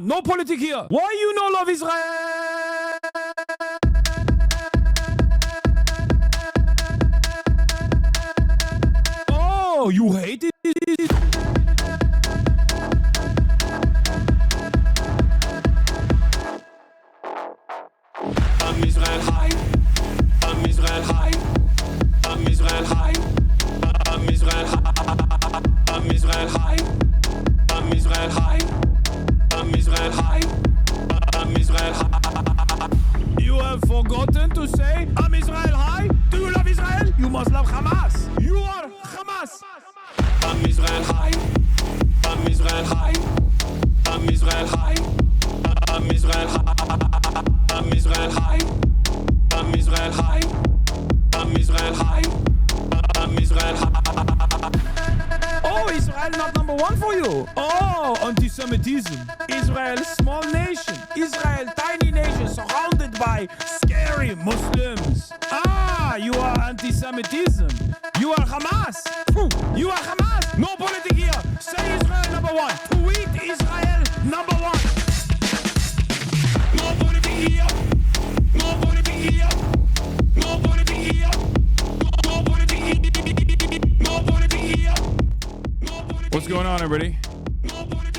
No politic here. Why you no love Israel? Oh, you hate it? I'm Israel high. I'm Israel high. I'm Israel high. I'm Israel high. I'm Israel high. I'm Israel high. I'm Israel high. I'm Israel high. You have forgotten to say I'm Israel high? Do you love Israel? You must love Hamas. You are Hamas. I'm Israel high. I'm Israel high. I'm Israel high. I'm Israel high. I'm Israel high. I'm Israel high. I'm Israel high. I'm Israel high. Oh, Israel not number one for you. Oh, anti-Semitism. Israel, small nation. Israel, tiny nation surrounded by scary Muslims. Ah, you are anti-Semitism. You are Hamas. You are Hamas. No politics here. Say Israel number one. Tweet Israel number one. Nobody be here. Nobody be here. Nobody be here. Nobody be here. Nobody be here. What's going on, everybody?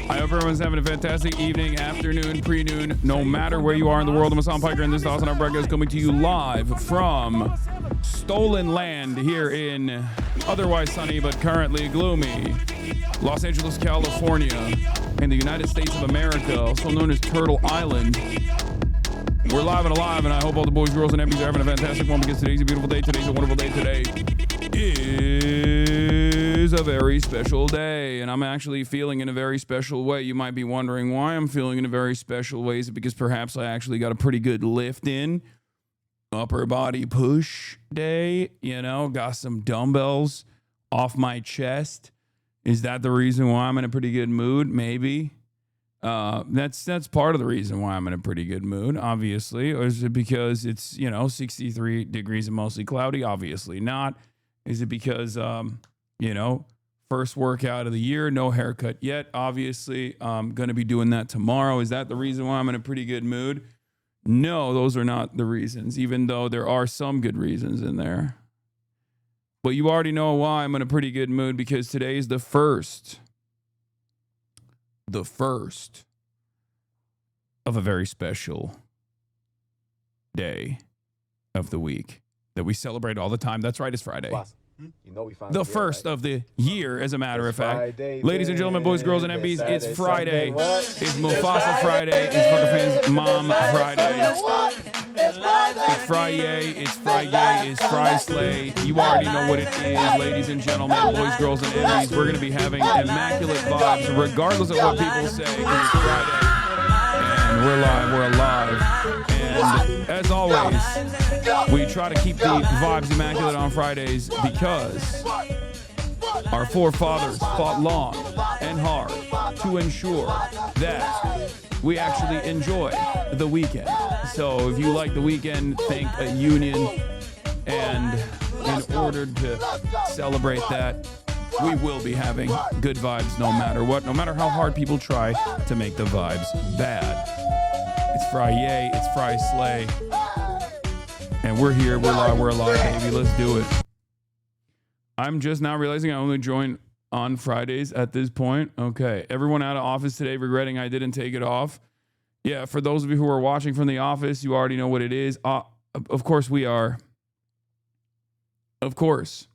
I hope everyone's having a fantastic evening, afternoon, pre-noon, no matter where you are in the world. I'm Hasan Piker, and this is HasanAbi Broadcast coming to you live from stolen land here in otherwise sunny but currently gloomy Los Angeles, California, in the United States of America, also known as Turtle Island. We're live and alive, and I hope all the boys, girls, and Emmys are having a fantastic one because today's a beautiful day. Today's a wonderful day. Today is a very special day, and I'm actually feeling in a very special way. You might be wondering why I'm feeling in a very special way. Is it because perhaps I actually got a pretty good lift in? Upper body push day, you know, got some dumbbells off my chest. Is that the reason why I'm in a pretty good mood? Maybe. That's part of the reason why I'm in a pretty good mood, obviously. Or is it because it's, 63 degrees and mostly cloudy? Obviously not. Is it because, first workout of the year, no haircut yet? Obviously, I'm going to be doing that tomorrow. Is that the reason why I'm in a pretty good mood? No, those are not the reasons, even though there are some good reasons in there. But you already know why I'm in a pretty good mood, because today is the first of a very special day of the week that we celebrate all the time. That's right, it's Friday. The first of the year, as a matter of fact. Friday, Ladies and gentlemen, boys, girls, and MBs, it's Friday. Sunday, It's Mufasa Friday. It's Fucker Fans Mom Friday. It's Friday. It's Friday. It's Fry Slay. You already know what it is, ladies and gentlemen, boys, girls, and MBs. We're going to be having immaculate vibes, regardless of what people say, 'cause it's Friday. And we're live. We're alive. And as always, we try to keep the vibes immaculate on Fridays because our forefathers fought long and hard to ensure that we actually enjoy the weekend. So if you like the weekend, think a union. And in order to celebrate that, we will be having good vibes no matter what, no matter how hard people try to make the vibes bad. It's Friday, it's Fry Slay. And we're here, we're live, we're alive, baby. Let's do it. I'm just now realizing I only join on Fridays at this point. Okay. Everyone out of office today regretting I didn't take it off. Yeah, for those of you who are watching from the office, you already know what it is. Of course we are. Of course.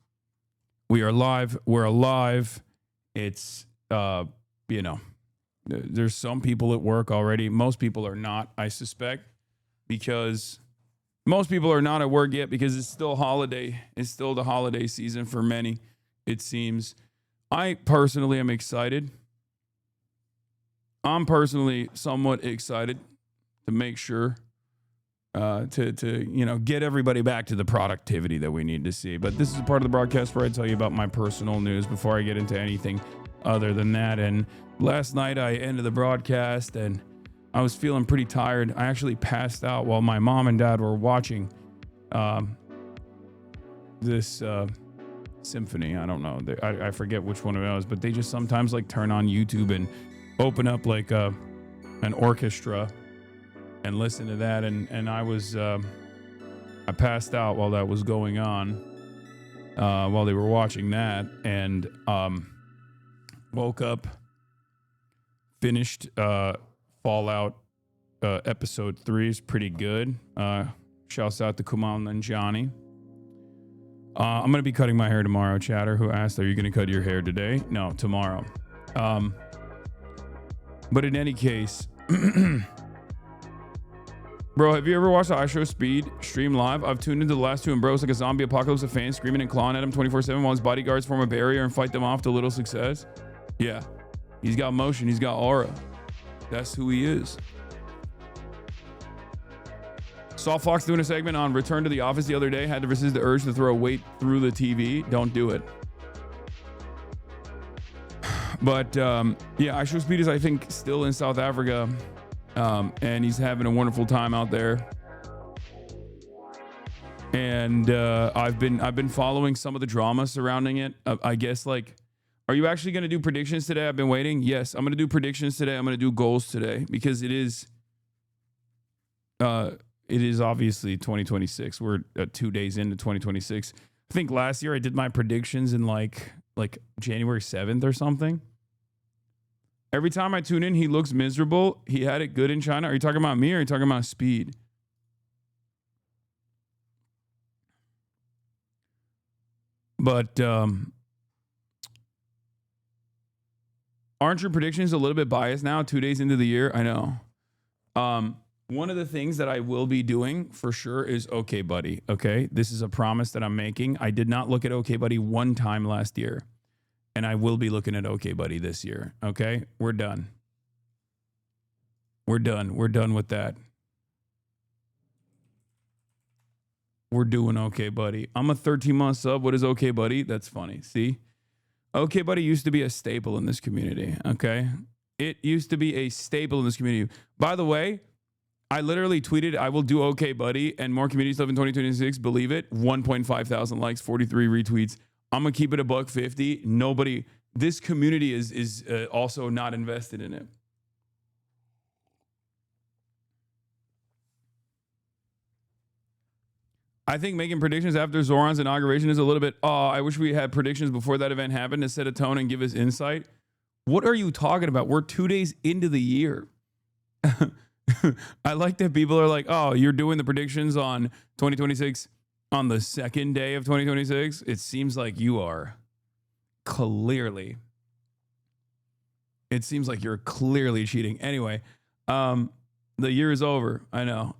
We are live. We're alive. It's, there's some people at work already. Most people are not, I suspect, because most people are not at work yet because it's still holiday. It's still the holiday season for many, it seems. I personally am excited. I'm personally somewhat excited to make sure to get everybody back to the productivity that we need to see. But this is a part of the broadcast where I tell you about my personal news before I get into anything other than that. And last night I ended the broadcast and I was feeling pretty tired. I actually passed out while my mom and dad were watching this symphony. I don't know. I forget which one it was, but they just sometimes like turn on YouTube and open up like an orchestra and listened to that, and I was I passed out while that was going on, while they were watching that, and woke up, finished Fallout episode 3 is pretty good. Shouts out to Kumal and Johnny. I'm gonna be cutting my hair tomorrow. Chatter, who asked, "Are you gonna cut your hair today?" No, tomorrow. But in any case, bro, have you ever watched the I Show Speed stream live? I've tuned into the last two, and bro, it's like a zombie apocalypse of fans screaming and clawing at him 24/7 while his bodyguards form a barrier and fight them off to little success. Yeah, he's got motion, he's got aura. That's who he is. Saw Fox doing a segment on Return to the Office the other day. Had to resist the urge to throw weight through the TV. Don't do it. But yeah, I Show Speed is, I think, still in South Africa, and he's having a wonderful time out there. And I've been following some of the drama surrounding it. I guess, like, are you actually going to do predictions today? I've been waiting. Yes, I'm going to do predictions today. I'm going to do goals today because it is obviously 2026. We're 2 days into 2026. I think last year I did my predictions in like January 7th or something. Every time I tune in, he looks miserable. He had it good in China. Are you talking about me or are you talking about Speed? But aren't your predictions a little bit biased now, 2 days into the year? I know. One of the things that I will be doing for sure is OK Buddy. Okay, this is a promise that I'm making. I did not look at OK Buddy one time last year, and I will be looking at OK Buddy this year. Okay, we're done. We're done. We're done with that. We're doing OK Buddy. I'm a 13-month sub. What is OK Buddy? That's funny. See, OK Buddy used to be a staple in this community. Okay, it used to be a staple in this community. By the way, I literally tweeted, I will do OK Buddy and more community stuff in 2026. Believe it. 1.5 thousand likes, 43 retweets. I'm going to keep it $150. Nobody, this community is also not invested in it. I think making predictions after Zoran's inauguration is a little bit, I wish we had predictions before that event happened to set a tone and give us insight. What are you talking about? We're 2 days into the year. I like that people are like, oh, you're doing the predictions on 2026 on the second day of 2026. It seems like you are clearly. It seems like you're clearly cheating. Anyway, the year is over. I know.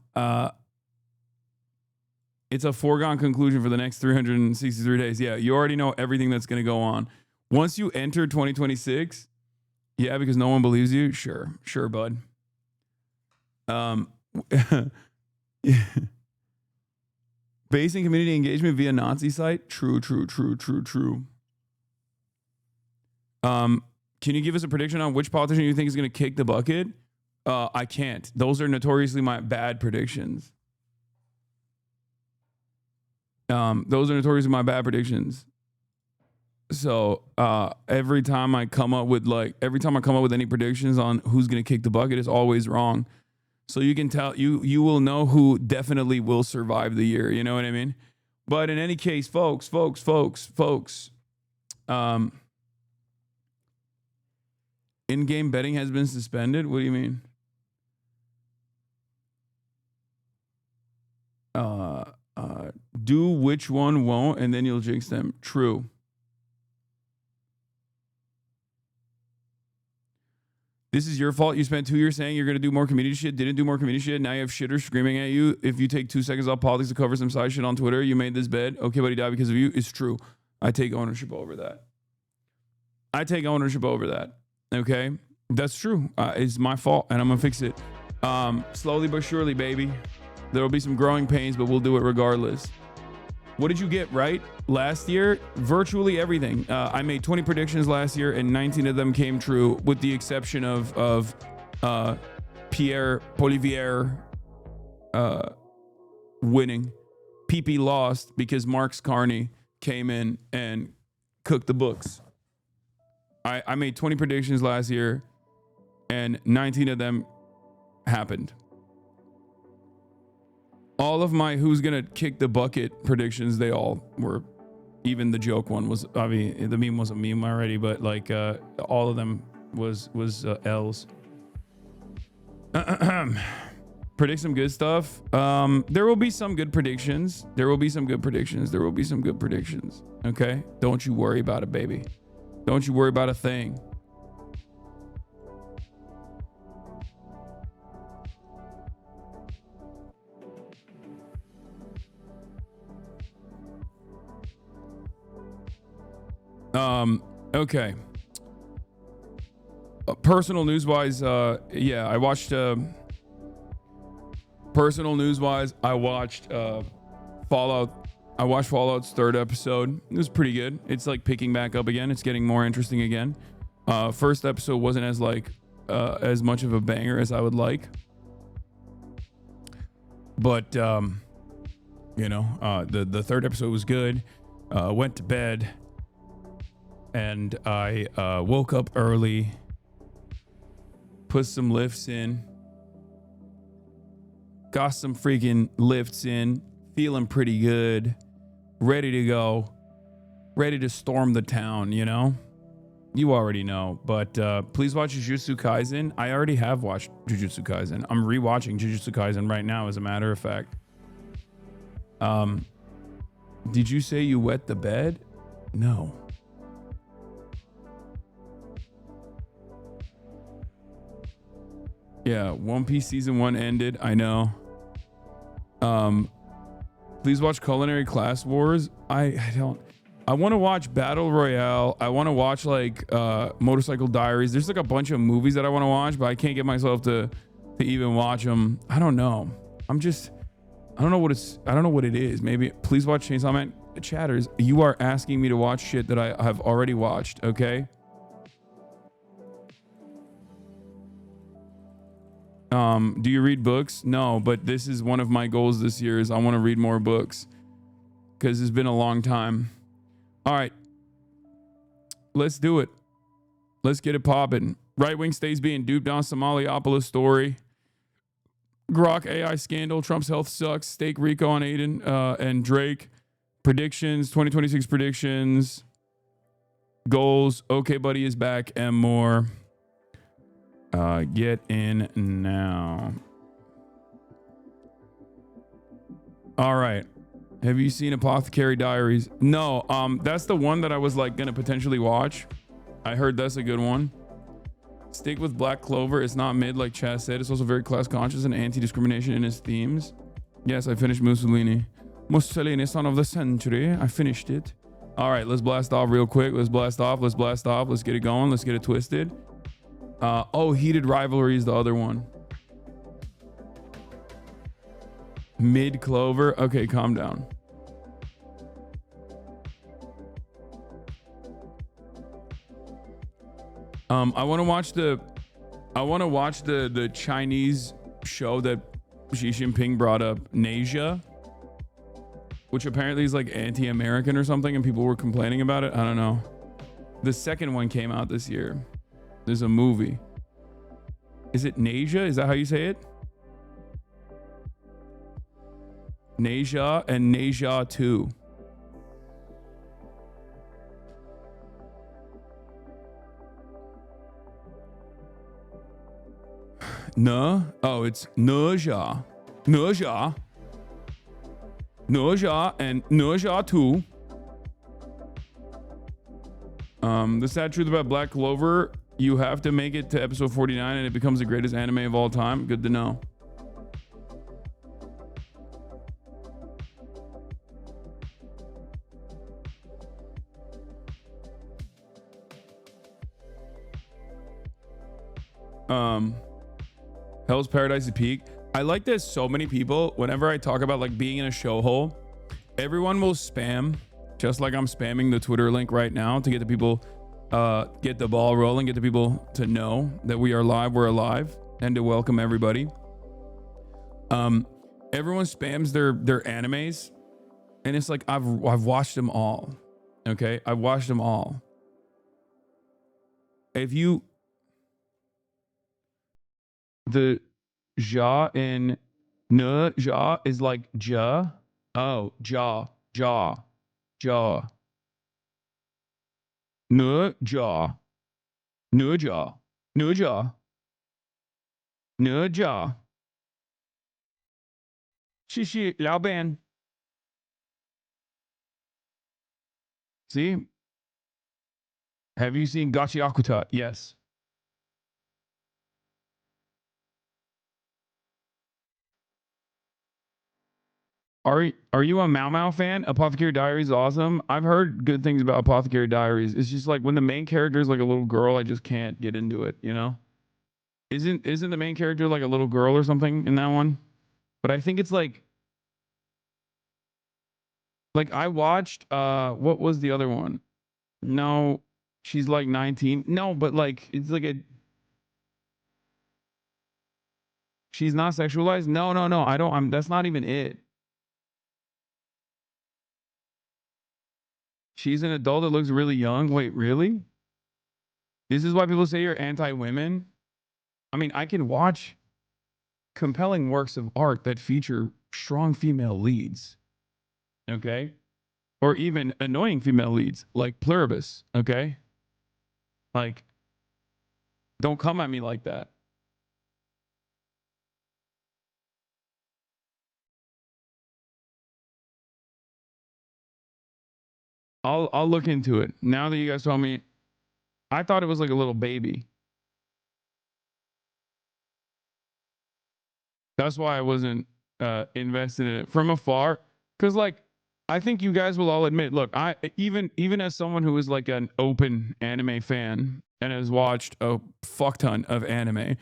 It's a foregone conclusion for the next 363 days. Yeah, you already know everything that's going to go on. Once you enter 2026, yeah, because no one believes you. Sure, bud. Basing community engagement via Nazi site. True. Can you give us a prediction on which politician you think is going to kick the bucket? I can't. Those are notoriously my bad predictions. So every time I come up with any predictions on who's going to kick the bucket, it's always wrong. So you can tell, you will know who definitely will survive the year. You know what I mean? But in any case, folks, in-game betting has been suspended. What do you mean? Do which one won't, and then you'll jinx them. True. This is your fault. You spent 2 years saying you're going to do more community shit, didn't do more community shit. Now you have shitters screaming at you. If you take 2 seconds off politics to cover some side shit on Twitter, you made this bed. OK Buddy died because of you. It's true. I take ownership over that. Okay? That's true. It's my fault, and I'm going to fix it. Slowly but surely, baby. There'll be some growing pains, but we'll do it regardless. What did you get right last year? Virtually everything. I made 20 predictions last year, and 19 of them came true, with the exception of Pierre Polivier winning. PP lost because Marks Carney came in and cooked the books. I made 20 predictions last year, and 19 of them happened. All of my who's gonna kick the bucket predictions, they all were. Even the joke one was, I mean, the meme was a meme already, but like all of them was L's. Predict some good stuff. There will be some good predictions. There will be some good predictions. There will be some good predictions. Okay? Don't you worry about it, baby. Don't you worry about a thing. Okay. Personal news wise, yeah, I watched personal news wise, I watched Fallout. I watched Fallout's 3rd episode. It was pretty good. It's like picking back up again. It's getting more interesting again. First episode wasn't as like as much of a banger as I would like. But you know, the 3rd episode was good. Went to bed. And I woke up early, put some lifts in, got some freaking lifts in, feeling pretty good, ready to go, ready to storm the town, you know? You already know, but please watch Jujutsu Kaisen. I already have watched Jujutsu Kaisen. I'm rewatching Jujutsu Kaisen right now, as a matter of fact. Did you say you wet the bed? No. Yeah, One Piece season 1 ended. I know. Please watch Culinary Class Wars. I want to watch Battle Royale. I want to watch like Motorcycle Diaries. There's like a bunch of movies that I want to watch, but I can't get myself to even watch them. I don't know. I don't know what it is. Maybe please watch Chainsaw Man. Chatters, you are asking me to watch shit that I have already watched, okay? Do you read books? No, but this is one of my goals this year is I want to read more books because it's been a long time. All right. Let's do it. Let's get it popping. Right wing states being duped on Somaliapolis story. Grok AI scandal. Trump's health sucks. Stake RICO on Aiden and Drake. Predictions. 2026 predictions. Goals. Okay, buddy is back and more. Get in now. All right. Have you seen Apothecary Diaries? No. That's the one that I was like gonna potentially watch. I heard that's a good one. Stick with Black Clover. It's not mid like Chaz said. It's also very class conscious and anti-discrimination in its themes. Yes, I finished Mussolini. Mussolini, son of the century. I finished it. All right, let's blast off real quick. Let's blast off. Let's blast off. Let's get it going. Let's get it twisted. Oh, Heated Rivalry is the other one. Mid Clover. Okay, calm down. I want to watch the Chinese show that Xi Jinping brought up, Nasia, which apparently is like anti-American or something, and people were complaining about it. I don't know. The second one came out this year. There's a movie. Is it Nasia? Is that how you say it? Nasia and Nasia 2. No. Oh, it's Nasia. Nasia. Nasia and Nasia 2. The sad truth about Black Clover, you have to make it to episode 49 and it becomes the greatest anime of all time. Good to know. Hell's Paradise is peak. I like that so many people, whenever I talk about like being in a show hole, everyone will spam, just like I'm spamming the Twitter link right now to get the people, get the ball rolling, get the people to know that we are live, we're alive, and to welcome everybody. Everyone spams their animes, and it's like I've watched them all. Okay, I've watched them all. If you Ja and ne, ja is like ja. Oh, ja, ja, ja. Ne, ja. Ne, ja. Ne, ja. Ne, ja. Shishi, Lao Ban. See? Have you seen Gachi Akuta? Yes. Are you a Mau Mau fan? Apothecary Diaries is awesome. I've heard good things about Apothecary Diaries. It's just like when the main character is like a little girl, I just can't get into it, you know? Isn't the main character like a little girl or something in that one? But I think it's like I watched what was the other one? No, she's like 19. No, but like it's like a she's not sexualized? No, no, no. I don't that's not even it. She's an adult that looks really young. Wait, really? This is why people say you're anti-women? I mean, I can watch compelling works of art that feature strong female leads, okay? Or even annoying female leads, like Pluribus, okay? Like, don't come at me like that. I'll look into it. Now that you guys told me, I thought it was like a little baby. That's why I wasn't invested in it from afar. Because like, I think you guys will all admit. Look, I even as someone who is like an open anime fan and has watched a fuck ton of anime,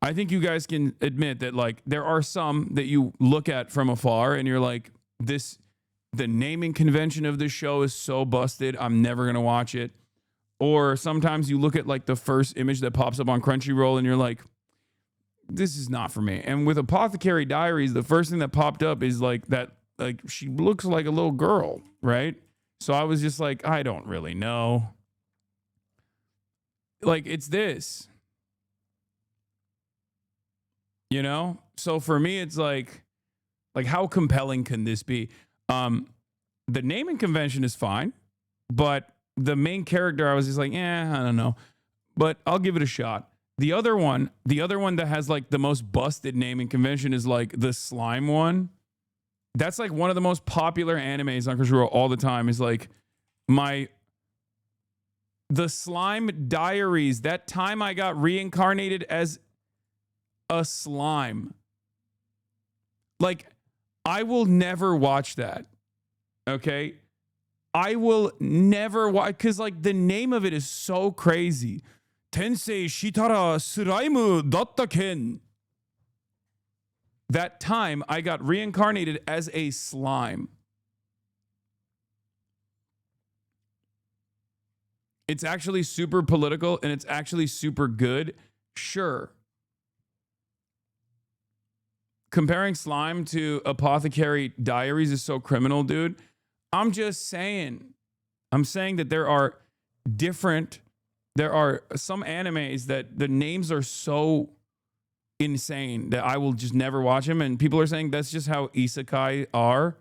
I think you guys can admit that like there are some that you look at from afar and you're like, this, the naming convention of this show is so busted. I'm never gonna watch it. Or sometimes you look at like the first image that pops up on Crunchyroll and you're like, this is not for me. And with Apothecary Diaries, the first thing that popped up is like that, like she looks like a little girl, right? So I was just like, I don't really know. Like it's this, you know? So for me, it's like how compelling can this be? The naming convention is fine, but the main character, I was just like, I don't know. But I'll give it a shot. The other one that has like the most busted naming convention is like the slime one. That's like one of the most popular animes on Crunchyroll all the time. Is like the Slime Diaries. That time I got reincarnated as a slime. Like, I will never watch that. Okay? I will never watch, because like the name of it is so crazy. Tensei Shitara Suraimu Datta Ken. That time I got reincarnated as a slime. It's actually super political and it's actually super good. Sure. Comparing slime to Apothecary Diaries is so criminal, dude. I'm just saying. I'm saying that there are some animes that the names are so insane that I will just never watch them. And people are saying that's just how isekai are.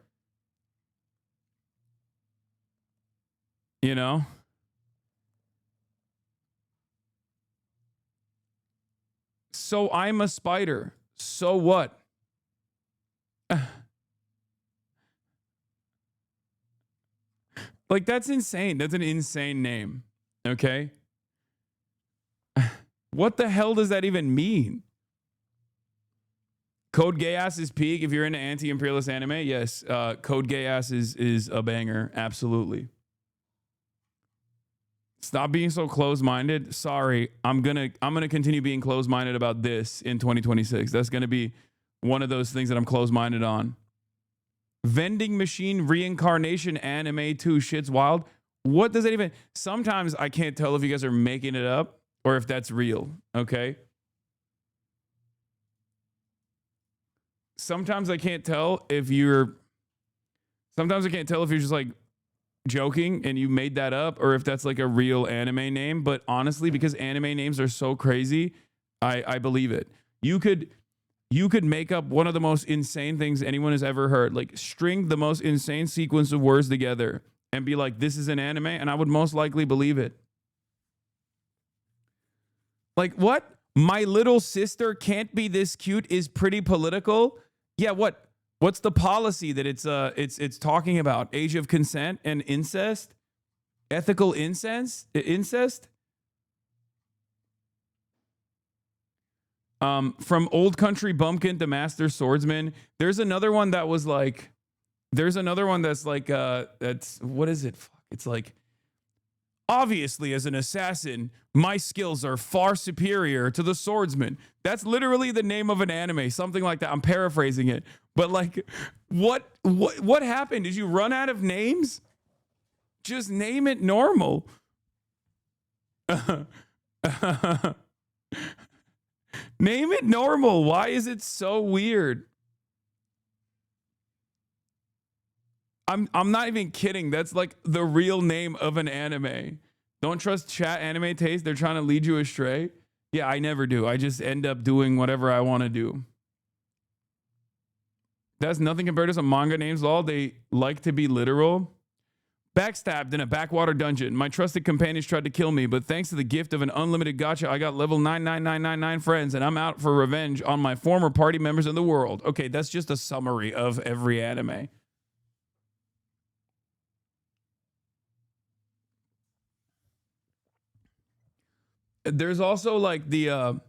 You know? So I'm a spider. So what? Like, that's insane. That's an insane name. Okay? What the hell does that even mean? Code Gay Ass is peak. If you're into anti-imperialist anime, yes. Code Gay Ass is a banger. Absolutely. Stop being so closed-minded. Sorry. I'm gonna continue being closed-minded about this in 2026. That's gonna be one of those things that I'm closed-minded on. Vending machine reincarnation anime 2 shit's wild. What does that even... Sometimes I can't tell if you guys are making it up or if that's real, okay? Sometimes I can't tell if you're... Sometimes I can't tell if you're just like joking and you made that up or if that's like a real anime name. But honestly, because anime names are so crazy, I believe it. You could... You could make up one of the most insane things anyone has ever heard. Like string the most insane sequence of words together and be like, this is an anime, and I would most likely believe it. Like, what? My little sister can't be this cute is pretty political? Yeah, what? What's the policy that it's talking about? Age of consent and incest? Ethical incest? From Old Country Bumpkin to Master Swordsman. There's another one that was like, that's what is it? It's like, obviously, as an assassin, my skills are far superior to the swordsman. That's literally the name of an anime, something like that. I'm paraphrasing it. But like, what happened? Did you run out of names? Just name it normal. Name it normal. Why is it so weird? I'm not even kidding. That's like the real name of an anime. Don't trust chat anime taste. They're trying to lead you astray. Yeah, I never do. I just end up doing whatever I want to do. That's nothing compared to some manga names. All they like to be literal. Backstabbed in a backwater dungeon. My trusted companions tried to kill me, but thanks to the gift of an unlimited gacha, I got level 99999 friends, and I'm out for revenge on my former party members in the world. Okay, that's just a summary of every anime. There's also like the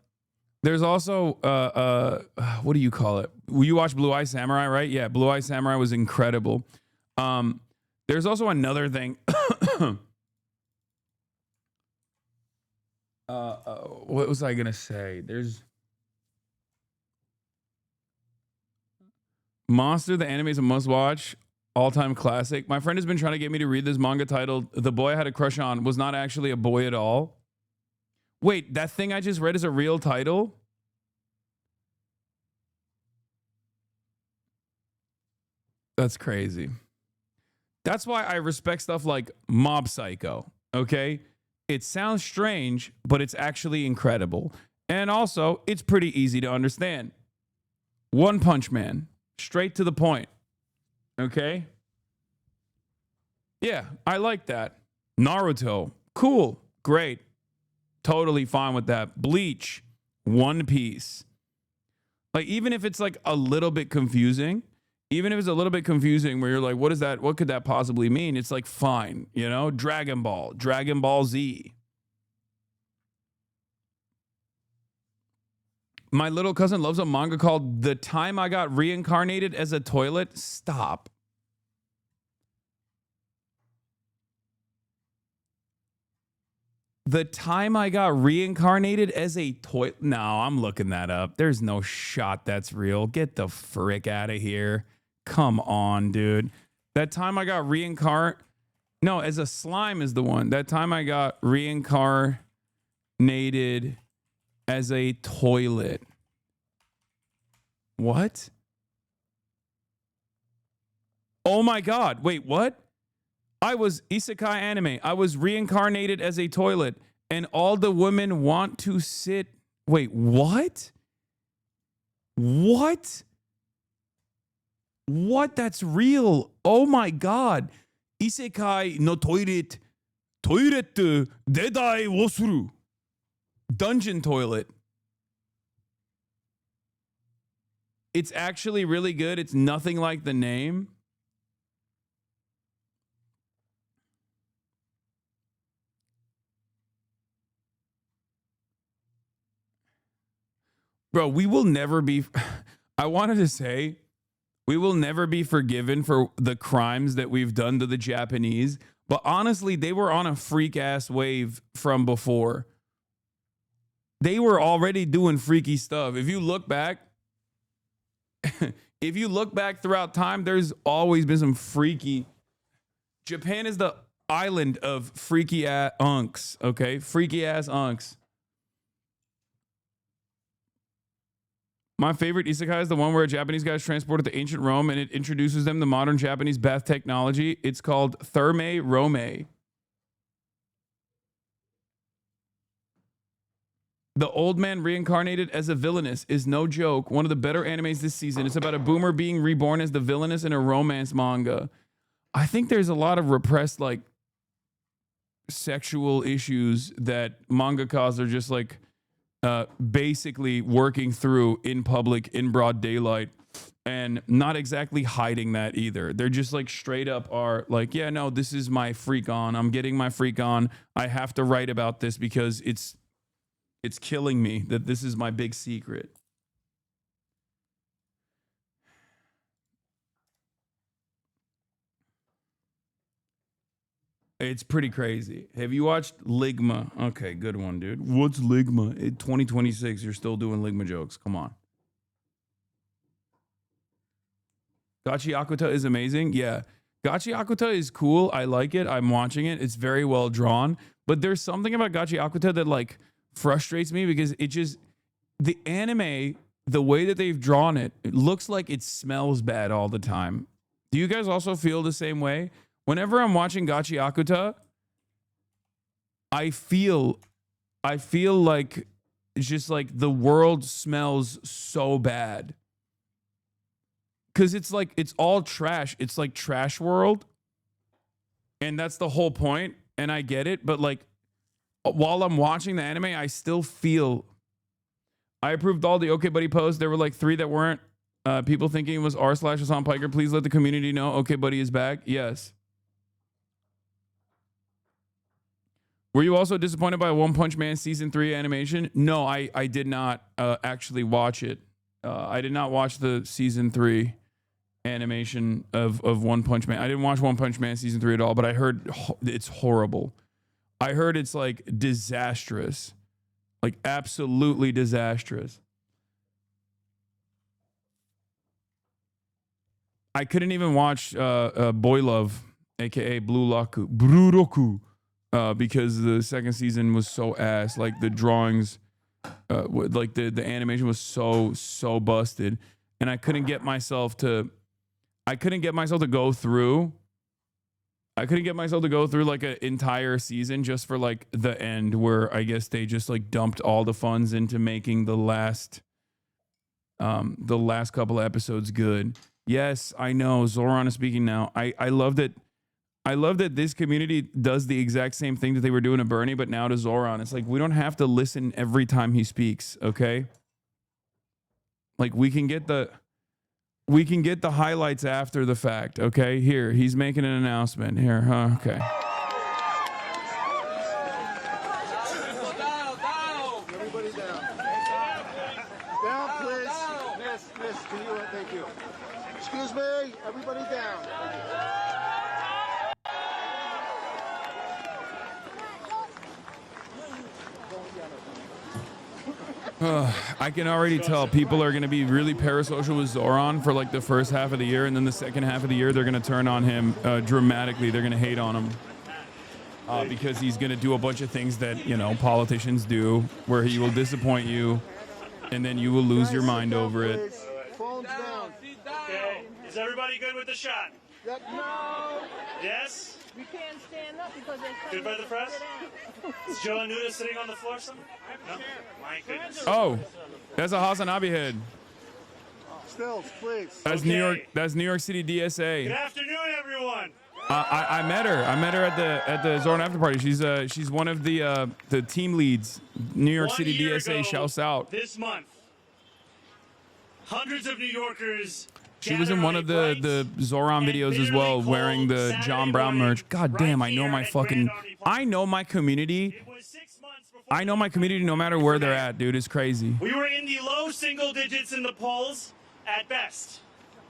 what do you call it? You watch Blue Eye Samurai, right? Yeah, Blue Eye Samurai was incredible. There's also another thing. What was I gonna say? There's Monster, the anime is a must-watch, all-time classic. My friend has been trying to get me to read this manga titled "The Boy I Had a Crush On Was Not Actually a Boy at All." Wait, that thing I just read is a real title? That's crazy. That's why I respect stuff like Mob Psycho, okay? It sounds strange, but it's actually incredible. And also, it's pretty easy to understand. One Punch Man, straight to the point, okay? Yeah, I like that. Naruto, cool, great. Totally fine with that. Bleach, One Piece. Like, even if it's like a little bit confusing, where you're like, what is that? What could that possibly mean? It's like, fine, you know? Dragon Ball Z. My little cousin loves a manga called The Time I Got Reincarnated as a Toilet. Stop. The Time I Got Reincarnated as a toilet. No, I'm looking that up. There's no shot that's real. Get the frick out of here. Come on, dude. That Time I Got Reincarnated. No, as a slime is the one. That Time I Got Reincarnated as a toilet. What? Oh my God. Wait, what? I was isekai anime. I was reincarnated as a toilet, and all the women want to sit. Wait, what? What? What? That's real. Oh my God. Isekai no toilet. Toilet dedai wo suru. Dungeon toilet. It's actually really good. It's nothing like the name. Bro, we will never be, I wanted to say, we will never be forgiven for the crimes that we've done to the Japanese. But honestly, they were on a freak ass wave from before. They were already doing freaky stuff. If you look back, throughout time, there's always been some freaky. Japan is the island of freaky ass unks, okay? Freaky ass unks. My favorite isekai is the one where a Japanese guy is transported to ancient Rome and it introduces them to modern Japanese bath technology. It's called Thermae Rome. The old man reincarnated as a villainess is no joke. One of the better animes this season. It's about a boomer being reborn as the villainess in a romance manga. I think there's a lot of repressed like sexual issues that mangakas are just like basically working through in public in broad daylight and not exactly hiding that either. They're just like straight up are like, yeah, no, this is my freak on. I'm getting my freak on. I have to write about this because it's killing me that this is my big secret. It's pretty crazy. Have you watched Ligma? Okay, good one, dude. What's Ligma? In 2026, you're still doing Ligma jokes. Come on. Gachi Akuta is amazing. Yeah. Gachi Akuta is cool. I like it. I'm watching it. It's very well drawn. But there's something about Gachi Akuta that like frustrates me because it just, the anime, the way that they've drawn it, it looks like it smells bad all the time. Do you guys also feel the same way? Whenever I'm watching Gachi Akuta, I feel like it's just like the world smells so bad. Cause it's like, it's all trash. It's like trash world. And that's the whole point. And I get it. But like, while I'm watching the anime, I still feel, I approved all the Okay Buddy posts. There were like 3 that weren't. People thinking it was r/Hasan Piker. Please let the community know Okay Buddy is back. Yes. Were you also disappointed by One Punch Man Season 3 animation? No, I did not actually watch it. I did not watch the Season 3 animation of One Punch Man. I didn't watch One Punch Man Season 3 at all, but I heard it's horrible. I heard it's like disastrous. Like absolutely disastrous. I couldn't even watch Boy Love, aka Bururoku, because the second season was so ass. Like the drawings, like the animation was so busted, and I couldn't get myself to go through. I couldn't get myself to go through like an entire season just for like the end where I guess they just like dumped all the funds into making the last couple of episodes good. Yes, I know. Zoran is speaking now. I love that. I love that this community does the exact same thing that they were doing to Bernie, but now to Zoran. It's like we don't have to listen every time he speaks, okay? Like we can get the highlights after the fact, okay? Here, he's making an announcement. Here, huh? Okay. Everybody down. Down, please. Miss, can you? Thank you. Excuse me, everybody down. I can already tell people are going to be really parasocial with Zoran for like the first half of the year, and then the second half of the year they're going to turn on him dramatically. They're going to hate on him because he's going to do a bunch of things that, you know, politicians do, where he will disappoint you, and then you will lose your mind over it. Phones down. Okay. Is everybody good with the shot? No. Yes? We can't stand up because they're Good by the press? Is Joe Anuda sitting on the floor somewhere? No? My goodness. Oh, that's a HasanAbi head. Stills, please. That's Okay. New York. That's New York City Good DSA. afternoon, everyone. I met her. I met her at the Zoran after party. She's one of the team leads. New York 1 City year DSA ago shouts out. This month, hundreds of New Yorkers. She was in one of the Zoran videos as well, wearing the John Brown merch. God damn, I know my fucking, I know my community. It was 6 months before I know my community no matter where they're at, dude. It's crazy. We were in the low single digits in the polls at best.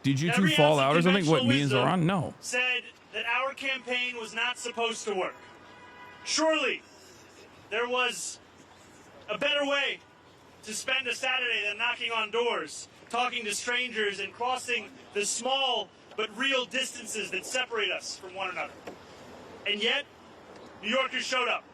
Did you two Every fall ounce of out or something? What, me and conventional Zoran? wisdom No. Said that our campaign was not supposed to work. Surely, there was a better way to spend a Saturday than knocking on doors, talking to strangers, and crossing the small but real distances that separate us from one another. And yet, New Yorkers showed up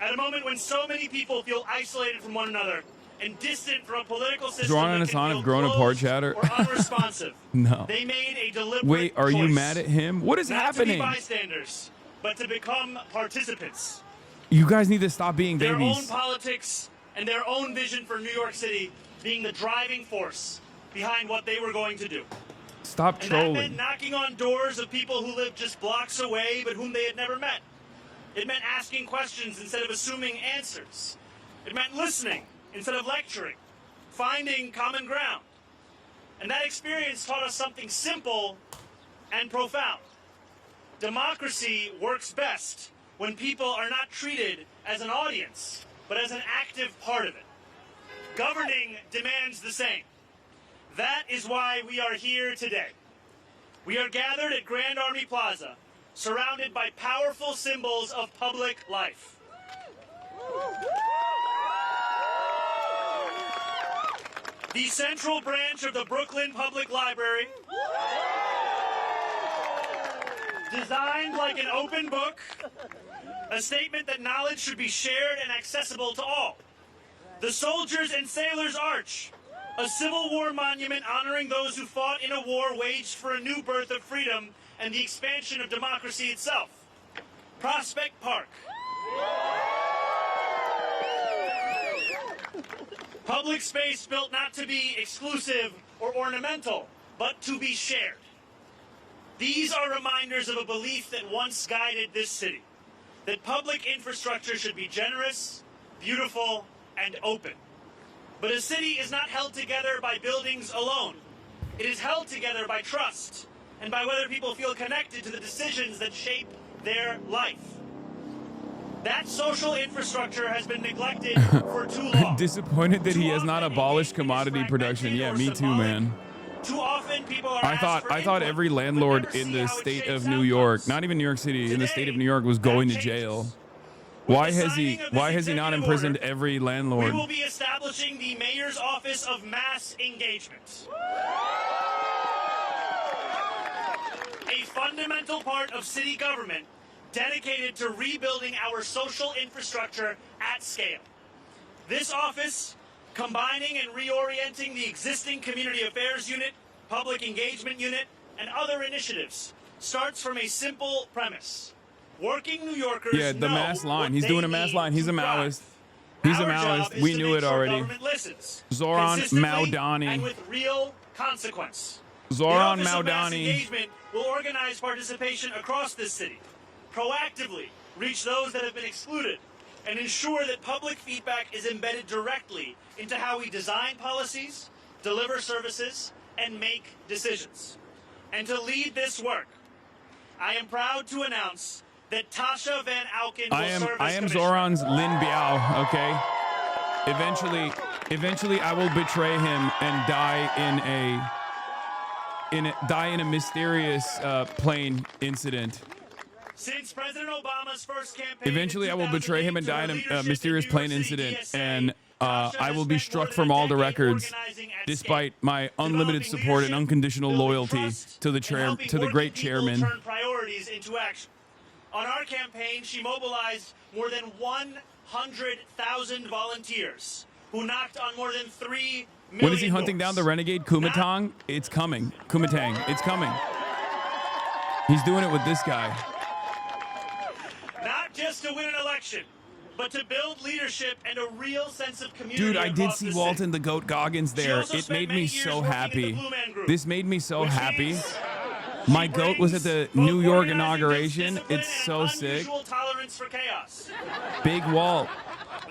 at a moment when so many people feel isolated from one another and distant from a political system Zoran and that can Hasan feel have grown apart, closed chatter. or unresponsive. No. They made a deliberate Wait, are you choice mad at him? What is not happening? to be bystanders, but to become participants. You guys need to stop being Their own babies. politics and their own vision for New York City being the driving force behind what they were going to do. Stop And that meant trolling. knocking on doors of people who lived just blocks away but whom they had never met. It meant asking questions instead of assuming answers. It meant listening instead of lecturing, finding common ground. And that experience taught us something simple and profound. Democracy works best when people are not treated as an audience, but as an active part of it. Governing demands the same. That is why we are here today. We are gathered at Grand Army Plaza, surrounded by powerful symbols of public life. The central branch of the Brooklyn Public Library, designed like an open book, a statement that knowledge should be shared and accessible to all. The Soldiers and Sailors Arch, a Civil War monument honoring those who fought in a war waged for a new birth of freedom and the expansion of democracy itself. Prospect Park. Public space built not to be exclusive or ornamental, but to be shared. These are reminders of a belief that once guided this city, that public infrastructure should be generous, beautiful, and open. But a city is not held together by buildings alone. It is held together by trust and by whether people feel connected to the decisions that shape their life. That social infrastructure has been neglected for too long. Disappointed that he has not abolished commodity production. Yeah, me too, man. Too often people are I thought input, every but landlord never in see the how it state shapes of New York, outcomes. not even New York City, in the state of Today, New York was that going to changes. jail. With Why the has he signing of this not executive imprisoned order, every We landlord? will be establishing the Mayor's Office of Mass Engagement. A fundamental part of city government dedicated to rebuilding our social infrastructure at scale. This office, combining and reorienting the existing Community Affairs Unit, Public Engagement Unit, and other initiatives, starts from a simple premise. Working New Yorkers Yeah, the know mass line. what He's they doing a mass need line. He's to a thrive. Maoist. He's a Our job Maoist. is We to knew make it sure already. government listens, Zoran consistently Maudani. and with real consequence. Zoran The Office of Mass Maudani. Engagement will organize participation across this city, proactively reach those that have been excluded, and ensure that public feedback is embedded directly into how we design policies, deliver services, and make decisions. And to lead this work, I am proud to announce that Tasha Van Auken will serve as I am commissioner. Zoran's Lin Biao, okay? Eventually I will betray him and die in a mysterious plane incident. Since President Obama's first campaign Eventually I will betray him and die in a mysterious plane incident, and Tasha I has will be spent struck more from than a all the decade records, organizing at despite scale, my unlimited developing support and leadership, unconditional building loyalty trust, to the and helping great working people chairman. turn priorities into action. On our campaign, she mobilized more than 100,000 volunteers who knocked on more than 3 million When is he hunting down the renegade Kumatang? It's coming. Kumatang. It's coming. He's doing it with this guy. Not just to win an election, but to build leadership and a real sense of community. Dude, I did across see the Walton city. the Goat Goggins there. also It spent made many me years so working in the happy. Blue Man Group, This made me so which happy. means My she goat was at the brings New both York organizing inauguration. discipline It's and so an sick. unusual tolerance for chaos. Big Walt.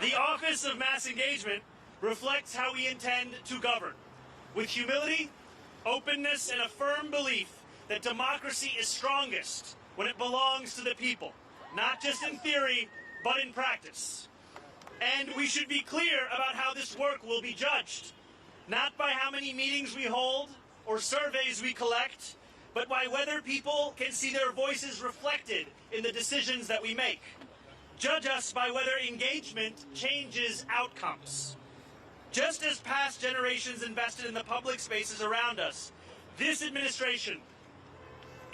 The Office of Mass Engagement reflects how we intend to govern, with humility, openness, and a firm belief that democracy is strongest when it belongs to the people, not just in theory, but in practice. And we should be clear about how this work will be judged, not by how many meetings we hold or surveys we collect, but by whether people can see their voices reflected in the decisions that we make. Judge us by whether engagement changes outcomes. Just as past generations invested in the public spaces around us, this administration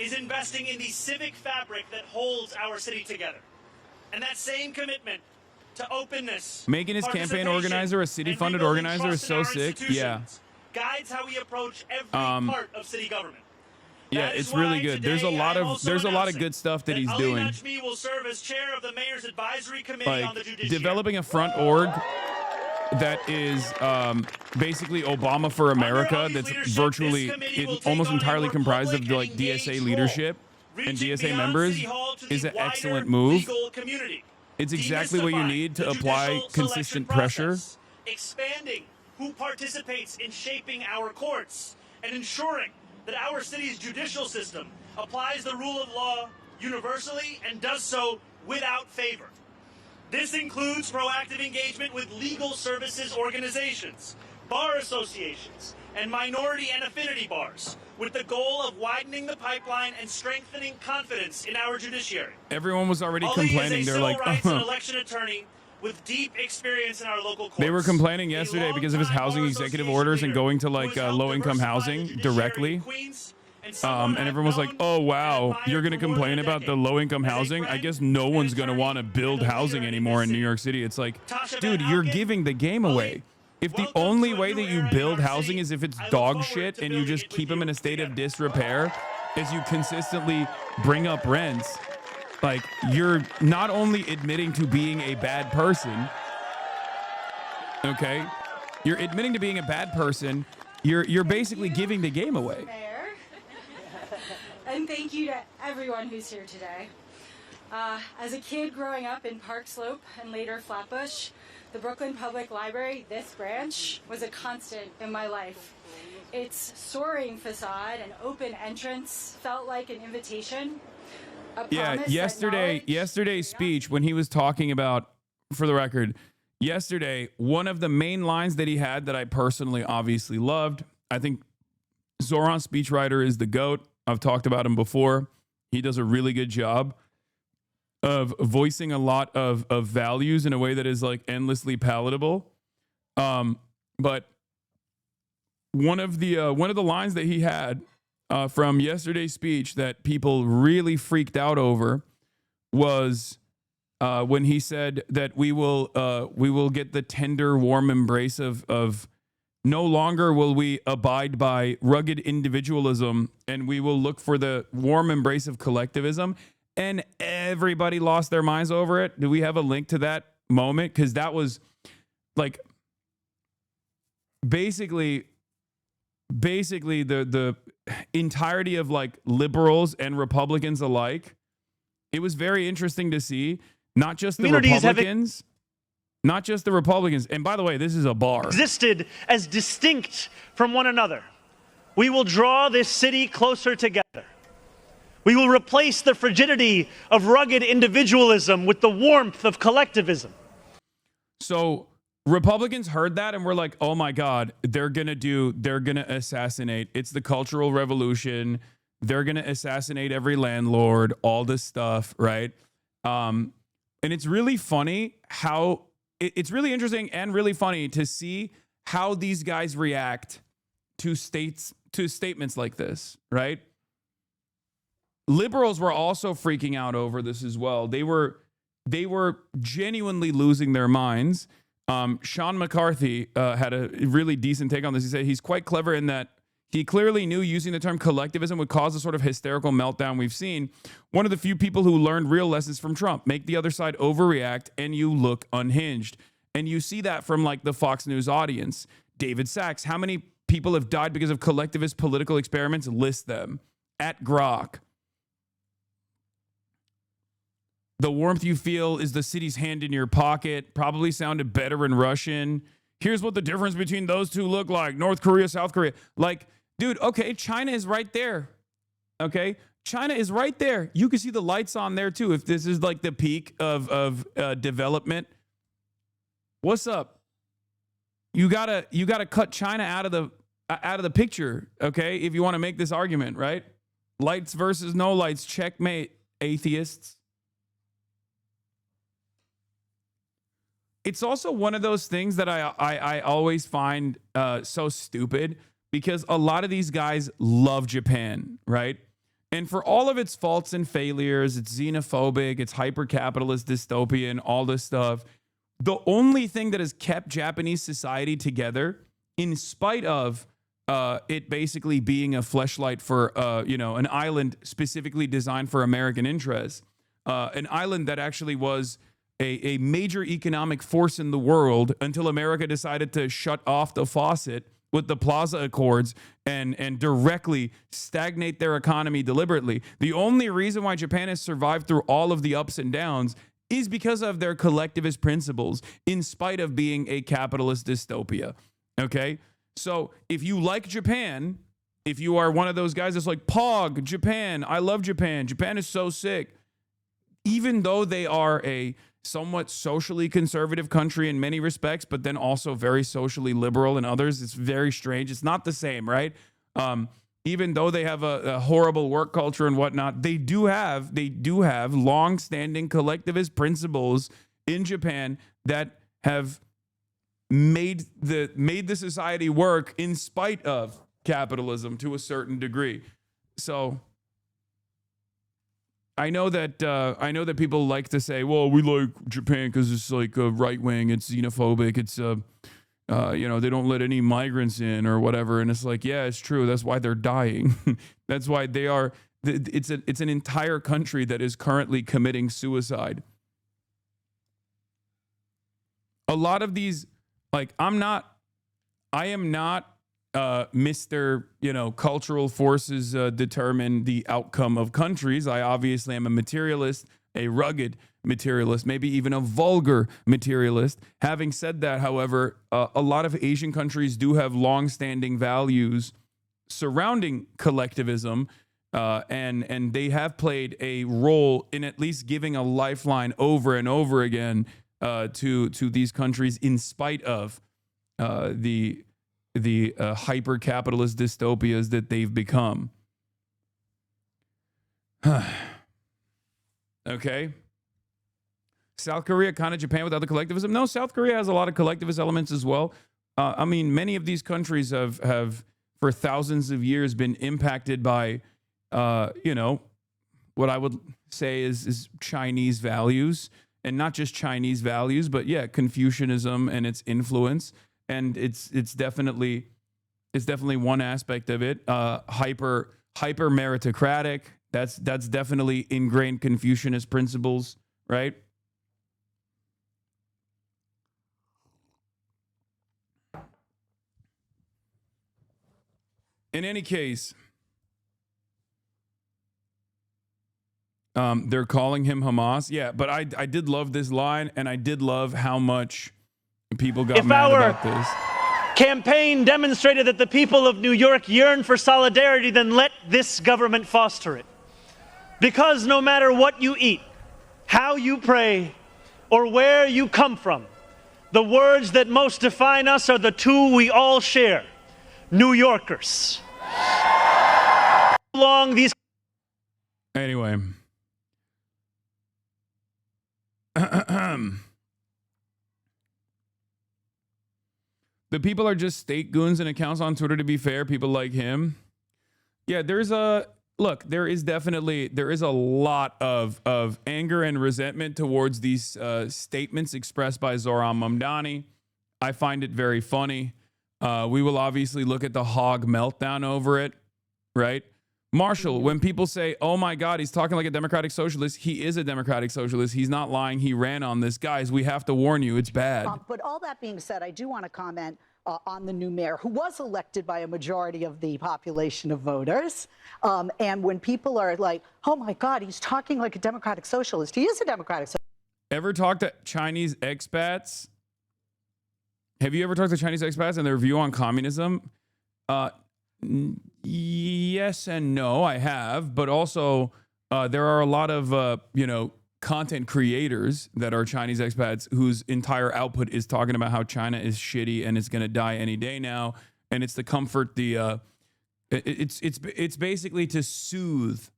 is investing in the civic fabric that holds our city together. And that same commitment to openness, Making his campaign participation, organizer a and city-funded rebuilding organizer is trust in so our sick. institutions Yeah. guides how we approach every part of city government. Yeah, That is it's really why good. There's a today lot I am of also there's a lot of announcing good stuff that he's Ali doing. Najmi will serve as chair of the Mayor's Advisory Committee on the Like Judiciary. developing a front org. that is basically Obama for America. That's virtually almost entirely comprised of like DSA leadership and DSA members is an excellent move. It's exactly what you need to apply consistent pressure. Expanding who participates in shaping our courts and ensuring that our city's judicial system applies the rule of law universally and does so without favor. This includes proactive engagement with legal services organizations, bar associations, and minority and affinity bars, with the goal of widening the pipeline and strengthening confidence in our judiciary. Everyone was already complaining. They're like, rights and election attorney with deep experience in our local courts. They were complaining yesterday because of his housing executive orders and going to like low-income housing directly. And everyone was like, oh, wow, you're going to complain about the low-income housing? I guess no one's going to want to build housing anymore in New York City. It's like, dude, you're giving the game away. If the only way that you build housing is if it's dog shit and you just keep them in a state of disrepair as you consistently bring up rents, like, you're not only admitting to being a bad person, okay? You're admitting to being a bad person. You're basically giving the game away. And thank you to everyone who's here today. As a kid growing up in Park Slope and later Flatbush, the Brooklyn Public Library, this branch, was a constant in my life. Its soaring facade and open entrance felt like an invitation. Yeah, yesterday's speech when he was talking about, for the record, yesterday, one of the main lines that he had that I personally obviously loved, I think Zoran's speechwriter is the GOAT. I've talked about him before. He does a really good job of voicing a lot of values in a way that is like endlessly palatable. But one of the lines that he had from yesterday's speech that people really freaked out over was when he said that we will get the tender, warm embrace of no longer will we abide by rugged individualism, and we will look for the warm embrace of collectivism. And everybody lost their minds over it. Do we have a link to that moment? Because that was like basically the entirety of like liberals and Republicans alike. It was very interesting to see not just the Republicans. Not just the Republicans. And by the way, this is a bar. Existed as distinct from one another. We will draw this city closer together. We will replace the frigidity of rugged individualism with the warmth of collectivism. So Republicans heard that and were like, oh my God, they're going to assassinate. It's the Cultural Revolution. They're going to assassinate every landlord, all this stuff, right? And it's really funny how it's really interesting and really funny to see how these guys react to statements like this, right? Liberals were also freaking out over this as well. They were genuinely losing their minds. Sean McCarthy had a really decent take on this. He said he's quite clever in that he clearly knew using the term collectivism would cause the sort of hysterical meltdown we've seen. One of the few people who learned real lessons from Trump. Make the other side overreact and you look unhinged. And you see that from like the Fox News audience. David Sachs, how many people have died because of collectivist political experiments? List them. At Grok. The warmth you feel is the city's hand in your pocket. Probably sounded better in Russian. Here's what the difference between those two look like. North Korea, South Korea. Like, dude, okay, China is right there. Okay? China is right there. You can see the lights on there too. If this is like the peak of development. What's up? You gotta cut China out of the picture, okay? If you want to make this argument, right? Lights versus no lights. Checkmate, atheists. It's also one of those things that I always find so stupid because a lot of these guys love Japan, right? And for all of its faults and failures, it's xenophobic, it's hyper-capitalist, dystopian, all this stuff. The only thing that has kept Japanese society together, in spite of it basically being a fleshlight for an island specifically designed for American interests, an island that actually was a major economic force in the world until America decided to shut off the faucet with the Plaza Accords and directly stagnate their economy deliberately. The only reason why Japan has survived through all of the ups and downs is because of their collectivist principles, in spite of being a capitalist dystopia. Okay? So if you like Japan, if you are one of those guys that's like, Pog, Japan, I love Japan, Japan is so sick, even though they are a somewhat socially conservative country in many respects, but then also very socially liberal in others. It's very strange. It's not the same, right? Even though they have a horrible work culture and whatnot, they do have long-standing collectivist principles in Japan that have made the society work in spite of capitalism to a certain degree. So I know that people like to say, well, we like Japan because it's like right wing, it's xenophobic, it's they don't let any migrants in or whatever, and it's like, yeah, it's true. That's why they're dying. That's why they are. It's an entire country that is currently committing suicide. A lot of these, like, I am not Mr. Cultural forces determine the outcome of countries. I obviously am a materialist, a rugged materialist, maybe even a vulgar materialist. Having said that, however, a lot of Asian countries do have long-standing values surrounding collectivism, and they have played a role in at least giving a lifeline over and over again to these countries, in spite of the hyper-capitalist dystopias that they've become. Okay. South Korea, kind of Japan without the collectivism? No, South Korea has a lot of collectivist elements as well. I mean, many of these countries have for thousands of years been impacted by, what I would say is Chinese values, and not just Chinese values, but yeah, Confucianism and its influence. And it's definitely one aspect of it. Hyper meritocratic. That's definitely ingrained Confucianist principles, right? In any case, they're calling him Hamas. Yeah, but I did love this line, and I did love how much people got mad about this. Campaign demonstrated that the people of New York yearn for solidarity, then let this government foster it. Because no matter what you eat, how you pray, or where you come from, the words that most define us are the two we all share: New Yorkers. Long these. Anyway. The people are just state goons and accounts on Twitter, to be fair. People like him. Yeah, there is a lot of anger and resentment towards these statements expressed by Zohran Mamdani. I find it very funny. We will obviously look at the hog meltdown over it, right? Marshall, when people say, oh my God, he's talking like a democratic socialist, he is a democratic socialist. He's not lying. He ran on this. Guys, we have to warn you. It's bad. But all that being said, I do want to comment on the new mayor, who was elected by a majority of the population of voters. And when people are like, oh my God, he's talking like a democratic socialist. He is a democratic socialist. Ever talked to Chinese expats? Have you ever talked to Chinese expats and their view on communism? Yes and no, I have. But also, there are a lot of, content creators that are Chinese expats whose entire output is talking about how China is shitty and it's going to die any day now. And it's to comfort it's basically to soothe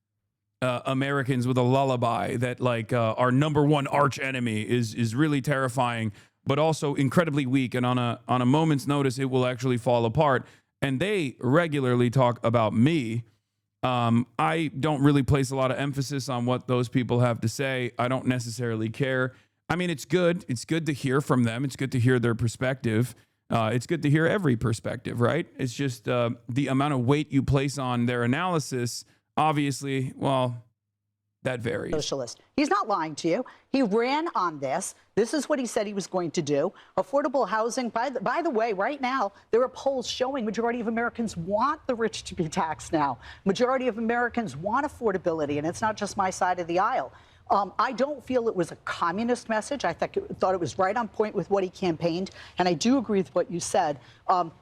Americans with a lullaby that, like, our number one arch enemy is really terrifying, but also incredibly weak. And on a moment's notice, it will actually fall apart. And they regularly talk about me. I don't really place a lot of emphasis on what those people have to say. I don't necessarily care. I mean, it's good. It's good to hear from them. It's good to hear their perspective. It's good to hear every perspective, right? It's just the amount of weight you place on their analysis, obviously, well, That varies. Socialist. He's not lying to you. He ran on this. This is what he said he was going to do. Affordable housing. By the way, right now, there are polls showing majority of Americans want the rich to be taxed now. Majority of Americans want affordability, and it's not just my side of the aisle. I don't feel it was a communist message. I thought it was right on point with what he campaigned, and I do agree with what you said.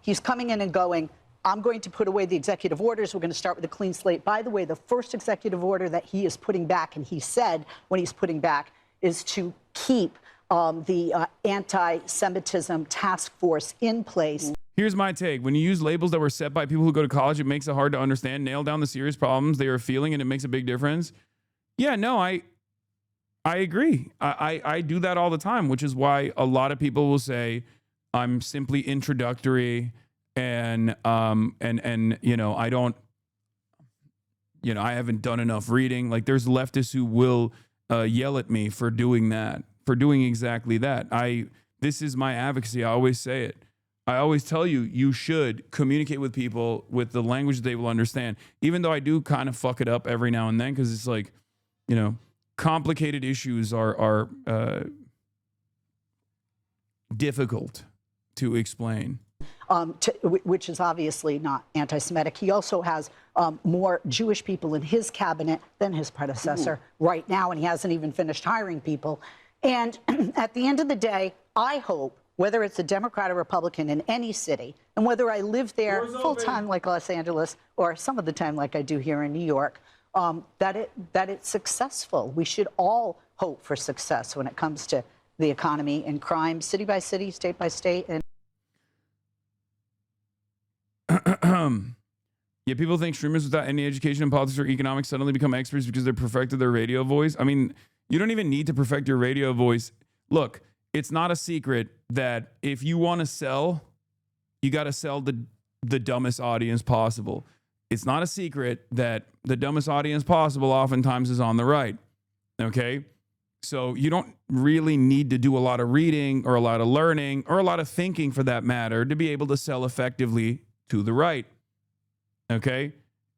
He's coming in and going, I'm going to put away the executive orders. We're going to start with a clean slate. By the way, the first executive order that he is putting back, and he said when he's putting back, is to keep the anti-Semitism task force in place. Here's my take. When you use labels that were set by people who go to college, it makes it hard to understand, nail down the serious problems they are feeling, and it makes a big difference. Yeah, no, I agree. I do that all the time, which is why a lot of people will say I'm simply introductory. And you know, I don't, you know, I haven't done enough reading. Like, there's leftists who will yell at me for doing that, for doing exactly that. This is my advocacy. I always say it. I always tell you, you should communicate with people with the language that they will understand, even though I do kind of fuck it up every now and then, because it's like, you know, complicated issues are difficult to explain. Which is obviously not anti-Semitic. He also has more Jewish people in his cabinet than his predecessor right now, and he hasn't even finished hiring people. And at the end of the day, I hope, whether it's a Democrat or Republican in any city, and whether I live there full-time like Los Angeles or some of the time like I do here in New York, that it's successful. We should all hope for success when it comes to the economy and crime, city by city, state by state. And yeah, people think streamers without any education in politics or economics suddenly become experts because they perfected their radio voice. I mean, you don't even need to perfect your radio voice. Look, it's not a secret that if you want to sell, you got to sell the dumbest audience possible. It's not a secret that the dumbest audience possible oftentimes is on the right. Okay? So you don't really need to do a lot of reading or a lot of learning or a lot of thinking, for that matter, to be able to sell effectively to the right. Okay?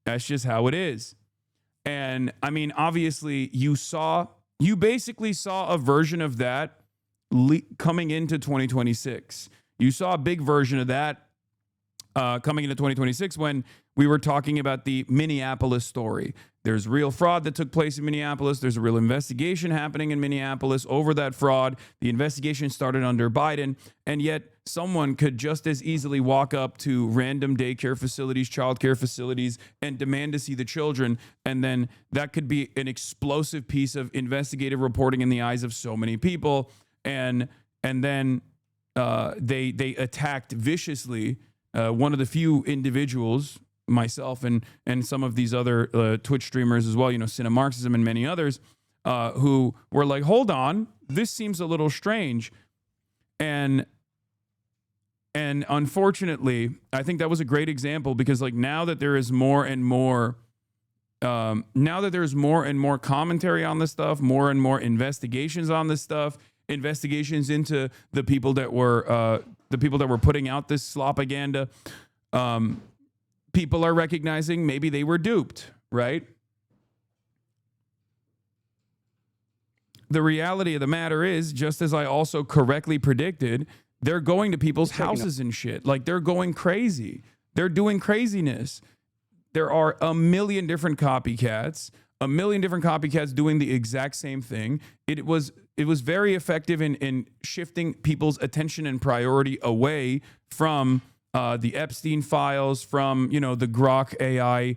That's just how it is. And I mean, obviously, you basically saw a version of that coming into 2026. You saw a big version of that coming into 2026 when we were talking about the Minneapolis story. There's real fraud that took place in Minneapolis. There's a real investigation happening in Minneapolis over that fraud. The investigation started under Biden, and yet someone could just as easily walk up to random daycare facilities, childcare facilities, and demand to see the children, and then that could be an explosive piece of investigative reporting in the eyes of so many people, and then they attacked viciously one of the few individuals, myself and some of these other Twitch streamers as well, you know, Cinemarxism and many others, who were like, hold on, this seems a little strange. And unfortunately, I think that was a great example, because like now that there is more and more commentary on this stuff, more and more investigations on this stuff, investigations into the people that were putting out this slopaganda, people are recognizing maybe they were duped, right? The reality of the matter is, just as I also correctly predicted, they're going to people's houses and shit. Like, they're going crazy. They're doing craziness. There are a million different copycats doing the exact same thing. It was very effective in shifting people's attention and priority away from the Epstein files, from, you know, the Grok AI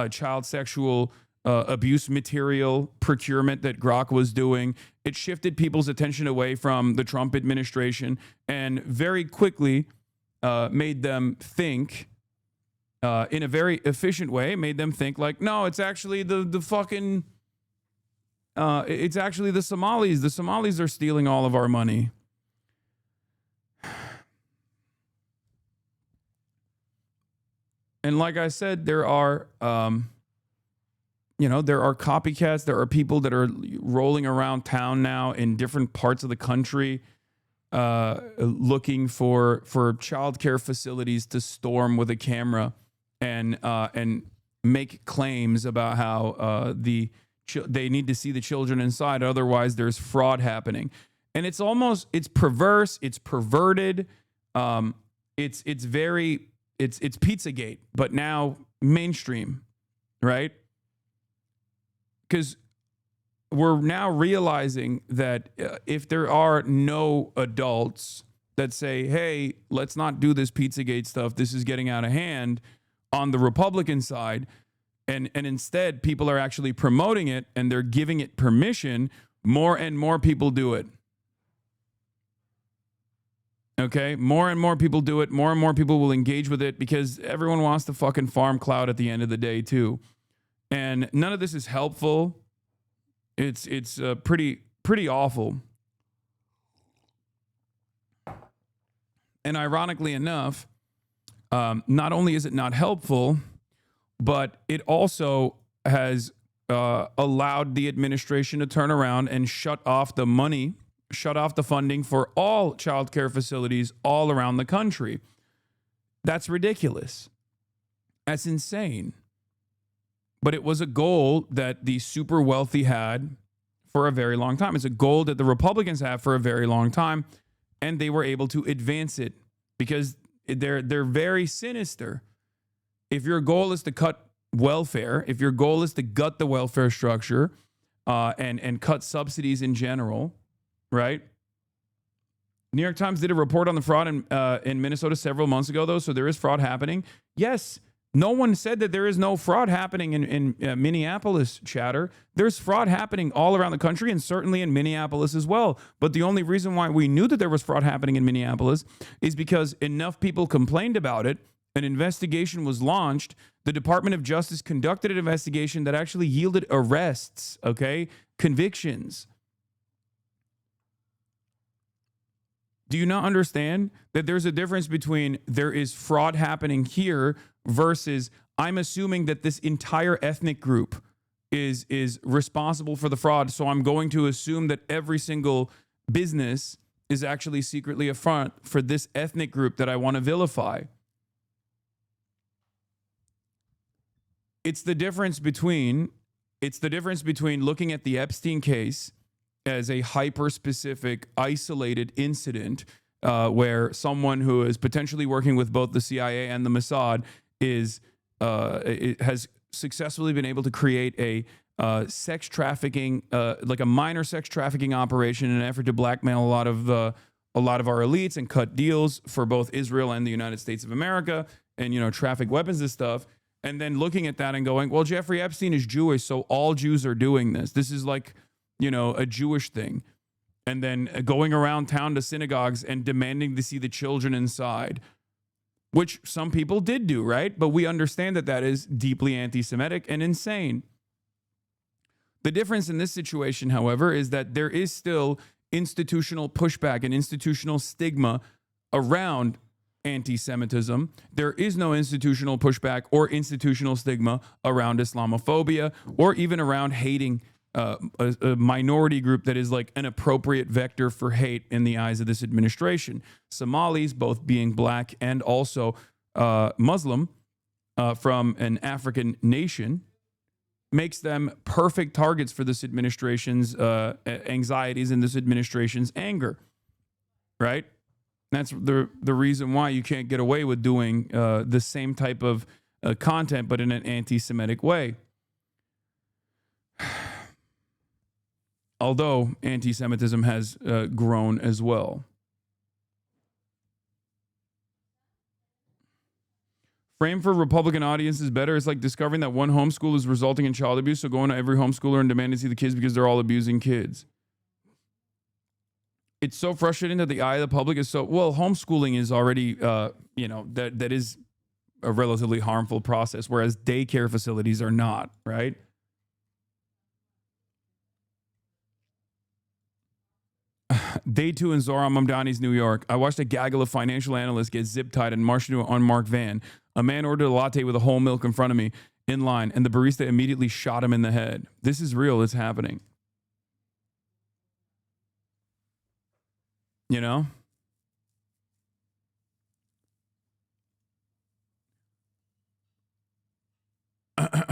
child sexual abuse material procurement that Grok was doing. It shifted people's attention away from the Trump administration and very quickly made them think in a very efficient way, made them think like, no, it's actually the fucking, it's actually the Somalis. The Somalis are stealing all of our money. And like I said, there are copycats. There are people that are rolling around town now in different parts of the country, looking for childcare facilities to storm with a camera and make claims about how the they need to see the children inside. Otherwise, there's fraud happening. And it's perverse. It's perverted. It's Pizzagate, but now mainstream, right? Because we're now realizing that if there are no adults that say, hey, let's not do this Pizzagate stuff, this is getting out of hand on the Republican side, and instead people are actually promoting it and they're giving it permission, more and more people do it. Okay, more and more people do it. More and more people will engage with it because everyone wants to fucking farm clout at the end of the day too. And none of this is helpful. It's pretty awful. And ironically enough, not only is it not helpful, but it also has allowed the administration to turn around and shut off the money, shut off the funding for all child care facilities all around the country. That's ridiculous. That's insane. But it was a goal that the super wealthy had for a very long time. It's a goal that the Republicans have for a very long time, and they were able to advance it because they're very sinister. If your goal is to cut welfare, if your goal is to gut the welfare structure and cut subsidies in general, right? New York Times did a report on the fraud in Minnesota several months ago, though, so there is fraud happening. Yes, no one said that there is no fraud happening in Minneapolis, chatter. There's fraud happening all around the country and certainly in Minneapolis as well. But the only reason why we knew that there was fraud happening in Minneapolis is because enough people complained about it. An investigation was launched. The Department of Justice conducted an investigation that actually yielded arrests, okay? Convictions. Do you not understand that there's a difference between there is fraud happening here versus I'm assuming that this entire ethnic group is responsible for the fraud, so I'm going to assume that every single business is actually secretly a front for this ethnic group that I want to vilify. It's the difference between looking at the Epstein case as a hyper-specific, isolated incident where someone who is potentially working with both the CIA and the Mossad has successfully been able to create a sex trafficking, like a minor sex trafficking operation in an effort to blackmail a lot of our elites and cut deals for both Israel and the United States of America, and traffic weapons and stuff. And then looking at that and going, well, Jeffrey Epstein is Jewish, so all Jews are doing this. This is like, a Jewish thing. And then going around town to synagogues and demanding to see the children inside, which some people did do, right? But we understand that that is deeply anti-Semitic and insane. The difference in this situation, however, is that there is still institutional pushback and institutional stigma around anti-Semitism. There is no institutional pushback or institutional stigma around Islamophobia or even around hating a minority group that is like an appropriate vector for hate in the eyes of this administration. Somalis, both being black and also Muslim from an African nation, makes them perfect targets for this administration's anxieties and this administration's anger, right? That's the reason why you can't get away with doing the same type of content, but in an anti-Semitic way. Although anti-Semitism has grown as well. Frame for Republican audience is better. It's like discovering that one homeschool is resulting in child abuse, so going to every homeschooler and demanding to see the kids because they're all abusing kids. It's so frustrating that the eye of the public is so, well, homeschooling is already, that is a relatively harmful process, whereas daycare facilities are not, right? Day 2 in Zohar Mamdani's New York. I watched a gaggle of financial analysts get zip-tied and marched into an unmarked van. A man ordered a latte with a whole milk in front of me in line, and the barista immediately shot him in the head. This is real. It's happening. You know?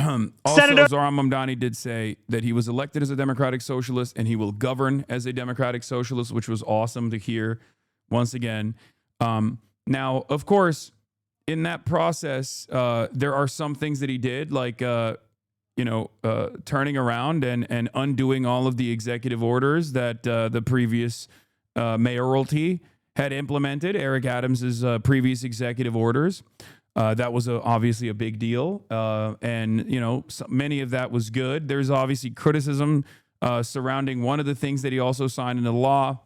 Also, Senator- Zoran Mamdani did say that he was elected as a Democratic Socialist and he will govern as a Democratic Socialist, which was awesome to hear once again. Now, of course, in that process, there are some things that he did, like, turning around and undoing all of the executive orders that the previous mayoralty had implemented, Eric Adams's previous executive orders. That was obviously a big deal. And, many of that was good. There's obviously criticism surrounding one of the things that he also signed into law.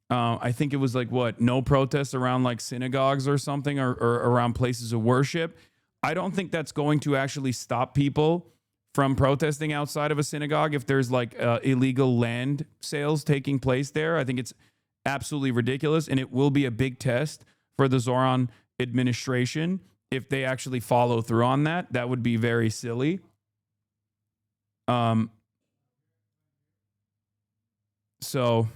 I think it was like, no protests around like synagogues or something, or around places of worship. I don't think that's going to actually stop people from protesting outside of a synagogue if there's like illegal land sales taking place there. I think it's absolutely ridiculous, and it will be a big test for the Zoran administration if they actually follow through on that. That would be very silly. So,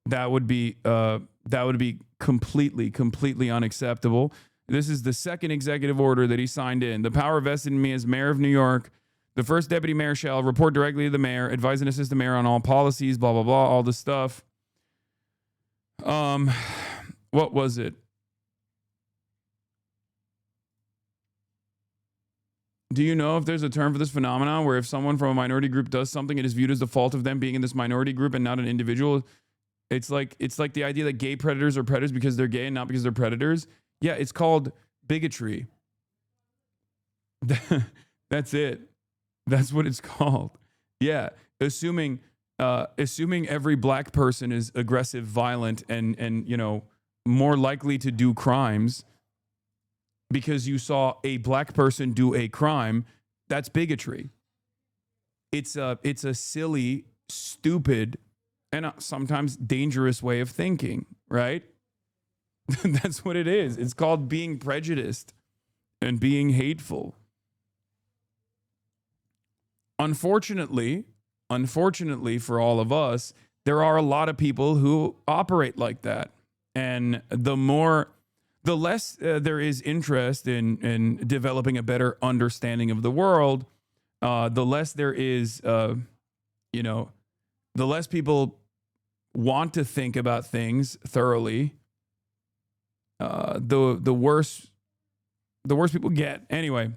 that would be completely unacceptable. This is the second executive order that he signed in. The power vested in me as mayor of New York. The first deputy mayor shall report directly to the mayor, advise and assist the mayor on all policies, blah, blah, blah, all this stuff. What was it? Do you know if there's a term for this phenomenon where if someone from a minority group does something, it is viewed as the fault of them being in this minority group and not an individual? It's like the idea that gay predators are predators because they're gay and not because they're predators. Yeah, it's called bigotry. That's it. That's what it's called. Yeah, assuming every black person is aggressive, violent, and more likely to do crimes because you saw a black person do a crime, that's bigotry. It's a silly, stupid, and sometimes dangerous way of thinking, right? That's what it is. It's called being prejudiced and being hateful. Unfortunately for all of us, there are a lot of people who operate like that. And the less there is interest in developing a better understanding of the world, the less there is, the less people want to think about things thoroughly, the worse people get. Anyway,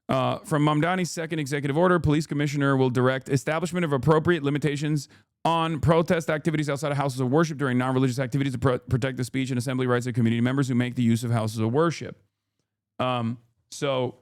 from Mamdani's second executive order, police commissioner will direct establishment of appropriate limitations on protest activities outside of houses of worship during non-religious activities to protect the speech and assembly rights of community members who make the use of houses of worship. So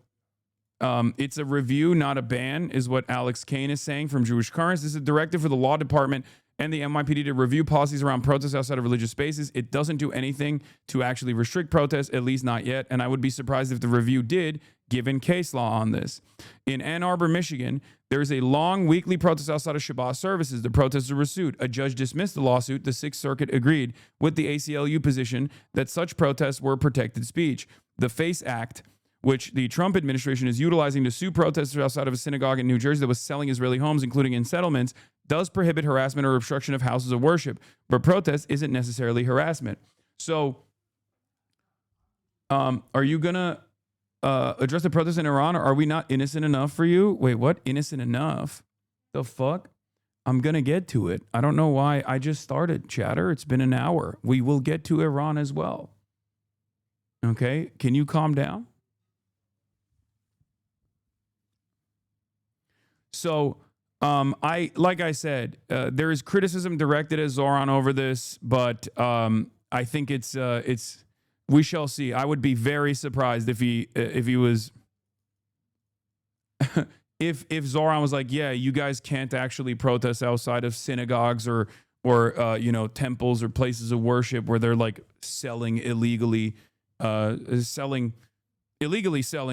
it's a review, not a ban, is what Alex Kane is saying from Jewish Currents. This is a directive for the law department and the NYPD to review policies around protests outside of religious spaces. It doesn't do anything to actually restrict protests, at least not yet. And I would be surprised if the review did, given case law on this. In Ann Arbor, Michigan, there is a long weekly protest outside of Shabbat services. The protesters were sued. A judge dismissed the lawsuit. The Sixth Circuit agreed with the ACLU position that such protests were protected speech. The FACE Act, which the Trump administration is utilizing to sue protesters outside of a synagogue in New Jersey that was selling Israeli homes, including in settlements, does prohibit harassment or obstruction of houses of worship. But protest isn't necessarily harassment. So, are you going to address the protests in Iran, or are we not innocent enough for you? Wait, what? Innocent enough? The fuck? I'm going to get to it. I don't know why I just started, chatter. It's been an hour. We will get to Iran as well. Okay? Can you calm down? So, like I said, there is criticism directed at Zoran over this, but I think it's we shall see. I would be very surprised if he was if Zoran was like, yeah, you guys can't actually protest outside of synagogues or temples or places of worship where they're like illegally selling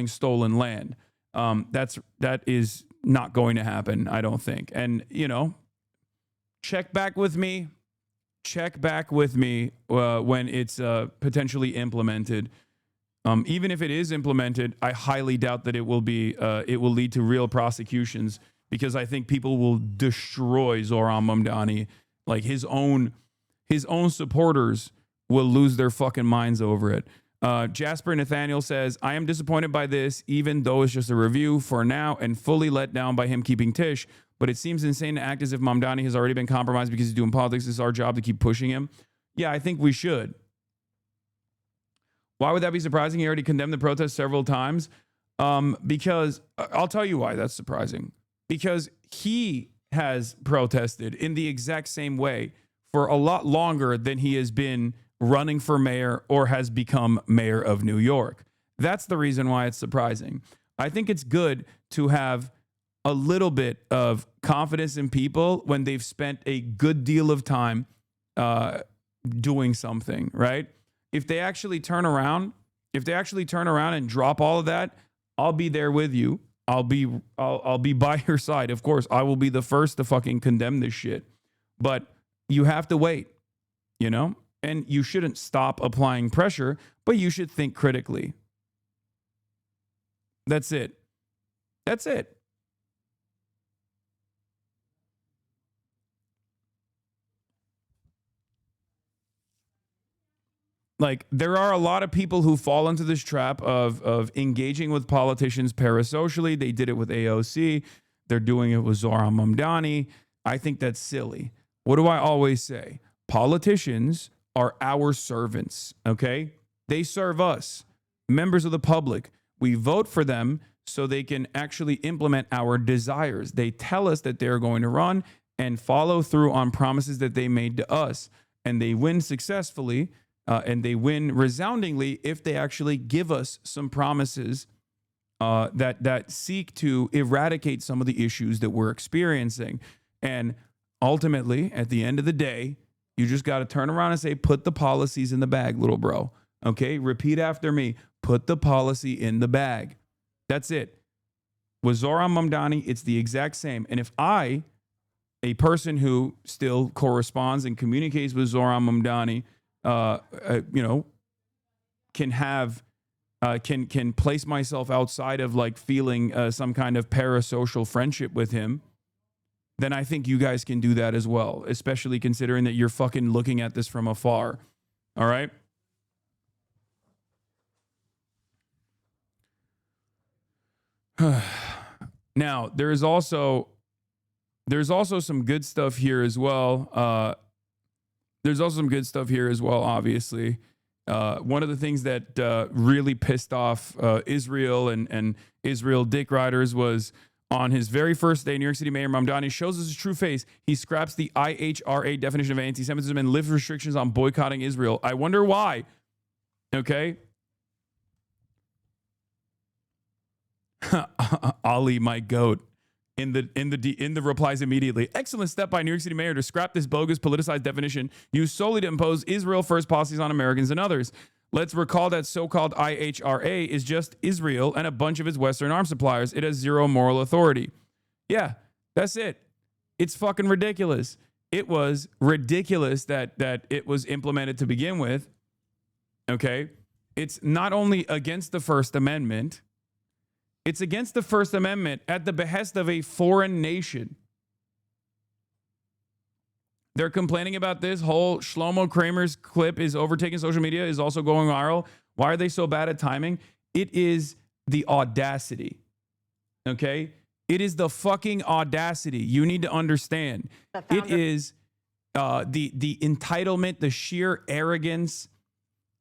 stolen land. That is not going to happen, I don't think. And, check back with me when it's potentially implemented. Even if it is implemented, I highly doubt that it will lead to real prosecutions, because I think people will destroy Zoran Mamdani. Like his own supporters will lose their fucking minds over it. Jasper Nathaniel says, I am disappointed by this, even though it's just a review for now, and fully let down by him keeping Tish. But it seems insane to act as if Mamdani has already been compromised because he's doing politics. It's our job to keep pushing him. Yeah, I think we should. Why would that be surprising? He already condemned the protest several times. Because I'll tell you why that's surprising. Because he has protested in the exact same way for a lot longer than he has been running for mayor or has become mayor of New York. That's the reason why it's surprising. I think it's good to have a little bit of confidence in people when they've spent a good deal of time doing something, right? If they actually turn around and drop all of that, I'll be there with you. I'll be by your side. Of course, I will be the first to fucking condemn this shit. But you have to wait, you know? And you shouldn't stop applying pressure, but you should think critically. That's it. That's it. Like, there are a lot of people who fall into this trap of engaging with politicians parasocially. They did it with AOC. They're doing it with Zohran Mamdani. I think that's silly. What do I always say? Politicians are our servants, okay? They serve us, members of the public. We vote for them so they can actually implement our desires. They tell us that they're going to run and follow through on promises that they made to us. And they win successfully, and they win resoundingly if they actually give us some promises that seek to eradicate some of the issues that we're experiencing. And ultimately, at the end of the day, you just got to turn around and say, put the policies in the bag, little bro. Okay? Repeat after me. Put the policy in the bag. That's it. With Zohran Mamdani, it's the exact same. And if I, a person who still corresponds and communicates with Zohran Mamdani, can place myself outside of like feeling some kind of parasocial friendship with him, then I think you guys can do that as well, especially considering that you're fucking looking at this from afar. All right? Now, there's also some good stuff here as well. Obviously. One of the things that really pissed off Israel and Israel dick riders was on his very first day, New York City Mayor Mamdani shows us his true face. He scraps the IHRA definition of anti-Semitism and lifts restrictions on boycotting Israel. I wonder why. Okay. Ali, my goat, in the replies immediately. Excellent step by New York City Mayor to scrap this bogus politicized definition used solely to impose Israel first policies on Americans and others. Let's recall that so-called IHRA is just Israel and a bunch of its Western arms suppliers. It has zero moral authority. Yeah, that's it. It's fucking ridiculous. It was ridiculous that it was implemented to begin with. Okay? It's not only against the First Amendment, it's against the First Amendment at the behest of a foreign nation. They're complaining about this whole Shlomo Kramer's clip is overtaking social media, is also going viral. Why are they so bad at timing? It is the audacity. Okay? It is the fucking audacity. You need to understand. It is the entitlement, the sheer arrogance.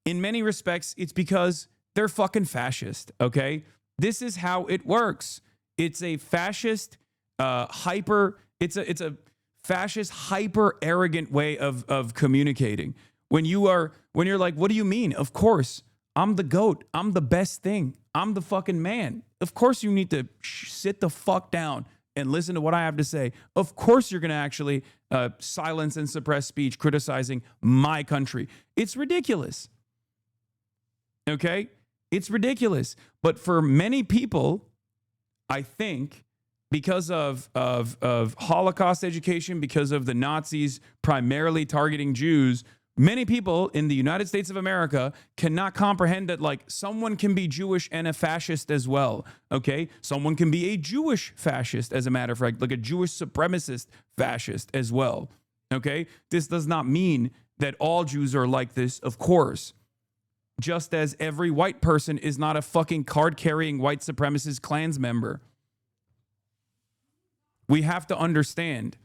In many respects, it's because they're fucking fascist. Okay? This is how it works. It's a fascist, it's a fascist, hyper arrogant way of communicating. When you're like, what do you mean? Of course, I'm the GOAT. I'm the best thing. I'm the fucking man. Of course you need to sit the fuck down and listen to what I have to say. Of course you're going to actually silence and suppress speech criticizing my country. It's ridiculous. Okay? It's ridiculous. But for many people, I think, because of Holocaust education, because of the Nazis primarily targeting Jews, many people in the United States of America cannot comprehend that, like, someone can be Jewish and a fascist as well, okay? Someone can be a Jewish fascist, as a matter of fact, like a Jewish supremacist fascist as well, okay? This does not mean that all Jews are like this, of course. just as every white person is not a fucking card-carrying white supremacist Klans member. We have to understand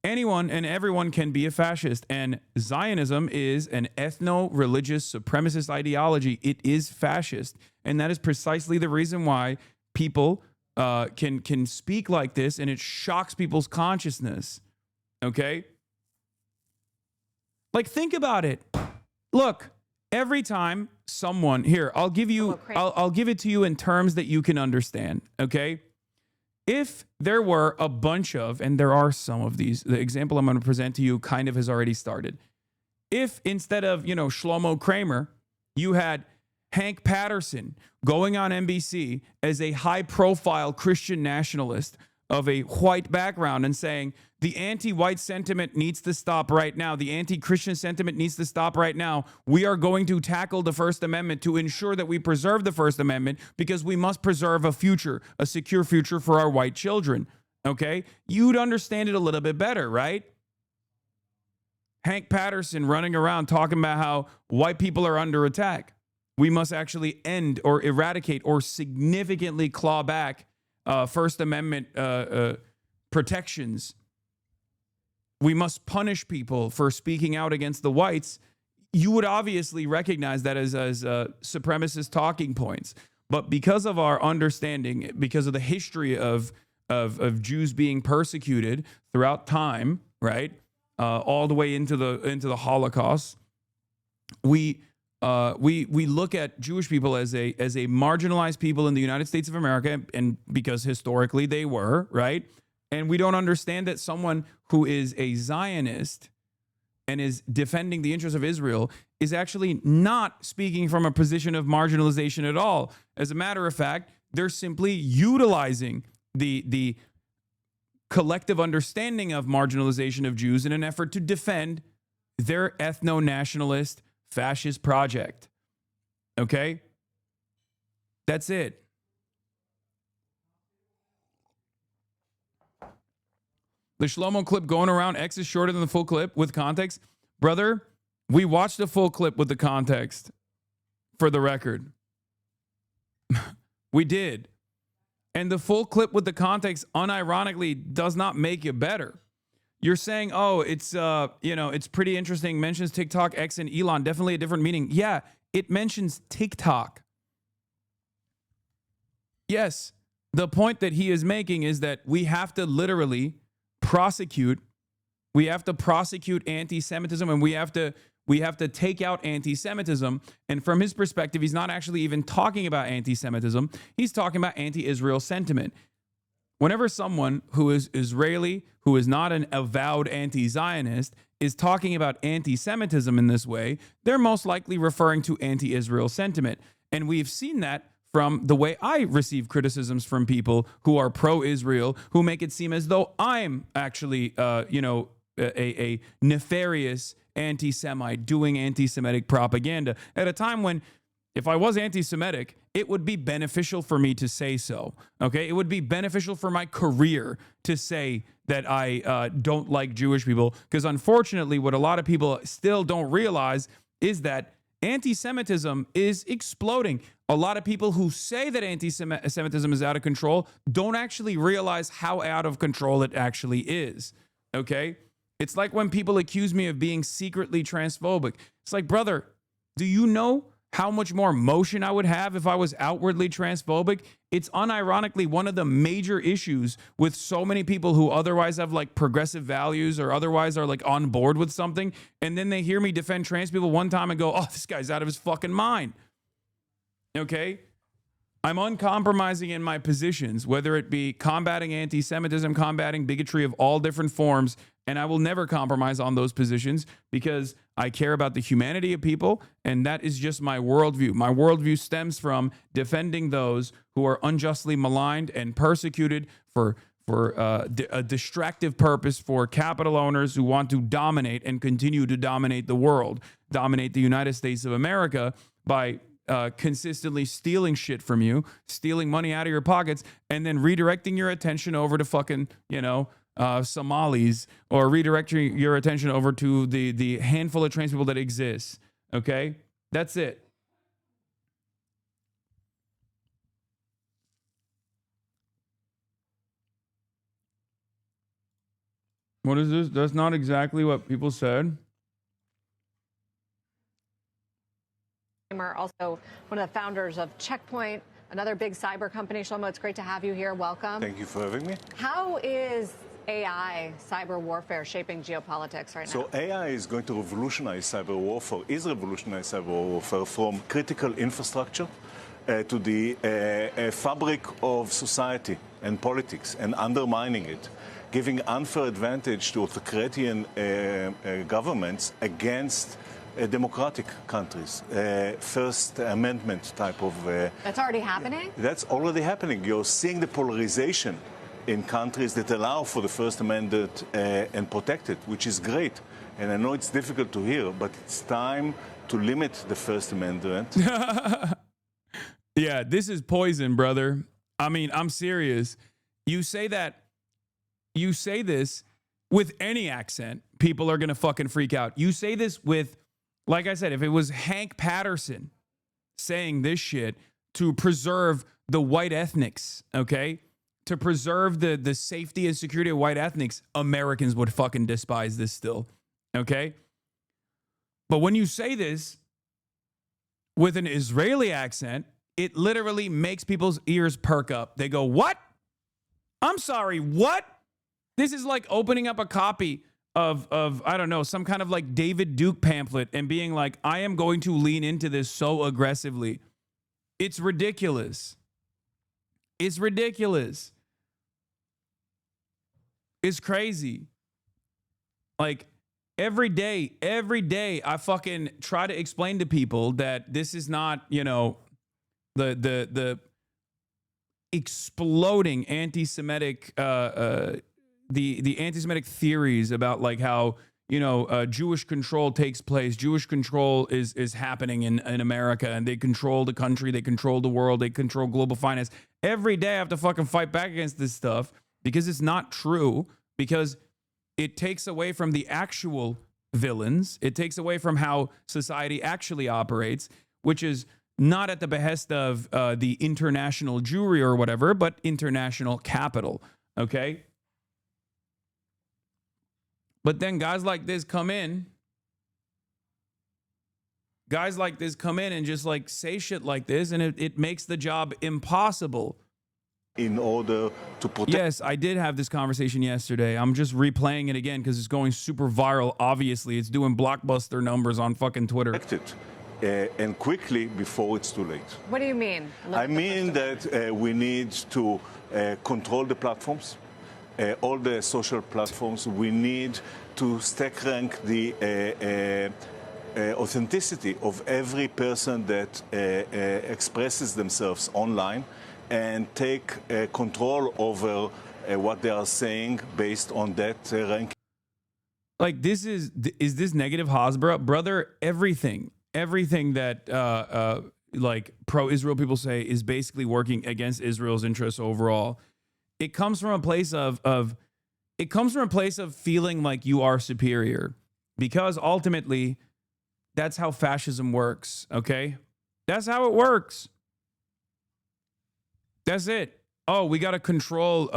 anyone and everyone can be a fascist, and Zionism is an ethno-religious supremacist ideology. It is fascist, and that is precisely the reason why people can speak like this, and it shocks people's consciousness. Okay? Like, think about it. Look, every time someone here, I'll give it to you in terms that you can understand. Okay? If there were a bunch of, and there are some of these, the example I'm going to present to you kind of has already started. If instead of, Shlomo Kramer, you had Hank Patterson going on NBC as a high-profile Christian nationalist of a white background and saying, the anti-white sentiment needs to stop right now. The anti-Christian sentiment needs to stop right now. We are going to tackle the First Amendment to ensure that we preserve the First Amendment because we must preserve a future, a secure future for our white children. Okay? You'd understand it a little bit better, right? Hank Patterson running around talking about how white people are under attack. We must actually end or eradicate or significantly claw back First Amendment protections. We must punish people for speaking out against the whites. You would obviously recognize that as supremacist talking points. But because of our understanding, because of the history of Jews being persecuted throughout time, right, all the way into the Holocaust, we look at Jewish people as a marginalized people in the United States of America, and because historically they were, right? And we don't understand that someone who is a Zionist and is defending the interests of Israel is actually not speaking from a position of marginalization at all. As a matter of fact, they're simply utilizing the collective understanding of marginalization of Jews in an effort to defend their ethno-nationalist fascist project. Okay? That's it. The Shlomo clip going around, X is shorter than the full clip with context. Brother, we watched the full clip with the context, for the record. We did. And the full clip with the context unironically does not make it better. You're saying, oh, it's it's pretty interesting. Mentions TikTok, X, and Elon. Definitely a different meaning. Yeah, it mentions TikTok. Yes, the point that he is making is that we have to literally prosecute anti-Semitism, and we have to take out anti-Semitism. And from his perspective, he's not actually even talking about anti-Semitism. He's talking about anti-Israel sentiment. Whenever someone who is Israeli, who is not an avowed anti-Zionist, is talking about anti-Semitism in this way, they're most likely referring to anti-Israel sentiment. And we've seen that from the way I receive criticisms from people who are pro-Israel, who make it seem as though I'm actually, a nefarious anti-Semite doing anti-Semitic propaganda at a time when, if I was anti-Semitic, it would be beneficial for me to say so. Okay, it would be beneficial for my career to say that I don't like Jewish people, because unfortunately, what a lot of people still don't realize is that anti-Semitism is exploding. A lot of people who say that anti-Semitism is out of control don't actually realize how out of control it actually is. Okay? It's like when people accuse me of being secretly transphobic. It's like, brother, do you know how much more motion I would have if I was outwardly transphobic? It's unironically one of the major issues with so many people who otherwise have like progressive values or otherwise are like on board with something. And then they hear me defend trans people one time and go, oh, this guy's out of his fucking mind. Okay? I'm uncompromising in my positions, whether it be combating anti-Semitism, combating bigotry of all different forms, and I will never compromise on those positions because I care about the humanity of people, and that is just my worldview. My worldview stems from defending those who are unjustly maligned and persecuted for a distractive purpose for capital owners who want to dominate and continue to dominate the world, dominate the United States of America by consistently stealing shit from you, stealing money out of your pockets, and then redirecting your attention over to fucking, Somalis, or redirecting your attention over to the handful of trans people that exist. Okay? That's it. What is this? That's not exactly what people said. Also one of the founders of Checkpoint, another big cyber company. Shlomo, it's great to have you here. Welcome. Thank you for having me. How is AI, cyber warfare, shaping geopolitics right now? So AI is going to revolutionize cyber warfare, is revolutionizing cyber warfare from critical infrastructure to the fabric of society and politics and undermining it, giving unfair advantage to authoritarian governments against democratic countries, First Amendment type of... That's already happening? That's already happening. You're seeing the polarization in countries that allow for the First Amendment and protect it, which is great. And I know it's difficult to hear, but it's time to limit the First Amendment. Yeah, this is poison, brother. I mean, I'm serious. You say this with any accent, people are going to fucking freak out. You say this with, like I said, if it was Hank Patterson saying this shit to preserve the white ethnics, okay? To preserve the safety and security of white ethnics, Americans would fucking despise this still, okay? But when you say this with an Israeli accent, it literally makes people's ears perk up. They go, what? I'm sorry, what? This is like opening up a copy of I don't know, some kind of like David Duke pamphlet and being like, I am going to lean into this so aggressively. It's ridiculous. It's ridiculous. It's crazy. Like every day, I fucking try to explain to people that this is not, you know, the exploding anti-Semitic, the anti-Semitic theories about like how, you know, Jewish control takes place. Jewish control is happening in America, and they control the country, they control the world, they control global finance. Every day I have to fucking fight back against this stuff because it's not true, because it takes away from the actual villains. It takes away from how society actually operates, which is not at the behest of the international Jewry or whatever, but international capital, okay? But then guys like this come in. Guys like this come in and just like say shit like this, and it makes the job impossible. In order to protect... Yes, I did have this conversation yesterday. I'm just replaying it again because it's going super viral. Obviously, it's doing blockbuster numbers on fucking Twitter. And quickly before it's too late. What do you mean? I mean that we need to control the platforms, all the social platforms. We need to stack rank the authenticity of every person that expresses themselves online and take control over what they are saying based on that ranking. Like, this is this negative Hasbro? Brother, everything that like pro-Israel people say is basically working against Israel's interests overall. It comes from a place of feeling like you are superior, because ultimately that's how fascism works, okay? That's how it works. That's it. Oh, we got to control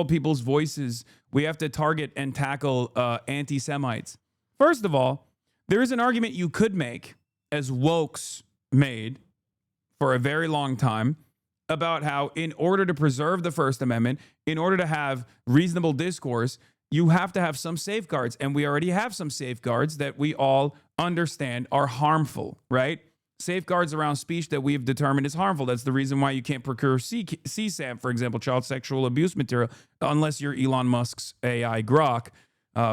people's voices. We have to target and tackle anti-Semites. First of all, there is an argument you could make, as wokes made for a very long time, about how in order to preserve the First Amendment, in order to have reasonable discourse, you have to have some safeguards. And we already have some safeguards that we all understand are harmful, right? Safeguards around speech that we've determined is harmful. That's the reason why you can't procure CSAM, for example, child sexual abuse material, unless you're Elon Musk's AI Grok,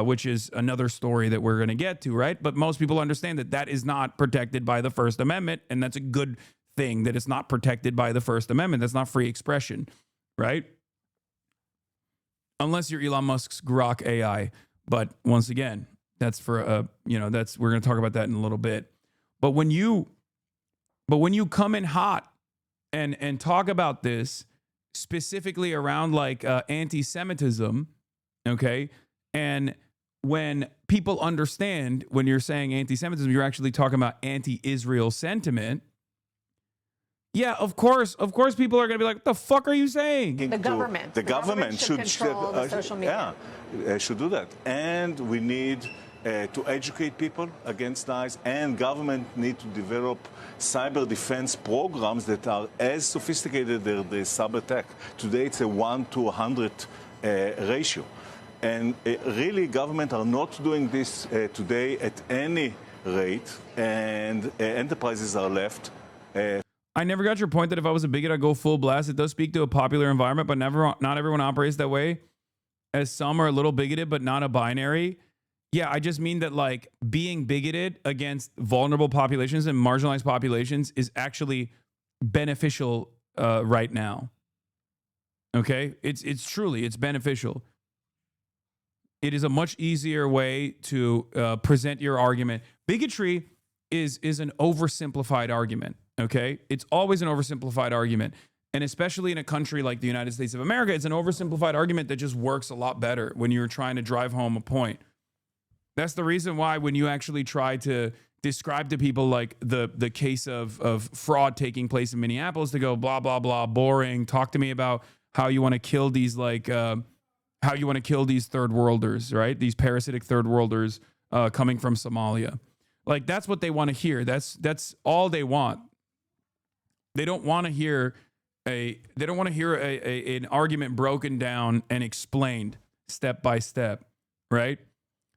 which is another story that we're going to get to, right? But most people understand that that is not protected by the First Amendment, and that's a good thing that it's not protected by the First Amendment. That's not free expression, right? Unless you're Elon Musk's Grok AI. But once again, that's for we're going to talk about that in a little bit. But when you come in hot and talk about this specifically around like anti-Semitism, okay, and when people understand when you're saying anti-Semitism, you're actually talking about anti-Israel sentiment. Yeah, of course people are going to be like, what the fuck are you saying? The government should control the social media. Should do that. And we need to educate people against lies, and government need to develop cyber defense programs that are as sophisticated as the cyber attack. Today it's a 1 to 100 ratio. And really, government are not doing this today at any rate, and enterprises are left. I never got your point that if I was a bigot, I'd go full blast. It does speak to a popular environment, but not everyone operates that way. As some are a little bigoted, but not a binary. Yeah, I just mean that like being bigoted against vulnerable populations and marginalized populations is actually beneficial right now. Okay, it's truly beneficial. It is a much easier way to present your argument. Bigotry is an oversimplified argument. Okay, it's always an oversimplified argument. And especially in a country like the United States of America, it's an oversimplified argument that just works a lot better when you're trying to drive home a point. That's the reason why when you actually try to describe to people like the case of fraud taking place in Minneapolis, to go blah, blah, blah, boring. Talk to me about how you want to kill these how you want to kill these third worlders, right? These parasitic third worlders coming from Somalia. Like that's what they want to hear. That's all they want. They don't want to hear an argument broken down and explained step by step, right?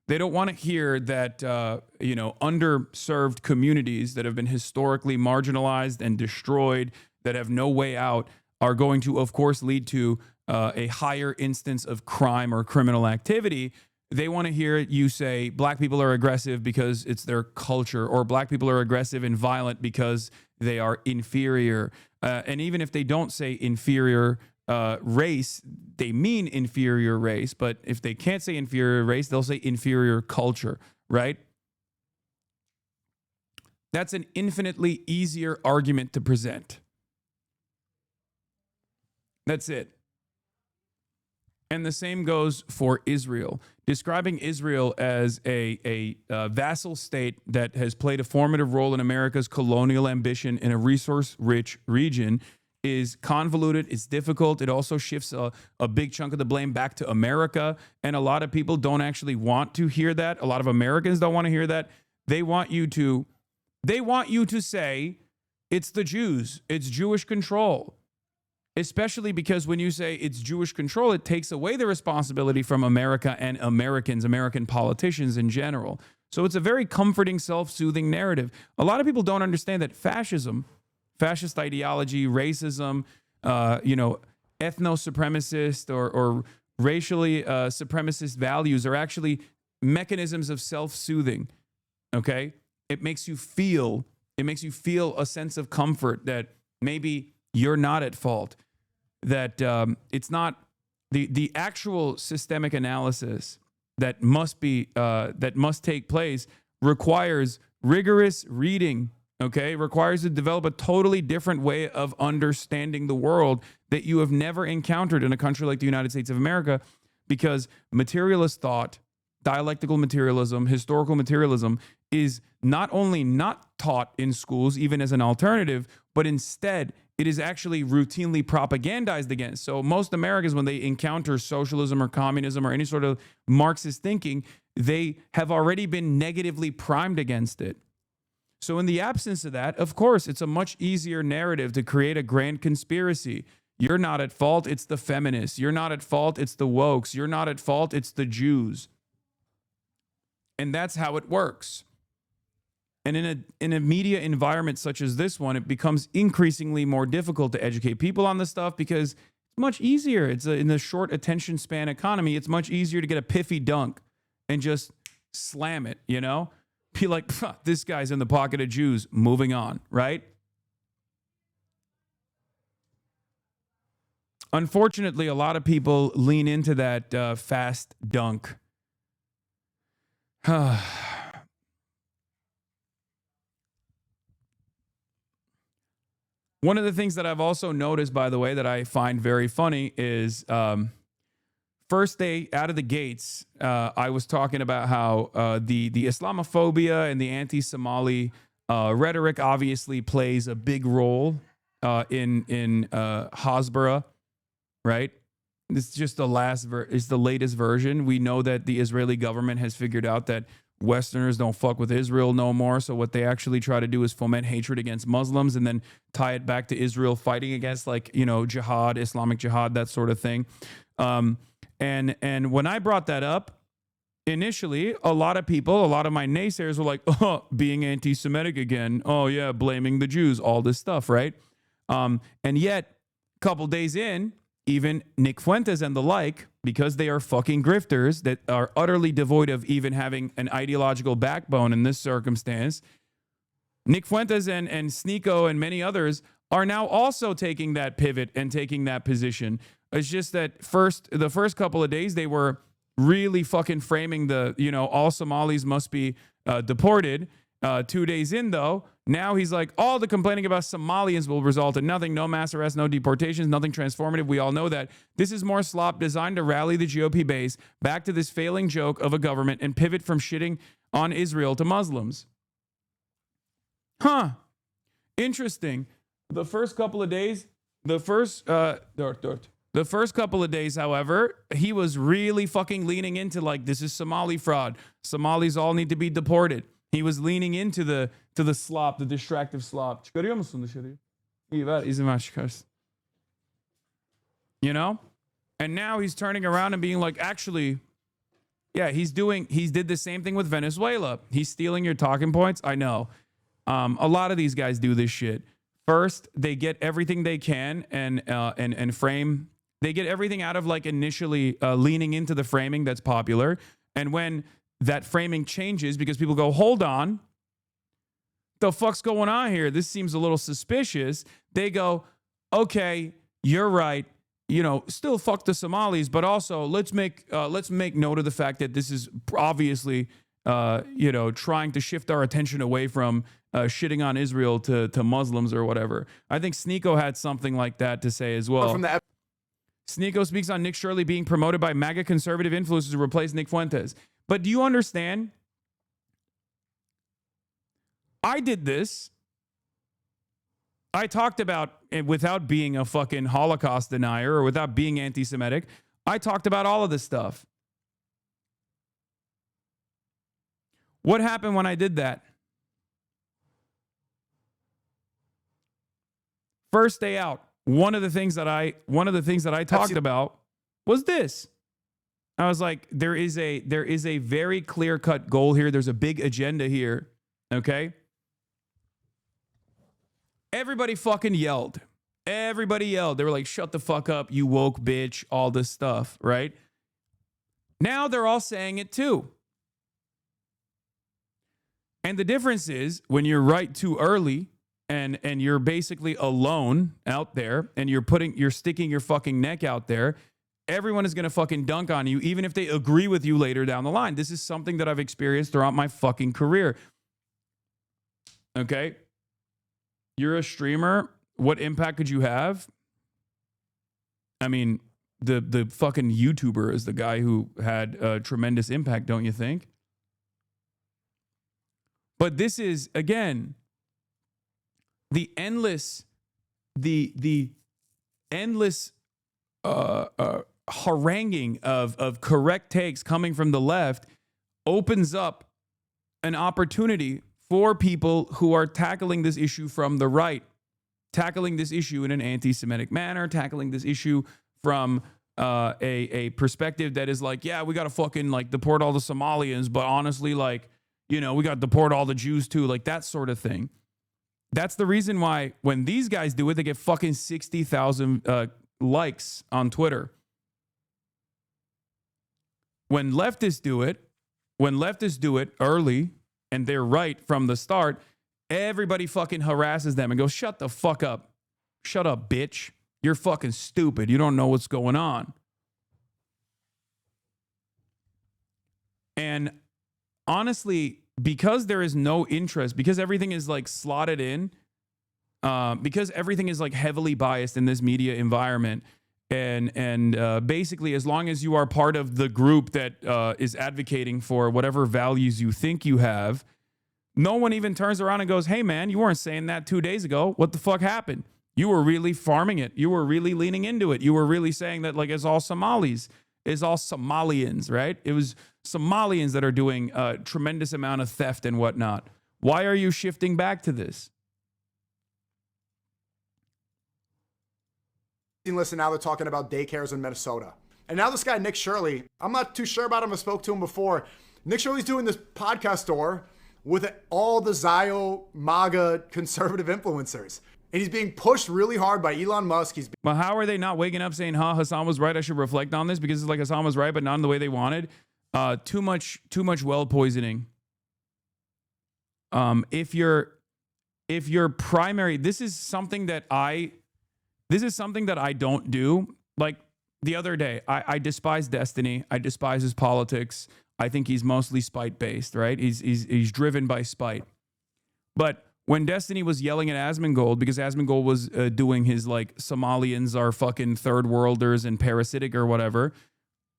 They don't want to hear that underserved communities that have been historically marginalized and destroyed, that have no way out, are going to, of course, lead to a higher instance of crime or criminal activity. They want to hear you say black people are aggressive because it's their culture, or black people are aggressive and violent because they are inferior. And even if they don't say inferior race, they mean inferior race. But if they can't say inferior race, they'll say inferior culture, right? That's an infinitely easier argument to present. That's it. And the same goes for Israel. Describing Israel as a vassal state that has played a formative role in America's colonial ambition in a resource-rich region is convoluted, it's difficult. It also shifts a big chunk of the blame back to America. And a lot of people don't actually want to hear that. A lot of Americans don't want to hear that. They want you to say it's the Jews, it's Jewish control. Especially because when you say it's Jewish control, it takes away the responsibility from America and Americans, American politicians in general. So it's a very comforting, self-soothing narrative. A lot of people don't understand that fascism, fascist ideology, racism, ethno-supremacist or racially supremacist values are actually mechanisms of self-soothing. Okay? It makes you feel a sense of comfort that maybe you're not at fault. That it's not the actual systemic analysis that must take place requires rigorous reading. Okay, requires to develop a totally different way of understanding the world that you have never encountered in a country like the United States of America, because materialist thought, dialectical materialism, historical materialism is not only not taught in schools, even as an alternative, but instead it is actually routinely propagandized against. So most Americans, when they encounter socialism or communism or any sort of Marxist thinking, they have already been negatively primed against it. So in the absence of that, of course, it's a much easier narrative to create a grand conspiracy. You're not at fault, it's the feminists. You're not at fault, it's the wokes. You're not at fault, it's the Jews. And that's how it works. And in a media environment such as this one, it becomes increasingly more difficult to educate people on this stuff because it's much easier. It's in the short attention span economy, it's much easier to get a piffy dunk and just slam it, you know? Be like, this guy's in the pocket of Jews, moving on, right? Unfortunately, a lot of people lean into that fast dunk. One of the things that I've also noticed, by the way, that I find very funny is first day out of the gates, I was talking about how the Islamophobia and the anti-Somali rhetoric obviously plays a big role in Hasbara, right? This is just the latest version. We know that the Israeli government has figured out that Westerners don't fuck with Israel no more. So what they actually try to do is foment hatred against Muslims and then tie it back to Israel fighting against, like, you know, jihad, Islamic jihad, that sort of thing. And when I brought that up, initially, a lot of my naysayers were like, oh, being anti-Semitic again. Oh, yeah, blaming the Jews, all this stuff, right? And yet, a couple days in, even Nick Fuentes and the like, because they are fucking grifters that are utterly devoid of even having an ideological backbone in this circumstance, Nick Fuentes and Sneeko and many others are now also taking that pivot and taking that position. It's just that the first couple of days, they were really fucking framing the, you know, all Somalis must be deported. 2 days in, though, now he's like, all the complaining about Somalians will result in nothing. No mass arrests, no deportations, nothing transformative. We all know that. This is more slop designed to rally the GOP base back to this failing joke of a government and pivot from shitting on Israel to Muslims. Huh. Interesting. The first couple of days, however, he was really fucking leaning into, like, this is Somali fraud. Somalis all need to be deported. He was leaning into the slop, the distractive slop. Çıkarıyor musun dışarıya? İyi ver, izin ver çıkarsın. You know? And now he's turning around and being like, actually, yeah, he did the same thing with Venezuela. He's stealing your talking points. I know. A lot of these guys do this shit. First, they get everything they can and frame. They get everything out of, like, initially leaning into the framing that's popular. And when that framing changes because people go, hold on, the fuck's going on here? This seems a little suspicious. They go, okay, you're right. You know, still fuck the Somalis, but also let's make note of the fact that this is obviously, you know, trying to shift our attention away from shitting on Israel to Muslims or whatever. I think Sneeko had something like that to say as well. Sneeko speaks on Nick Shirley being promoted by MAGA conservative influencers to replace Nick Fuentes. But do you understand? I did this. I talked about, without being a fucking Holocaust denier or without being anti-Semitic, I talked about all of this stuff. What happened when I did that? First day out, one of the things that I talked about was this. I was like, there is a very clear-cut goal here. There's a big agenda here, okay? Everybody fucking yelled. Everybody yelled. They were like, shut the fuck up, you woke bitch, all this stuff, right? Now they're all saying it too. And the difference is when you're right too early and you're basically alone out there and you're sticking your fucking neck out there, everyone is going to fucking dunk on you, even if they agree with you later down the line. This is something that I've experienced throughout my fucking career. Okay? You're a streamer. What impact could you have? I mean, the fucking YouTuber is the guy who had a tremendous impact, don't you think? But this is, again, the endless haranguing of correct takes coming from the left opens up an opportunity for people who are tackling this issue from the right, tackling this issue in an anti-Semitic manner, tackling this issue from a perspective that is like, yeah, we got to fucking, like, deport all the Somalians, but honestly, like, you know, we got to deport all the Jews too, like that sort of thing. That's the reason why when these guys do it, they get fucking 60,000 likes on Twitter. When leftists do it early and they're right from the start, everybody fucking harasses them and goes, shut the fuck up. Shut up, bitch. You're fucking stupid. You don't know what's going on. And honestly, because there is no interest, because everything is like slotted in, because everything is like heavily biased in this media environment, And basically, as long as you are part of the group that is advocating for whatever values you think you have, no one even turns around and goes, hey, man, you weren't saying that 2 days ago. What the fuck happened? You were really farming it. You were really leaning into it. You were really saying that, like, it's all Somalis. It's all Somalians, right? It was Somalians that are doing a tremendous amount of theft and whatnot. Why are you shifting back to this? Listen, now they're talking about daycares in Minnesota. And now this guy, Nick Shirley, I'm not too sure about him. I spoke to him before. Nick Shirley's doing this podcast tour with all the Zio MAGA conservative influencers. And he's being pushed really hard by Elon Musk. Well, how are they not waking up saying, Hasan was right, I should reflect on this? Because it's like Hasan was right, but not in the way they wanted. Too much well poisoning. If your primary, this is something that I don't do. Like the other day, I despise Destiny. I despise his politics. I think he's mostly spite-based, right? He's driven by spite. But when Destiny was yelling at Asmongold, because Asmongold was doing his, like, Somalians are fucking third worlders and parasitic or whatever,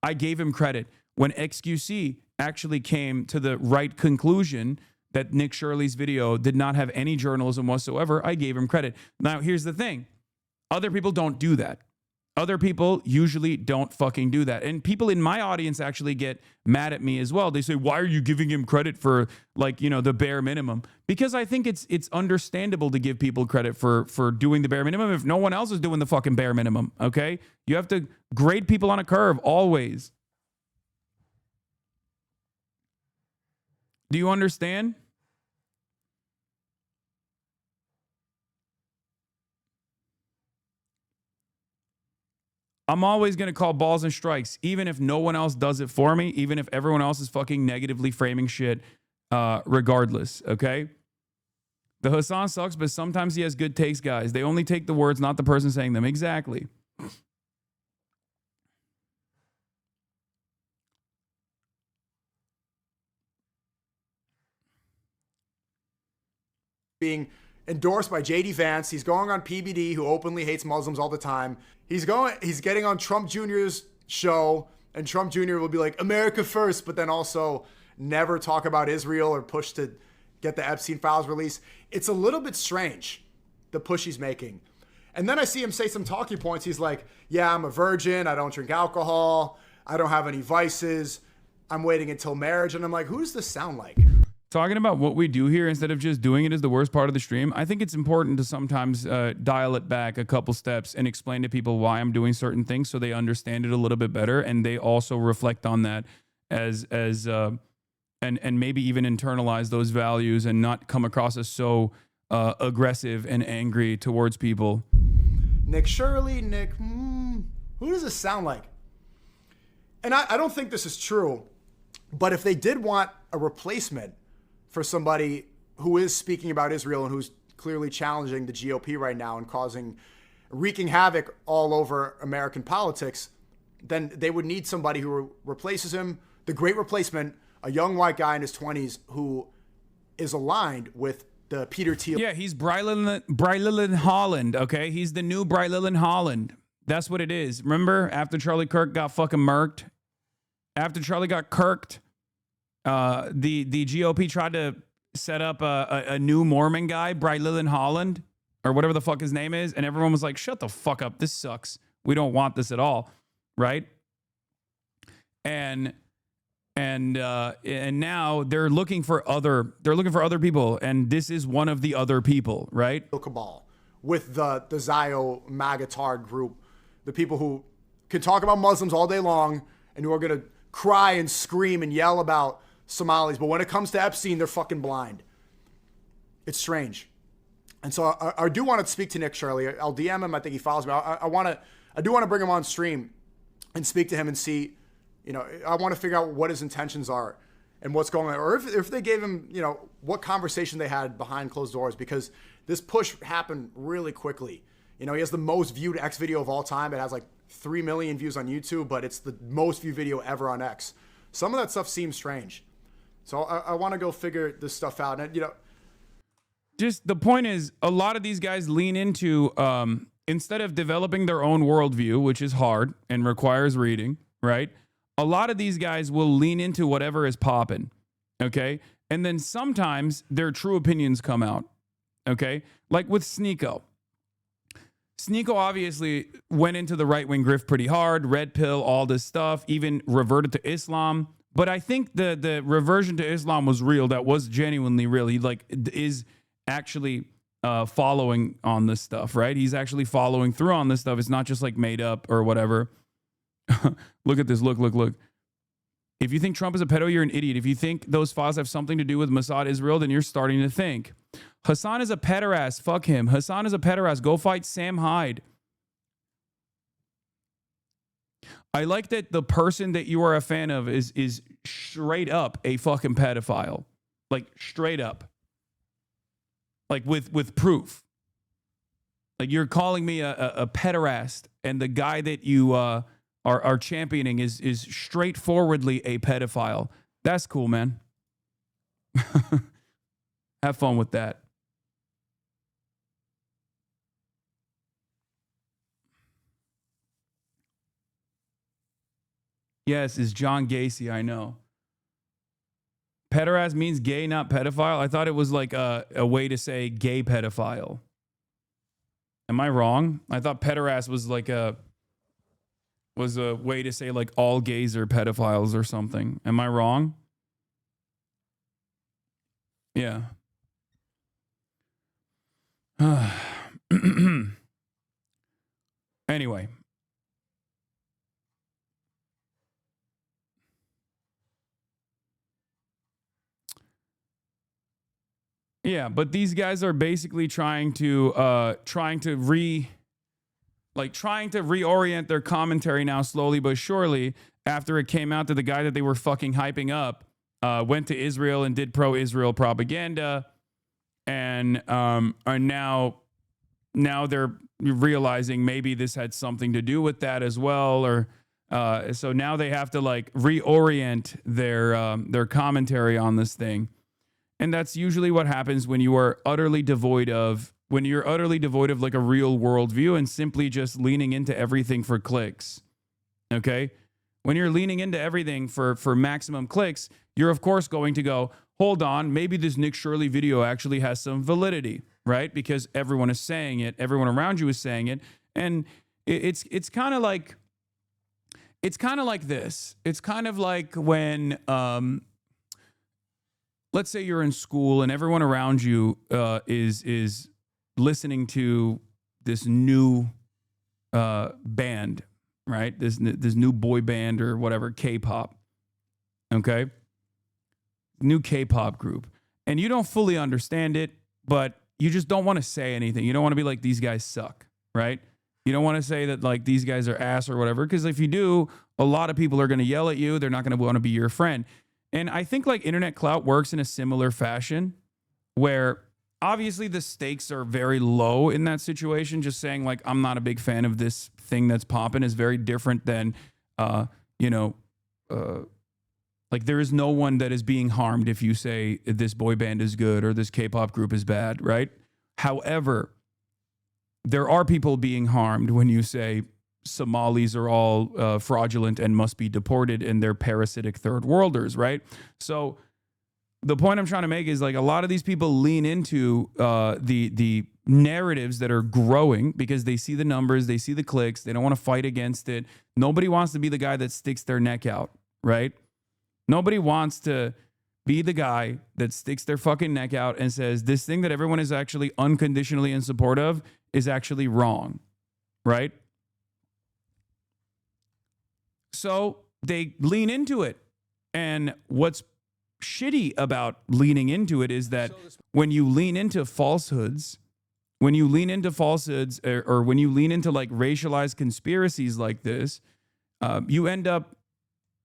I gave him credit. When XQC actually came to the right conclusion that Nick Shirley's video did not have any journalism whatsoever, I gave him credit. Now, here's the thing. Other people don't do that. Other people usually don't fucking do that. And people in my audience actually get mad at me as well. They say, why are you giving him credit for, like, you know, the bare minimum? Because I think it's understandable to give people credit for doing the bare minimum if no one else is doing the fucking bare minimum, okay? You have to grade people on a curve always. Do you understand? I'm always going to call balls and strikes, even if no one else does it for me, even if everyone else is fucking negatively framing shit, regardless, okay? The Hasan sucks, but sometimes he has good takes, guys. They only take the words, not the person saying them. Exactly. Being endorsed by JD Vance. He's going on PBD, who openly hates Muslims all the time. He's getting on Trump Jr.'s show, and Trump Jr. will be like, America first, but then also never talk about Israel or push to get the Epstein files released. It's a little bit strange, the push he's making. And then I see him say some talking points. He's like, yeah, I'm a virgin. I don't drink alcohol. I don't have any vices. I'm waiting until marriage. And I'm like, who does this sound like? Talking about what we do here instead of just doing it is the worst part of the stream. I think it's important to sometimes dial it back a couple steps and explain to people why I'm doing certain things so they understand it a little bit better, and they also reflect on that and maybe even internalize those values and not come across as so aggressive and angry towards people. Nick Shirley, who does this sound like? And I don't think this is true, but if they did want a replacement for somebody who is speaking about Israel and who's clearly challenging the GOP right now and wreaking havoc all over American politics, then they would need somebody who replaces him, the great replacement, a young white guy in his 20s who is aligned with the Peter Thiel. Yeah, he's Brylan Holland, okay? He's the new Brylan Holland. That's what it is. Remember after Charlie Kirk got fucking murked? After Charlie got kirked, the GOP tried to set up a new Mormon guy, Brylan Holland, or whatever the fuck his name is, and everyone was like, shut the fuck up, this sucks. We don't want this at all, right? And now they're looking for other people, and this is one of the other people, right? Cabal with the Zio Magatard group, the people who can talk about Muslims all day long and who are going to cry and scream and yell about Somalis, but when it comes to Epstein, they're fucking blind. It's strange. And so I do want to speak to Nick Shirley. I'll DM him. I think he follows me. I do want to bring him on stream and speak to him and see, I want to figure out what his intentions are and what's going on, or if they gave him, what conversation they had behind closed doors, because this push happened really quickly. He has the most viewed X video of all time. It has like 3 million views on YouTube, but it's the most viewed video ever on X. Some of that stuff seems strange. So I want to go figure this stuff out. And, just the point is, a lot of these guys lean into instead of developing their own worldview, which is hard and requires reading, right? A lot of these guys will lean into whatever is popping, okay? And then sometimes their true opinions come out, okay? Like with Sneeko. Sneeko obviously went into the right-wing grift pretty hard, red pill, all this stuff, even reverted to Islam. But I think the reversion to Islam was real. That was genuinely real. He like is actually following on this stuff, right? He's actually following through on this stuff. It's not just like made up or whatever. Look at this. Look. If you think Trump is a pedo, you're an idiot. If you think those files have something to do with Mossad Israel, then you're starting to think. Hasan is a pederast. Fuck him. Hasan is a pederast. Go fight Sam Hyde. I like that the person that you are a fan of is straight up a fucking pedophile. Like straight up. Like with proof. Like you're calling me a pederast, and the guy that you are championing is straightforwardly a pedophile. That's cool, man. Have fun with that. Yes, it's John Gacy, I know. Pederast means gay, not pedophile. I thought it was like a way to say gay pedophile. Am I wrong? I thought pederast was like a way to say like all gays are pedophiles or something. Am I wrong? Yeah. Anyway. Yeah, but these guys are basically trying to reorient their commentary now slowly but surely after it came out that the guy that they were fucking hyping up went to Israel and did pro-Israel propaganda, and are now they're realizing maybe this had something to do with that as well, or so now they have to like reorient their commentary on this thing. And that's usually what happens when you are utterly devoid of like a real worldview and simply just leaning into everything for clicks. Okay? When you're leaning into everything for maximum clicks, you're of course going to go, hold on, maybe this Nick Shirley video actually has some validity, right? Because everyone is saying it, everyone around you is saying it, and it's kind of like this. It's kind of like when let's say you're in school and everyone around you is listening to this new band, right? This new boy band or whatever, K-pop, okay? New K-pop group. And you don't fully understand it, but you just don't want to say anything. You don't want to be like, these guys suck, right? You don't want to say that like these guys are ass or whatever, because if you do, a lot of people are going to yell at you. They're not going to want to be your friend. And I think like internet clout works in a similar fashion where obviously the stakes are very low in that situation. Just saying like, I'm not a big fan of this thing that's popping is very different than, like there is no one that is being harmed if you say this boy band is good or this K-pop group is bad, right? However, there are people being harmed when you say Somalis are all fraudulent and must be deported and they're parasitic third worlders, right? So the point I'm trying to make is like a lot of these people lean into the narratives that are growing because they see the numbers, they see the clicks, they don't want to fight against it. Nobody wants to be the guy that sticks their neck out, right? Nobody wants to be the guy that sticks their fucking neck out and says this thing that everyone is actually unconditionally in support of is actually wrong, right? So they lean into it. And what's shitty about leaning into it is that when you lean into falsehoods, or when you lean into like racialized conspiracies like this, you end up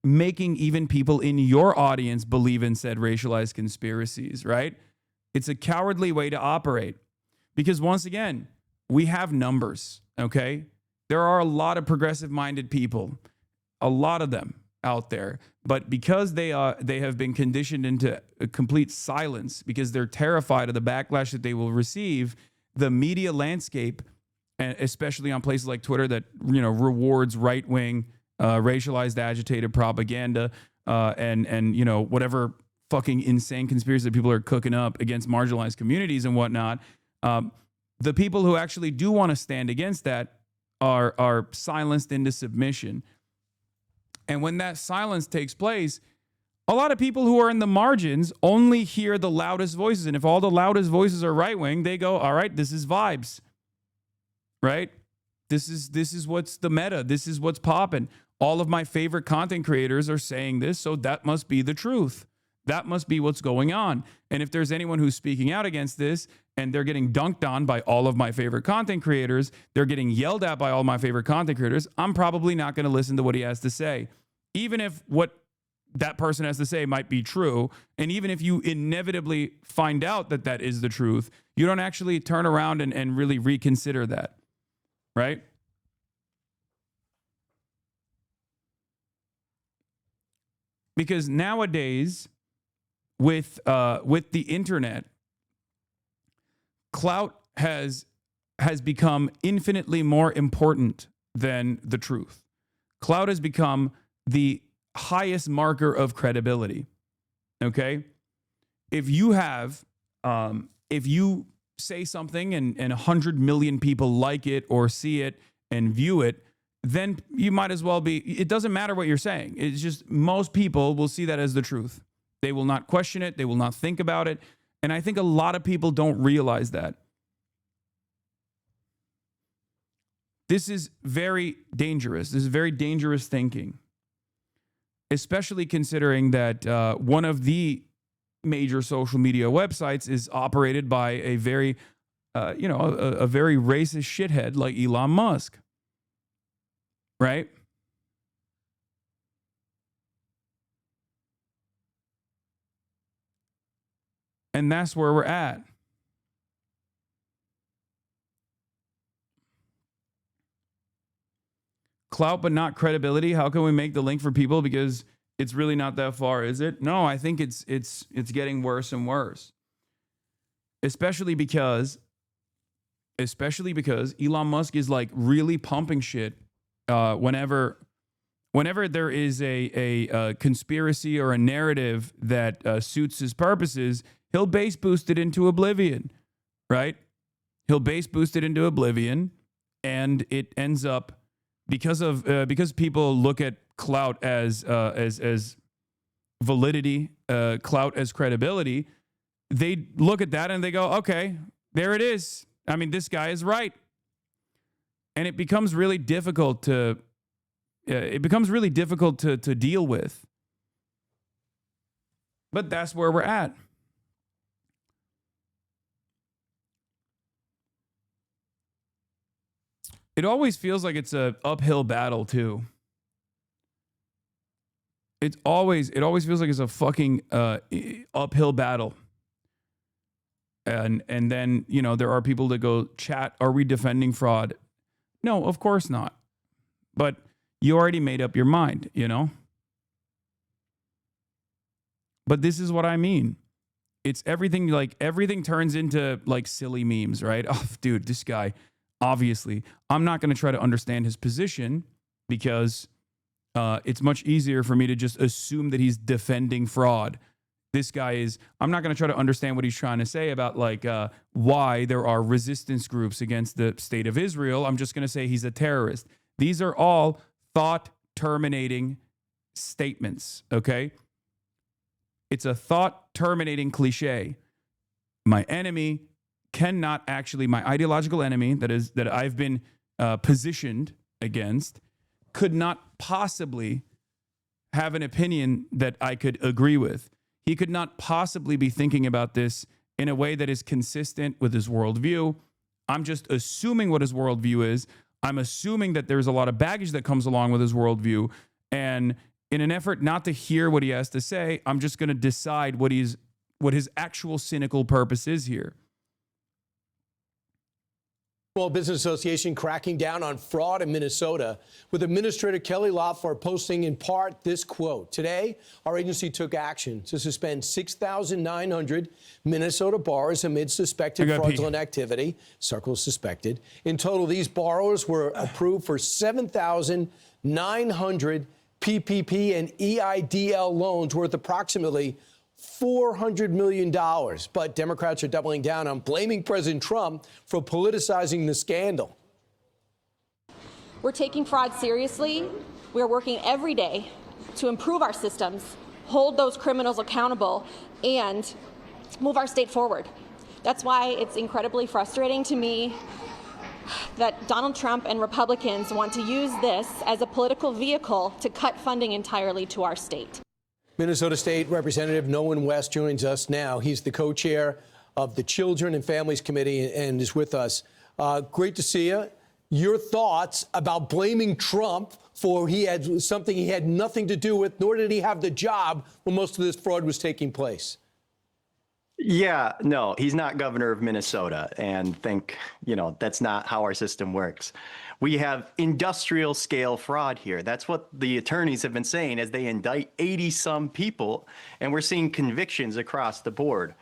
making even people in your audience believe in said racialized conspiracies, right? It's a cowardly way to operate because once again, we have numbers, okay? There are a lot of progressive-minded people, a lot of them out there, but because they have been conditioned into a complete silence because they're terrified of the backlash that they will receive, the media landscape and especially on places like Twitter that, you know, rewards right-wing, racialized, agitated propaganda, and you know, whatever fucking insane conspiracy that people are cooking up against marginalized communities and whatnot. The people who actually do want to stand against that are silenced into submission. And when that silence takes place, a lot of people who are in the margins only hear the loudest voices. And if all the loudest voices are right-wing, they go, all right, this is vibes, right? This is what's the meta. This is what's popping. All of my favorite content creators are saying this, so that must be the truth. That must be what's going on. And if there's anyone who's speaking out against this and they're getting dunked on by all of my favorite content creators, they're getting yelled at by all my favorite content creators, I'm probably not going to listen to what he has to say. Even if what that person has to say might be true, and even if you inevitably find out that that is the truth, you don't actually turn around and really reconsider that, right? Because nowadays, with the internet, clout has become infinitely more important than the truth. Clout has become the highest marker of credibility. Okay? If you have, if you say something and 100 million people like it or see it and view it, then you might as well be, it doesn't matter what you're saying. It's just most people will see that as the truth. They will not question it. They will not think about it. And I think a lot of people don't realize that. This is very dangerous. This is very dangerous thinking, especially considering that one of the major social media websites is operated by a very, a very racist shithead like Elon Musk, right? And that's where we're at. Clout, but not credibility. How can we make the link for people? Because it's really not that far, is it? No, I think it's getting worse and worse. Especially because Elon Musk is like really pumping shit whenever there is a conspiracy or a narrative that suits his purposes. He'll base boost it into oblivion, right? He'll base boost it into oblivion, and it ends up because people look at clout as validity, clout as credibility. They look at that and they go, okay, there it is. I mean, this guy is right, and it becomes really difficult to deal with. But that's where we're at. It always feels like it's an uphill battle too. It always feels like it's a fucking uphill battle. And then, you know, there are people that go, chat, are we defending fraud? No, of course not. But you already made up your mind, you know? But this is what I mean. It's everything, like everything turns into like silly memes, right? Oh, dude, this guy, obviously, I'm not going to try to understand his position because it's much easier for me to just assume that he's defending fraud. This guy is, I'm not going to try to understand what he's trying to say about like why there are resistance groups against the state of Israel. I'm just going to say he's a terrorist. These are all thought terminating statements, okay? It's a thought terminating cliche. My enemy cannot actually, my ideological enemy that I've been positioned against could not possibly have an opinion that I could agree with. He could not possibly be thinking about this in a way that is consistent with his worldview. I'm just assuming what his worldview is. I'm assuming that there's a lot of baggage that comes along with his worldview. And in an effort not to hear what he has to say, I'm just going to decide what his actual cynical purpose is here. Small Business Association cracking down on fraud in Minnesota, with Administrator Kelly Loeffler posting in part this quote. Today, our agency took action to suspend 6,900 Minnesota borrowers amid suspected fraudulent activity. Circle suspected. In total, these borrowers were approved for 7,900 PPP and EIDL loans worth approximately $400 million. But Democrats are doubling down on blaming President Trump for politicizing the scandal. We're taking fraud seriously. We're working every day to improve our systems, hold those criminals accountable, and move our state forward. That's why it's incredibly frustrating to me that Donald Trump and Republicans want to use this as a political vehicle to cut funding entirely to our state. Minnesota State Representative Nolan West joins us now. He's the co-chair of the Children and Families Committee and is with us. Great to see you. Your thoughts about blaming Trump for something he had nothing to do with, nor did he have the job when most of this fraud was taking place. Yeah, no, he's not governor of Minnesota, and that's not how our system works. We have industrial scale fraud here. That's what the attorneys have been saying as they indict 80-some people, and we're seeing convictions across the board.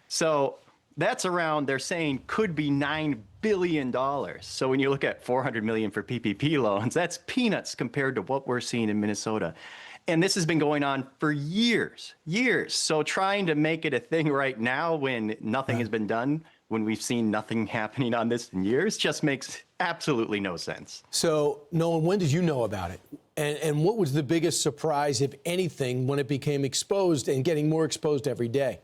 So that's around, they're saying, could be $9 billion. So when you look at $400 million for PPP loans, that's peanuts compared to what we're seeing in Minnesota. And this has been going on for years. So trying to make it a thing right now when nothing has been done, when we've seen nothing happening on this in years, just makes absolutely no sense. So, Nolan, when did you know about it? And what was the biggest surprise, if anything, when it became exposed and getting more exposed every day?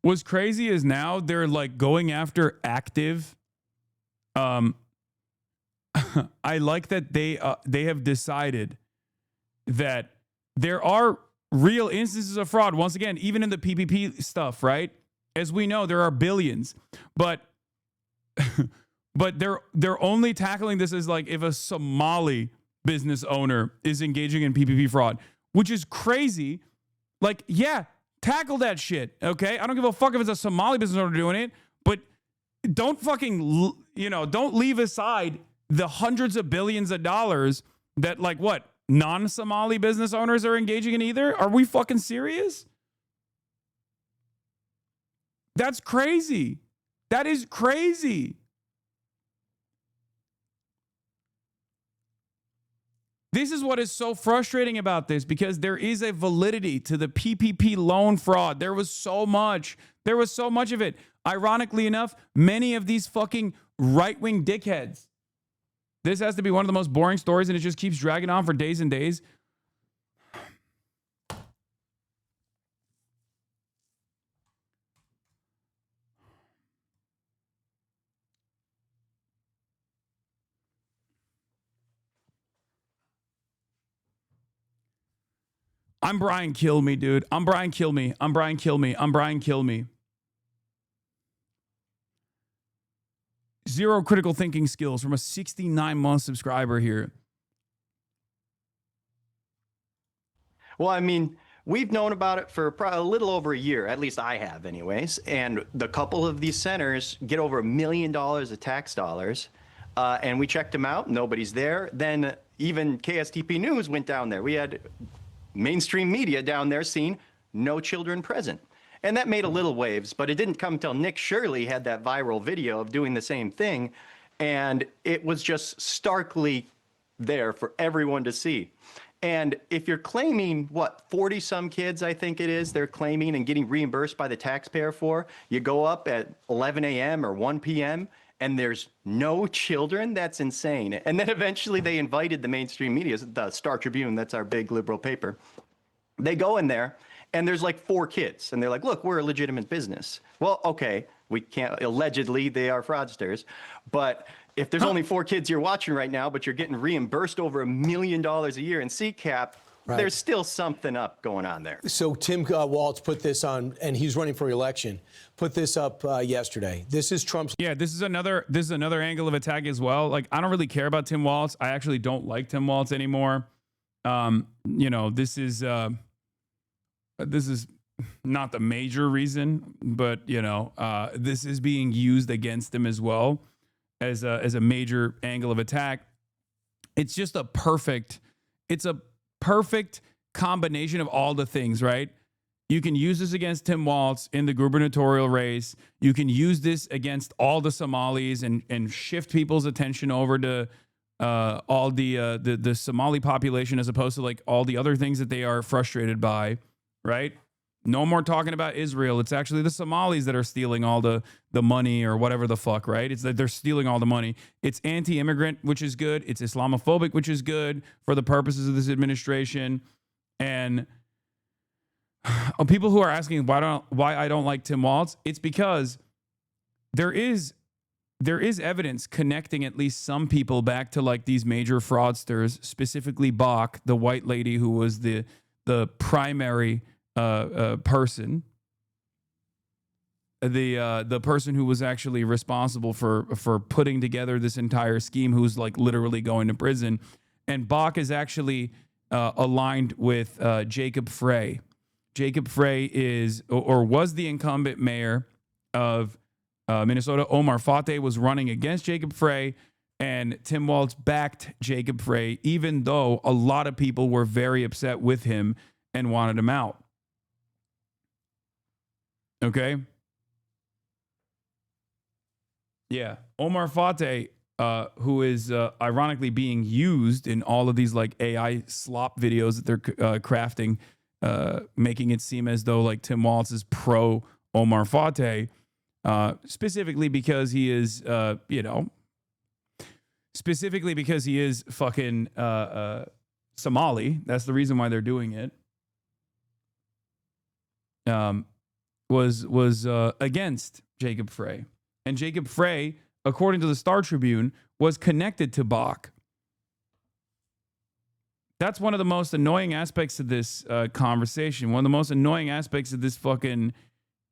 What's crazy is now they're like going after active. I like that they have decided that there are real instances of fraud. Once again, even in the PPP stuff, right? As we know, there are billions, but they're only tackling this as like if a Somali business owner is engaging in PPP fraud, which is crazy. Like, yeah, tackle that shit, okay? I don't give a fuck if it's a Somali business owner doing it, but don't fucking, don't leave aside the hundreds of billions of dollars that, like, what, non-Somali business owners are engaging in either? Are we fucking serious? That's crazy. That is crazy. This is what is so frustrating about this, because there is a validity to the PPP loan fraud. There was so much of it. Ironically enough, many of these fucking right-wing dickheads. This has to be one of the most boring stories, and it just keeps dragging on for days and days. I'm Brian Kill Me, dude. I'm Brian Kill Me. I'm Brian Kill Me. I'm Brian Kill Me. Zero critical thinking skills from a 69-month subscriber here. Well, I mean, we've known about it for probably a little over a year, at least I have anyways. And the couple of these centers get over $1 million of tax dollars. And we checked them out. Nobody's there. Then even KSTP News went down there. We had mainstream media down there seeing no children present. And that made a little waves, but it didn't come until Nick Shirley had that viral video of doing the same thing. And it was just starkly there for everyone to see. And if you're claiming, 40-some kids, I think it is, they're claiming and getting reimbursed by the taxpayer for, you go up at 11 a.m. or 1 p.m., and there's no children, that's insane. And then eventually they invited the mainstream media, the Star Tribune, that's our big liberal paper. They go in there, and there's like 4 kids. And they're like, look, we're a legitimate business. Well, okay, we can't, allegedly they are fraudsters. But if there's only 4 kids you're watching right now, but you're getting reimbursed over $1 million a year in CCAP, right, there's still something up going on there. So Tim Walz put this on, and he's running for election, put this up yesterday. This is Trump's. Yeah, this is another angle of attack as well. Like, I don't really care about Tim Walz. I actually don't like Tim Walz anymore. This is not the major reason, but this is being used against him as well. as a major angle of attack. It's just a perfect combination of all the things, right? You can use this against Tim Walz in the gubernatorial race. You can use this against all the Somalis and shift people's attention over to all the Somali population as opposed to like all the other things that they are frustrated by, right? No more talking about Israel. It's actually the Somalis that are stealing all the money or whatever the fuck, right? It's that they're stealing all the money. It's anti-immigrant, which is good. It's Islamophobic, which is good for the purposes of this administration. And people who are asking why I don't like Tim Walz, it's because there is evidence connecting at least some people back to like these major fraudsters, specifically Bach, the white lady who was the primary person, the person who was actually responsible for putting together this entire scheme, who's like literally going to prison. And Bach is actually aligned with Jacob Frey. Jacob Frey is or was the incumbent mayor of Minnesota. Omar Fateh was running against Jacob Frey, and Tim Walz backed Jacob Frey, even though a lot of people were very upset with him and wanted him out. Okay? Yeah. Omar Fateh, who is ironically being used in all of these like AI slop videos that they're crafting, making it seem as though like Tim Walz is pro Omar Fateh, specifically because he is, specifically because he is fucking Somali. That's the reason why they're doing it. Was against Jacob Frey. And Jacob Frey, according to the Star Tribune, was connected to Bach. That's one of the most annoying aspects of this conversation. One of the most annoying aspects of this fucking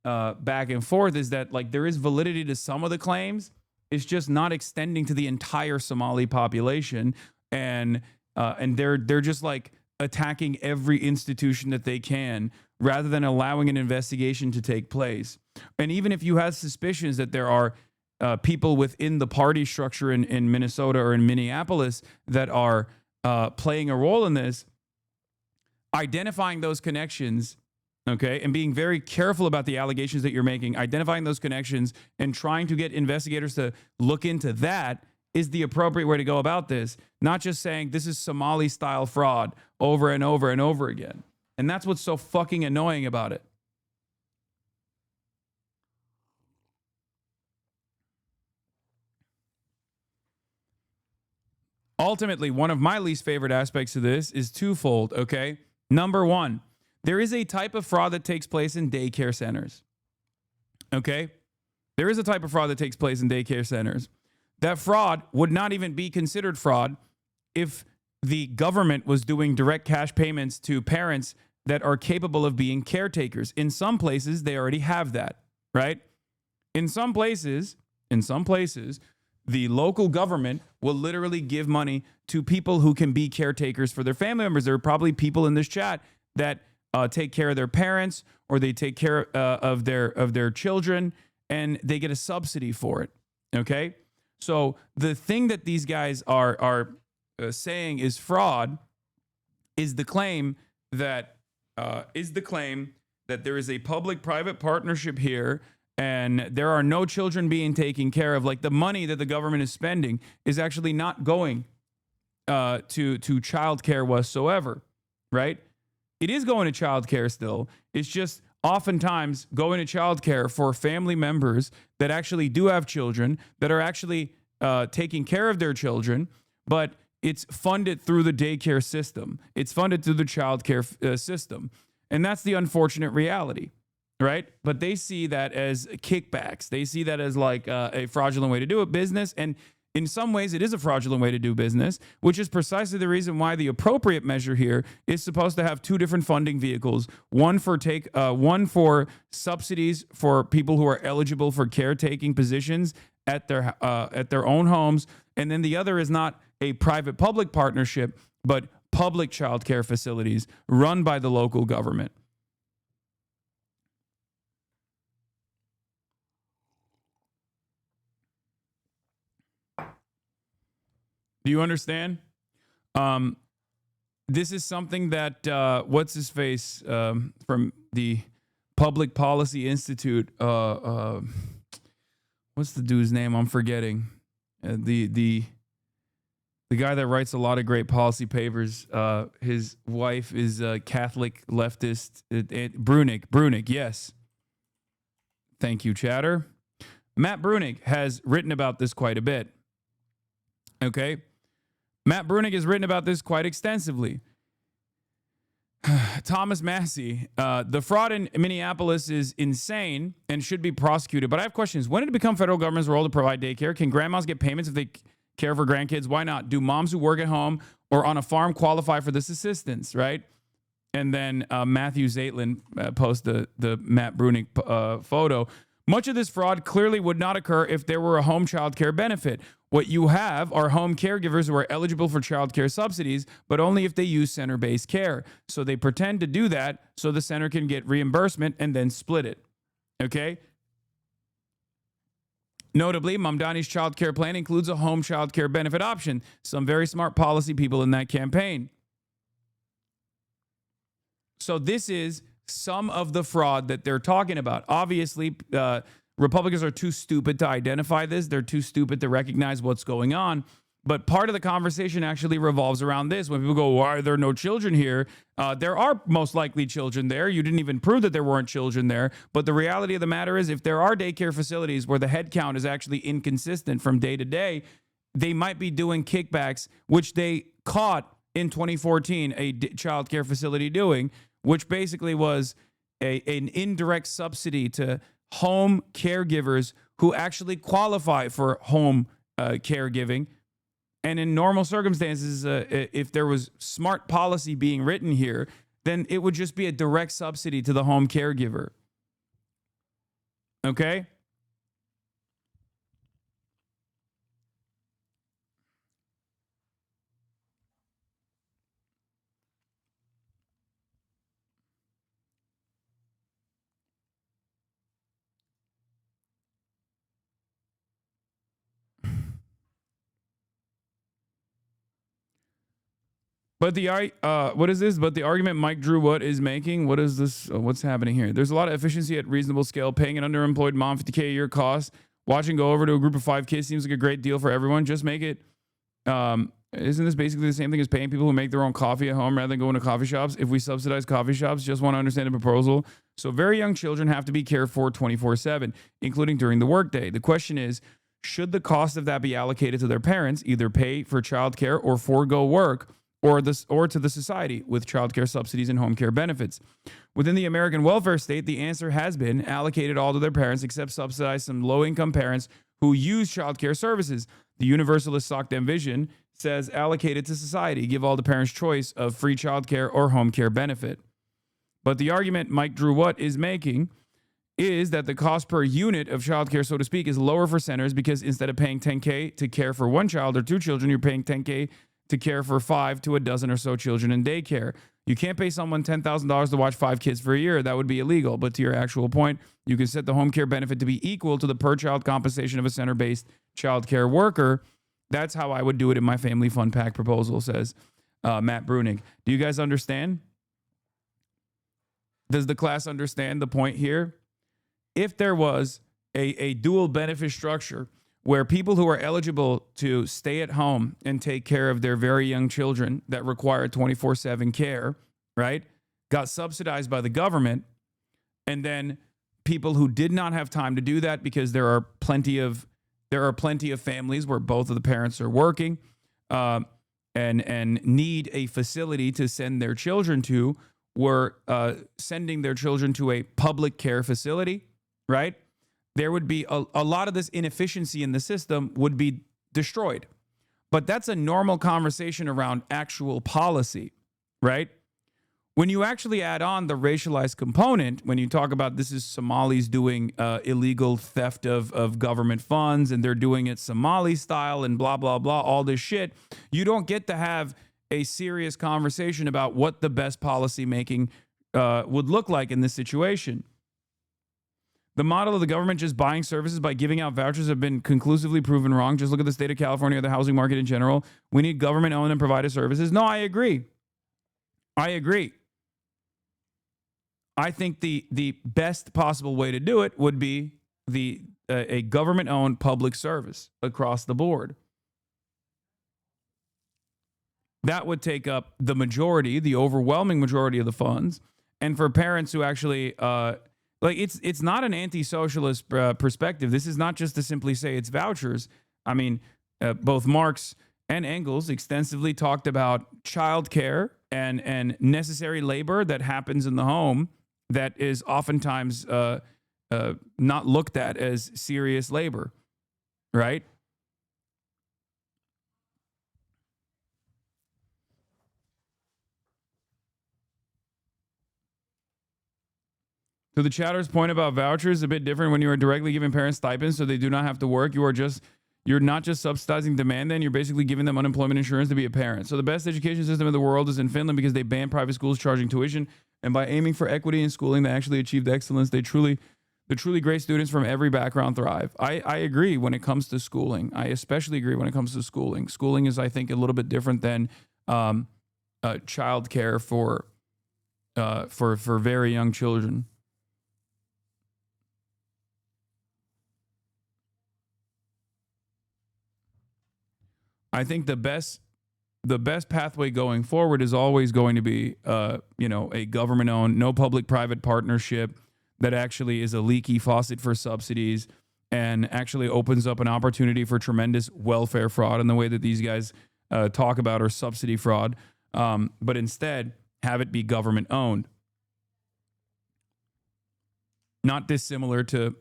back and forth is that like there is validity to some of the claims. It's just not extending to the entire Somali population. And they're just like attacking every institution that they can rather than allowing an investigation to take place. And even if you have suspicions that there are people within the party structure in Minnesota or in Minneapolis that are playing a role in this, identifying those connections, okay, and being very careful about the allegations that you're making, identifying those connections and trying to get investigators to look into that is the appropriate way to go about this, not just saying this is Somali-style fraud over and over and over again. And that's what's so fucking annoying about it. Ultimately, one of my least favorite aspects of this is twofold, okay? Number one, there is a type of fraud that takes place in daycare centers, okay? There is a type of fraud that takes place in daycare centers. That fraud would not even be considered fraud if the government was doing direct cash payments to parents that are capable of being caretakers. In some places, they already have that, right? In some places, the local government will literally give money to people who can be caretakers for their family members. There are probably people in this chat that take care of their parents or they take care of their children, and they get a subsidy for it, okay? So the thing that these guys are saying is fraud is the claim that there is a public-private partnership here and there are no children being taken care of. Like the money that the government is spending is actually not going to child care whatsoever, right? It is going to child care still. It's just oftentimes going to child care for family members that actually do have children, that are actually taking care of their children, but it's funded through the daycare system. It's funded through the child care system. And that's the unfortunate reality, right? But they see that as kickbacks. They see that as like a fraudulent way to do business. And in some ways, it is a fraudulent way to do business, which is precisely the reason why the appropriate measure here is supposed to have two different funding vehicles. One for subsidies for people who are eligible for caretaking positions at their own homes, and then the other is not a private-public partnership, but public child care facilities run by the local government. Do you understand? This is something that what's his face from the Public Policy Institute. What's the dude's name? I'm forgetting. The guy that writes a lot of great policy papers. His wife is a Catholic leftist. Brunig. Yes. Thank you, Chatter. Matt Brunig has written about this quite a bit. Okay. Matt Brunig has written about this quite extensively. Thomas Massey, the fraud in Minneapolis is insane and should be prosecuted. But I have questions. When did it become federal government's role to provide daycare? Can grandmas get payments if they care for grandkids? Why not? Do moms who work at home or on a farm qualify for this assistance, right? And then Matthew Zaitlin posted the Matt Brunig photo. Much of this fraud clearly would not occur if there were a home child care benefit. What you have are home caregivers who are eligible for child care subsidies, but only if they use center-based care. So they pretend to do that so the center can get reimbursement and then split it. Okay? Notably, Mamdani's child care plan includes a home child care benefit option. Some very smart policy people in that campaign. So this is some of the fraud that they're talking about. Obviously, Republicans are too stupid to identify this. They're too stupid to recognize what's going on. But part of the conversation actually revolves around this. When people go, why are there no children here? There are most likely children there. You didn't even prove that there weren't children there. But the reality of the matter is, if there are daycare facilities where the head count is actually inconsistent from day to day, they might be doing kickbacks, which they caught in 2014 a child care facility doing, which basically was an indirect subsidy to home caregivers who actually qualify for home caregiving. And in normal circumstances, if there was smart policy being written here, then it would just be a direct subsidy to the home caregiver. Okay? But what is this? But the argument Mike Drew what is making? What is this? What's happening here? There's a lot of efficiency at reasonable scale. Paying an underemployed mom $50K a year cost. Watching go over to a group of 5 kids seems like a great deal for everyone. Just make it. Isn't this basically the same thing as paying people who make their own coffee at home rather than going to coffee shops? If we subsidize coffee shops, just want to understand the proposal. So very young children have to be cared for 24/7, including during the workday. The question is, should the cost of that be allocated to their parents, either pay for childcare or forego work, or to the society with childcare subsidies and home care benefits? Within the American welfare state, the answer has been allocated all to their parents, except subsidize some low-income parents who use childcare services. The Universalist SOCDEM vision says allocate it to society, give all the parents choice of free childcare or home care benefit. But the argument Mike Drew What is making is that the cost per unit of childcare, so to speak, is lower for centers because instead of paying $10K to care for 1 child or 2 children, you're paying $10K to care for 5 to a dozen or so children in daycare. You can't pay someone $10,000 to watch 5 kids for a year. That would be illegal. But to your actual point, you can set the home care benefit to be equal to the per child compensation of a center-based child care worker. That's how I would do it in my family fun pack proposal, says Matt Brunig. Do you guys understand? Does the class understand the point here? If there was a dual benefit structure where people who are eligible to stay at home and take care of their very young children that require 24/7 care, right, got subsidized by the government, and then people who did not have time to do that because there are plenty of families where both of the parents are working and need a facility to send their children to, were sending their children to a public care facility, right? There would be a lot of this inefficiency in the system would be destroyed. But that's a normal conversation around actual policy, right? When you actually add on the racialized component, when you talk about this is Somalis doing illegal theft of government funds and they're doing it Somali style and blah, blah, blah, all this shit, you don't get to have a serious conversation about what the best policy making would look like in this situation. The model of the government just buying services by giving out vouchers have been conclusively proven wrong. Just look at the state of California or the housing market in general. We need government-owned and provided services. No, I agree. I agree. I think the best possible way to do it would be a government-owned public service across the board. That would take up the majority, the overwhelming majority of the funds. And for parents who actually, it's not an anti-socialist perspective. This is not just to simply say it's vouchers. I mean, both Marx and Engels extensively talked about childcare and necessary labor that happens in the home that is oftentimes not looked at as serious labor, right? So the chatter's point about vouchers is a bit different when you are directly giving parents stipends so they do not have to work. You're not just subsidizing demand then, you're basically giving them unemployment insurance to be a parent. So the best education system in the world is in Finland because they ban private schools charging tuition. And by aiming for equity in schooling, they actually achieved excellence. The truly great students from every background thrive. I agree when it comes to schooling. I especially agree when it comes to schooling. Schooling is, I think, a little bit different than child care for very young children. I think the best pathway going forward is always going to be, a government-owned, no public-private partnership that actually is a leaky faucet for subsidies and actually opens up an opportunity for tremendous welfare fraud in the way that these guys talk about, or subsidy fraud, but instead have it be government-owned. Not dissimilar to,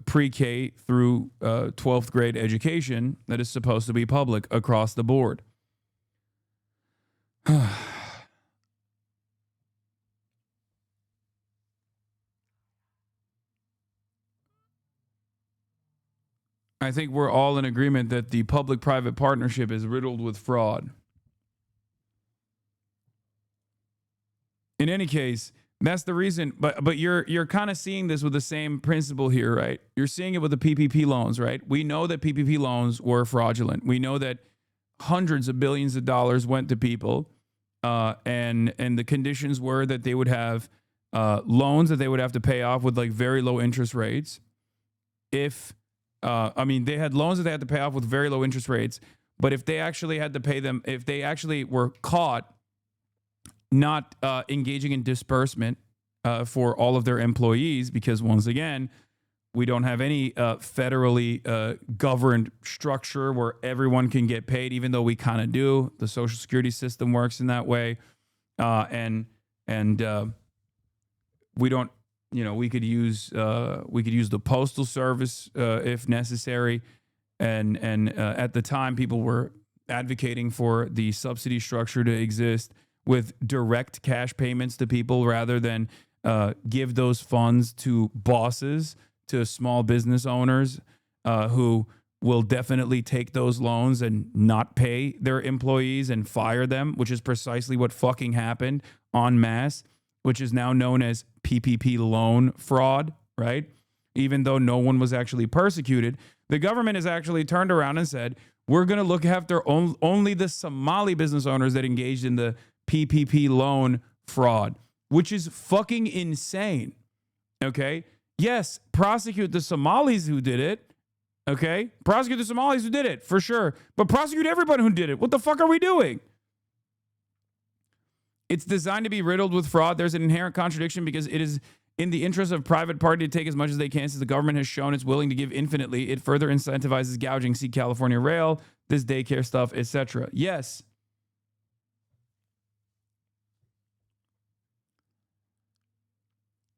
pre-K through 12th grade education that is supposed to be public across the board. I think we're all in agreement that the public-private partnership is riddled with fraud. In any case, that's the reason, but you're kind of seeing this with the same principle here, right? You're seeing it with the PPP loans, right? We know that PPP loans were fraudulent. We know that hundreds of billions of dollars went to people, and the conditions were that they would have loans that they would have to pay off with like very low interest rates. They had loans that they had to pay off with very low interest rates, but if they actually had to pay them, if they actually were caught not engaging in disbursement for all of their employees, because once again, we don't have any federally governed structure where everyone can get paid, even though we kind of do. The Social Security system works in that way, and we don't. We could use the Postal Service if necessary, and at the time, people were advocating for the subsidy structure to exist with direct cash payments to people rather than give those funds to bosses, to small business owners who will definitely take those loans and not pay their employees and fire them, which is precisely what fucking happened en masse, which is now known as PPP loan fraud, right? Even though no one was actually persecuted, the government has actually turned around and said, we're going to look after only the Somali business owners that engaged in the PPP loan fraud, which is fucking insane. Okay? Yes, prosecute the Somalis who did it. Okay? Prosecute the Somalis who did it, for sure. But prosecute everybody who did it. What the fuck are we doing? It's designed to be riddled with fraud. There's an inherent contradiction because it is in the interest of private party to take as much as they can, since the government has shown it's willing to give infinitely. It further incentivizes gouging. See California Rail, this daycare stuff, etc. Yes.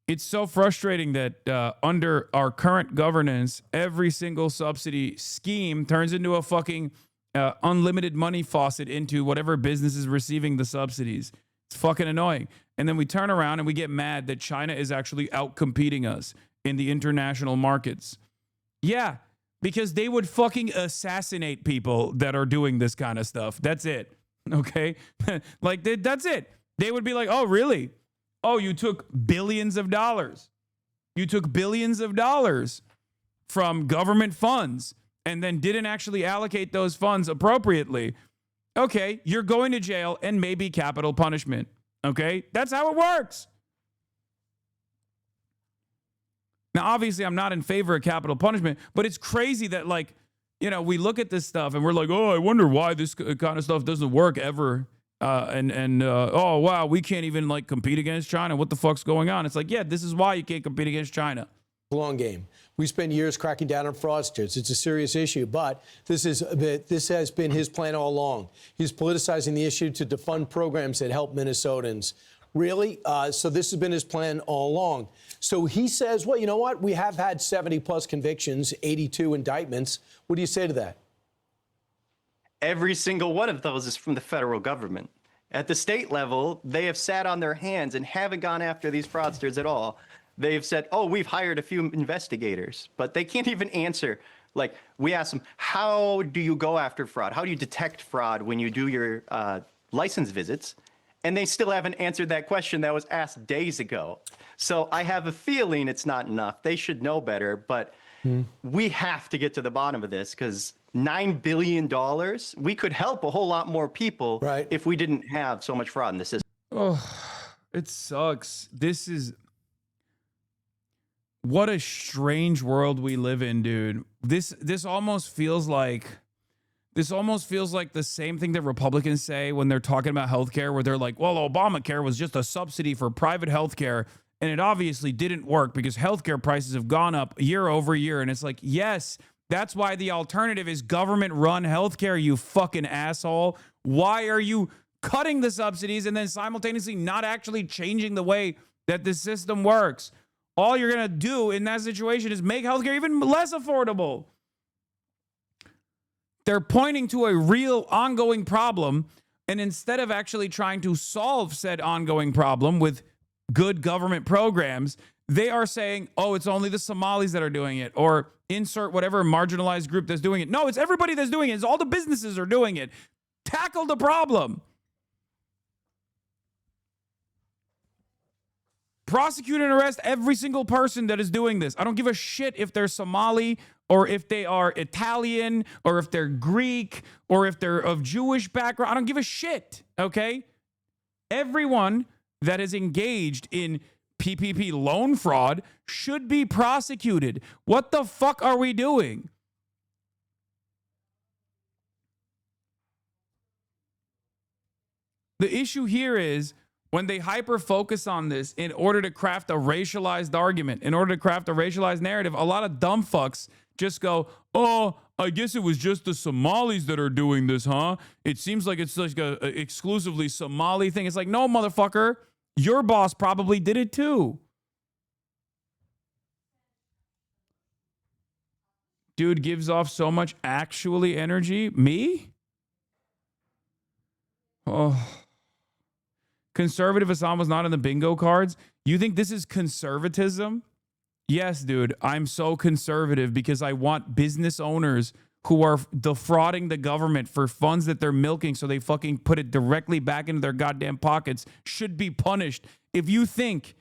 It's so frustrating that under our current governance, every single subsidy scheme turns into a fucking unlimited money faucet into whatever business is receiving the subsidies. It's fucking annoying. And then we turn around and we get mad that China is actually out-competing us in the international markets. Yeah, because they would fucking assassinate people that are doing this kind of stuff. That's it. Okay? That's it. They would be like, oh, really? Oh, you took billions of dollars. You took billions of dollars from government funds and then didn't actually allocate those funds appropriately. Okay, you're going to jail and maybe capital punishment. Okay, that's how it works. Now, obviously, I'm not in favor of capital punishment, but it's crazy that, like, you know, we look at this stuff and we're like, oh, I wonder why this kind of stuff doesn't work ever. Oh, wow, we can't even, like, compete against China. What the fuck's going on? It's like, yeah, this is why you can't compete against China. Long game. We spend years cracking down on fraudsters. It's a serious issue, but this has been his plan all along. He's politicizing the issue to defund programs that help Minnesotans. Really? So this has been his plan all along. So he says, well, you know what? We have had 70-plus convictions, 82 indictments. What do you say to that? Every single one of those is from the federal government. At the state level, they have sat on their hands and haven't gone after these fraudsters at all. They've said, oh, we've hired a few investigators, but they can't even answer. Like, we asked them, how do you go after fraud? How do you detect fraud when you do your license visits? And they still haven't answered that question that was asked days ago. So I have a feeling it's not enough. They should know better, but we have to get to the bottom of this because $9 billion, we could help a whole lot more people if we didn't have so much fraud in the system. Oh, it sucks. This is... What a strange world we live in, dude. This almost feels like the same thing that Republicans say when they're talking about healthcare, where they're like, well, Obamacare was just a subsidy for private healthcare, and it obviously didn't work because healthcare prices have gone up year over year. And it's like, yes, that's why the alternative is government-run healthcare, you fucking asshole. Why are you cutting the subsidies and then simultaneously not actually changing the way that the system works? All you're going to do in that situation is make healthcare even less affordable. They're pointing to a real ongoing problem, and instead of actually trying to solve said ongoing problem with good government programs, they are saying, oh, it's only the Somalis that are doing it, or insert whatever marginalized group that's doing it. No, it's everybody that's doing it. It's all the businesses are doing it. Tackle the problem. Prosecute and arrest every single person that is doing this. I don't give a shit if they're Somali or if they are Italian or if they're Greek or if they're of Jewish background. I don't give a shit, okay? Everyone that is engaged in PPP loan fraud should be prosecuted. What the fuck are we doing? The issue here is when they hyper-focus on this in order to craft a racialized argument, in order to craft a racialized narrative, a lot of dumb fucks just go, oh, I guess it was just the Somalis that are doing this, huh? It seems like it's like a exclusively Somali thing. It's like, no, motherfucker, your boss probably did it too. Dude gives off so much actually energy. Me? Oh. Conservative Hasan was not in the bingo cards. You think this is conservatism? Yes, dude. I'm so conservative because I want business owners who are defrauding the government for funds that they're milking so they fucking put it directly back into their goddamn pockets should be punished. If you think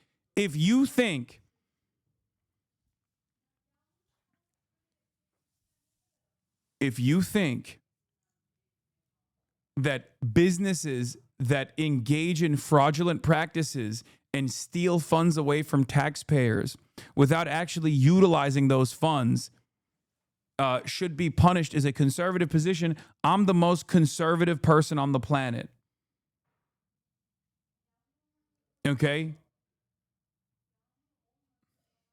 that businesses that engage in fraudulent practices and steal funds away from taxpayers without actually utilizing those funds should be punished as a conservative position, I'm the most conservative person on the planet. Okay?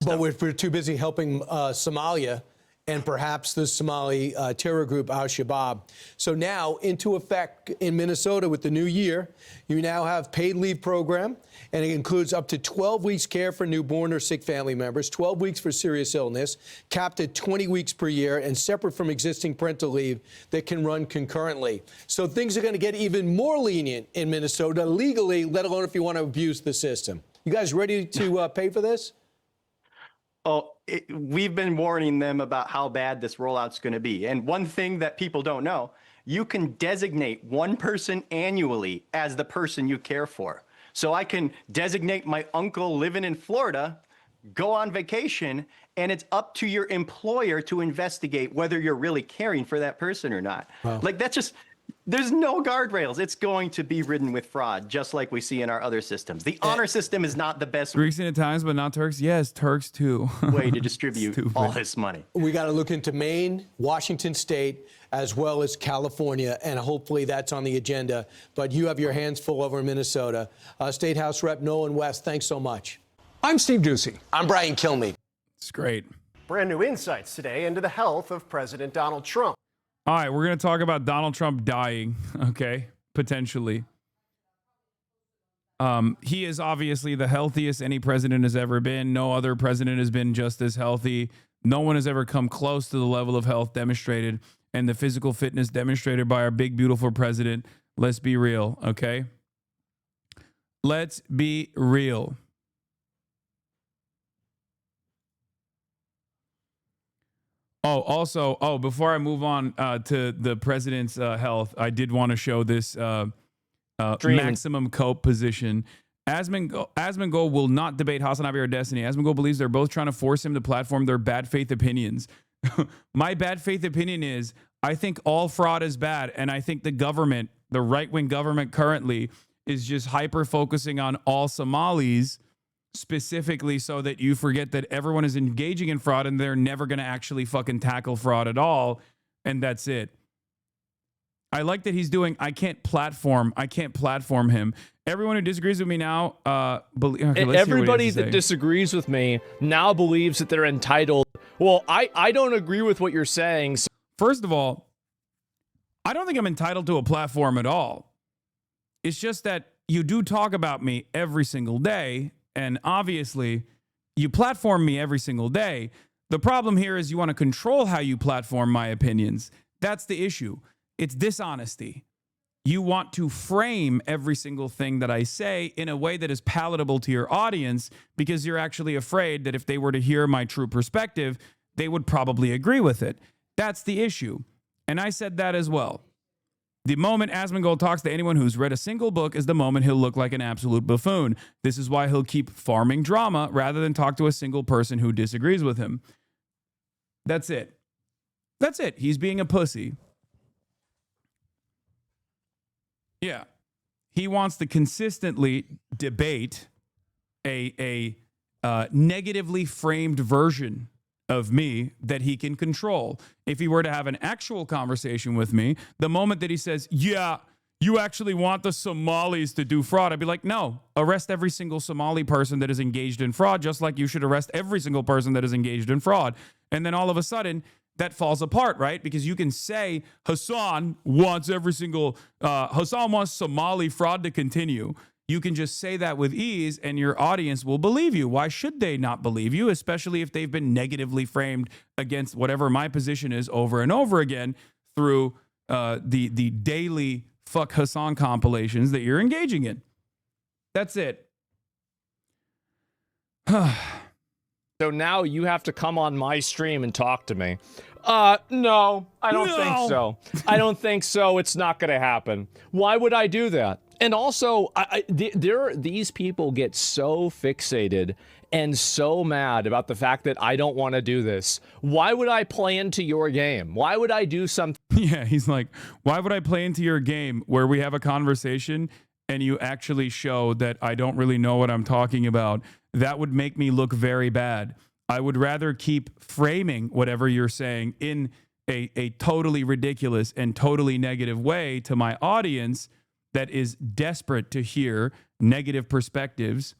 But we're too busy helping Somalia and perhaps the Somali terror group Al-Shabaab. So now, into effect in Minnesota with the new year, you now have paid leave program, and it includes up to 12 weeks care for newborn or sick family members, 12 weeks for serious illness, capped at 20 weeks per year, and separate from existing parental leave that can run concurrently. So things are going to get even more lenient in Minnesota legally, let alone if you want to abuse the system. You guys ready to pay for this? Oh, we've been warning them about how bad this rollout's going to be. And one thing that people don't know, you can designate one person annually as the person you care for. So I can designate my uncle living in Florida go on vacation, and it's up to your employer to investigate whether you're really caring for that person or not. Wow. Like, that's just, there's no guardrails. It's going to be ridden with fraud, just like we see in our other systems. The honor system is not the best Greeks and Italians, but not Turks. Yes, Turks too. way to distribute all this money. We got to look into Maine, Washington State, as well as California, and hopefully that's on the agenda. But you have your hands full over in Minnesota. State House Rep Nolan West, thanks so much. I'm Steve Ducey. I'm Brian Kilmeade. It's great. Brand new insights today into the health of President Donald Trump. All right, we're going to talk about Donald Trump dying, okay, potentially. He is obviously the healthiest any president has ever been. No other president has been just as healthy. No one has ever come close to the level of health demonstrated and the physical fitness demonstrated by our big, beautiful president. Let's be real, okay? Let's be real. Also, before I move on to the president's health, I did want to show this maximum cope position. Asmongold will not debate HasanAbi or Destiny. Asmongold believes they're both trying to force him to platform their bad faith opinions. My bad faith opinion is I think all fraud is bad, and I think the government, the right-wing government currently, is just hyper-focusing on all Somalis specifically so that you forget that everyone is engaging in fraud and they're never going to actually fucking tackle fraud at all. And that's it. I like that he's doing, I can't platform him. Everyone who disagrees with me now, everybody that disagrees with me now believes that they're entitled. Well, I don't agree with what you're saying. So first of all, I don't think I'm entitled to a platform at all. It's just that you do talk about me every single day. And obviously, you platform me every single day. The problem here is you want to control how you platform my opinions. That's the issue. It's dishonesty. You want to frame every single thing that I say in a way that is palatable to your audience because you're actually afraid that if they were to hear my true perspective, they would probably agree with it. That's the issue. And I said that as well. The moment Asmongold talks to anyone who's read a single book is the moment he'll look like an absolute buffoon. This is why he'll keep farming drama rather than talk to a single person who disagrees with him. That's it. That's it. He's being a pussy. Yeah. He wants to consistently debate a negatively framed version of me that he can control. If he were to have an actual conversation with me, the moment that he says, yeah, you actually want the Somalis to do fraud, I'd be like, no, arrest every single Somali person that is engaged in fraud, just like you should arrest every single person that is engaged in fraud. And then all of a sudden, that falls apart, right? Because you can say Hasan wants Somali fraud to continue. You can just say that with ease and your audience will believe you. Why should they not believe you, especially if they've been negatively framed against whatever my position is over and over again through the daily fuck Hasan compilations that you're engaging in. That's it. So now you have to come on my stream and talk to me. No, I don't think so. I don't think so. It's not going to happen. Why would I do that? And also, these people get so fixated and so mad about the fact that I don't want to do this. Why would I play into your game? Why would I do something? Yeah, he's like, why would I play into your game where we have a conversation and you actually show that I don't really know what I'm talking about? That would make me look very bad. I would rather keep framing whatever you're saying in a totally ridiculous and totally negative way to my audience that is desperate to hear negative perspectives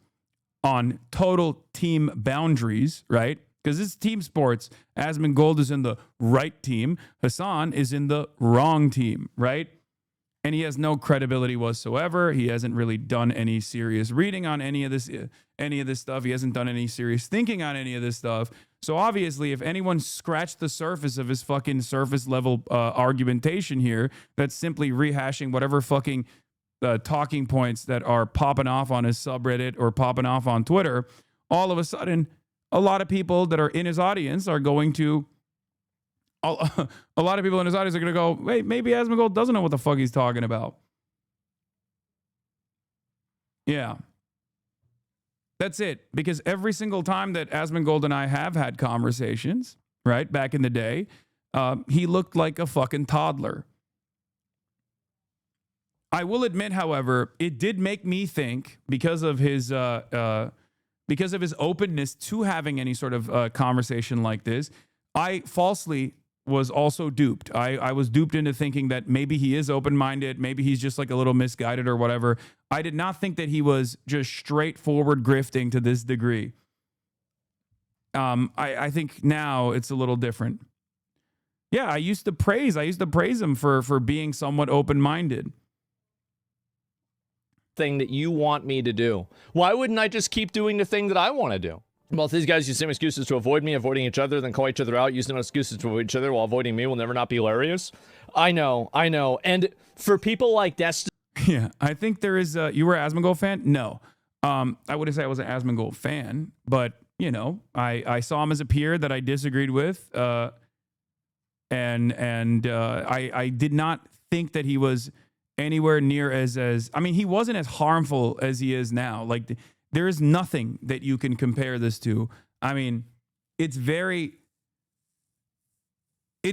on total team boundaries, right? Because this is team sports. Asmongold is in the right team. Hasan is in the wrong team, right? And he has no credibility whatsoever. He hasn't really done any serious reading on any of this stuff. He hasn't done any serious thinking on any of this stuff. So obviously, if anyone scratched the surface of his fucking surface level argumentation here, that's simply rehashing whatever fucking talking points that are popping off on his subreddit or popping off on Twitter, all of a sudden, a lot of people that are in his audience are going to, a lot of people in his audience are going to go, wait, maybe Asmongold doesn't know what the fuck he's talking about. Yeah. That's it. Because every single time that Asmongold and I have had conversations, right, back in the day, he looked like a fucking toddler. I will admit, however, it did make me think, because of his openness to having any sort of conversation like this, I falsely was also duped. I was duped into thinking that maybe he is open-minded, maybe he's just like a little misguided or whatever. I did not think that he was just straightforward grifting to this degree. I think now it's a little different. Yeah, I used to praise him for being somewhat open-minded. Thing that you want me to do. Why wouldn't I just keep doing the thing that I want to do? Both these guys use the same excuses to avoid me, avoiding each other, then call each other out, using excuses to avoid each other while avoiding me will never not be hilarious. I know. And for people like Destiny... Yeah, I think there is... you were an Asmongold fan? No. I wouldn't say I was an Asmongold fan, but, you know, I saw him as a peer that I disagreed with, and I did not think that he was anywhere near as I mean, he wasn't as harmful as he is now. Like, there is nothing that you can compare this to. I mean, it's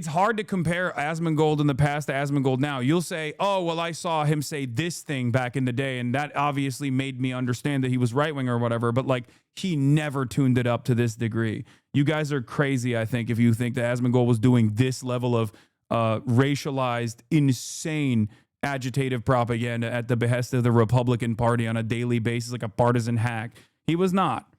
hard to compare Asmongold in the past to Asmongold now. You'll say, oh, well, I saw him say this thing back in the day, and that obviously made me understand that he was right-wing or whatever, but, like, he never tuned it up to this degree. You guys are crazy, I think, if you think that Asmongold was doing this level of racialized, insane agitative propaganda at the behest of the Republican Party on a daily basis, like a partisan hack. He was not.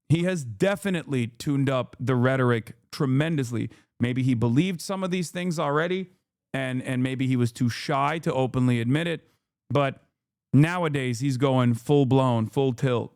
He has definitely tuned up the rhetoric tremendously. Maybe he believed some of these things already, and maybe he was too shy to openly admit it. But nowadays, he's going full-blown, full tilt.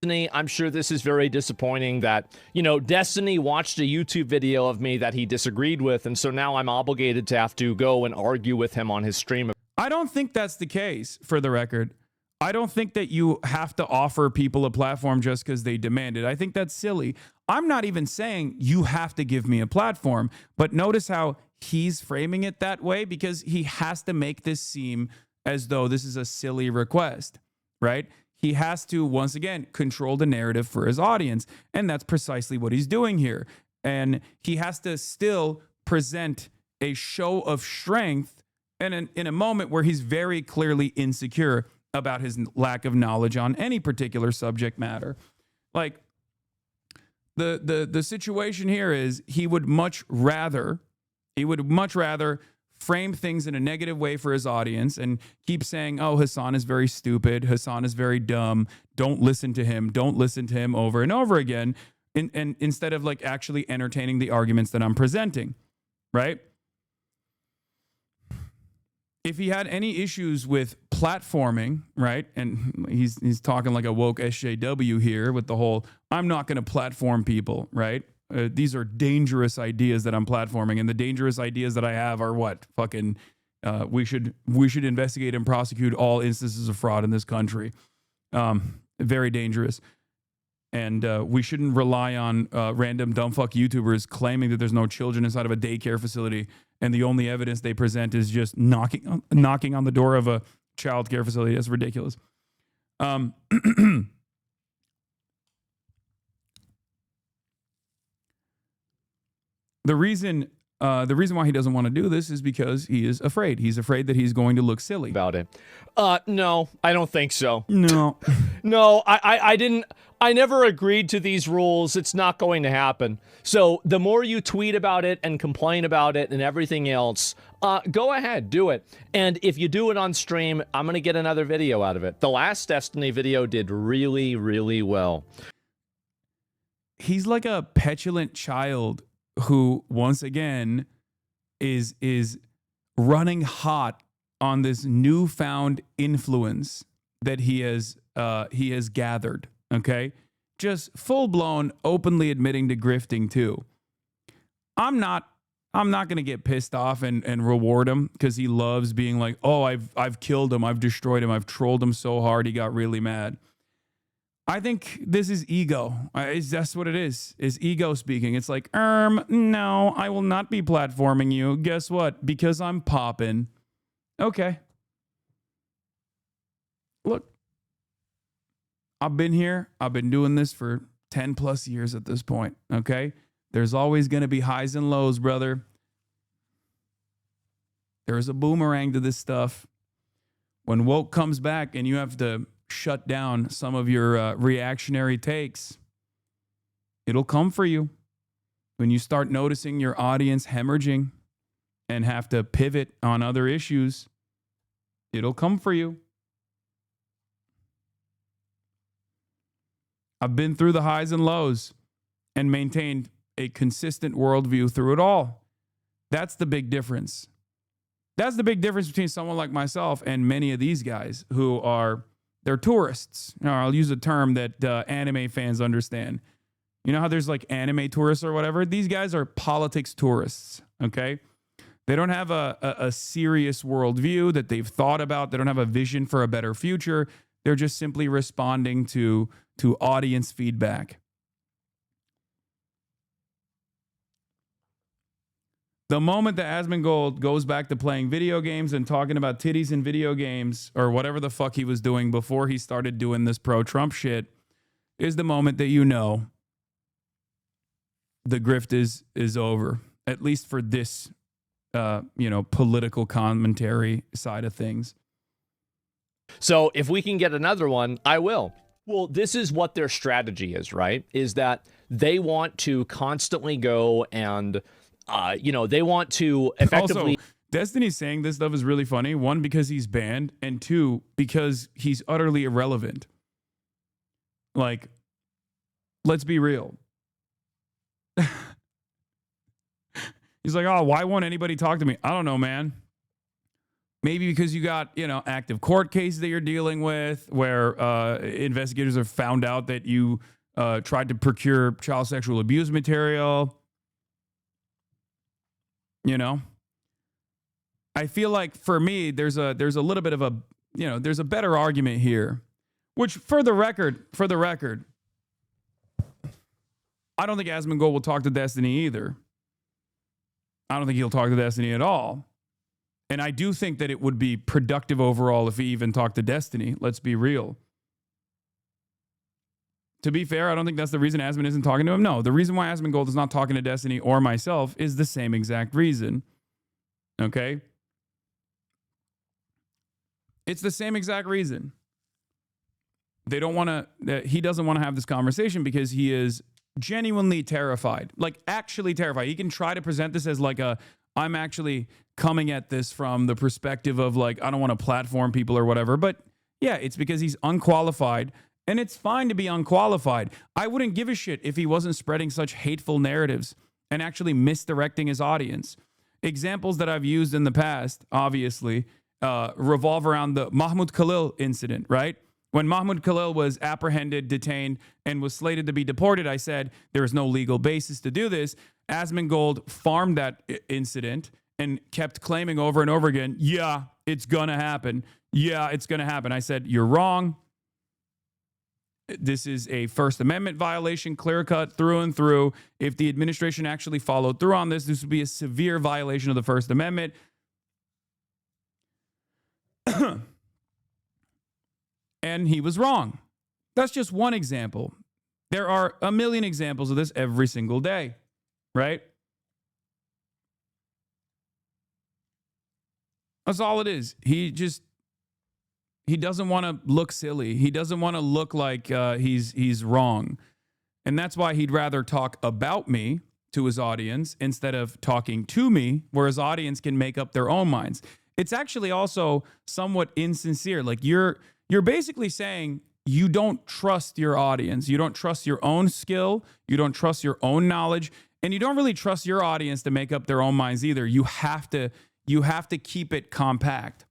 I'm sure this is very disappointing that, you know, Destiny watched a YouTube video of me that he disagreed with, and so now I'm obligated to have to go and argue with him on his stream. I don't think that's the case, for the record. I don't think that you have to offer people a platform just because they demand it. I think that's silly. I'm not even saying you have to give me a platform, but notice how he's framing it that way, because he has to make this seem as though this is a silly request, right? He has to, once again, control the narrative for his audience. And that's precisely what he's doing here. And he has to still present a show of strength in a moment where he's very clearly insecure about his lack of knowledge on any particular subject matter. Like, the situation here is he would much rather frame things in a negative way for his audience and keep saying, oh, Hasan is very stupid, Hasan is very dumb, don't listen to him over and over again, and instead of like actually entertaining the arguments that I'm presenting, right? If he had any issues with platforming, right, and he's talking like a woke SJW here with the whole, I'm not going to platform people, right? These are dangerous ideas that I'm platforming, and the dangerous ideas that I have are what? Fucking, we should investigate and prosecute all instances of fraud in this country. Very dangerous. And we shouldn't rely on random dumbfuck YouTubers claiming that there's no children inside of a daycare facility, and the only evidence they present is just knocking on the door of a child care facility. That's ridiculous. The reason why he doesn't want to do this is because he is afraid. He's afraid that he's going to look silly about it. No, I don't think so. No. No, I never agreed to these rules. It's not going to happen. So the more you tweet about it and complain about it and everything else, go ahead, do it. And if you do it on stream, I'm going to get another video out of it. The last Destiny video did really, really well. He's like a petulant child who, once again, is running hot on this newfound influence that he has gathered. Okay, just full blown, openly admitting to grifting too. I'm not gonna get pissed off and reward him because he loves being like, oh, I've killed him, I've destroyed him, I've trolled him so hard he got really mad. I think this is ego. That's what it is. Is ego speaking. It's like, no, I will not be platforming you. Guess what? Because I'm popping. Okay. Look, I've been here. I've been doing this for 10 plus years at this point. Okay. There's always going to be highs and lows, brother. There's a boomerang to this stuff. When woke comes back and you have to shut down some of your reactionary takes, it'll come for you. When you start noticing your audience hemorrhaging and have to pivot on other issues, it'll come for you. I've been through the highs and lows and maintained a consistent worldview through it all. That's the big difference. That's the big difference between someone like myself and many of these guys who are, they're tourists. You know, I'll use a term that anime fans understand. You know how there's like anime tourists or whatever? These guys are politics tourists, okay? They don't have a serious worldview that they've thought about. They don't have a vision for a better future. They're just simply responding to audience feedback. The moment that Asmongold goes back to playing video games and talking about titties in video games or whatever the fuck he was doing before he started doing this pro-Trump shit is the moment that you know the grift is over, at least for this, political commentary side of things. So if we can get another one, I will. Well, this is what their strategy is, right? Is that they want to constantly go and, they want to effectively... Also, Destiny saying this stuff is really funny. One, because he's banned, and two, because he's utterly irrelevant. Like, let's be real. He's like, oh, why won't anybody talk to me? I don't know, man. Maybe because you got, active court cases that you're dealing with where investigators have found out that you tried to procure child sexual abuse material. I feel like for me, there's a little bit of a, there's a better argument here, which for the record, I don't think Asmongold will talk to Destiny either. I don't think he'll talk to Destiny at all. And I do think that it would be productive overall if he even talked to Destiny. Let's be real. To be fair, I don't think that's the reason Asmon isn't talking to him. No, the reason why Asmongold is not talking to Destiny or myself is the same exact reason. Okay? It's the same exact reason. He doesn't want to have this conversation because he is genuinely terrified. Like, actually terrified. He can try to present this as like I'm actually coming at this from the perspective of like, I don't want to platform people or whatever. But yeah, it's because he's unqualified, and it's fine to be unqualified. I wouldn't give a shit if he wasn't spreading such hateful narratives and actually misdirecting his audience. Examples that I've used in the past, obviously, revolve around the Mahmoud Khalil incident, right? When Mahmoud Khalil was apprehended, detained, and was slated to be deported, I said there is no legal basis to do this. Asmongold farmed that incident and kept claiming over and over again, yeah, it's going to happen. Yeah, it's going to happen. I said, you're wrong. This is a First Amendment violation, clear cut through and through. If the administration actually followed through on this would be a severe violation of the First Amendment. And he was wrong. That's just one example. There are a million examples of this every single day, right? That's all it is. He doesn't want to look silly. He doesn't want to look like he's wrong. And that's why he'd rather talk about me to his audience instead of talking to me, where his audience can make up their own minds. It's actually also somewhat insincere. Like you're basically saying you don't trust your audience. You don't trust your own skill. You don't trust your own knowledge. And you don't really trust your audience to make up their own minds either. You have to keep it compact.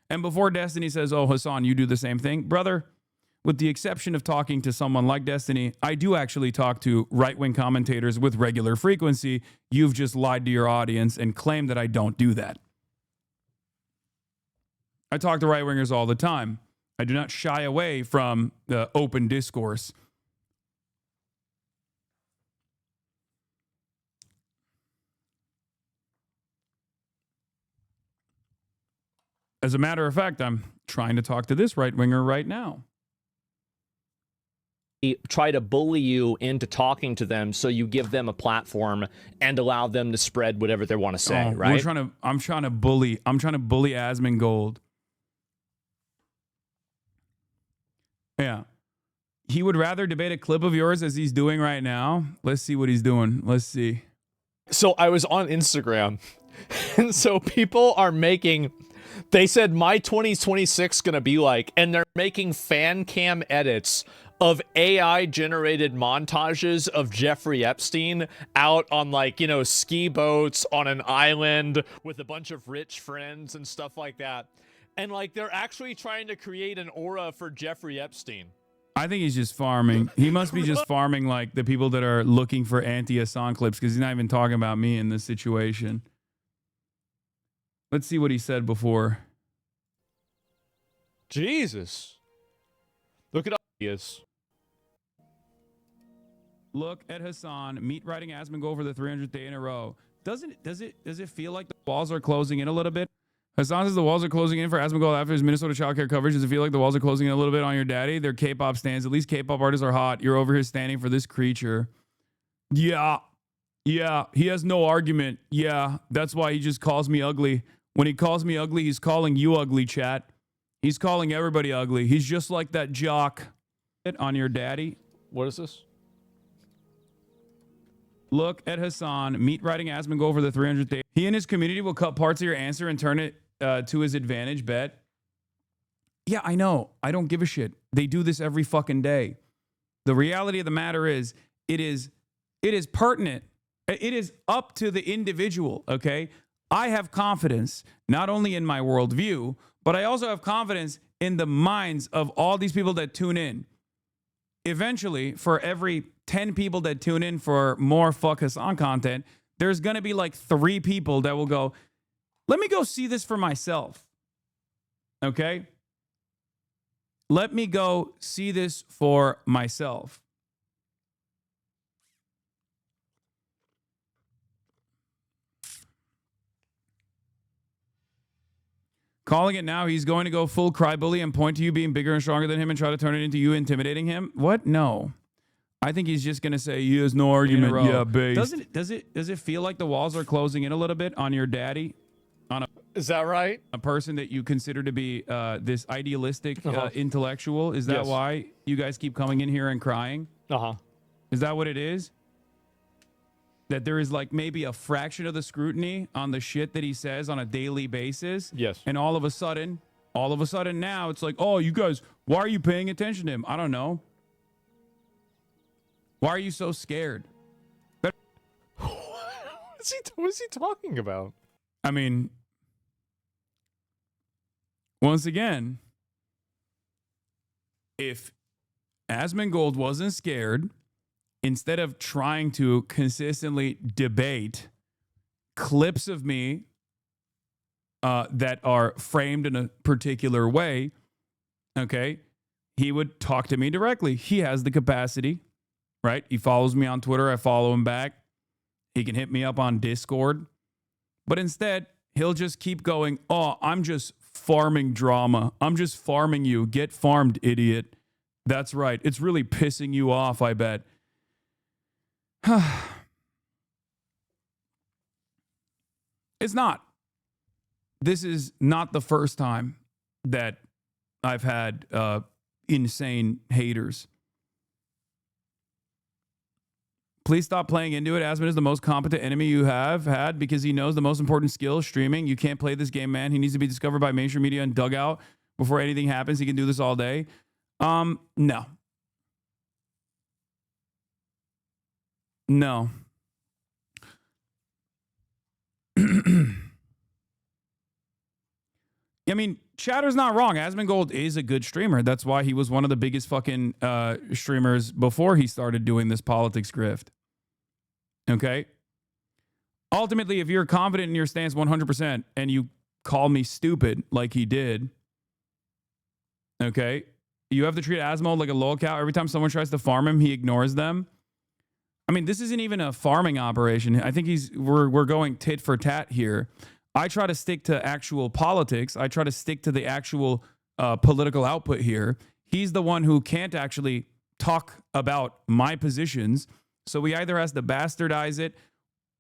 And before Destiny says, oh, Hasan, you do the same thing. Brother, with the exception of talking to someone like Destiny, I do actually talk to right-wing commentators with regular frequency. You've just lied to your audience and claimed that I don't do that. I talk to right-wingers all the time. I do not shy away from the open discourse. As a matter of fact, I'm trying to talk to this right-winger right now. try to bully you into talking to them, so you give them a platform and allow them to spread whatever they want to say, right? I'm trying to bully Asmongold. Yeah. He would rather debate a clip of yours as he's doing right now. Let's see what he's doing. Let's see. So I was on Instagram, and so people are making, they said my 2026 gonna be like, and they're making fan cam edits of AI generated montages of Jeffrey Epstein out on, like, you know, ski boats on an island with a bunch of rich friends and stuff like that. And like, they're actually trying to create an aura for Jeffrey Epstein. I think he's just farming. He must be just farming like the people that are looking for anti-Hasan clips, because he's not even talking about me in this situation. Let's see what he said before. Jesus. Look at he is. Look at Hasan meat riding Asmongold for the 300th day in a row. Does it feel like the walls are closing in a little bit? Hasan says the walls are closing in for Asmongold after his Minnesota childcare coverage. Does it feel like the walls are closing in a little bit on your daddy? They're K-pop stands. At least K-pop artists are hot. You're over here standing for this creature. Yeah. Yeah. He has no argument. Yeah. That's why he just calls me ugly. When he calls me ugly, he's calling you ugly, chat. He's calling everybody ugly. He's just like that jock on your daddy. What is this? Look at Hasan meat riding Asmongold for the 300th day. He and his community will cut parts of your answer and turn it to his advantage. Bet. Yeah, I know. I don't give a shit. They do this every fucking day. The reality of the matter is, it is pertinent. It is up to the individual. Okay. I have confidence not only in my worldview, but I also have confidence in the minds of all these people that tune in. Eventually, for every 10 people that tune in for more Fuck Hasan content, there's going to be like 3 people that will go, let me go see this for myself. Okay? Let me go see this for myself. Calling it now, he's going to go full cry bully and point to you being bigger and stronger than him and try to turn it into you intimidating him. What? No. I think he's just going to say he has no argument. Yeah, base. Does it feel like the walls are closing in a little bit on your daddy? Is that right? A person that you consider to be this idealistic intellectual? Is that why you guys keep coming in here and crying? Is that what it is? That there is like maybe a fraction of the scrutiny on the shit that he says on a daily basis. Yes. And all of a sudden now it's like, oh, you guys, why are you paying attention to him? I don't know. Why are you so scared? What is he talking about? I mean, once again, if Asmongold wasn't scared, instead of trying to consistently debate clips of me that are framed in a particular way, okay, he would talk to me directly. He has the capacity, right? He follows me on Twitter. I follow him back. He can hit me up on Discord. But instead, he'll just keep going, oh, I'm just farming drama. I'm just farming you. Get farmed, idiot. That's right. It's really pissing you off, I bet. It's not. This is not the first time that I've had insane haters. Please stop playing into it. Asmon is the most competent enemy you have had because he knows the most important skill, streaming. You can't play this game, man. He needs to be discovered by mainstream media and dug out before anything happens. He can do this all day. No. No. I mean, Chatter's not wrong. Asmongold is a good streamer. That's why he was one of the biggest fucking streamers before he started doing this politics grift. Okay? Ultimately, if you're confident in your stance 100% and you call me stupid like he did, okay, you have to treat Asmo like a lolcow. Every time someone tries to farm him, he ignores them. I mean, this isn't even a farming operation. I think we're going tit for tat here. I try to stick to actual politics. I try to stick to the actual political output here. He's the one who can't actually talk about my positions. So he either has to bastardize it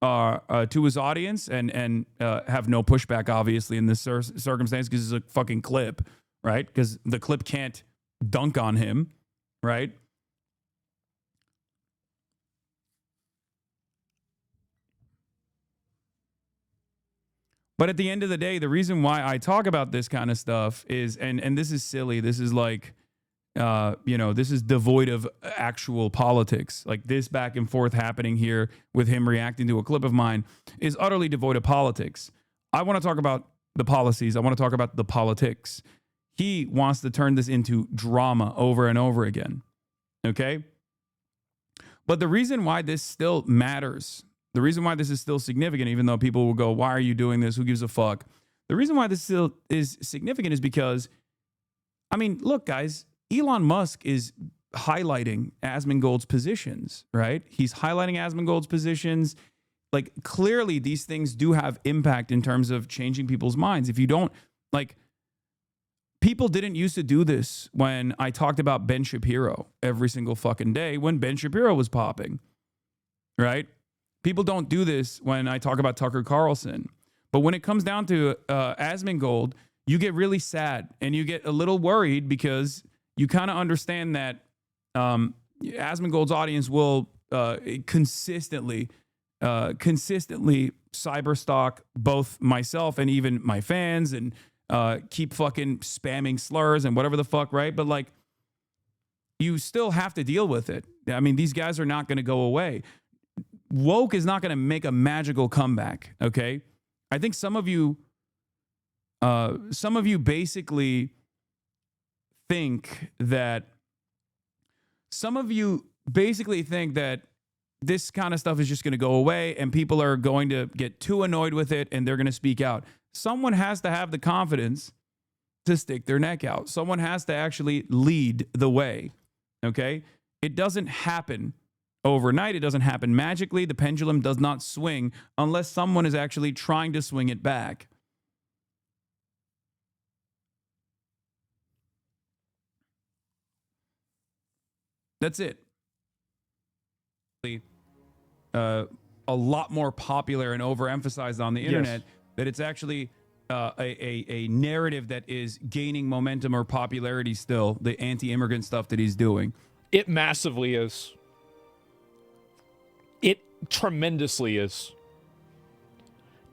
to his audience and have no pushback, obviously, in this circumstance because it's a fucking clip, right? Because the clip can't dunk on him, right? But at the end of the day, the reason why I talk about this kind of stuff is, and this is silly, this is like, this is devoid of actual politics. Like this back and forth happening here with him reacting to a clip of mine is utterly devoid of politics. I want to talk about the policies. I want to talk about the politics. He wants to turn this into drama over and over again. Okay? But the reason why this still matters, the reason why this is still significant, even though people will go, why are you doing this? Who gives a fuck? The reason why this still is significant is because, I mean, look, guys, Elon Musk is highlighting Asmongold's positions, right? He's highlighting Asmongold's positions. Like, clearly, these things do have impact in terms of changing people's minds. If you don't, like, people didn't used to do this when I talked about Ben Shapiro every single fucking day when Ben Shapiro was popping, right? People don't do this when I talk about Tucker Carlson. But when it comes down to Asmongold, you get really sad and you get a little worried because you kind of understand that Asmongold's audience will consistently cyberstalk both myself and even my fans and keep fucking spamming slurs and whatever the fuck, right? But like, you still have to deal with it. I mean, these guys are not going to go away. Woke is not going to make a magical comeback, okay? I think some of you basically think that this kind of stuff is just going to go away and people are going to get too annoyed with it and they're going to speak out. Someone has to have the confidence to stick their neck out. Someone has to actually lead the way, okay? It doesn't happen overnight. It doesn't happen magically. The pendulum does not swing unless someone is actually trying to swing it back. That's it. A lot more popular and overemphasized on the internet, that it's actually a narrative that is gaining momentum or popularity still, the anti-immigrant stuff that he's doing. It massively is. It tremendously is.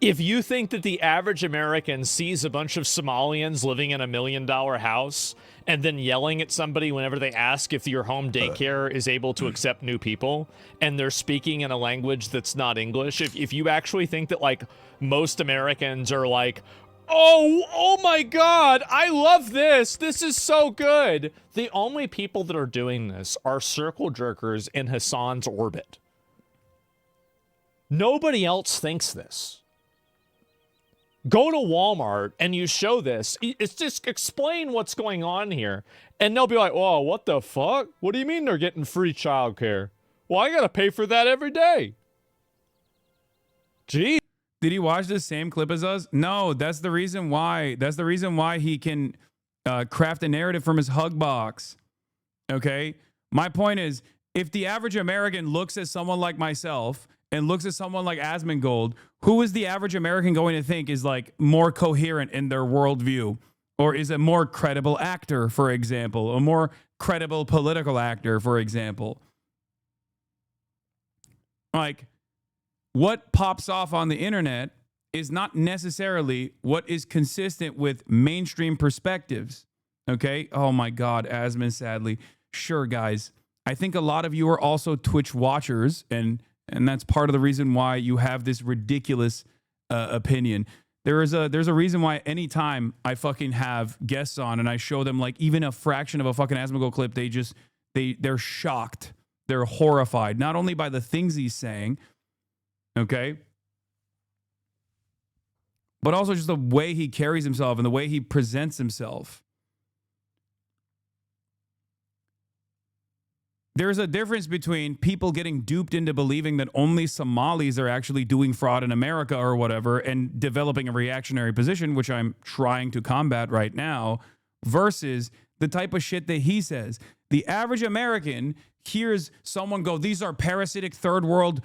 If you think that the average American sees a bunch of Somalians living in $1 million house and then yelling at somebody whenever they ask if your home daycare is able to accept new people and they're speaking in a language that's not English, if you actually think that like most Americans are like, oh my God, I love this. This is so good. The only people that are doing this are circle jerkers in Hasan's orbit. Nobody else thinks this. Go to Walmart and you show this. It's just explain what's going on here. And they'll be like, whoa, what the fuck? What do you mean they're getting free childcare? Well, I got to pay for that every day. Gee. Did he watch the same clip as us? No, that's the reason why. That's the reason why he can craft a narrative from his hug box. Okay? My point is, if the average American looks at someone like myself and looks at someone like Asmongold, who is the average American going to think is like more coherent in their worldview? Or is a more credible actor, for example, a more credible political actor, for example? Like, what pops off on the internet is not necessarily what is consistent with mainstream perspectives. Okay? Oh my God, Asmon, sadly. Sure, guys. I think a lot of you are also Twitch watchers, and that's part of the reason why you have this ridiculous opinion. There's a reason why anytime I fucking have guests on and I show them like even a fraction of a fucking Asmongold clip, they're shocked. They're horrified, not only by the things he's saying, okay, but also just the way he carries himself and the way he presents himself. There's a difference between people getting duped into believing that only Somalis are actually doing fraud in America or whatever and developing a reactionary position, which I'm trying to combat right now, versus the type of shit that he says. The average American hears someone go, these are parasitic third world,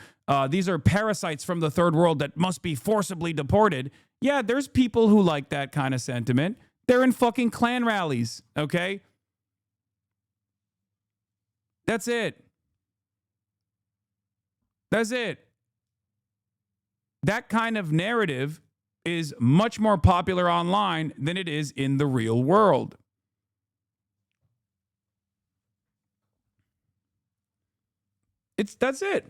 these are parasites from the third world that must be forcibly deported. Yeah, there's people who like that kind of sentiment. They're in fucking Klan rallies, okay? That's it. That's it. That kind of narrative is much more popular online than it is in the real world. That's it.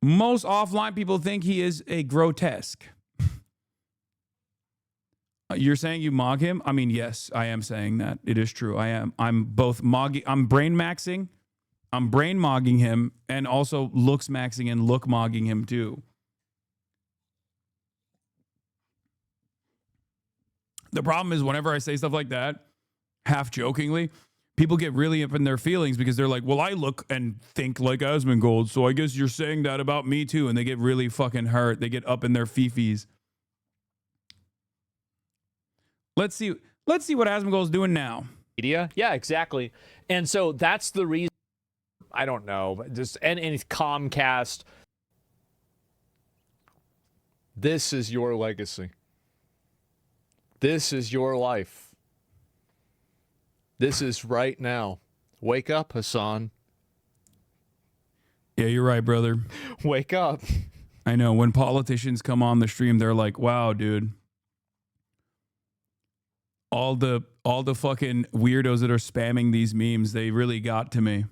Most offline people think he is a grotesque. You're saying you mog him? I mean, yes, I am saying that. It is true. I am. I'm both mogging. I'm brain maxing. I'm brain mogging him and also looks maxing and look mogging him too. The problem is whenever I say stuff like that, half jokingly, people get really up in their feelings because they're like, well, I look and think like Asmongold, so I guess you're saying that about me too. And they get really fucking hurt. They get up in their fifis. Let's see what Asmongold's doing now. Media? Yeah, exactly. And so that's the reason, I don't know, just and Comcast. This is your legacy. This is your life. This is right now. Wake up, Hasan. Yeah, you're right, brother. Wake up. I know. When politicians come on the stream, they're like, wow, dude. All the fucking weirdos that are spamming these memes, they really got to me.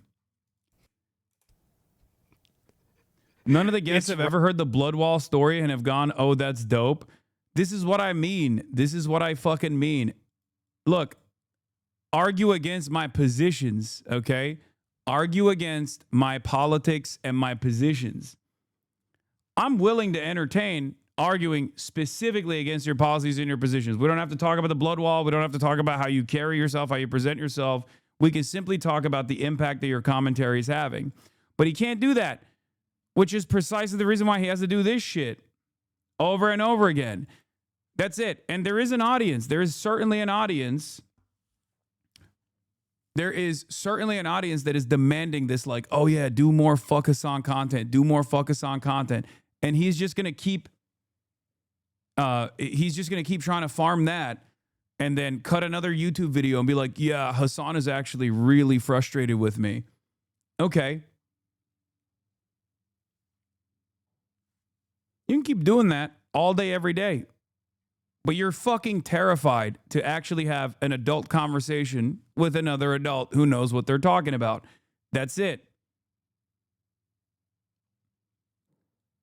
None of the guests have ever heard the Bloodwall story and have gone, oh, that's dope. This is what I mean. This is what I fucking mean. Look, argue against my positions, okay? Argue against my politics and my positions. I'm willing to entertain arguing specifically against your policies and your positions. We don't have to talk about the blood wall. We don't have to talk about how you carry yourself, how you present yourself. We can simply talk about the impact that your commentary is having. But he can't do that, which is precisely the reason why he has to do this shit over and over again. That's it. And there is an audience. There is certainly an audience. There is certainly an audience that is demanding this, like, oh yeah, do more fuck Hasan content. Do more fuck Hasan content. And he's just going to keep trying to farm that and then cut another YouTube video and be like, yeah, Hasan is actually really frustrated with me. Okay. You can keep doing that all day, every day. But you're fucking terrified to actually have an adult conversation with another adult who knows what they're talking about. That's it.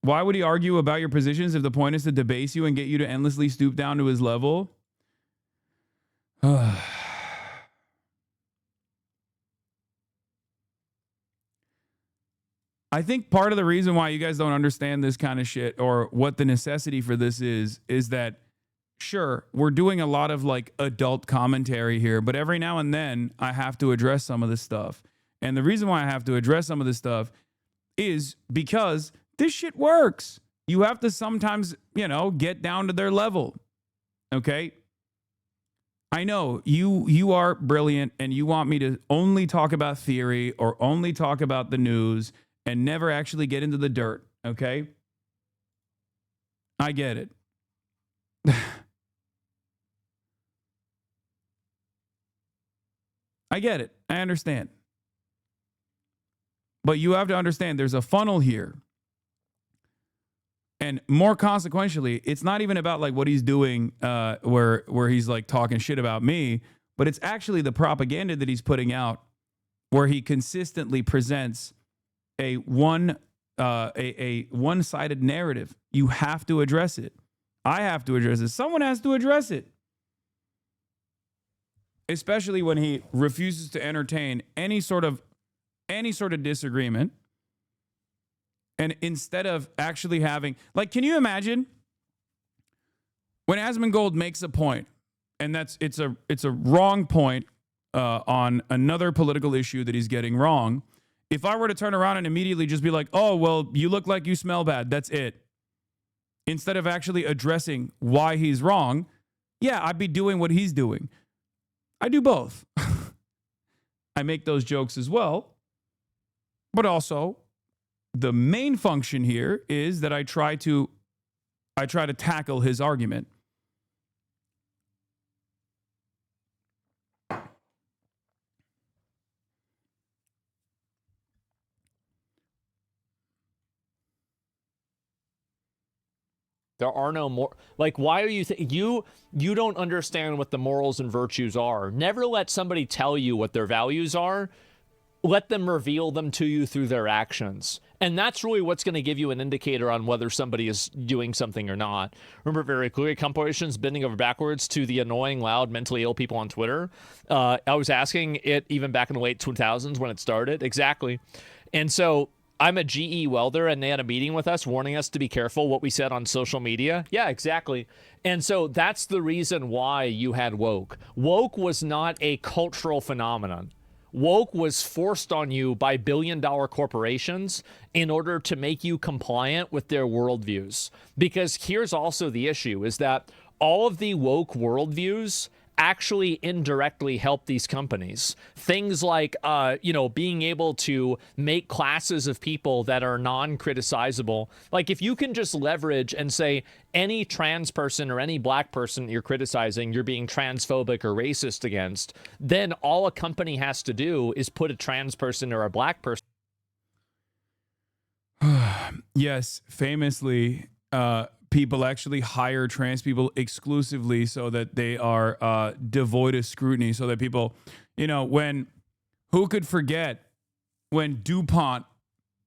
Why would he argue about your positions if the point is to debase you and get you to endlessly stoop down to his level? I think part of the reason why you guys don't understand this kind of shit or what the necessity for this is that, sure, we're doing a lot of like adult commentary here, but every now and then I have to address some of this stuff. And the reason why I have to address some of this stuff is because this shit works. You have to sometimes, get down to their level. Okay? I know you are brilliant and you want me to only talk about theory or only talk about the news and never actually get into the dirt. Okay? I get it. I get it. I understand. But you have to understand there's a funnel here. And more consequentially, it's not even about like what he's doing where he's like talking shit about me, but it's actually the propaganda that he's putting out where he consistently presents a one-sided narrative. You have to address it. I have to address it. Someone has to address it. Especially when he refuses to entertain any sort of disagreement. And instead of actually having, like, can you imagine when Asmongold makes a point, and it's a wrong point on another political issue that he's getting wrong. If I were to turn around and immediately just be like, oh, well, you look like you smell bad. That's it. Instead of actually addressing why he's wrong, yeah, I'd be doing what he's doing. I do both. I make those jokes as well. But also, the main function here is that I try to tackle his argument. There are no more. Like, why are you you don't understand what the morals and virtues are. Never let somebody tell you what their values are. Let them reveal them to you through their actions. And that's really what's going to give you an indicator on whether somebody is doing something or not. Remember very clearly, corporations bending over backwards to the annoying, loud, mentally ill people on Twitter. I was asking it even back in the late 2000s when it started. Exactly. And so I'm a GE welder, and they had a meeting with us warning us to be careful what we said on social media. Yeah, exactly. And so that's the reason why you had woke. Woke was not a cultural phenomenon. Woke was forced on you by billion-dollar corporations in order to make you compliant with their worldviews. Because here's also the issue, is that all of the woke worldviews actually indirectly help these companies. Things like, being able to make classes of people that are non-criticizable. Like, if you can just leverage and say any trans person or any black person you're criticizing, you're being transphobic or racist against, then all a company has to do is put a trans person or a black person. Yes, famously, people actually hire trans people exclusively so that they are devoid of scrutiny, so that people, who could forget when DuPont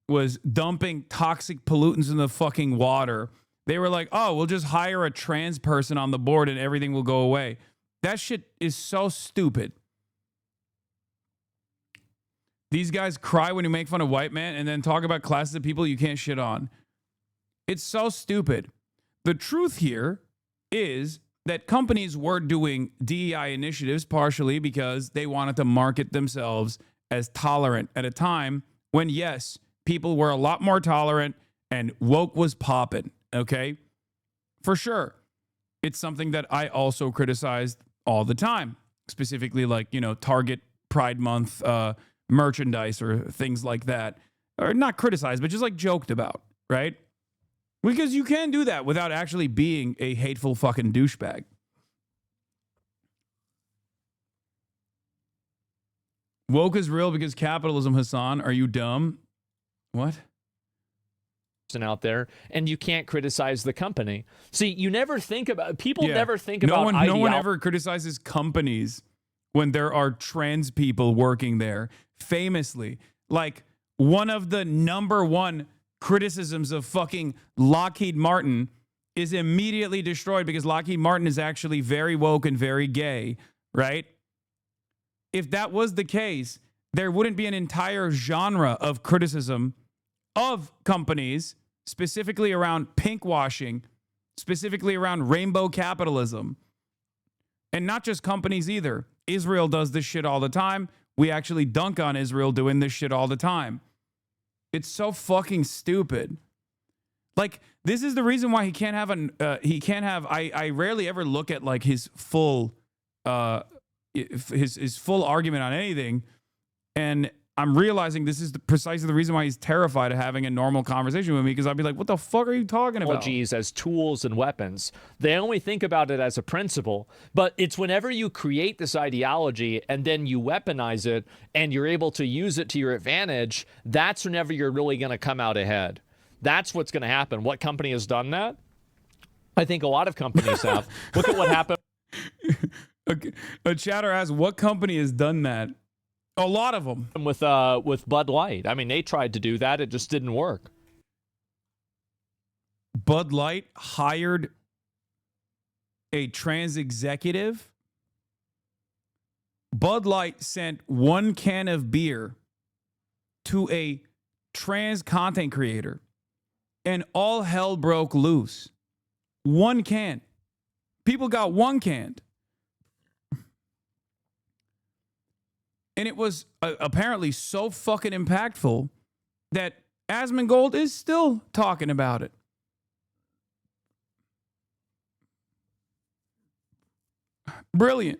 was dumping toxic pollutants in the fucking water? They were like, oh, we'll just hire a trans person on the board and everything will go away. That shit is so stupid. These guys cry when you make fun of white men and then talk about classes of people you can't shit on. It's so stupid. The truth here is that companies were doing DEI initiatives partially because they wanted to market themselves as tolerant at a time when, yes, people were a lot more tolerant and woke was popping, okay? For sure. It's something that I also criticized all the time, specifically like, Target Pride Month merchandise or things like that. Or not criticized, but just like joked about, right? Because you can do that without actually being a hateful fucking douchebag. Woke is real because capitalism, Hasan. Are you dumb? What? Out there, and you can't criticize the company. See, you never think about, people never think about ideology. No one ever criticizes companies when there are trans people working there. Famously, like one of the number one criticisms of fucking Lockheed Martin is immediately destroyed because Lockheed Martin is actually very woke and very gay, right? If that was the case, there wouldn't be an entire genre of criticism of companies, specifically around pink washing, specifically around rainbow capitalism. And not just companies either. Israel does this shit all the time. We actually dunk on Israel doing this shit all the time. It's so fucking stupid. Like, this is the reason why he can't have I rarely ever look at like his full his full argument on anything, and I'm realizing this is precisely the reason why he's terrified of having a normal conversation with me, because I'd be like, what the fuck are you talking about? Technologies as tools and weapons. They only think about it as a principle, but it's whenever you create this ideology and then you weaponize it and you're able to use it to your advantage, that's whenever you're really going to come out ahead. That's what's going to happen. What company has done that? I think a lot of companies have. Look at what happened. A chatter asks, what company has done that? A lot of them. With Bud Light. I mean, they tried to do that. It just didn't work. Bud Light hired a trans executive. Bud Light sent one can of beer to a trans content creator, and all hell broke loose. One can. People got one canned. And it was apparently so fucking impactful that Asmongold is still talking about it. Brilliant.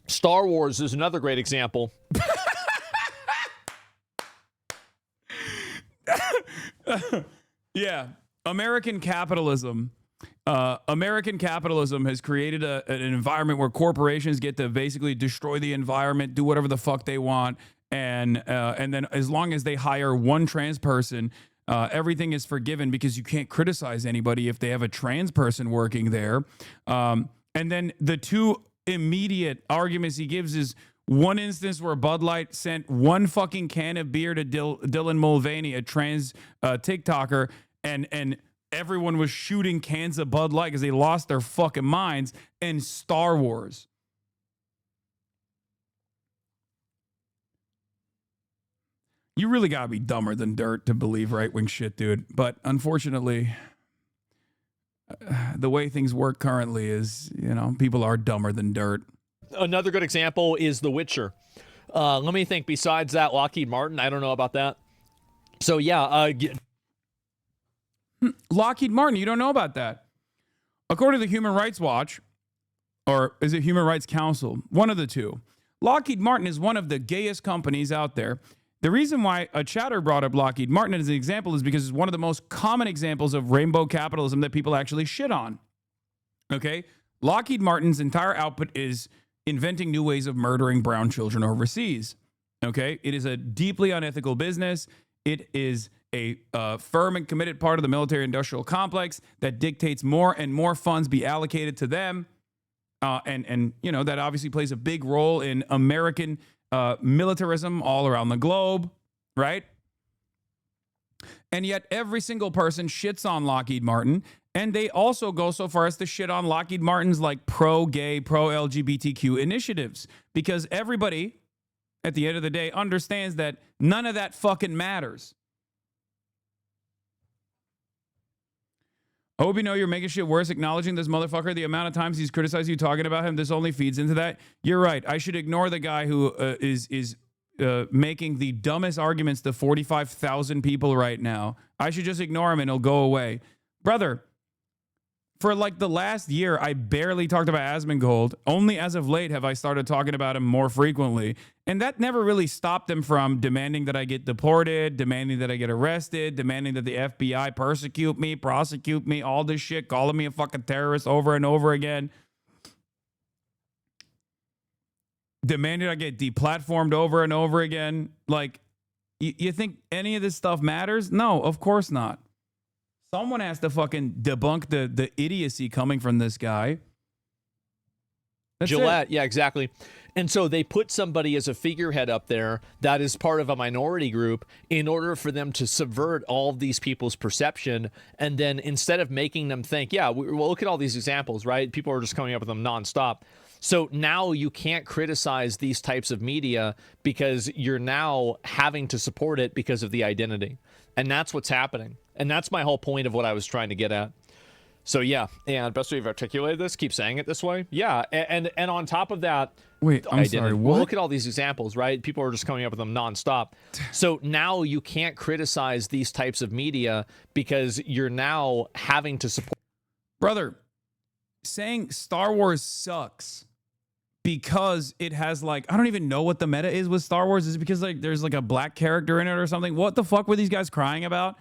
Star Wars is another great example. Yeah, American capitalism. American capitalism has created an environment where corporations get to basically destroy the environment, do whatever the fuck they want, and then as long as they hire one trans person, everything is forgiven because you can't criticize anybody if they have a trans person working there. And then the two immediate arguments he gives is one instance where Bud Light sent one fucking can of beer to Dylan Mulvaney, a trans TikToker, and everyone was shooting cans of Bud Light because they lost their fucking minds. And Star Wars. You really gotta be dumber than dirt to believe right-wing shit, dude. But unfortunately, the way things work currently is, people are dumber than dirt. Another good example is The Witcher. Let me think. Besides that, Lockheed Martin, I don't know about that. So, yeah. Lockheed Martin, you don't know about that. According to the Human Rights Watch, or is it Human Rights Council? One of the two. Lockheed Martin is one of the gayest companies out there. The reason why a chatter brought up Lockheed Martin as an example is because it's one of the most common examples of rainbow capitalism that people actually shit on. Okay? Lockheed Martin's entire output is inventing new ways of murdering brown children overseas. Okay? It is a deeply unethical business. It is a firm and committed part of the military-industrial complex that dictates more and more funds be allocated to them. And that obviously plays a big role in American militarism all around the globe, right? And yet every single person shits on Lockheed Martin, and they also go so far as to shit on Lockheed Martin's like pro-gay, pro-LGBTQ initiatives, because everybody at the end of the day understands that none of that fucking matters. I hope you know you're making shit worse acknowledging this motherfucker. The amount of times he's criticized you talking about him, this only feeds into that. You're right. I should ignore the guy who is making the dumbest arguments to 45,000 people right now. I should just ignore him and he'll go away. Brother, for like the last year, I barely talked about Asmongold. Only as of late have I started talking about him more frequently. And that never really stopped him from demanding that I get deported, demanding that I get arrested, demanding that the FBI persecute me, prosecute me, all this shit, calling me a fucking terrorist over and over again. Demanding I get deplatformed over and over again. Like, you think any of this stuff matters? No, of course not. Someone has to fucking debunk the idiocy coming from this guy. That's Gillette, it. Yeah, exactly. And so they put somebody as a figurehead up there that is part of a minority group in order for them to subvert all of these people's perception. And then instead of making them think, yeah, well, look at all these examples, right? People are just coming up with them nonstop. So now you can't criticize these types of media because you're now having to support it because of the identity. And that's what's happening. And that's my whole point of what I was trying to get at. So yeah, and best way you've articulated this, keep saying it this way. Yeah, and on top of that, wait, I'm sorry, what? Well, look at all these examples, right? People are just coming up with them nonstop. So now you can't criticize these types of media because you're now having to support. Brother, saying Star Wars sucks because it has like, I don't even know what the meta is with Star Wars. Is it because like there's like a black character in it or something? What the fuck were these guys crying about?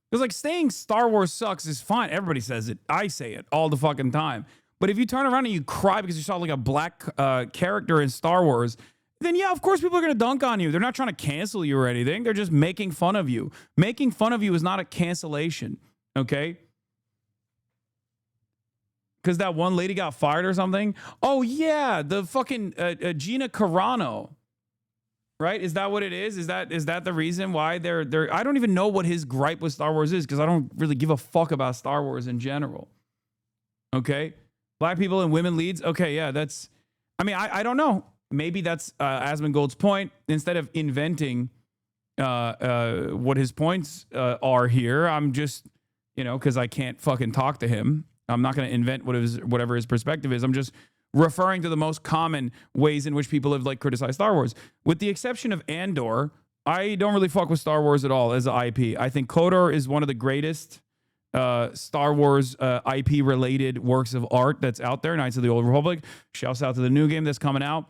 Because like saying Star Wars sucks is fine. Everybody says it. I say it all the fucking time. But if you turn around and you cry because you saw like a black character in Star Wars, then yeah, of course people are going to dunk on you. They're not trying to cancel you or anything. They're just making fun of you. Making fun of you is not a cancellation, okay? Because that one lady got fired or something? Oh yeah, the fucking Gina Carano. Right? Is that what it is? Is that the reason why they're I don't even know what his gripe with Star Wars is because I don't really give a fuck about Star Wars in general. Okay? Black people and women leads. Okay, yeah, that's I don't know. Maybe that's Asmongold's point. Instead of inventing what his points are here, I'm just, because I can't fucking talk to him. I'm not going to invent whatever his perspective is. I'm just referring to the most common ways in which people have like criticized Star Wars. With the exception of Andor, I don't really fuck with Star Wars at all as an IP. I think KOTOR is one of the greatest Star Wars IP related works of art that's out there. Knights of the Old Republic. Shouts out to the new game that's coming out.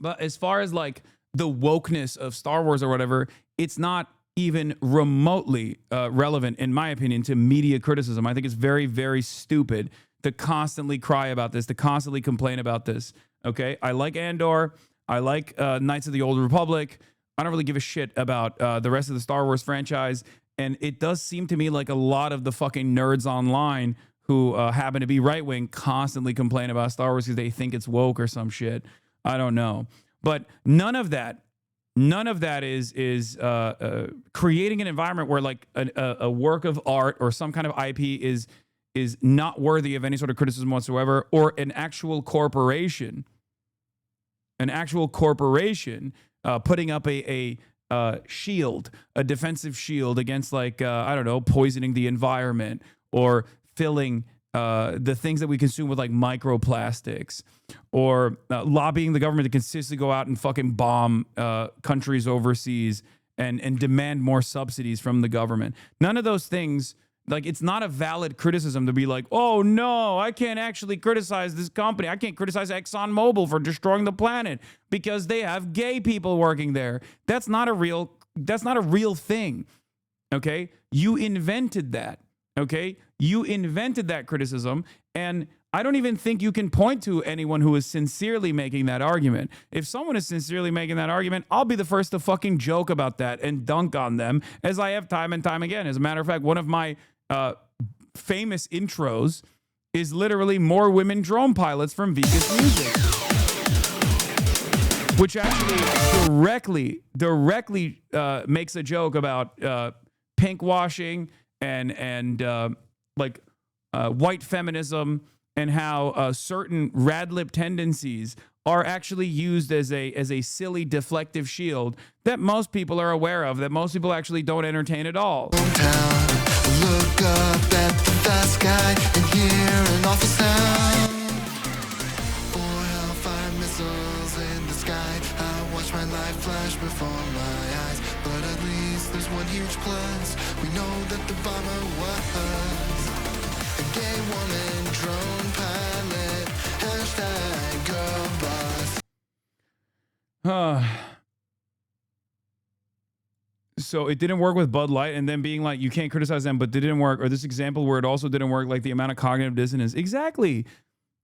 But as far as like the wokeness of Star Wars or whatever, it's not even remotely relevant, in my opinion, to media criticism. I think it's very, very stupid to constantly cry about this, to constantly complain about this. Okay, I like Andor. I like Knights of the Old Republic. I don't really give a shit about the rest of the Star Wars franchise. And it does seem to me like a lot of the fucking nerds online who happen to be right-wing constantly complain about Star Wars because they think it's woke or some shit. I don't know. But none of that is creating an environment where like a work of art or some kind of IP is not worthy of any sort of criticism whatsoever, or an actual corporation putting up a shield, a defensive shield against like, I don't know, poisoning the environment or filling the things that we consume with like microplastics, or lobbying the government to consistently go out and fucking bomb countries overseas and demand more subsidies from the government. None of those things, like, it's not a valid criticism to be like, oh no, I can't actually criticize this company. I can't criticize ExxonMobil for destroying the planet because they have gay people working there. That's not a real thing. Okay? You invented that. Okay? You invented that criticism, and I don't even think you can point to anyone who is sincerely making that argument. If someone is sincerely making that argument, I'll be the first to fucking joke about that and dunk on them, as I have time and time again. As a matter of fact, one of my famous intros is literally more women drone pilots from Vika's music, which actually directly makes a joke about pink washing and white feminism, and how certain rad-lib tendencies are actually used as a silly deflective shield that most people are aware of, that most people actually don't entertain at all. Look up at the vast sky and hear an awful sound. 4 hellfire missiles in the sky. I watch my life flash before my eyes, but at least there's one huge plus. We know that the bomber was a gay woman drone pilot. Hashtag girl boss. So it didn't work with Bud Light, and then being like, you can't criticize them, but it didn't work. Or this example where it also didn't work, like the amount of cognitive dissonance. Exactly.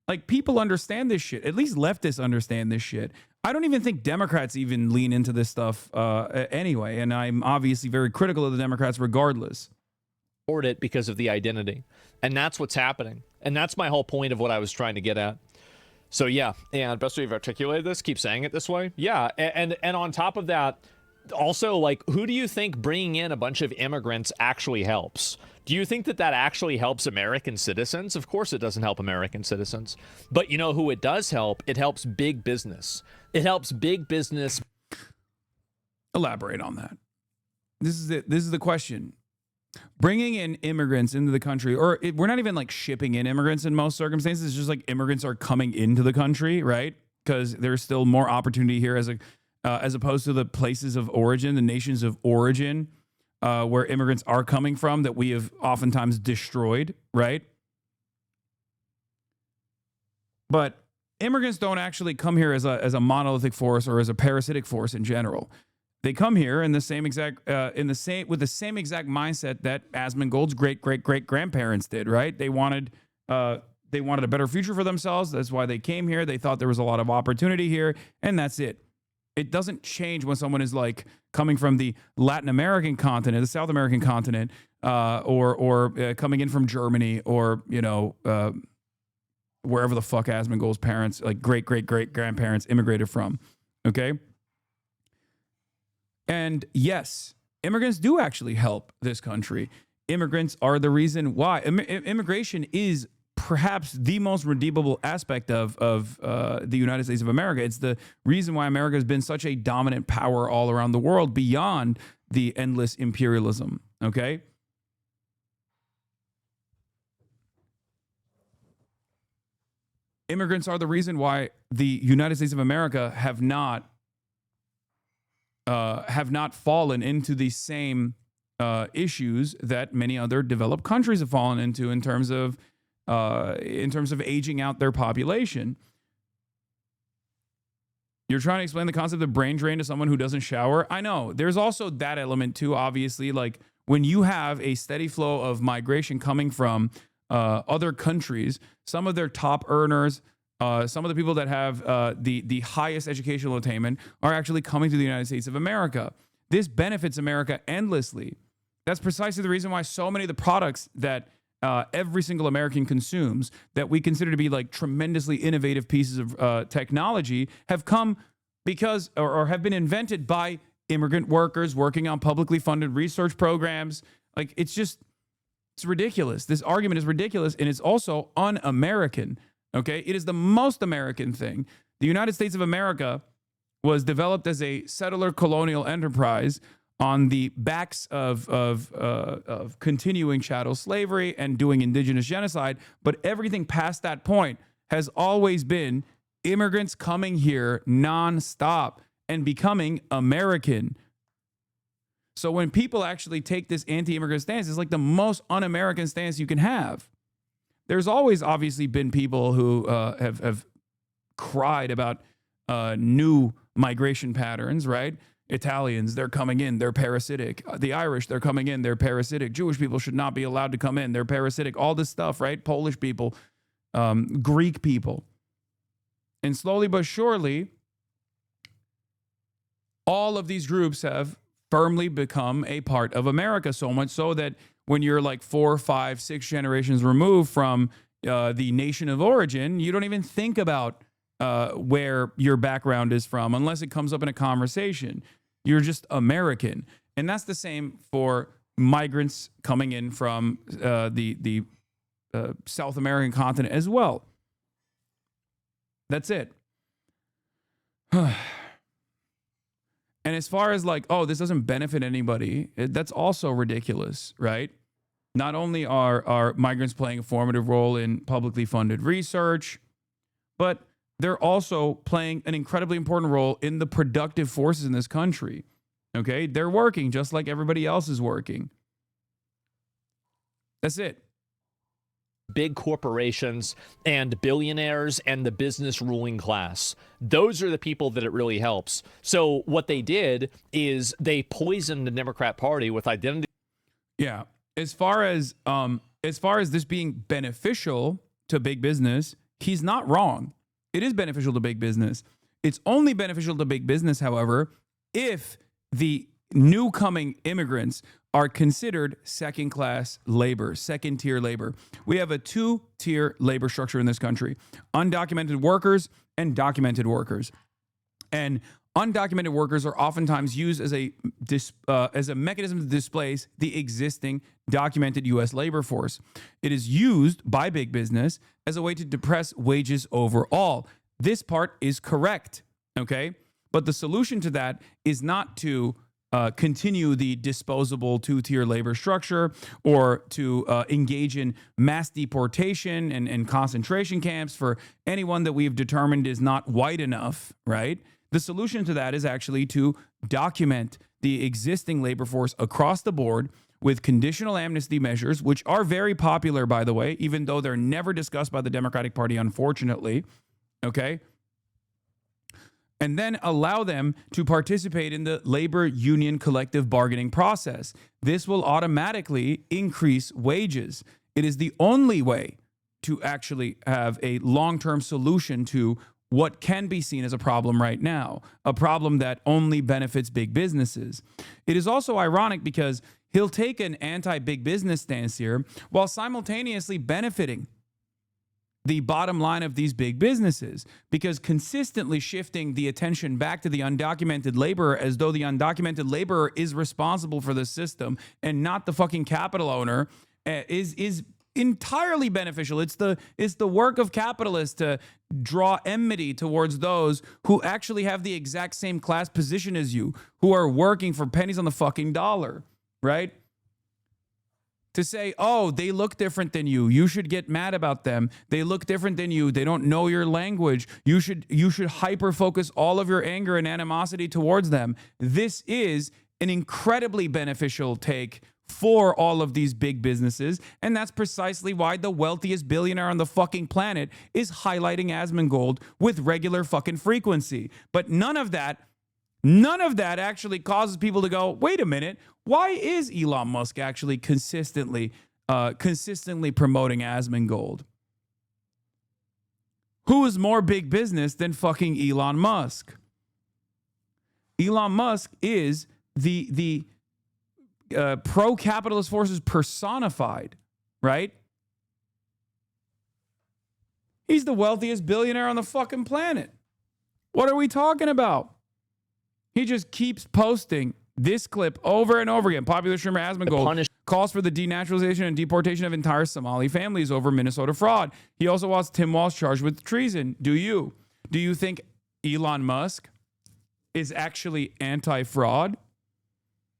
Like, people understand this shit. At least leftists understand this shit. I don't even think Democrats even lean into this stuff anyway. And I'm obviously very critical of the Democrats regardless. It because of the identity. And that's what's happening. And that's my whole point of what I was trying to get at. So yeah, and best way you've articulated this, keep saying it this way. Yeah, and on top of that, also, like, who do you think bringing in a bunch of immigrants actually helps? Do you think that that actually helps American citizens? Of course it doesn't help American citizens. But you know who it does help? It helps big business. It helps big business. Elaborate on that. This is the question. Bringing in immigrants into the country, or we're not even like shipping in immigrants in most circumstances. It's just like immigrants are coming into the country, right? Because there's still more opportunity here as opposed to the places of origin, the nations of origin, where immigrants are coming from that we have oftentimes destroyed, right? But immigrants don't actually come here as a monolithic force or as a parasitic force in general. They come here in the same exact with the same exact mindset that Asmongold's great grandparents did, right? They wanted a better future for themselves. That's why they came here. They thought there was a lot of opportunity here, and that's it. It doesn't change when someone is like coming from the Latin American continent, the South American continent, or coming in from Germany, or wherever the fuck Asmongold's parents, like great grandparents, immigrated from. Okay. And yes, immigrants do actually help this country. Immigrants are the reason why. Immigration is perhaps the most redeemable aspect of the United States of America. It's the reason why America has been such a dominant power all around the world beyond the endless imperialism, okay? Immigrants are the reason why the United States of America have not fallen into the same issues that many other developed countries have fallen into in terms of aging out their population. You're trying to explain the concept of brain drain to someone who doesn't shower? I know. There's also that element too, obviously. Like when you have a steady flow of migration coming from other countries, some of their top earners, some of the people that have the highest educational attainment are actually coming to the United States of America. This benefits America endlessly. That's precisely the reason why so many of the products that every single American consumes, that we consider to be like tremendously innovative pieces of technology, have come because or have been invented by immigrant workers working on publicly funded research programs. Like it's ridiculous. This argument is ridiculous, and it's also un-American. Okay, it is the most American thing. The United States of America was developed as a settler colonial enterprise on the backs of continuing chattel slavery and doing indigenous genocide. But everything past that point has always been immigrants coming here nonstop and becoming American. So when people actually take this anti-immigrant stance, it's like the most un-American stance you can have. There's always obviously been people who have cried about new migration patterns, right? Italians, they're coming in, they're parasitic. The Irish, they're coming in, they're parasitic. Jewish people should not be allowed to come in, they're parasitic. All this stuff, right? Polish people, Greek people. And slowly but surely, all of these groups have firmly become a part of America, so much so that when you're like 4, 5, 6 generations removed from the nation of origin, you don't even think about where your background is from unless it comes up in a conversation. You're just American. And that's the same for migrants coming in from the South American continent as well. That's it. And as far as like, oh, this doesn't benefit anybody, that's also ridiculous, right? Not only are migrants playing a formative role in publicly funded research, but they're also playing an incredibly important role in the productive forces in this country. Okay? They're working just like everybody else is working. That's it. Big corporations and billionaires and the business ruling class. Those are the people that it really helps. So what they did is they poisoned the Democrat Party with identity. Yeah. As far as this being beneficial to big business, he's not wrong. It is beneficial to big business. It's only beneficial to big business, however, if the new coming immigrants are considered second-class labor, second-tier labor. We have a 2-tier labor structure in this country: undocumented workers and documented workers. And undocumented workers are oftentimes used as a mechanism to displace the existing documented U.S. labor force. It is used by big business as a way to depress wages overall. This part is correct, okay? But the solution to that is not to continue the disposable 2-tier labor structure or to engage in mass deportation and concentration camps for anyone that we've determined is not white enough, right? The solution to that is actually to document the existing labor force across the board with conditional amnesty measures, which are very popular, by the way, even though they're never discussed by the Democratic Party, unfortunately, okay? And then allow them to participate in the labor union collective bargaining process. This will automatically increase wages. It is the only way to actually have a long-term solution to what can be seen as a problem right now, a problem that only benefits big businesses. It is also ironic because he'll take an anti-big business stance here while simultaneously benefiting the bottom line of these big businesses, because consistently shifting the attention back to the undocumented laborer as though the undocumented laborer is responsible for the system and not the fucking capital owner is entirely beneficial. It's the work of capitalists to draw enmity towards those who actually have the exact same class position as you, who are working for pennies on the fucking dollar, right? To say, oh, they look different than you. You should get mad about them. They look different than you. They don't know your language. You should hyper focus all of your anger and animosity towards them. This is an incredibly beneficial take for all of these big businesses. And that's precisely why the wealthiest billionaire on the fucking planet is highlighting Asmongold with regular fucking frequency. But none of that actually causes people to go, wait a minute, why is Elon Musk actually consistently promoting Asmongold? Who is more big business than fucking Elon Musk? Elon Musk is the pro-capitalist forces personified, right? He's the wealthiest billionaire on the fucking planet. What are we talking about? He just keeps posting this clip over and over again. Popular streamer Asmongold calls for the denaturalization and deportation of entire Somali families over Minnesota fraud. He also wants Tim Walz charged with treason. Do you? Do you think Elon Musk is actually anti-fraud?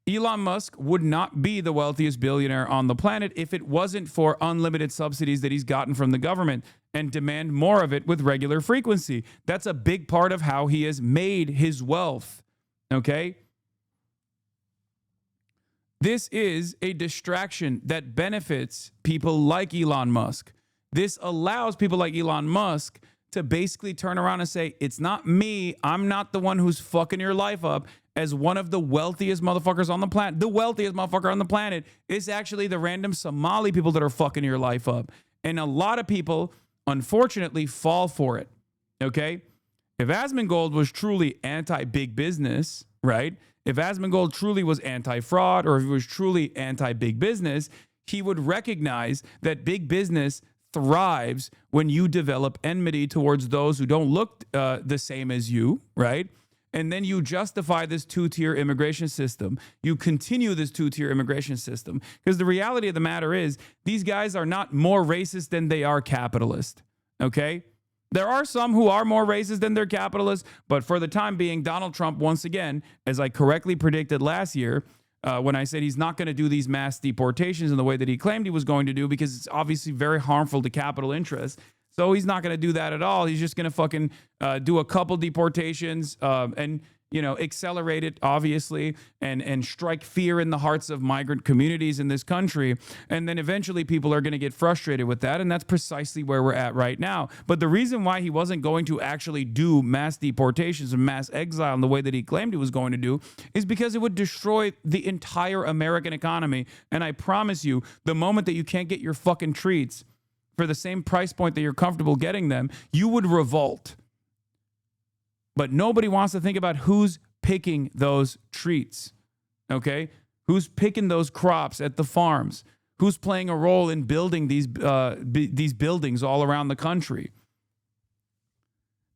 Elon Musk would not be the wealthiest billionaire on the planet if it wasn't for unlimited subsidies that he's gotten from the government and demand more of it with regular frequency. That's a big part of how he has made his wealth. Okay? This is a distraction that benefits people like Elon Musk. This allows people like Elon Musk to basically turn around and say, it's not me. I'm not the one who's fucking your life up. As one of the wealthiest motherfuckers on the planet, the wealthiest motherfucker on the planet is actually the random Somali people that are fucking your life up. And a lot of people, unfortunately, fall for it. Okay? If Asmongold was truly anti-big business, right? If Asmongold truly was anti-fraud, or if he was truly anti-big business, he would recognize that big business thrives when you develop enmity towards those who don't look the same as you, right? And then you justify this two-tier immigration system. You continue this two-tier immigration system. Because the reality of the matter is, these guys are not more racist than they are capitalist, okay? There are some who are more racist than they're capitalist, but for the time being, Donald Trump, once again, as I correctly predicted last year, when I said he's not going to do these mass deportations in the way that he claimed he was going to do, because it's obviously very harmful to capital interests. So he's not going to do that at all. He's just going to fucking do a couple deportations and, you know, accelerate it, obviously, and strike fear in the hearts of migrant communities in this country. And then eventually people are going to get frustrated with that. And that's precisely where we're at right now. But the reason why he wasn't going to actually do mass deportations and mass exile in the way that he claimed he was going to do is because it would destroy the entire American economy. And I promise you, the moment that you can't get your fucking treats for the same price point that you're comfortable getting them, you would revolt. But nobody wants to think about who's picking those treats, okay? Who's picking those crops at the farms? Who's playing a role in building these buildings all around the country?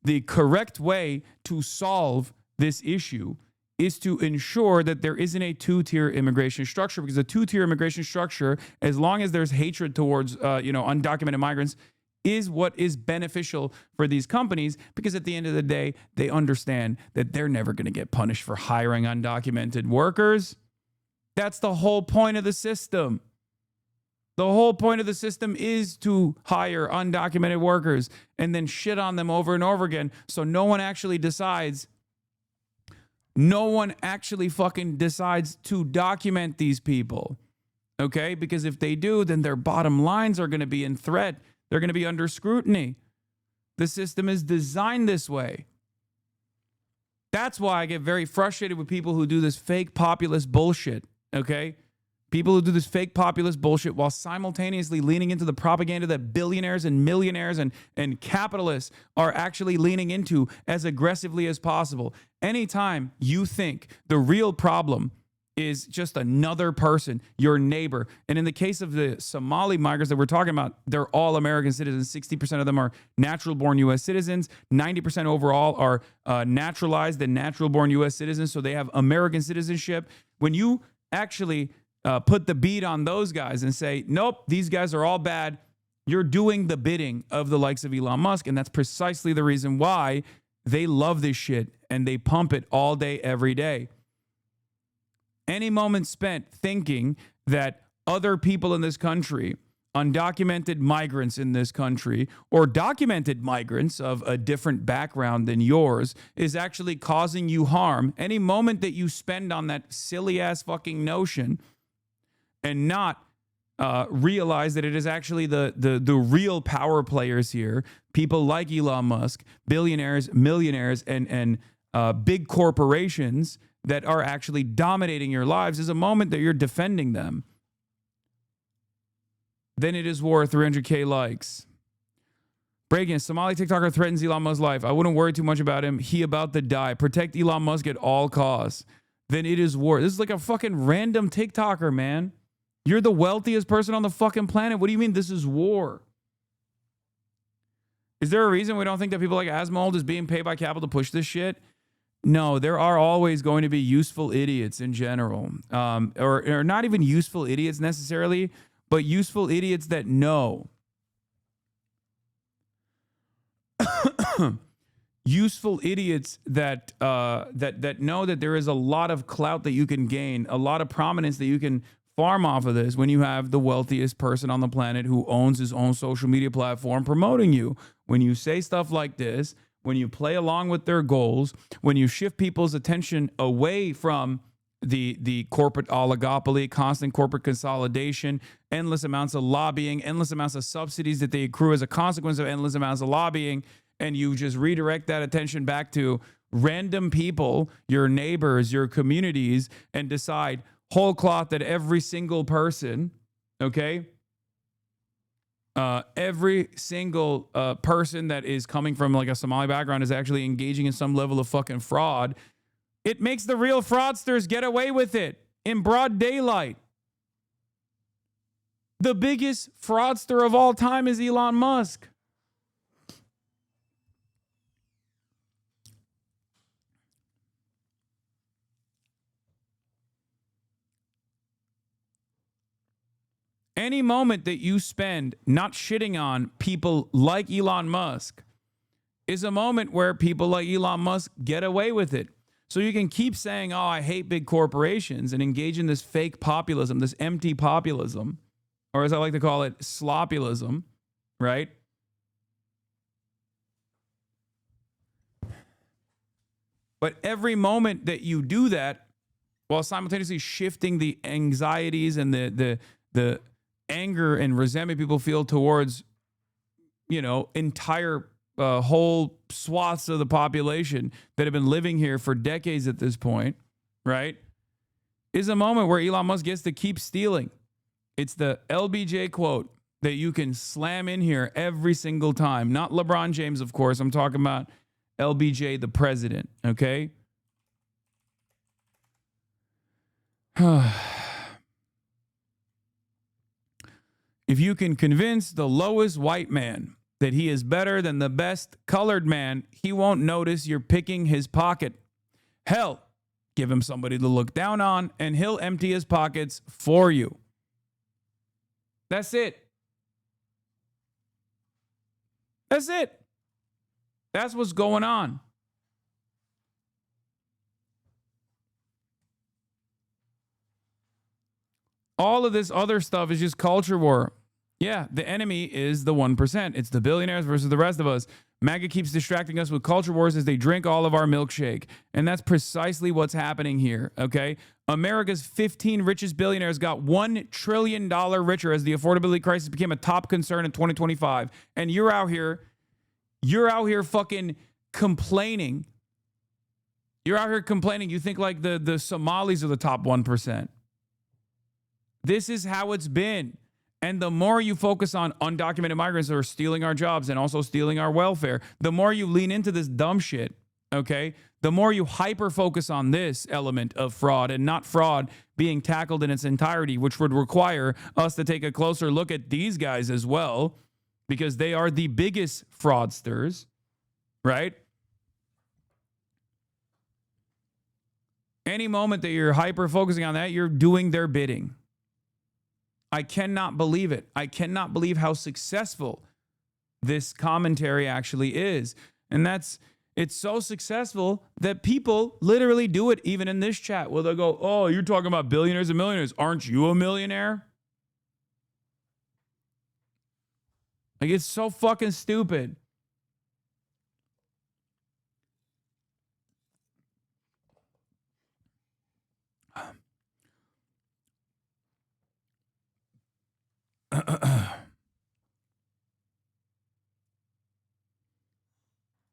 The correct way to solve this issue is to ensure that there isn't a two-tier immigration structure, because a two-tier immigration structure, as long as there's hatred towards undocumented migrants, is what is beneficial for these companies, because at the end of the day, they understand that they're never going to get punished for hiring undocumented workers. That's the whole point of the system. The whole point of the system is to hire undocumented workers and then shit on them over and over again, so no one actually fucking decides to document these people, okay? Because if they do, then their bottom lines are going to be in threat. They're going to be under scrutiny. The system is designed this way. That's why I get very frustrated with people who do this fake populist bullshit, okay? People who do this fake populist bullshit while simultaneously leaning into the propaganda that billionaires and millionaires and capitalists are actually leaning into as aggressively as possible. Anytime you think the real problem is just another person, your neighbor, and in the case of the Somali migrants that we're talking about, they're all American citizens. 60% of them are natural-born U.S. citizens. 90% overall are naturalized and natural-born U.S. citizens, so they have American citizenship. When you actually put the beat on those guys and say, nope, these guys are all bad, you're doing the bidding of the likes of Elon Musk, and that's precisely the reason why they love this shit and they pump it all day, every day. Any moment spent thinking that other people in this country, undocumented migrants in this country, or documented migrants of a different background than yours, is actually causing you harm, any moment that you spend on that silly ass fucking notion, and not realize that it is actually the real power players here, people like Elon Musk, billionaires, millionaires, and big corporations that are actually dominating your lives, is a moment that you're defending them. Then it is war, 300K likes. Breaking, Somali TikToker threatens Elon Musk's life. I wouldn't worry too much about him. He about to die. Protect Elon Musk at all costs. Then it is war. This is like a fucking random TikToker, man. You're the wealthiest person on the fucking planet. What do you mean this is war? Is there a reason we don't think that people like Asmold is being paid by capital to push this shit? No, there are always going to be useful idiots in general. Or not even useful idiots necessarily, but useful idiots that know. Useful idiots that that know that there is a lot of clout that you can gain, a lot of prominence that you can farm off of this when you have the wealthiest person on the planet who owns his own social media platform promoting you. When you say stuff like this, when you play along with their goals, when you shift people's attention away from the corporate oligopoly, constant corporate consolidation, endless amounts of lobbying, endless amounts of subsidies that they accrue as a consequence of endless amounts of lobbying, and you just redirect that attention back to random people, your neighbors, your communities, and decide whole cloth that every single person, okay, every single person that is coming from like a Somali background is actually engaging in some level of fucking fraud. It makes the real fraudsters get away with it in broad daylight. The biggest fraudster of all time is Elon Musk. Any moment that you spend not shitting on people like Elon Musk is a moment where people like Elon Musk get away with it. So you can keep saying, oh, I hate big corporations, and engage in this fake populism, this empty populism, or as I like to call it, slopulism, right? But every moment that you do that, while simultaneously shifting the anxieties and the anger and resentment people feel towards, you know, entire whole swaths of the population that have been living here for decades at this point, right, is a moment where Elon Musk gets to keep stealing. It's the LBJ quote that you can slam in here every single time. Not LeBron James, of course. I'm talking about LBJ, the president, okay? If you can convince the lowest white man that he is better than the best colored man, he won't notice you're picking his pocket. Hell, give him somebody to look down on, and he'll empty his pockets for you. That's it. That's it. That's what's going on. All of this other stuff is just culture war. Yeah, the enemy is the 1%. It's the billionaires versus the rest of us. MAGA keeps distracting us with culture wars as they drink all of our milkshake. And that's precisely what's happening here, okay? America's 15 richest billionaires got $1 trillion richer as the affordability crisis became a top concern in 2025. And you're out here fucking complaining. You're out here complaining. You think like the Somalis are the top 1%. This is how it's been. And the more you focus on undocumented migrants who are stealing our jobs and also stealing our welfare, the more you lean into this dumb shit, okay? The more you hyper-focus on this element of fraud and not fraud being tackled in its entirety, which would require us to take a closer look at these guys as well, because they are the biggest fraudsters, right? Any moment that you're hyper-focusing on that, you're doing their bidding. I cannot believe it. I cannot believe how successful this commentary actually is. And it's so successful that people literally do it even in this chat where they'll go, oh, you're talking about billionaires and millionaires. Aren't you a millionaire? Like, it's so fucking stupid.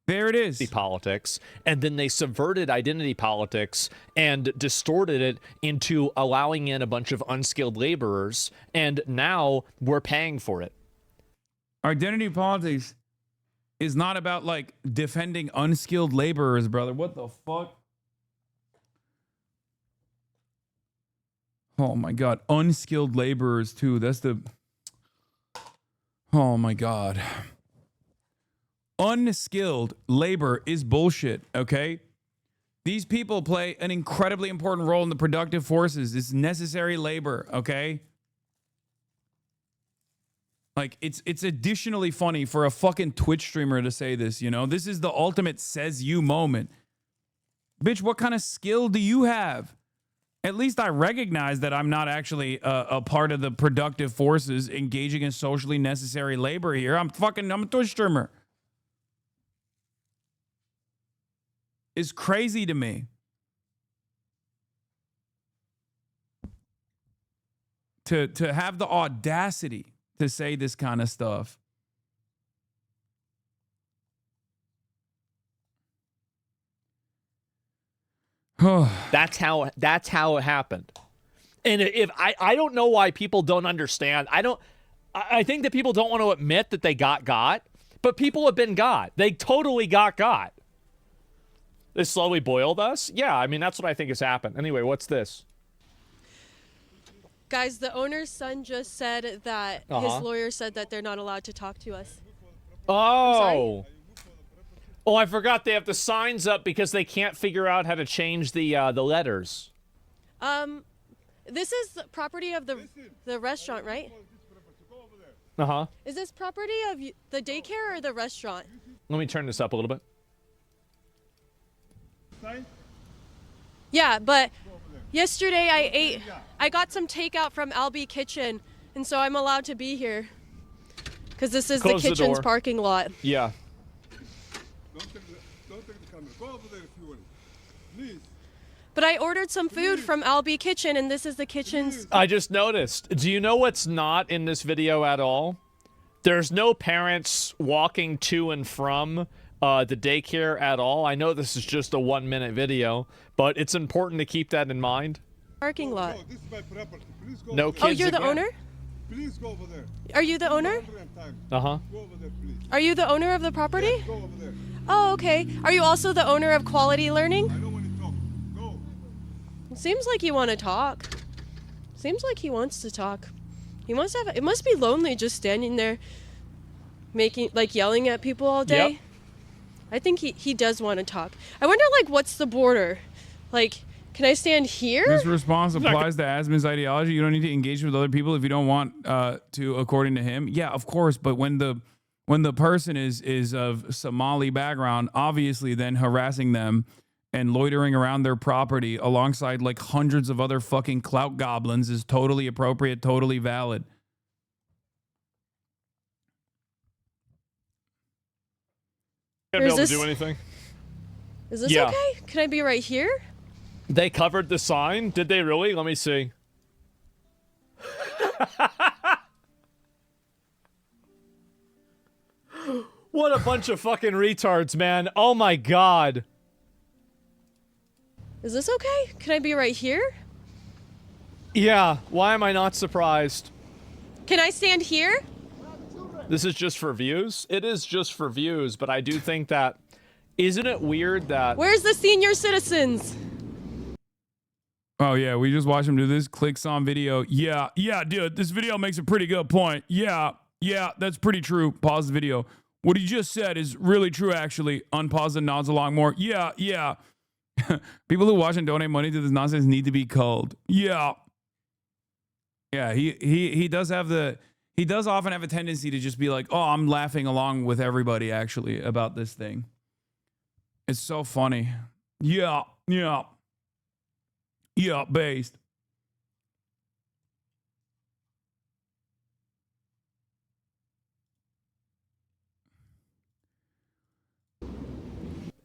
There it is. Politics, and then they subverted identity politics and distorted it into allowing in a bunch of unskilled laborers, and now we're paying for it. Identity politics is not about like defending unskilled laborers, brother. What the fuck? Oh my God. Unskilled laborers too. That's the... Oh my God. Unskilled labor is bullshit, okay? These people play an incredibly important role in the productive forces. It's necessary labor, okay? Like, it's additionally funny for a fucking Twitch streamer to say this, you know? This is the ultimate says you moment. Bitch, what kind of skill do you have? At least I recognize that I'm not actually a part of the productive forces engaging in socially necessary labor here. I'm a Twitch streamer. Is crazy to me. To have the audacity to say this kind of stuff. That's how it happened. And if I don't know why people don't understand. I think that people don't want to admit that they got, but people have been got. They totally got. They slowly boiled us? Yeah, I mean, that's what I think has happened. Anyway, what's this? Guys, the owner's son just said that his lawyer said that they're not allowed to talk to us. Oh. Oh, I forgot they have the signs up because they can't figure out how to change the letters. This is the property of the restaurant, right? Uh-huh. Is this property of the daycare or the restaurant? Let me turn this up a little bit. Yeah, but yesterday I got some takeout from Albi Kitchen, and so I'm allowed to be here. Because this is Close the kitchen's door. parking lot. Yeah. Don't take the camera. Go over there if you want. Please. But I ordered some food from Albi Kitchen, and this is the kitchen's... I just noticed. Do you know what's not in this video at all? There's no parents walking to and from the daycare at all. I know this is just a 1-minute video, but it's important to keep that in mind. Parking lot. This is my property. Please go No over kids there. Oh, you're the again. owner? Please go over there. Are you the owner? Uh-huh. Go over there, please. Are you the owner of the property? Go over there. Oh, okay. Are you also the owner of Quality Learning? I don't want to talk. Go. Seems like you want to talk. Seems like he wants to talk. He must have. It must be lonely just standing there, yelling at people all day. Yep. I think he does want to talk. I wonder, what's the border? Can I stand here? This response applies to Asmin's ideology. You don't need to engage with other people if you don't want to, according to him. Yeah, of course. But when the person is of Somali background, obviously then harassing them and loitering around their property alongside like hundreds of other fucking clout goblins is totally appropriate, totally valid. Can't be able to do anything. Is this Yeah. okay? Can I be right here? They covered the sign? Did they really? Let me see. What a bunch of fucking retards, man. Oh my god. Is this okay? Can I be right here? Yeah, why am I not surprised? Can I stand here? This is just for views? It is just for views, but I do think that... Isn't it weird that... Where's the senior citizens? Oh, yeah, we just watched him do this. Clicks on video. Yeah, dude, this video makes a pretty good point. Yeah, that's pretty true. Pause the video. What he just said is really true, actually. Unpause and nods along more. Yeah. People who watch and donate money to this nonsense need to be culled. Yeah, he does have the... He does often have a tendency to just be like, oh, I'm laughing along with everybody, actually, about this thing. It's so funny. Yeah, based.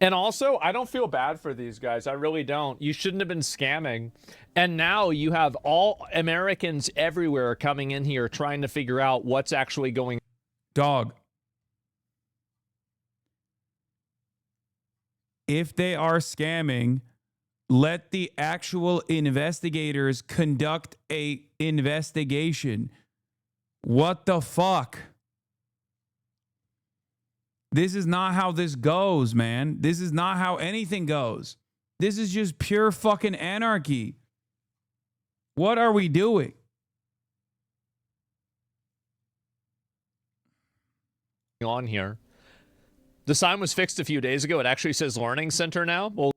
And also, I don't feel bad for these guys. I really don't. You shouldn't have been scamming. And now you have all Americans everywhere coming in here trying to figure out what's actually going on. Dog. If they are scamming, let the actual investigators conduct a investigation. What the fuck? This is not how this goes, man. This is not how anything goes. This is just pure fucking anarchy. What are we doing? On here. The sign was fixed a few days ago. It actually says Learning Center now. Well,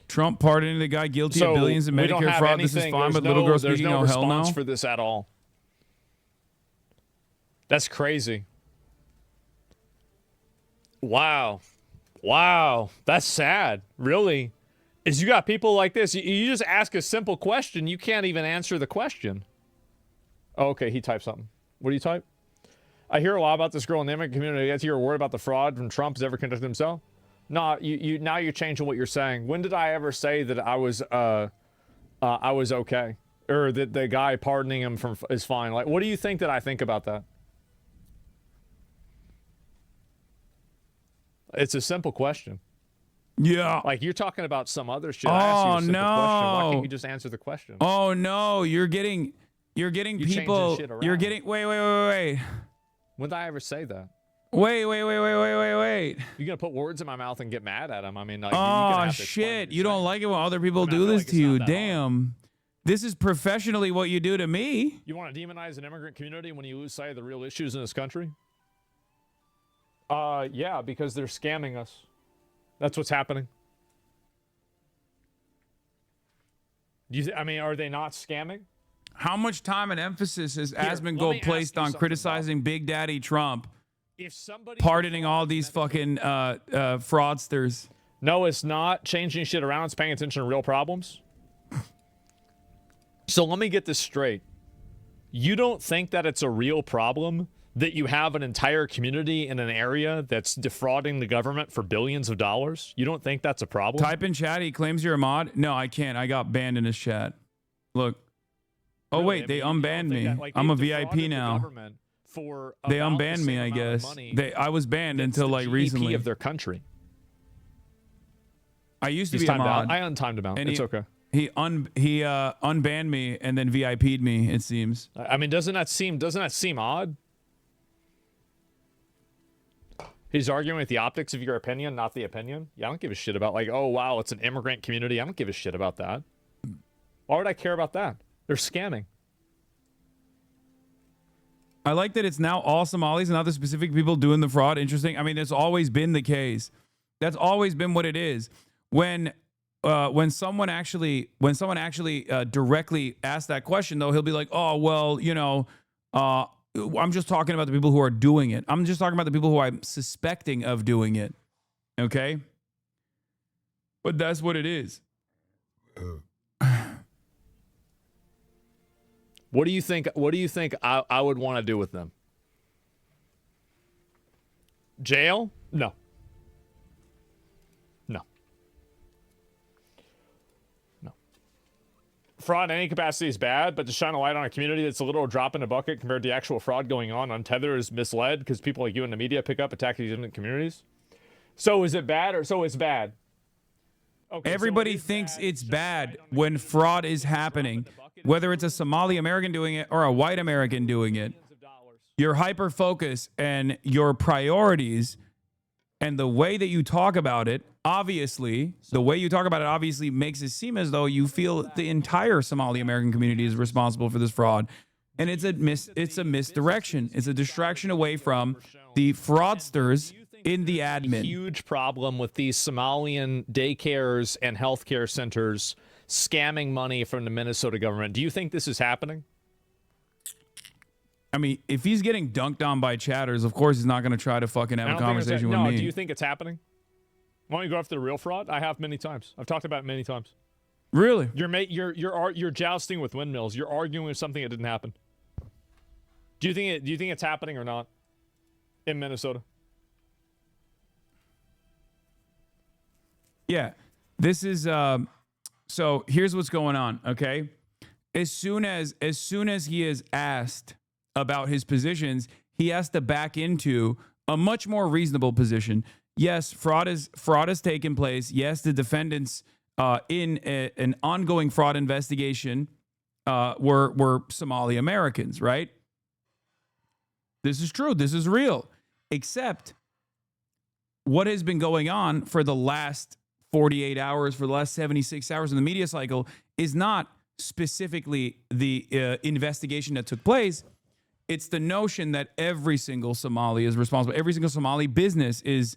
Trump pardoning the guy guilty of billions in Medicare fraud. This is fine, but little girl speaking, no oh hell no. response for this at all. That's crazy. Wow. Wow. That's sad. Really. Is you got people like this. You just ask a simple question. You can't even answer the question. Oh, okay. He typed something. What do you type? I hear a lot about this girl in the immigrant community. I guess you're worried about the fraud from Trump has ever conducted himself. No, now you're changing what you're saying. When did I ever say that I was okay? Or that the guy pardoning him is fine? Like, what do you think that I think about that? It's a simple question. Yeah. Like, you're talking about some other shit. I asked you a simple question. Why can't you just answer the question? Oh no, you're getting people. Shit around. You're getting wait. When did I ever say that? Wait. You're gonna put words in my mouth and get mad at him. I mean, like, oh shit, you don't like it when other people do this to you. Damn. This is professionally what you do to me. You want to demonize an immigrant community when you lose sight of the real issues in this country? Yeah, because they're scamming us. That's what's happening. I mean, are they not scamming? How much time and emphasis has Asmongold placed on criticizing Big Daddy Trump, pardoning all these fucking fraudsters? No, it's not changing shit around. It's paying attention to real problems. So let me get this straight. You don't think that it's a real problem that you have an entire community in an area that's defrauding the government for billions of dollars? You don't think that's a problem? Type in chat. He claims you're a mod. No, I can't. I got banned in his chat. Look. Oh, wait. They unbanned me. Like, I'm a VIP now. They unbanned me, I guess. I was banned until like recently. Of their country. I used to be a mod. I untimed him out. It's okay. He unbanned me and then VIP'd me, it seems. I mean, doesn't that seem odd? He's arguing with the optics of your opinion, not the opinion. Yeah, I don't give a shit about, like, oh, wow, it's an immigrant community. I don't give a shit about that. Why would I care about that? They're scamming. I like that it's now all Somalis and other specific people doing the fraud. Interesting. I mean, it's always been the case. That's always been what it is. When someone actually directly asks that question, though, he'll be like, oh, well, you know, I'm just talking about the people who are doing it. I'm just talking about the people who I'm suspecting of doing it. Okay? But that's what it is. What do you think I would want to do with them? Jail? No. Fraud in any capacity is bad, but to shine a light on a community that's a little drop in the bucket compared to the actual fraud going on Tether is misled because people like you in the media pick up attack these different communities. So is it bad or so it's bad? Okay, everybody thinks it's bad when fraud is happening, whether it's a Somali American doing it or a white American doing it. Your hyper focus and your priorities and the way that you talk about it, obviously makes it seem as though you feel the entire Somali American community is responsible for this fraud. And it's a misdirection. It's a distraction away from the fraudsters in the admin. Huge problem with these Somalian daycares and healthcare centers scamming money from the Minnesota government. Do you think this is happening? I mean, if he's getting dunked on by chatters, of course he's not going to try to fucking have a conversation with me. Do you think it's happening? Why don't you go after the real fraud? I have many times. I've talked about it many times. Really? You're jousting with windmills. You're arguing with something that didn't happen. Do you think it's happening or not in Minnesota? Yeah, this is so here's what's going on, okay? As soon as he is asked about his positions, he has to back into a much more reasonable position. Yes, fraud has taken place. Yes, the defendants in an ongoing fraud investigation were Somali Americans, right? This is true. This is real. Except what has been going on for the last 48 hours, for the last 76 hours in the media cycle is not specifically the investigation that took place. It's the notion that every single Somali is responsible. Every single Somali business is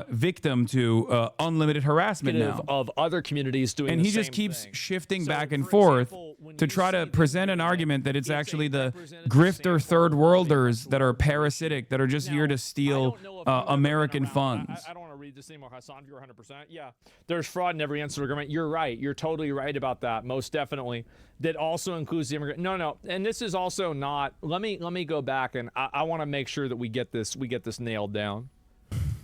victim to unlimited harassment now of other communities doing and the he just same keeps thing. shifting back and forth to try to present an argument that it's actually the grifter third worlders that are parasitic, that are just here to steal American funds. I don't want to read this anymore, Hasan. You're 100%. Yeah, there's fraud in every answer to government. You're right. You're totally right about that. Most definitely. That also includes the immigrant. No. And this is also not. Let me go back and I want to make sure that we get this nailed down.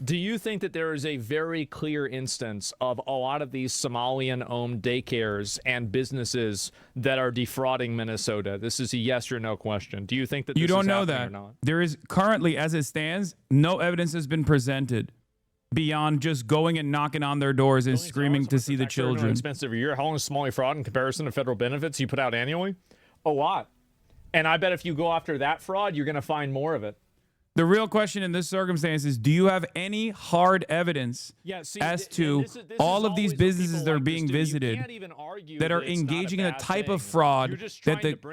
Do you think that there is a very clear instance of a lot of these Somalian-owned daycares and businesses that are defrauding Minnesota? This is a yes or no question. Do you think that You this don't is know happening that. or not? There is currently, as it stands, no evidence has been presented beyond just going and knocking on their doors and screaming to see the children. Expensive a year. How long is Somali fraud in comparison to federal benefits you put out annually? A lot. And I bet if you go after that fraud, you're going to find more of it. The real question in this circumstance is, do you have any hard evidence as to all of these businesses that are being visited that are engaging in the type of fraud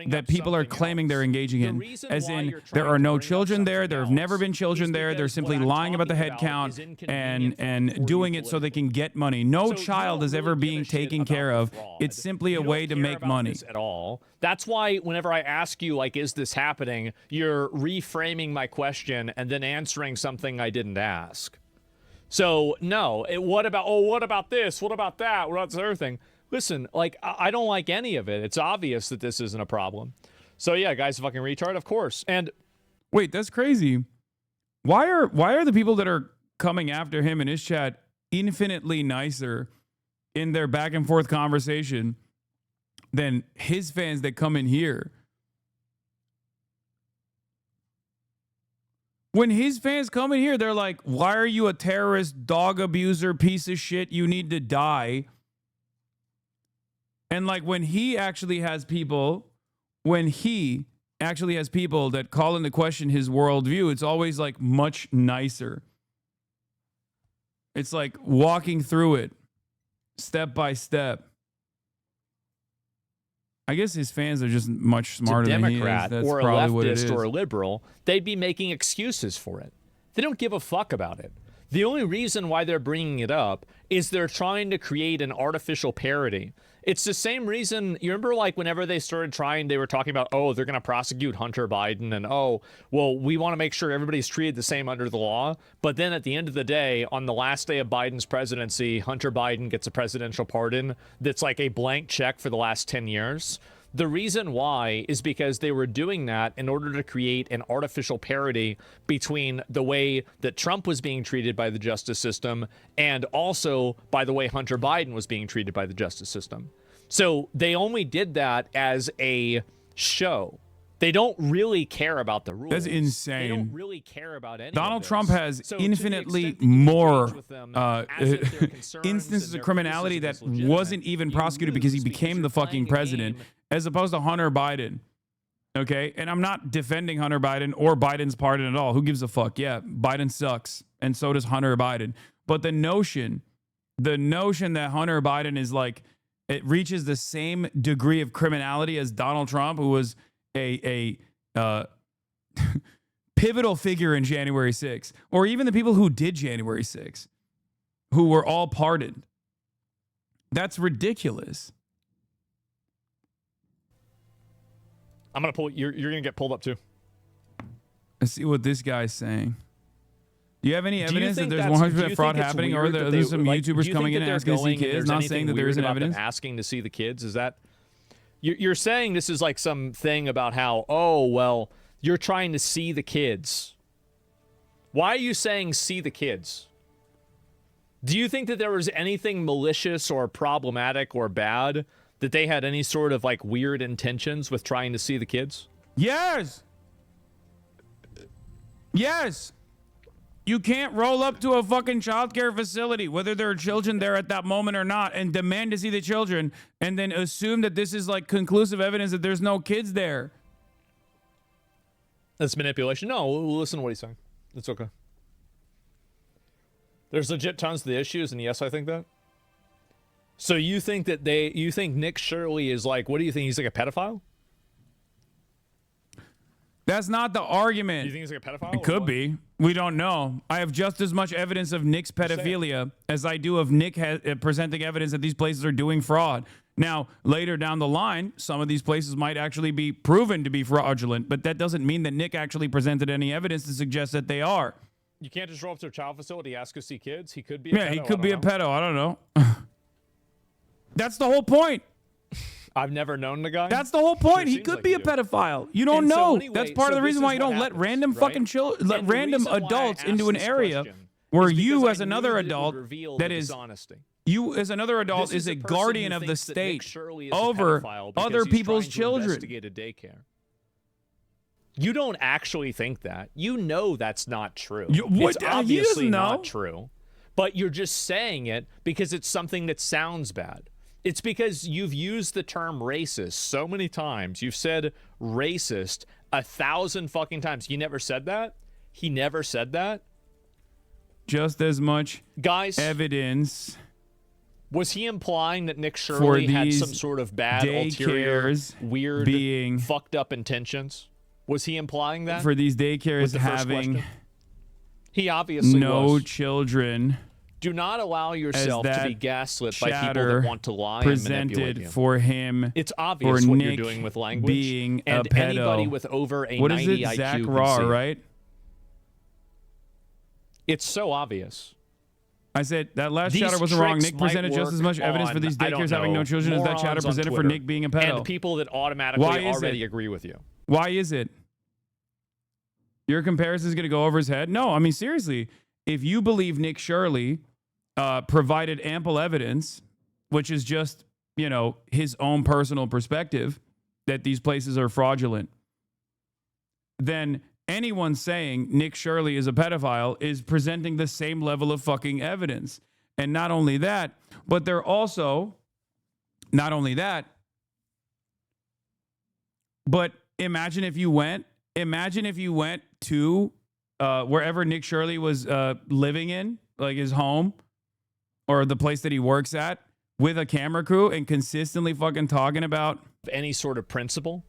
that people are claiming they're engaging in? As in, there are no children there, there have never been children there, they're simply lying about the head count and doing it so they can get money. No child is ever being taken care of. It's simply a way to make money. At all. That's why whenever I ask you, like, is this happening, you're reframing my question and then answering something I didn't ask. So, no. What about this? What about that? What about this other thing? Listen, like, I don't like any of it. It's obvious that this isn't a problem. So, yeah, guy's a fucking retard, of course. And wait, that's crazy. Why are the people that are coming after him in his chat infinitely nicer in their back and forth conversation than his fans that come in here? When his fans come in here, they're like, why are you a terrorist, dog abuser, piece of shit? You need to die. And like when he actually has people that call into question his worldview, it's always like much nicer. It's like walking through it step by step. I guess his fans are just much smarter than he is. Democrat That's or a probably what it leftist is. or a liberal, they'd be making excuses for it. They don't give a fuck about it. The only reason why they're bringing it up is they're trying to create an artificial parody. It's the same reason, you remember like whenever they started trying, they were talking about, oh, they're going to prosecute Hunter Biden and, oh, well, we want to make sure everybody's treated the same under the law. But then at the end of the day, on the last day of Biden's presidency, Hunter Biden gets a presidential pardon that's like a blank check for the last 10 years. The reason why is because they were doing that in order to create an artificial parody between the way that Trump was being treated by the justice system and also by the way Hunter Biden was being treated by the justice system. So they only did that as a show. They don't really care about the rules. That's insane. They don't really care about any Donald of this. Trump has So infinitely more instances of criminality that wasn't even prosecuted because he became the fucking president, as opposed to Hunter Biden. Okay? And I'm not defending Hunter Biden or Biden's pardon at all. Who gives a fuck? Yeah, Biden sucks, and so does Hunter Biden. But the notion that Hunter Biden is like, it reaches the same degree of criminality as Donald Trump, who was a pivotal figure in January 6th, or even the people who did January 6th, who were all pardoned. That's ridiculous. I'm going to pull, you're going to get pulled up too. Let's see what this guy's saying. Do you have any Do you evidence that think there's that's- 100% fraud happening, or that there's some like, do YouTubers you coming think in that asking to see they're going and kids? there's Not anything saying that there weird isn't about them evidence. asking to see the kids? Is that you're saying this is like some thing about how, oh, well, you're trying to see the kids. Why are you saying see the kids? Do you think that there was anything malicious or problematic or bad, that they had any sort of like weird intentions with trying to see the kids? Yes. Yes. You can't roll up to a fucking childcare facility, whether there are children there at that moment or not, and demand to see the children, and then assume that this is like conclusive evidence that there's no kids there. That's manipulation. No, we'll listen to what he's saying. It's okay. There's legit tons of the issues, and yes, I think that. So you think that you think Nick Shirley is like, what do you think? He's like a pedophile? That's not the argument. You think he's like a pedophile? It could be. We don't know. I have just as much evidence of Nick's pedophilia as I do of Nick presenting evidence that these places are doing fraud. Now, later down the line, some of these places might actually be proven to be fraudulent, but that doesn't mean that Nick actually presented any evidence to suggest that they are. You can't just roll up to a child facility, ask to see kids. He could be a pedo. Yeah, he could be a pedo. I don't know. That's the whole point. I've never known the guy. That's the whole point. He could be a pedophile. You don't know. That's part of the reason why you don't let random fucking random adults into an area where you, as another adult, that is you as another adult is a guardian of the state over other people's children. You don't actually think that. You know that's not true. What? It's obviously not true. But you're just saying it because it's something that sounds bad. It's because you've used the term racist so many times. You've said racist 1,000 fucking times. You never said that? He never said that? Just as much evidence. Was he implying that Nick Shirley had some sort of bad, ulterior, weird, being fucked up intentions? Was he implying that? For these daycares having he obviously no children. Do not allow yourself to be gaslit by people that want to lie and manipulate you. For him, it's obvious what you're doing with language. Being and a pedo. Anybody with over a what 90 is it? IQ Zach can Raw, see. right? It's so obvious. I said that last These chatter wasn't wrong. tricks Nick presented might just as much work evidence for these on, I don't daycares having no know, children as that chatter morons on presented for Twitter Nick being a pedo. And people that automatically already agree with you. Why is it? Your comparison is going to go over his head? No, I mean, seriously. If you believe Nick Shirley provided ample evidence, which is just, his own personal perspective, that these places are fraudulent, then anyone saying Nick Shirley is a pedophile is presenting the same level of fucking evidence. And not only that, but they're also, but imagine if you went to wherever Nick Shirley was living in, like his home or the place that he works at, with a camera crew and consistently fucking talking about any sort of principle.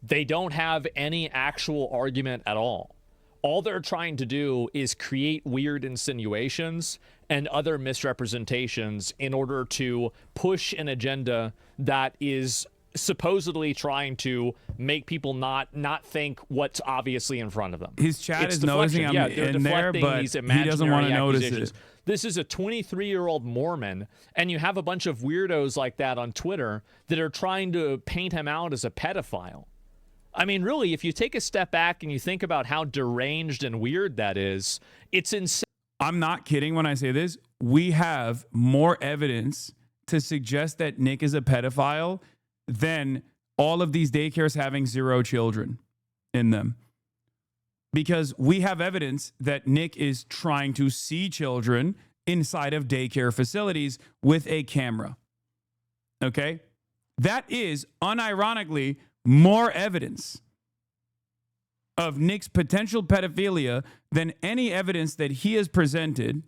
They don't have any actual argument at all. All they're trying to do is create weird insinuations and other misrepresentations in order to push an agenda that is supposedly trying to make people not think what's obviously in front of them. His chat is noticing I'm in there, but he doesn't want to notice it. This is a 23-year-old Mormon, and you have a bunch of weirdos like that on Twitter that are trying to paint him out as a pedophile. I mean, really, if you take a step back and you think about how deranged and weird that is, it's insane. I'm not kidding when I say this. We have more evidence to suggest that Nick is a pedophile than all of these daycares having 0 children in them. Because we have evidence that Nick is trying to see children inside of daycare facilities with a camera. Okay? That is, unironically, more evidence of Nick's potential pedophilia than any evidence that he has presented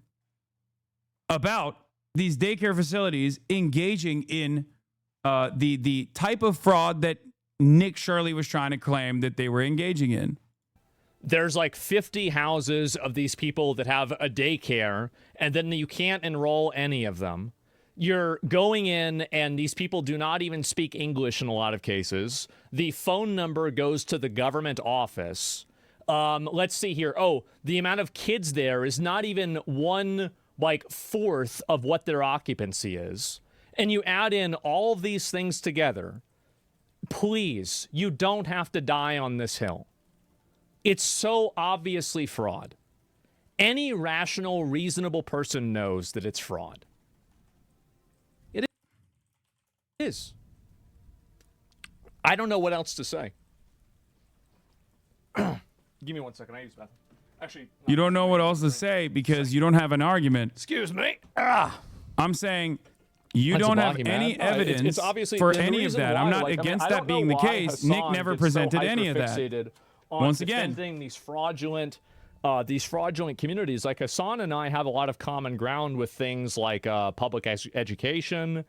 about these daycare facilities engaging in the type of fraud that Nick Shirley was trying to claim that they were engaging in. There's like 50 houses of these people that have a daycare, and then you can't enroll any of them. You're going in, and these people do not even speak English in a lot of cases. The phone number goes to the government office. Let's see here. Oh, the amount of kids there is not even 1/4 of what their occupancy is. And you add in all of these things together. Please, you don't have to die on this hill. It's so obviously fraud. Any rational, reasonable person knows that it's fraud. It is. I don't know what else to say. Give me 1 second. I use that. Actually, You don't know what else to say because you don't have an argument. excuse me. I'm saying you That's don't a have bogey, any man. No, evidence obviously for the any of reason that. why, I'm not like, I mean, against I that don't being know the why case. Nick Hasan never gets presented so any of that. hyper-fixated on Once again, defending these fraudulent communities. Like Hasan and I have a lot of common ground with things like public education,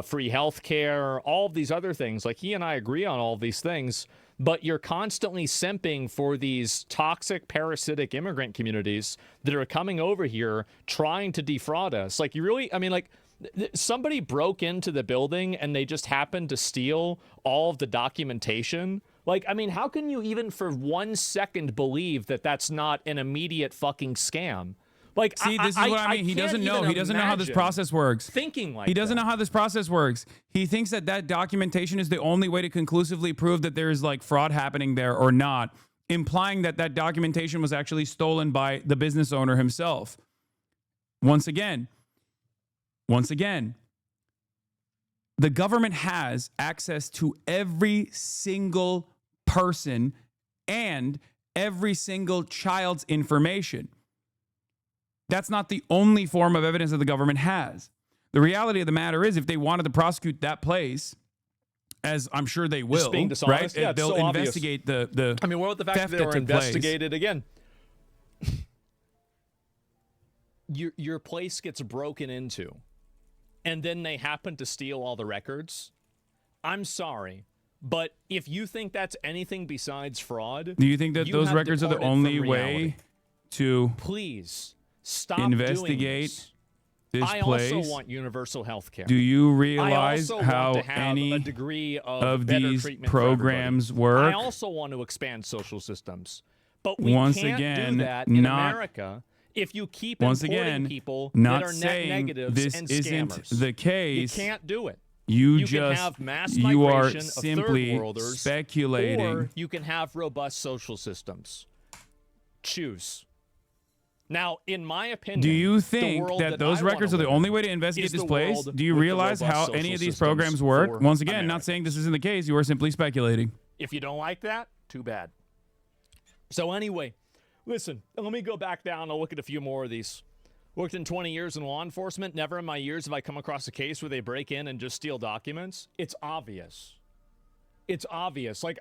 free health care, all of these other things. Like he and I agree on all of these things, but you're constantly simping for these toxic, parasitic immigrant communities that are coming over here trying to defraud us. Like you really, I mean, like somebody broke into the building and they just happened to steal all of the documentation. Like, I mean, how can you even for 1 second believe that that's not an immediate fucking scam? Like, see, this is what I mean. He doesn't know. He doesn't know how this process works. Thinking like he doesn't know how this process works. He thinks that that documentation is the only way to conclusively prove that there is like fraud happening there or not, implying that that documentation was actually stolen by the business owner himself. Once again, the government has access to every single person and every single child's information. That's not the only form of evidence that the government has. The reality of the matter is, if they wanted to prosecute that place, as I'm sure they will, being dishonest, right? yeah, it's They'll so investigate the I mean, what about the fact theft that they were took place. investigated again? Your place gets broken into, and then they happen to steal all the records. I'm sorry, but if you think that's anything besides fraud, Do you think that you those have records are the departed only from way reality. to Please stop investigate doing this I place? also want universal health care. Do you I realize also how want to have any a degree of better these treatment for everybody. programs work? I also want to expand social systems, but we Once can't again, do that in not- America if you keep Once importing again, people not that are net saying negatives this and isn't scammers. the case. You can't do it. You can just have mass you are migration of simply third-worlders, speculating. or you can have robust social systems. Choose. Now, in my opinion, Do you the think world that those I wanna records are the live only in way to investigate is this the place? world Do you with the realize robust how social any of these systems programs work? for Once again, not America. saying this isn't the case. You are simply speculating. If you don't like that, too bad. So anyway, listen, let me go back down and look at a few more of these. Worked in 20 years in law enforcement. Never in my years have I come across a case where they break in and just steal documents. It's obvious. It's obvious. Like,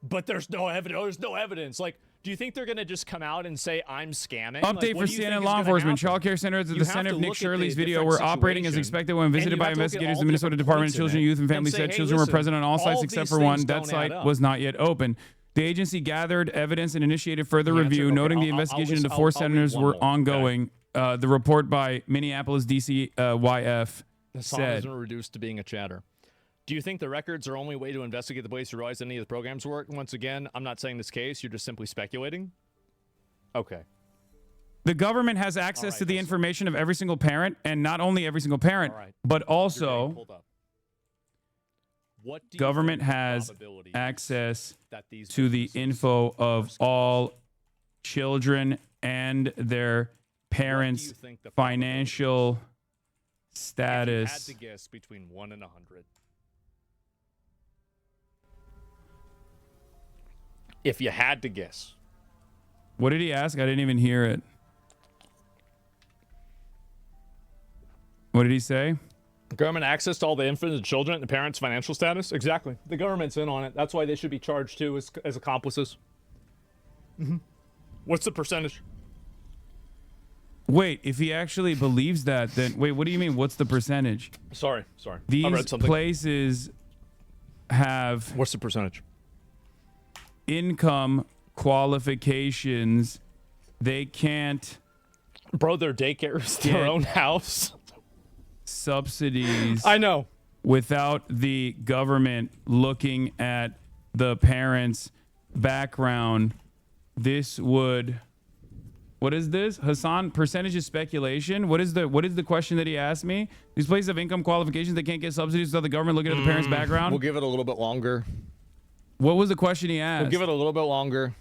but there's no evidence. There's no evidence. Like, do you think they're going to just come out and say, I'm scamming? Update Like, for what do you think CNN is law gonna enforcement. happen? Child care centers at You the have center to of Nick look at Shirley's the video different were operating as situation, expected when and visited you by have to look at investigators. all The Minnesota different Department points of in Children, it Youth, and Family and say, said hey, children were listen, present on all all sites of except these for one. things That don't site add up. was not yet open. The agency gathered evidence and initiated further The answer- review, okay, noting the I'll investigation list- into 4 I'll read senators one were more, ongoing. The report by Minneapolis DCYF Hasan said. has been reduced to being a chatter. Do you think the records are only way to investigate the place to realize any of the programs work? Once again, I'm not saying this case. You're just simply speculating. Okay. The government has access to the information of every single parent, and not only every single parent, but also Hold up. What do you government think the has probability access that these to the info of all children and their parents' think the financial If you status. had to guess between 1 and 100. If you had to guess. What did he ask? I didn't even hear it. What did he say? Government access to all the infants and children and the parents' financial status? Exactly. The government's in on it. That's why they should be charged too as accomplices. What's the percentage? Wait, if he actually believes that, then wait, what do you mean? What's the percentage? Sorry. I These read something. places have What's the percentage? income qualifications. They can't Bro, their daycare is their Get- own house. subsidies. I know. Without the government looking at the parents' background. This would. What is this? Hasan, percentage of speculation? What is the question that he asked me? These places have income qualifications. They can't get subsidies without the government looking at the parents' background. We'll give it a little bit longer. What was the question he asked? We'll give it a little bit longer.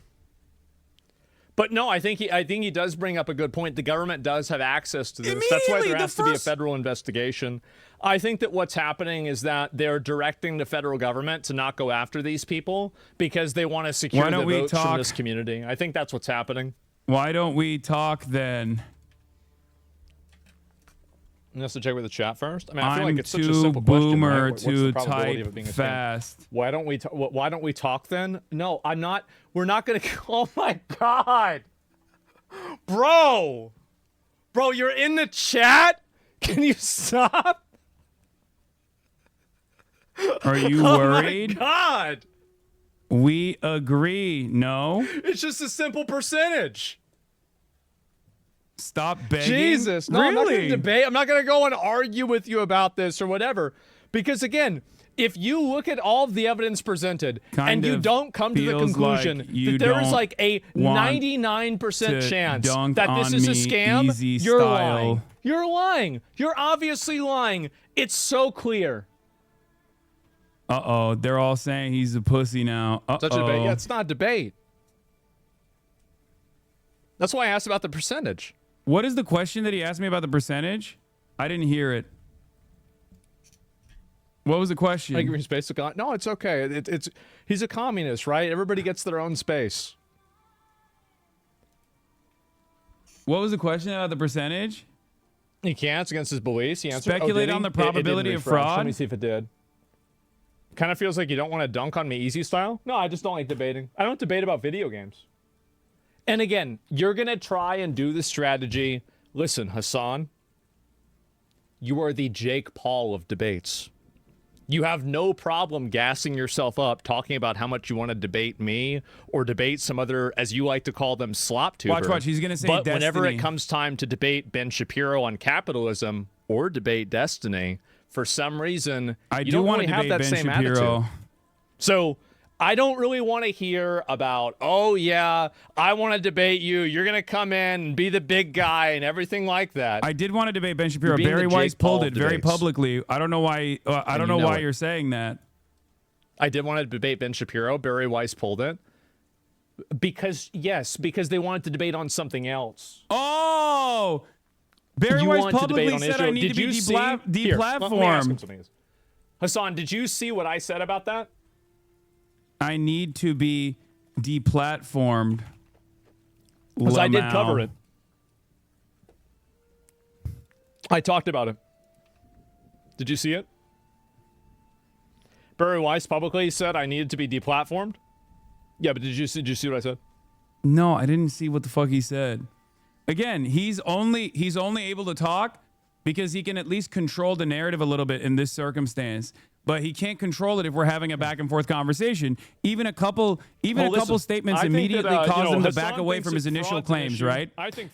But no, I think he does bring up a good point. The government does have access to this. That's why there has to be a federal investigation. I think that what's happening is that they're directing the federal government to not go after these people because they want to secure the votes from this community. I think that's what's happening. Why don't we talk then? You have to check with the chat first. I mean, I feel like it's such a too simple question. boomer Right? What's the to probability of type it being a scam? fast. Why don't we talk then? No, I'm not. We're not gonna. Oh my god, bro, you're in the chat. Can you stop? Are you worried? Oh my god. We agree. No. It's just a simple percentage. Stop begging. Jesus. No, really? I'm not going to debate. I'm not going to go and argue with you about this or whatever. Because again, if you look at all of the evidence presented and you don't come to the conclusion that there is like a 99% chance that this is a scam, you're lying. You're lying. You're obviously lying. It's so clear. Uh-oh. They're all saying he's a pussy now. Uh-oh. Such a debate. Yeah, it's not a debate. That's why I asked about the percentage. What is the question that he asked me about the percentage? I didn't hear it. What was the question? I give him space to no, it's okay. He's a communist, right? Everybody gets their own space. What was the question about the percentage? He can't. It's against his beliefs. He answered. Speculate on the probability of fraud. Let me see if it did. Kind of feels like you don't want to dunk on me easy style. No, I just don't like debating. I don't debate about video games. And again, you're going to try and do the strategy. Listen, Hasan, you are the Jake Paul of debates. You have no problem gassing yourself up, talking about how much you want to debate me or debate some other, as you like to call them, slop tuber. Watch. He's going to say But Destiny. whenever it comes time to debate Ben Shapiro on capitalism or debate Destiny, for some reason, you don't really have that same attitude. So I don't really want to hear about, oh, yeah, I want to debate you. You're going to come in and be the big guy and everything like that. I did want to debate Ben Shapiro. Barry Weiss pulled it very publicly. I don't know why. I don't know why you're saying that. I did want to debate Ben Shapiro. Barry Weiss pulled it. Because they wanted to debate on something else. Oh! Barry Weiss publicly said I need to be deplatformed. Let me ask him something. Hasan, did you see what I said about that? I need to be deplatformed. Because I did cover it. I talked about it. Did you see it? Barry Weiss publicly said I needed to be deplatformed. Yeah, but did you see what I said? No, I didn't see what the fuck he said. Again, he's only able to talk because he can at least control the narrative a little bit in this circumstance. But he can't control it if we're having a back and forth conversation. Even a couple statements immediately cause him to back away from his initial claims, right?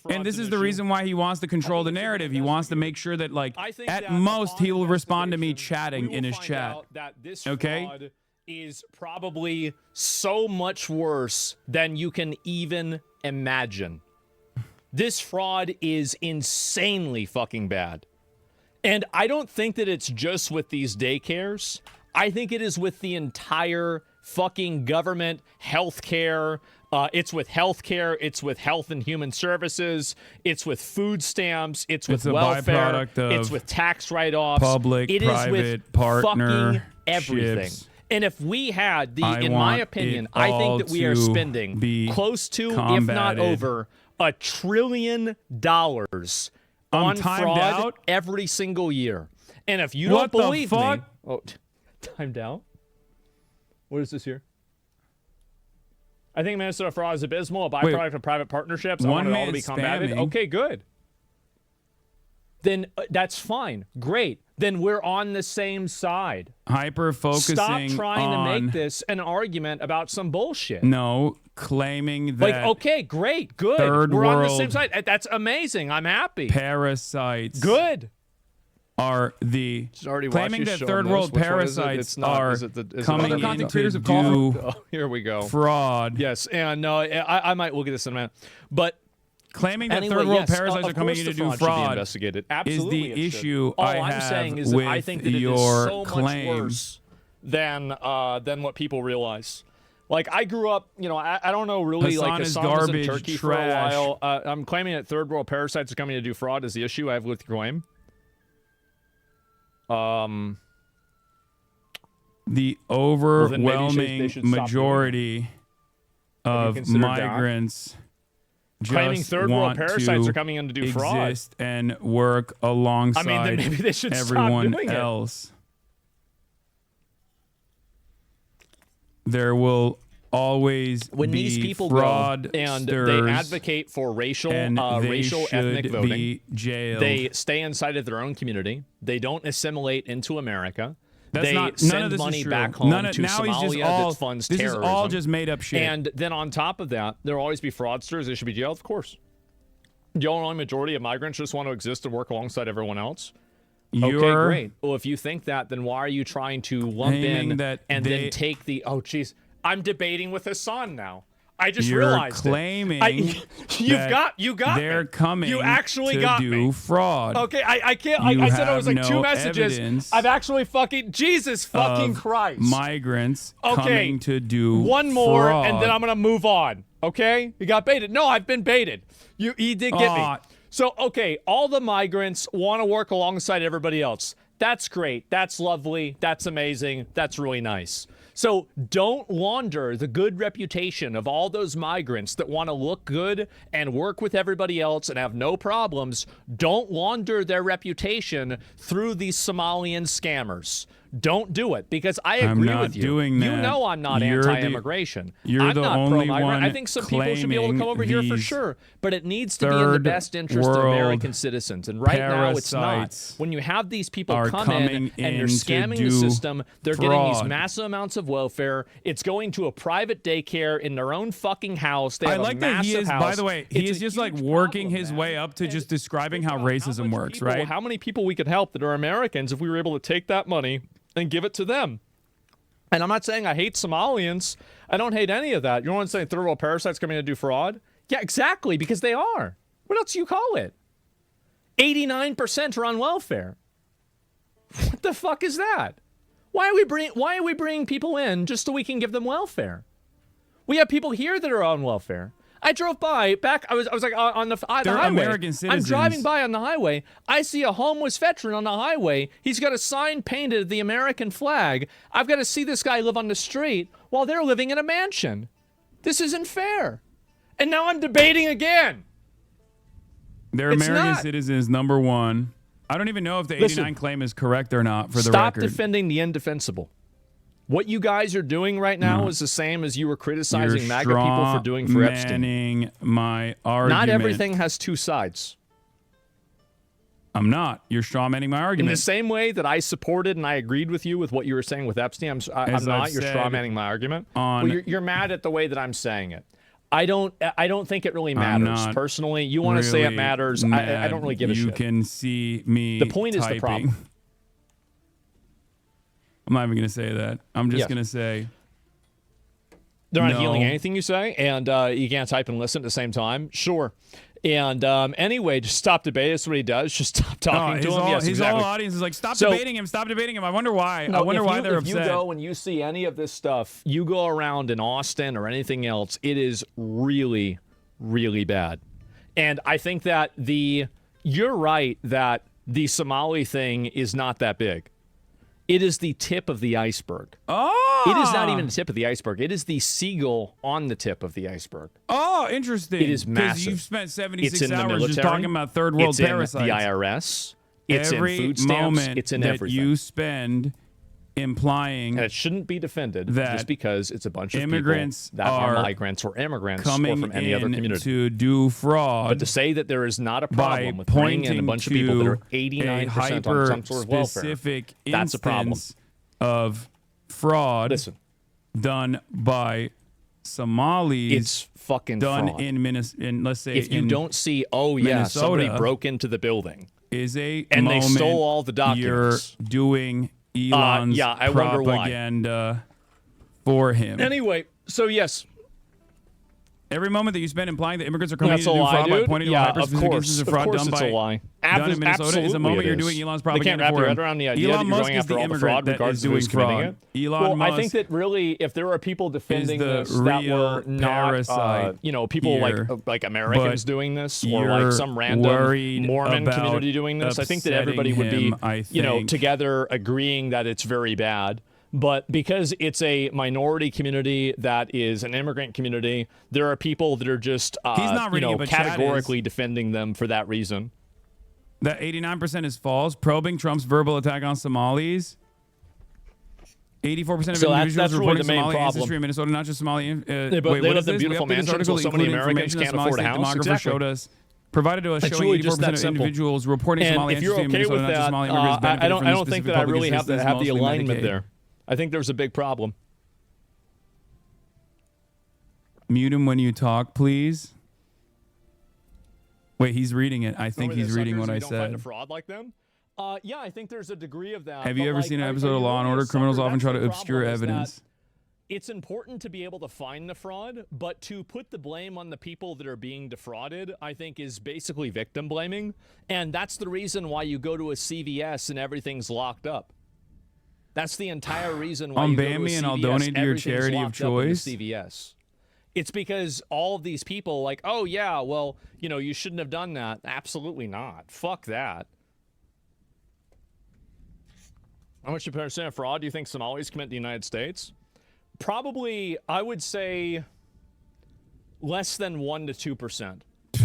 And this is the reason why he wants to control the narrative. He wants to make sure that, like, at most, he will respond to me chatting in his chat. Okay? Is probably so much worse than you can even imagine. This fraud is insanely fucking bad. And I don't think that it's just with these daycares. I think it is with the entire fucking government, healthcare. It's with healthcare. It's with health and human services. It's with food stamps. It's with welfare. It's with tax write-offs. Public-private partnerships. Fucking everything. And if we had in my opinion, I think that we are spending close to, if not over, $1 trillion on fraud every single year. And if you don't believe me, timed out. What is this here? I think Minnesota fraud is abysmal, a byproduct of private partnerships. I want it all to be combated. Okay, good. Then that's fine. Great. Then we're on the same side. Hyper-focusing Stop trying to make this an argument about some bullshit. No, claiming that... Like, okay, great, good. We're on the same side. That's amazing. I'm happy. Parasites. Good. Are the... Claiming that third world parasites are coming in to do here we go. Fraud. Yes, and no, I might look at this in a minute. But... Claiming that third world parasites are coming in to do fraud is the issue I have with I think that your it is so much worse than what people realize. Like, I grew up, you know, I don't know really, Hasan like, is Hasan was in garbage, Turkey trash. for a while. I'm claiming that third world parasites are coming to do fraud is the issue I have with your claim. The Well, then maybe overwhelming they should stop doing majority of considered that? migrants Claiming just third world want parasites to are coming in to do fraud. exist and work alongside then maybe they should stop everyone doing it. else. There will always When be these people fraudsters, go and they advocate for racial, and they racial should ethnic voting, be jailed. they stay inside of their own community. They don't assimilate into America. That's they none of send this is money true. back home Now to he's just Somalia all, that funds this terrorism. is all just made up shit. And then on top of that, there will always be fraudsters. They should be jailed, of course. The overwhelming majority of migrants just want to exist and work alongside everyone else. Okay, You're great. Well, if you think that, then why are you trying to lump claiming in that and they- then take the... Oh, jeez. I'm debating with Hasan now. I just You're realized claiming you got they're me. coming You actually to got do me. fraud. Okay, I can't. You I said it was have like two no messages. evidence I've actually fucking Jesus fucking of Christ. Migrants Okay, coming to do one more, fraud. and then I'm gonna move on. Okay, you got baited. No, I've been baited. He did get me. So okay, all the migrants want to work alongside everybody else. That's great. That's lovely. That's amazing. That's really nice. So don't launder the good reputation of all those migrants that want to look good and work with everybody else and have no problems. Don't launder their reputation through these Somalian scammers. Don't do it, because I I'm agree not with you. doing You that. know I'm not You're the- anti-immigration. you're I'm the not only pro-migrant. one I think some people should be able to come over claiming here for these sure, but it needs to be in the third best interest of world American citizens. And right now it's not. parasites When you have these people are come in coming and you're in to scamming the do system, they're getting these fraud. massive amounts of welfare. It's going to a private daycare in their own fucking house. They I have like a that he massive is, house. by the way, he It's is a just like huge working problem, his man. way up to just describing how racism works, People- right? How many people we could help that are Americans if we were able to take that money and give it to them? And I'm not saying I hate Somalians. I don't hate any of that. You're only saying third world parasites coming to do fraud? Yeah, exactly, because they are. What else do you call it? 89% are on welfare. What the fuck is that? Why are we bringing people in just so we can give them welfare? We have people here that are on welfare. I drove by back. I was like on the They're highway. American I'm citizens. driving by on the highway. I see a homeless veteran on the highway. He's got a sign painted the American flag. I've got to see this guy live on the street while they're living in a mansion. This isn't fair. And now I'm debating again. They're It's American not. citizens, number one. I don't even know if the 89 Listen, claim is correct or not, for the Stop record. defending the indefensible. What you guys are doing right now No. is the same as you were criticizing You're MAGA people for doing for Epstein. strawmanning my argument. Not everything has two sides. I'm not. You're strawmanning my In argument. the same way that I supported and I agreed with you with what you were saying with Epstein, I'm As not. I've You're said strawmanning my argument. on- Well, you're mad at the way that I'm saying it. I don't think it really I'm matters. not Personally, you want to say it really matters. I mad. don't really give a You shit. can see me The point is the typing. problem. I'm not even going to say that. I'm just Yes. going to say They're not no. healing anything you say, and you can't type and listen at the same time. Sure. And anyway, just stop debating. That's what he does. Just stop talking to him. Yes, his exactly. whole audience is like, stop So- debating him, stop debating him. I wonder why. No, I wonder why they're if upset. you go and you see any of this stuff, you go around in Austin or anything else, it is really, really bad. And I think that you're right that the Somali thing is not that big. It is the tip of the iceberg. Oh! It is not even the tip of the iceberg. It is the seagull on the tip of the iceberg. Oh, interesting. It is massive. Because you've spent 76 It's in the hours military. just talking about third world it's parasites. in the IRS. It's Every in food stamps. moment It's in that everything. you spend implying And it shouldn't be defended that just because it's a bunch of immigrants people that are are migrants or immigrants or coming from any other in community. to do fraud. But to say that there is not a by problem with bringing in a pointing bunch of people that are to 89% on some sort of welfare, specific that's a problem. instance of fraud done by Somalis. It's fucking done fraud. in Minnesota. Let's say If you in don't see, oh yeah, somebody Minnesota broke into the building is a and they moment stole all the documents. You're doing Elon's yeah, I wonder why. propaganda for him. Anyway, so yes, Every moment that you spend implying that immigrants are coming in That's to a do lie, fraud by dude. pointing to Yeah, a of hyper-specific course. instance of Of fraud course done it's by a lie. done in Minnesota is Absolutely the moment it you're is. doing Elon's They can't propaganda wrap for their him. head around the idea that Elon you're Musk going is after the all the fraud immigrant that regardless is of doing who's committing fraud. it. Elon Well, I Musk think that really, if there are people defending the this that real were not, parasite you know, people here. like Americans But doing this, or you're like some random worried Mormon about community doing this, I think that everybody would be, upsetting him, I you know, think. together agreeing that it's very bad. But because it's a minority community that is an immigrant community, there are people that are just, He's not you reading know, it, but Chad categorically defending them for that reason. That 89% is false. Probing Trump's verbal attack on Somalis. 84% of So individuals that's really reporting the main Somali problem. ancestry in Minnesota, not just Somali. Yeah, but wait, they what live is in this? beautiful We updated this mansions, article, while so many including Americans information that can't Somali afford a State house. demographer Exactly. showed us. Provided to us It's showing really just 84% that of simple. individuals reporting And Somali if you're ancestry in okay with Minnesota, not just that, Somali immigrants I benefiting don't from think specific that I public really have to assistance, have the mostly alignment Medicaid. there. I think there's a big problem. Mute him when you talk, please. Wait, he's reading it. I think he's reading what I Don't find a said. fraud like them. Yeah, I think there's a degree of that. Have you but, ever like, seen an are episode of you Law and really a Order? Criminals sucker? often That's try to the obscure problem, is that evidence. it's important to be able to find the fraud, but to put the blame on the people that are being defrauded, I think, is basically victim blaming. And that's the reason why you go to a CVS and everything's locked up. That's the entire reason why you go to a Unban me and I'll CVS, donate to your everything's charity of locked up in the choice. CVS. It's because all of these people, like, oh, yeah, well, you know, you shouldn't have done that. Absolutely not. Fuck that. How much percent of fraud do you think Somalis commit in the United States? Probably, I would say, less than 1 to 2%.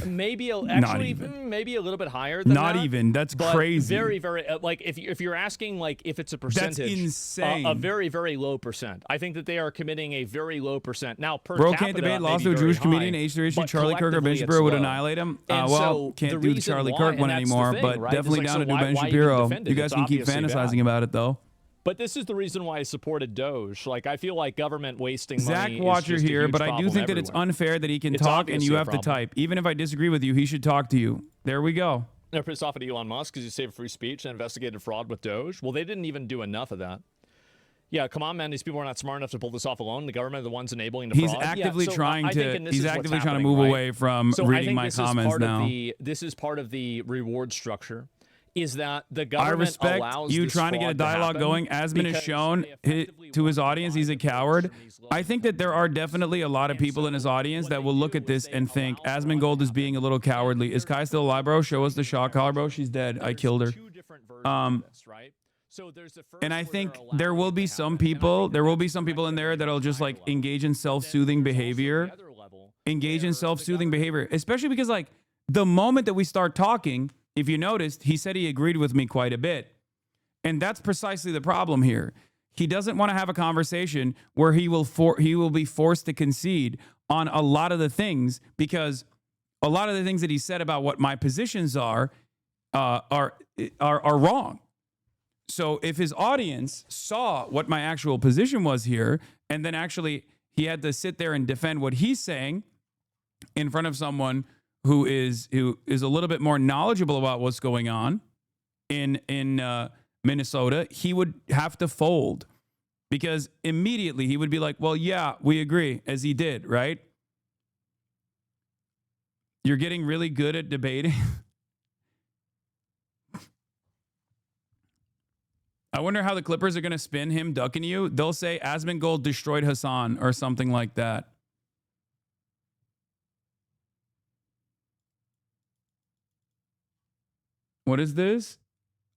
Maybe actually, maybe a little bit higher than Not that. even. That's but crazy. Very, very like if you're asking like if it's a percentage, That's insane. A very, very low percent. I think that they are committing a very low percent. Now, per Bro capita, can't debate it may lost be to a very Jewish high, comedian, H3H, but Charlie Kirk or Ben collectively Shapiro it's would low. annihilate him. And Well, so can't the do the reason Charlie why- Kirk and one that's the anymore, thing, but right? It's definitely like, down so to do why Ben even Shapiro. defend it? You guys It's can keep obviously fantasizing bad. about it, though. But this is the reason why I supported Doge. Like, I feel like government wasting Zach money Watcher is just a here, huge but I do problem think that it's everywhere. unfair that he can It's talk and obviously you a have to problem. type. Even if I disagree with you, he should talk to you. There we go. They're pissed off at Elon Musk because he saved free speech and investigated fraud with Doge. Well, they didn't even do enough of that. Yeah, come on, man. These people are not smart enough to pull this off alone. The government are the ones enabling the He's fraud. actively yeah, so trying I to. think, and this He's is what's actively trying to happening, move right? away from So I reading think my this is comments part now. Of this is part of the reward structure. Is that the I government respect allows you this trying to get a fraud dialogue happen going. Asman has because shown to his audience he's a coward. I think that there are definitely a lot of people in his audience that will look at this and think Asman Gold is being a little cowardly. Is Kai still alive, bro? Show us the shock collar, bro. She's dead. I killed her. And I think there will be some people. There will be some people in there that'll just like engage in self-soothing behavior. Engage in self-soothing behavior, especially because like the moment that we start talking. If you noticed, he said he agreed with me quite a bit. And that's precisely the problem here. He doesn't want to have a conversation where he will be forced to concede on a lot of the things, because a lot of the things that he said about what my positions are wrong. So if his audience saw what my actual position was here, and then actually he had to sit there and defend what he's saying in front of someone who is a little bit more knowledgeable about what's going on in Minnesota, he would have to fold, because immediately he would be like, well, yeah, we agree, as he did, right? You're getting really good at debating. I wonder how the Clippers are going to spin him ducking you. They'll say Asman Gold destroyed Hasan or something like that. What is this?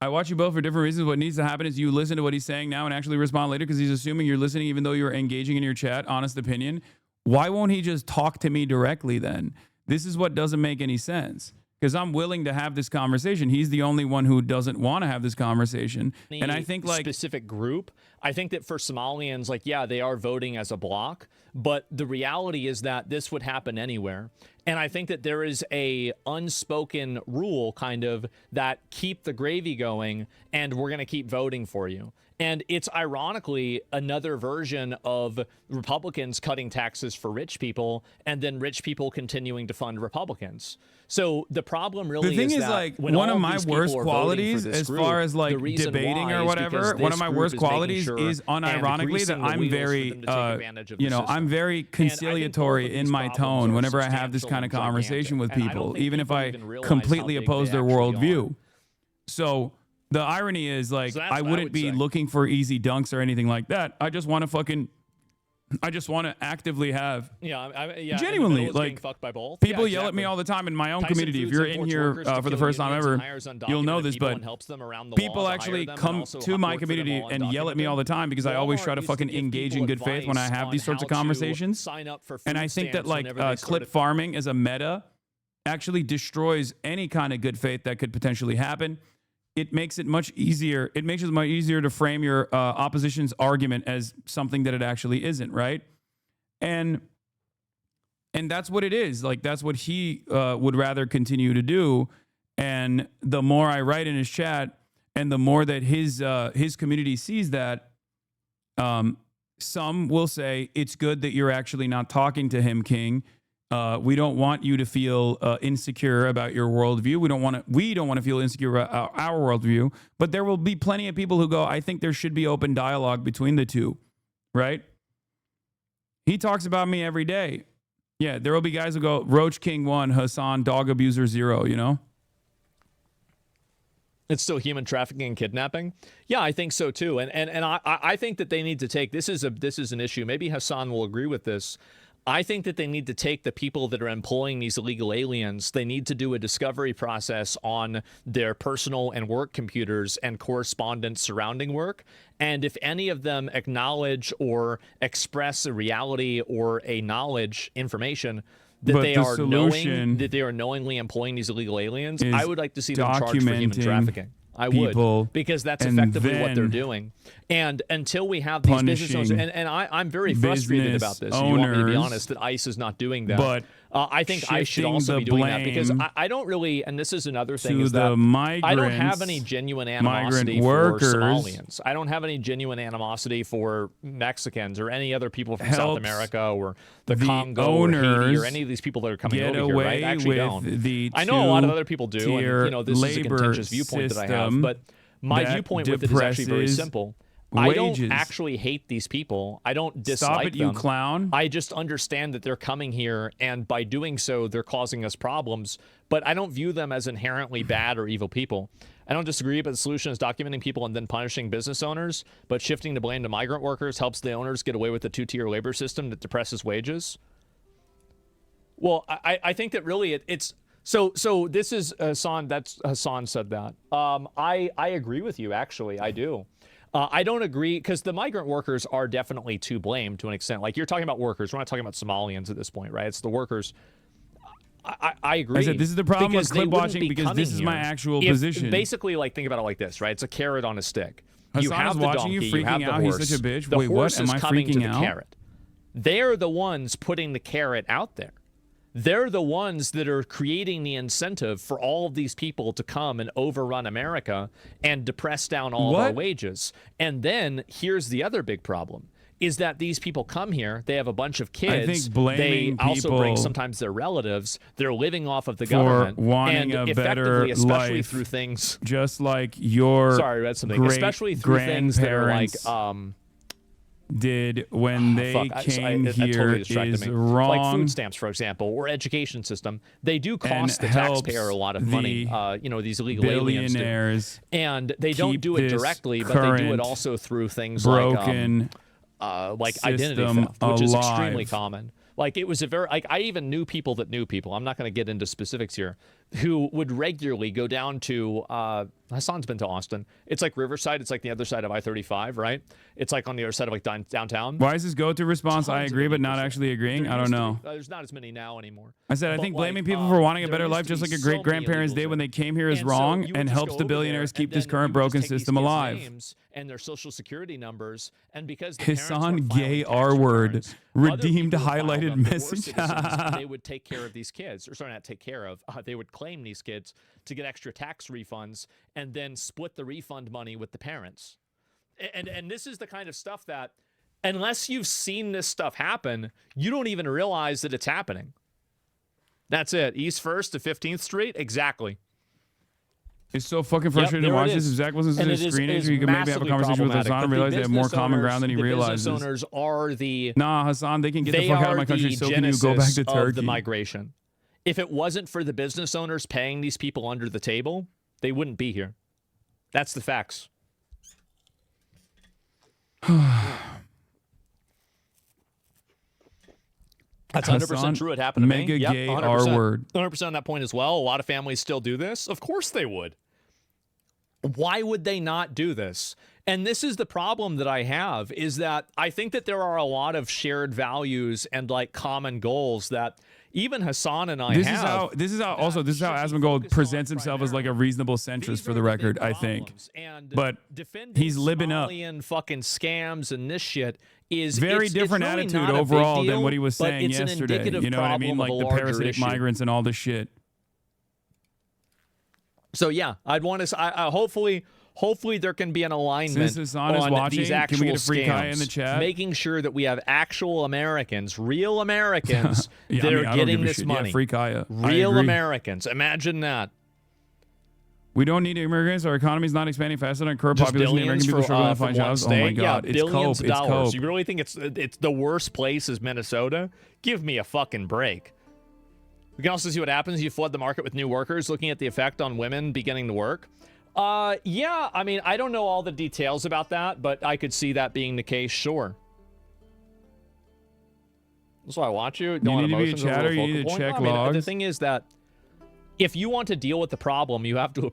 I watch you both for different reasons. What needs to happen is you listen to what he's saying now and actually respond later, because he's assuming you're listening even though you're engaging in your chat. Honest opinion. Why won't he just talk to me directly then? This is what doesn't make any sense, because I'm willing to have this conversation. He's the only one who doesn't want to have this conversation. And I think like specific group, I think that for Somalians, like, yeah, they are voting as a bloc, but the reality is that this would happen anywhere. And I think that there is a unspoken rule kind of that keep the gravy going and we're going to keep voting for you. And it's ironically another version of Republicans cutting taxes for rich people and then rich people continuing to fund Republicans. So the problem really the thing is that like when one all of my these people worst are voting for qualities this as group, far as like the reason debating why or is whatever, because one this of my group worst is making qualities sure is and unironically greasing that the I'm wheels for very them to take advantage of the you know, system. I'm very conciliatory in my tone whenever I have this kind of conversation with people, even if I completely oppose their worldview. So the irony is like I wouldn't be looking for easy dunks or anything like that. I just want to actively have genuinely like fucked by both. people yell at me all the time in my own community. If you're in here for the first time ever, you'll know this, but people actually come to my community and yell at me all the time because I always try to fucking engage in good faith when I have these sorts of conversations. And I think that like clip farming as a meta actually destroys any kind of good faith that could potentially happen. It makes it much easier. It makes it much easier to frame your opposition's argument as something that it actually isn't, right? And that's what it is. Like that's what he would rather continue to do. And the more I write in his chat, and the more that his community sees that, some will say it's good that you're actually not talking to him, King. We don't want you to feel insecure about your worldview. We don't want to feel insecure about our worldview. But there will be plenty of people who go, I think there should be open dialogue between the two, right? He talks about me every day. Yeah, there will be guys who go, Roach King 1, Hasan, dog abuser 0, you know? It's still human trafficking and kidnapping. Yeah, I think so too. And I think that they need to take, this is an issue. Maybe Hasan will agree with this. I think that they need to take the people that are employing these illegal aliens, they need to do a discovery process on their personal and work computers and correspondence surrounding work. And if any of them acknowledge or express a reality or a knowledge information that they are knowingly employing these illegal aliens, I would like to see them charged for human trafficking. I would, because that's effectively what they're doing. And until we have these business owners, and I'm very frustrated about this. You want me to be honest that ICE is not doing that. But I think ICE should also be doing that because I don't really, and this is another thing, is that I don't have any genuine animosity for Somalians. I don't have any genuine animosity for Mexicans or any other people from South America or the Congo or Haiti or any of these people that are coming over here, right? I actually don't. I know a lot of other people do, and you know, this is a contentious viewpoint that I have, but my viewpoint with it is actually very simple. I don't actually hate these people. I don't dislike them. Stop it, you clown. I just understand that they're coming here, and by doing so, they're causing us problems. But I don't view them as inherently bad or evil people. I don't disagree, but the solution is documenting people and then punishing business owners. But shifting the blame to migrant workers helps the owners get away with the two-tier labor system that depresses wages. Well, I think that really it's... So this is Hasan. That's Hasan said that. I agree with you. Actually, I do. I don't agree because the migrant workers are definitely to blame to an extent. Like you're talking about workers. We're not talking about Somalians at this point, right? It's the workers. I agree. I said this is the problem with clip watching because this is my actual position. Basically, like think about it like this, right? It's a carrot on a stick. Hasan you have is the watching donkey, you freaking you have out. the horse. He's such a bitch. The Wait, horse what? Am is I coming to freaking the out? carrot. They're the ones putting the carrot out there. They're the ones that are creating the incentive for all of these people to come and overrun America and depress down all of our wages. And then here's the other big problem is that these people come here, they have a bunch of kids. I think blaming they also bring people sometimes their relatives. They're living off of the for government. wanting and a better especially life, through things. Just like your Sorry, I read something. Especially through things that are like did when they came here is wrong. Like food stamps, for example, or education system. They do cost the taxpayer a lot of money. You know, these illegal aliens do. And they don't do it directly, but they do it also through things like identity theft, which is extremely common. Like it was a very, like I even knew people that knew people. I'm not going to get into specifics here, who would regularly go down to, Hasan's been to Austin. It's like Riverside. It's like the other side of I-35, right? It's like on the other side of like downtown. Why is this go-to response? I agree, but not actually agreeing. I don't know. There's not as many now anymore. I said, I think blaming people for wanting a better life, just like your great-grandparents did when they came here, is wrong and helps the billionaires keep this current broken system alive. And their social security numbers, and because the Hasan gay R-word, redeemed highlighted message. They would take care of these kids, or sorry, not take care of, they would claim these kids to get extra tax refunds and then split the refund money with the parents. And this is the kind of stuff that, unless you've seen this stuff happen, you don't even realize that it's happening. That's it. East 1st to 15th Street? Exactly. It's so fucking frustrating to watch this. If Zach wasn't such a screenager, you could maybe have a conversation with Hasan and realize they have more common ground than he realizes. The business owners are the... Nah, Hasan, they can get the fuck out of my country, so can you go back to Turkey. Of the migration. If it wasn't for the business owners paying these people under the table, they wouldn't be here. That's the facts. That's 100% true. It happened to me. Mega gay R-word. 100% on that point as well. A lot of families still do this. Of course they would. Why would they not do this? And this is the problem that I have, is that I think that there are a lot of shared values and like common goals that even Hasan and I have. This is how Asmongold presents himself as like a reasonable centrist, for the record, I think. But he's libbing up. Fucking scams and this shit is very different really attitude overall than what he was saying yesterday. You know what I mean? Like the parasitic migrants and all this shit. So yeah, I'd want to. Hopefully there can be an alignment Since Hasan is on watching, these actual can we get a free Kai scams, in the chat? making sure that we have actual Americans, real Americans Yeah, that I mean, are I don't getting give a this shit. money. Yeah, free Kaya. Real Americans. Imagine that. We don't need immigrants. Our economy is not expanding fast enough. Current Just population, the billions American people for, struggling to from find one jobs. state. Oh my God, Yeah, it's billions cope. of It's dollars. cope. You really think it's the worst place is Minnesota? Give me a fucking break. We can also see what happens if you flood the market with new workers, looking at the effect on women beginning to work. Yeah, I mean, I don't know all the details about that, but I could see that being the case, sure. That's why I watch you. You need to be a chatter, you need to check logs. The thing is that if you want to deal with the problem, you have to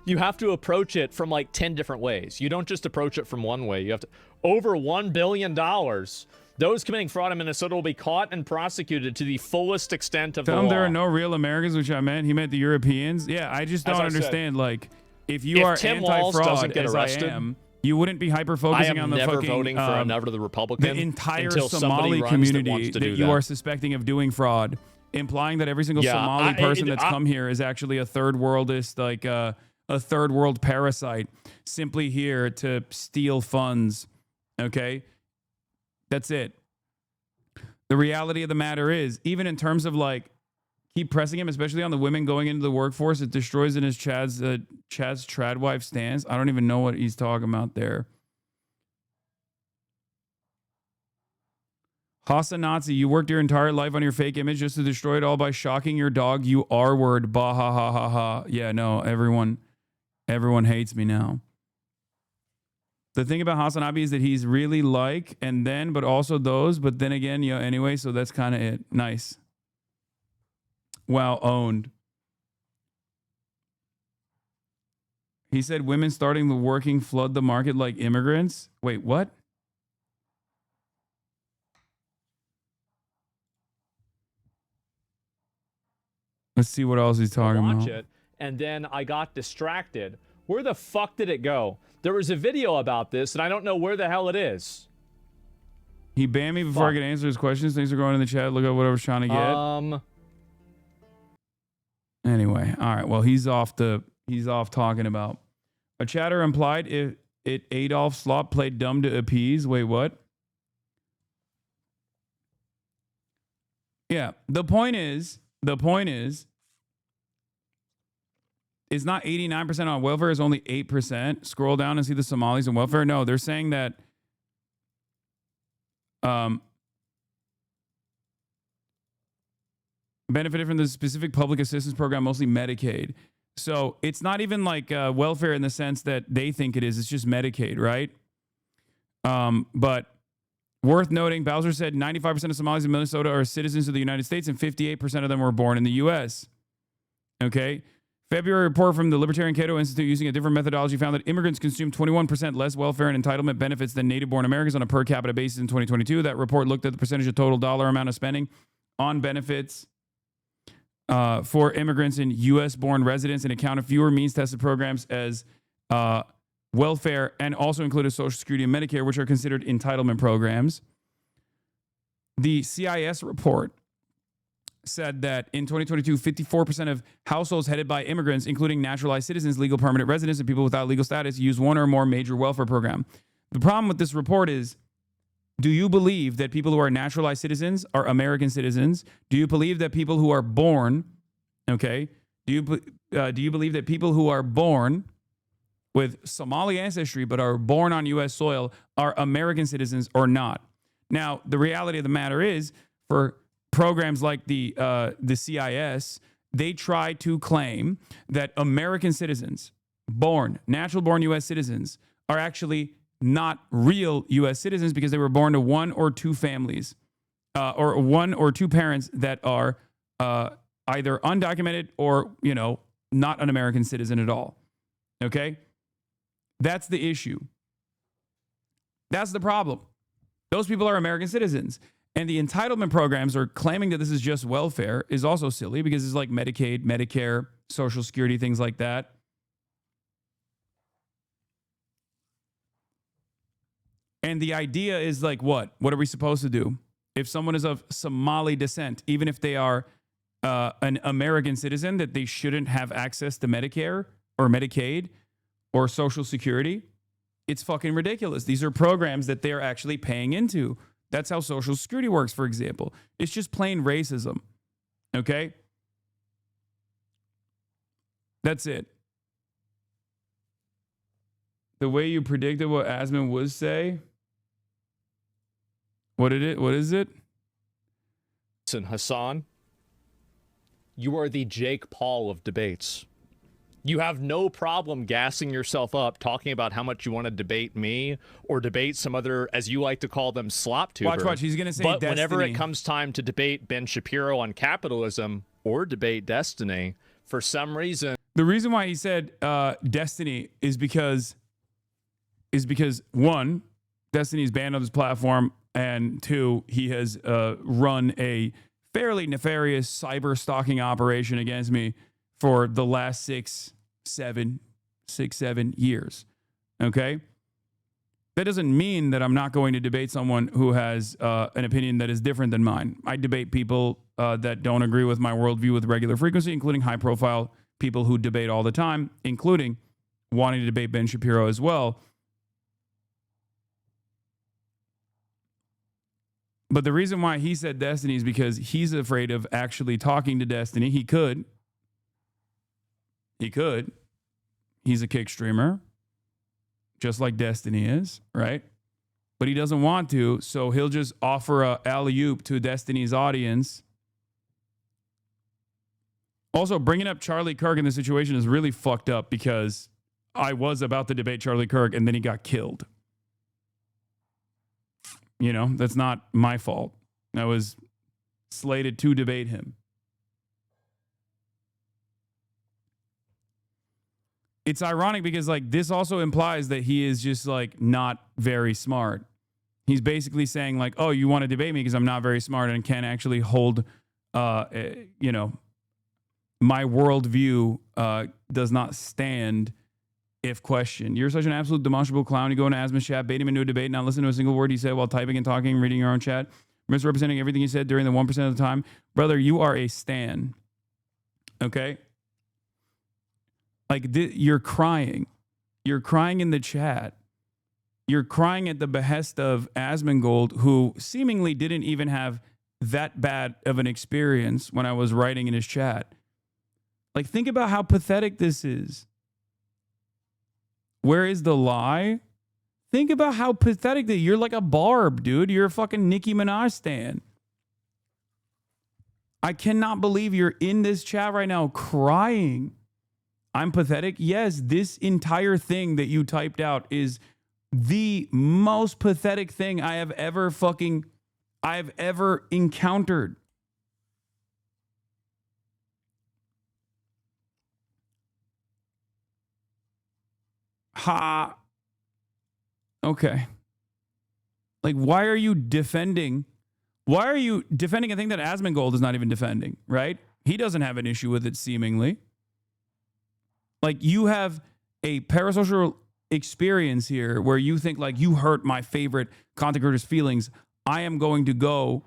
you have to approach it from like 10 different ways. You don't just approach it from one way. You have to over $1 billion. Those committing fraud in Minnesota will be caught and prosecuted to the fullest extent of the Tell him law. there are no real Americans, which I meant. He meant the Europeans. Yeah, I just don't understand. Like, if you are Tim Walz anti-fraud, doesn't get as arrested, I am, you wouldn't be hyper-focusing on the never fucking... voting for another the Republican the entire until Somali somebody runs community that, you are suspecting of doing fraud, implying that every single Somali person that's come here is actually a third worldist, like a third world parasite, simply here to steal funds. Okay? That's it. The reality of the matter is, even in terms of like, keep pressing him, especially on the women going into the workforce, it destroys in his Chad's trad wife stance. I don't even know what he's talking about there. HasanAbi, you worked your entire life on your fake image just to destroy it all by shocking your dog, you R-word, bah ha ha ha ha. Yeah, no, everyone hates me now. The thing about HasanAbi is that he's really like, and then, but also those, but then again, you know, anyway, so that's kind of it. Nice. Wow, owned. He said women starting the working flood the market like immigrants. Wait, what? Let's see what else he's talking about. Watch it, and then I got distracted. Where the fuck did it go? There was a video about this, and I don't know where the hell it is. He banned me before I could answer his questions. Thanks for going in the chat. Look at what I was trying to get. Anyway, all right. Well, he's off talking about. A chatter implied it Adolf Slop played dumb to appease. Wait, what? Yeah. The point is, it's not 89% on welfare, it's only 8%. Scroll down and see the Somalis on welfare. No, they're saying that benefited from the specific public assistance program, mostly Medicaid. So it's not even like welfare in the sense that they think it is. It's just Medicaid, right? But worth noting, Bowser said 95% of Somalis in Minnesota are citizens of the United States and 58% of them were born in the U.S. Okay. February report from the Libertarian Cato Institute using a different methodology found that immigrants consume 21% less welfare and entitlement benefits than native-born Americans on a per capita basis in 2022. That report looked at the percentage of total dollar amount of spending on benefits for immigrants and U.S.-born residents and accounted fewer means-tested programs as welfare and also included Social Security and Medicare, which are considered entitlement programs. The CIS report said that in 2022, 54% of households headed by immigrants, including naturalized citizens, legal permanent residents, and people without legal status, use one or more major welfare program. The problem with this report is, do you believe that people who are naturalized citizens are American citizens? Do you believe that people who are born, okay, do you believe that people who are born with Somali ancestry but are born on U.S. soil are American citizens or not? Now, the reality of the matter is, for programs like the CIS, they try to claim that American citizens, natural-born U.S. citizens, are actually not real U.S. citizens because they were born to one or two families or one or two parents that are either undocumented or, not an American citizen at all. Okay? That's the issue. That's the problem. Those people are American citizens. And the entitlement programs are claiming that this is just welfare is also silly because it's like Medicaid, Medicare, Social Security, things like that. And the idea is like, what? What are we supposed to do? If someone is of Somali descent, even if they are an American citizen, that they shouldn't have access to Medicare or Medicaid or Social Security? It's fucking ridiculous. These are programs that they're actually paying into. That's how Social Security works, for example. It's just plain racism. Okay? That's it. The way you predicted what Asman would say. What is it? Listen, Hasan, you are the Jake Paul of debates. You have no problem gassing yourself up, talking about how much you want to debate me or debate some other, as you like to call them, slop tuber. Watch. He's going to say But Destiny. whenever it comes time to debate Ben Shapiro on capitalism or debate Destiny, for some reason... The reason why he said Destiny is because, one, Destiny is banned on this platform, and two, he has run a fairly nefarious cyber stalking operation against me for the last six, seven years. Okay? That doesn't mean that I'm not going to debate someone who has an opinion that is different than mine. I debate people that don't agree with my worldview with regular frequency, including high-profile people who debate all the time, including wanting to debate Ben Shapiro as well. But the reason why he said Destiny is because he's afraid of actually talking to Destiny. He could. He's a kick streamer, just like Destiny is, right? But he doesn't want to, so he'll just offer a alley-oop to Destiny's audience. Also, bringing up Charlie Kirk in this situation is really fucked up because I was about to debate Charlie Kirk and then he got killed. That's not my fault. I was slated to debate him. It's ironic because this also implies that he is just not very smart. He's basically saying oh, you want to debate me because I'm not very smart and can't actually hold, my worldview does not stand if questioned. You're such an absolute demonstrable clown. You go into Asma's chat, bait him into a debate, not listen to a single word he said while typing and talking, reading your own chat, misrepresenting everything he said during the 1% of the time. Brother, you are a stan. Okay? You're crying. You're crying in the chat. You're crying at the behest of Asmongold, who seemingly didn't even have that bad of an experience when I was writing in his chat. Think about how pathetic this is. Where is the lie? Think about how pathetic that you're like a barb, dude. You're a fucking Nicki Minaj stan. I cannot believe you're in this chat right now crying. I'm pathetic. Yes, this entire thing that you typed out is the most pathetic thing I've ever encountered. Okay. Like, why are you defending? Why are you defending a thing that Asmongold is not even defending, right? He doesn't have an issue with it, seemingly. Like, you have a parasocial experience here where you think, like, you hurt my favorite content creator's feelings. I am going to go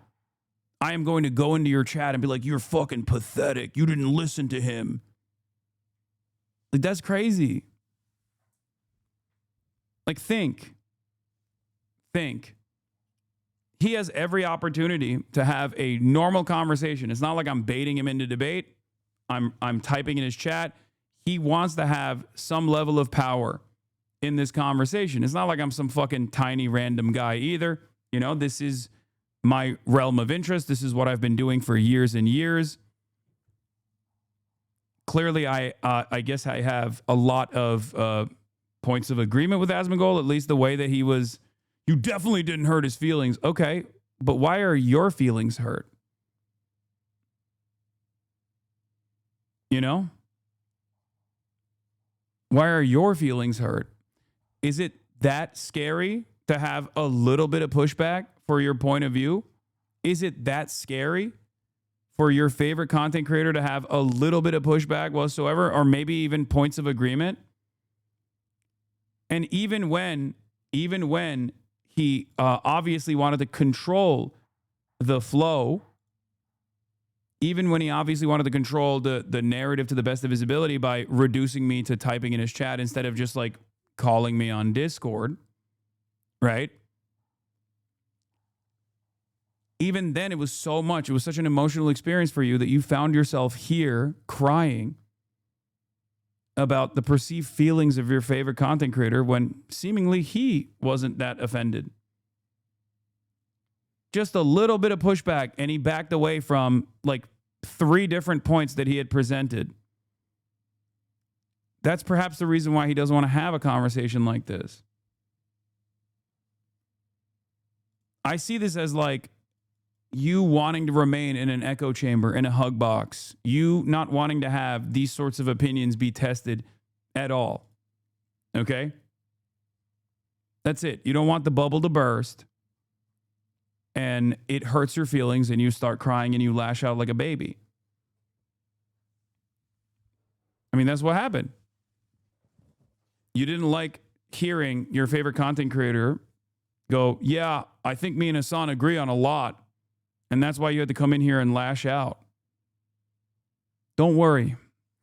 into your chat and be like, you're fucking pathetic. You didn't listen to him. Like, that's crazy. Like, think. He has every opportunity to have a normal conversation. It's not like I'm baiting him into debate. I'm typing in his chat. He wants to have some level of power in this conversation. It's not like I'm some fucking tiny random guy either. You know, this is my realm of interest. This is what I've been doing for years and years. Clearly, I guess I have a lot of points of agreement with Asmongold, at least the way that he was. You definitely didn't hurt his feelings. Okay, but why are your feelings hurt? You know? Why are your feelings hurt? Is it that scary to have a little bit of pushback for your point of view? Is it that scary for your favorite content creator to have a little bit of pushback whatsoever, or maybe even points of agreement? And even when he obviously wanted to control the flow, even when he obviously wanted to control the narrative to the best of his ability by reducing me to typing in his chat instead of just like calling me on Discord, right? Even then, it was so much. It was such an emotional experience for you that you found yourself here crying about the perceived feelings of your favorite content creator when seemingly he wasn't that offended. Just a little bit of pushback, and he backed away from like 3 different points that he had presented. That's perhaps the reason why he doesn't want to have a conversation like this. I see this as like you wanting to remain in an echo chamber, in a hug box, you not wanting to have these sorts of opinions be tested at all. Okay? That's it. You don't want the bubble to burst, and it hurts your feelings, and you start crying, and you lash out like a baby. I mean, that's what happened. You didn't like hearing your favorite content creator go, yeah, I think me and Hasan agree on a lot. And that's why you had to come in here and lash out. Don't worry.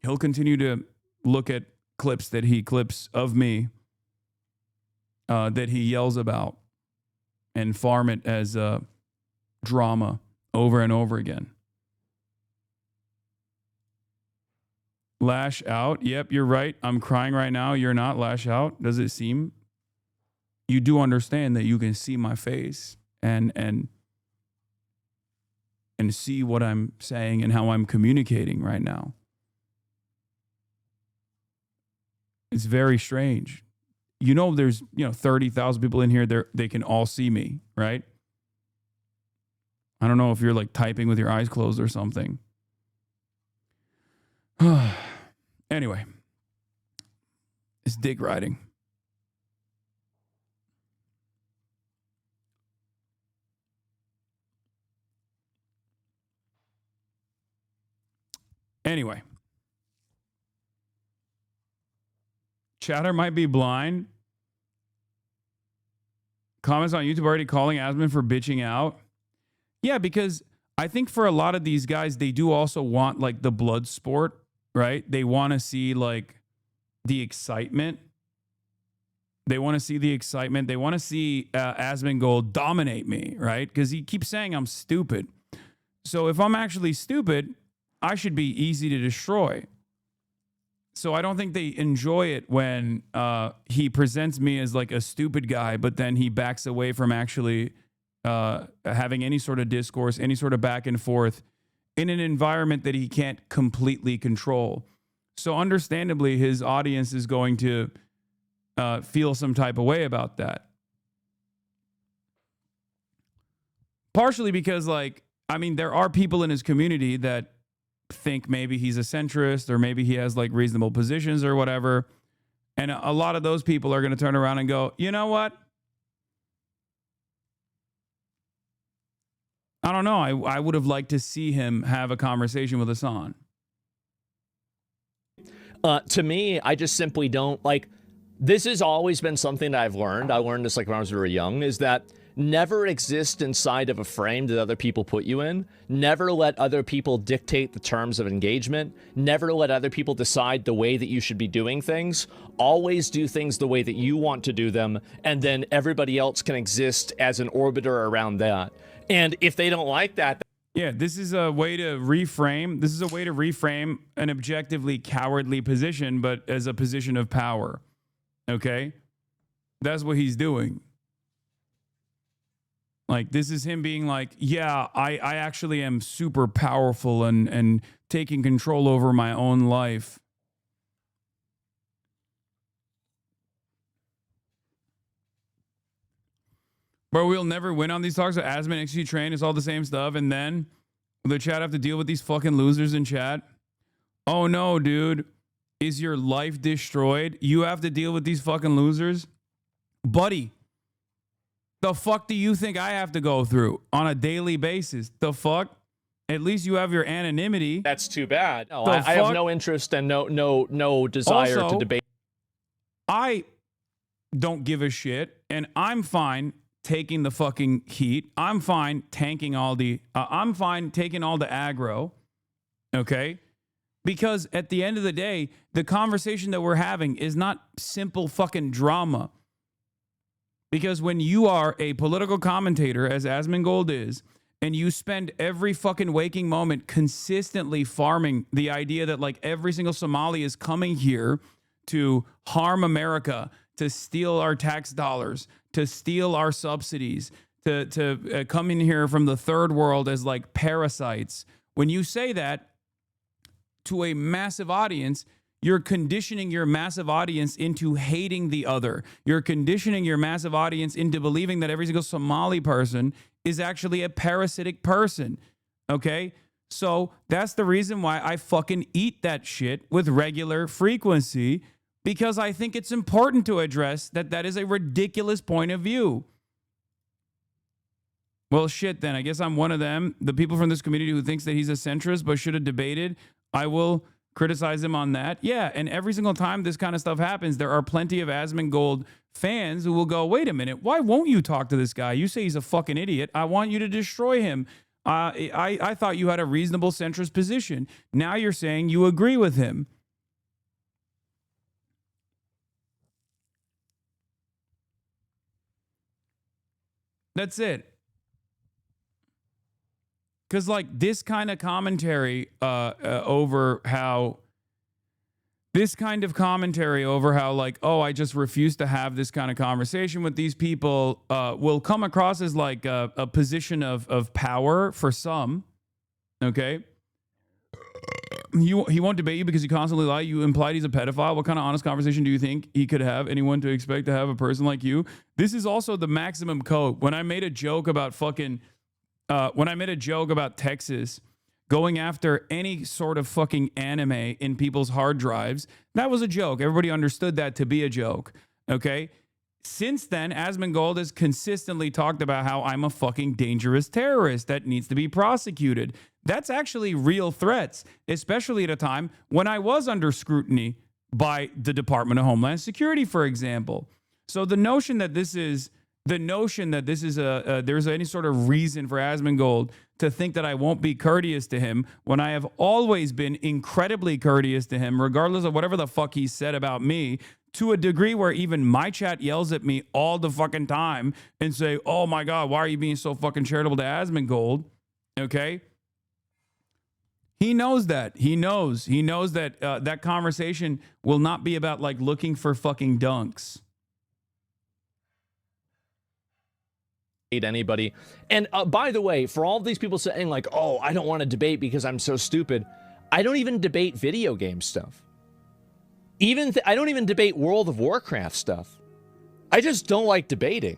He'll continue to look at clips of me that he yells about and farm it as drama over and over again. Lash out. Yep, you're right. I'm crying right now. You're not. Lash out. Does it seem? You do understand that you can see my face and see what I'm saying and how I'm communicating right now. It's very strange. You know, there's 30,000 people in here. They can all see me, right? I don't know if you're like typing with your eyes closed or something. Anyway, it's dick riding. Anyway, chatter might be blind. Comments on YouTube already calling Asmon for bitching out. Yeah, because I think for a lot of these guys, they do also want like the blood sport, right? They want to see like the excitement. They want to see the excitement. They want to see Asmongold dominate me, right? Because he keeps saying I'm stupid. So if I'm actually stupid, I should be easy to destroy. So I don't think they enjoy it when he presents me as like a stupid guy, but then he backs away from actually having any sort of discourse, any sort of back and forth in an environment that he can't completely control. So understandably, his audience is going to feel some type of way about that. Partially because, like, I mean, there are people in his community that think maybe he's a centrist or maybe he has like reasonable positions or whatever. And a lot of those people are going to turn around and go, you know what? I don't know. I would have liked to see him have a conversation with Hasan. To me, I just simply don't like. This has always been something that I've learned. I learned this like when I was very young, is that never exist inside of a frame that other people put you in. Never let other people dictate the terms of engagement. Never let other people decide the way that you should be doing things. Always do things the way that you want to do them, and then everybody else can exist as an orbiter around that. And if they don't like that... Yeah, this is a way to reframe. This is a way to reframe an objectively cowardly position, but as a position of power. Okay? That's what he's doing. Like, this is him being like, yeah, I actually am super powerful and taking control over my own life. Bro, we'll never win on these talks. So Asman, XG Train, it's all the same stuff. And then the chat have to deal with these fucking losers in chat. Oh no, dude. Is your life destroyed? You have to deal with these fucking losers? Buddy, the fuck do you think I have to go through on a daily basis? The fuck? At least you have your anonymity. That's too bad. No, I have no interest and no desire also, to debate. I don't give a shit, and I'm fine taking the fucking heat. I'm fine tanking all the... I'm fine taking all the aggro, okay? Because at the end of the day, the conversation that we're having is not simple fucking drama. Because when you are a political commentator, as Asmongold is, and you spend every fucking waking moment consistently farming the idea that like every single Somali is coming here to harm America, to steal our tax dollars, to steal our subsidies, to come in here from the third world as like parasites. When you say that to a massive audience, you're conditioning your massive audience into hating the other. You're conditioning your massive audience into believing that every single Somali person is actually a parasitic person. Okay? So that's the reason why I fucking eat that shit with regular frequency, because I think it's important to address that that is a ridiculous point of view. Well, shit, then. I guess I'm one of them. The people from this community who thinks that he's a centrist but should have debated, I will criticize him on that. Yeah, and every single time this kind of stuff happens, there are plenty of Asmongold fans who will go, wait a minute, why won't you talk to this guy? You say he's a fucking idiot. I want you to destroy him. I thought you had a reasonable centrist position. Now you're saying you agree with him. That's it. Because, like, this kind of commentary over how, like, oh, I just refuse to have this kind of conversation with these people will come across as, like, a position of power for some, okay? He won't debate you because you constantly lie. You implied he's a pedophile. What kind of honest conversation do you think he could have? Anyone to expect to have a person like you? This is also the maximum code. When I made a joke about fucking... when I made a joke about Texas going after any sort of fucking anime in people's hard drives, that was a joke. Everybody understood that to be a joke, okay? Since then, Asmongold has consistently talked about how I'm a fucking dangerous terrorist that needs to be prosecuted. That's actually real threats, especially at a time when I was under scrutiny by the Department of Homeland Security, for example. So the notion that this is... there's any sort of reason for Asmongold to think that I won't be courteous to him when I have always been incredibly courteous to him, regardless of whatever the fuck he said about me, to a degree where even my chat yells at me all the fucking time and say, oh my God, why are you being so fucking charitable to Asmongold? Okay? He knows that. He knows that that conversation will not be about like looking for fucking dunks. Anybody. And by the way, for all of these people saying like, oh, I don't want to debate because I'm so stupid, I don't even debate video game stuff. I don't even debate World of Warcraft stuff. I just don't like debating.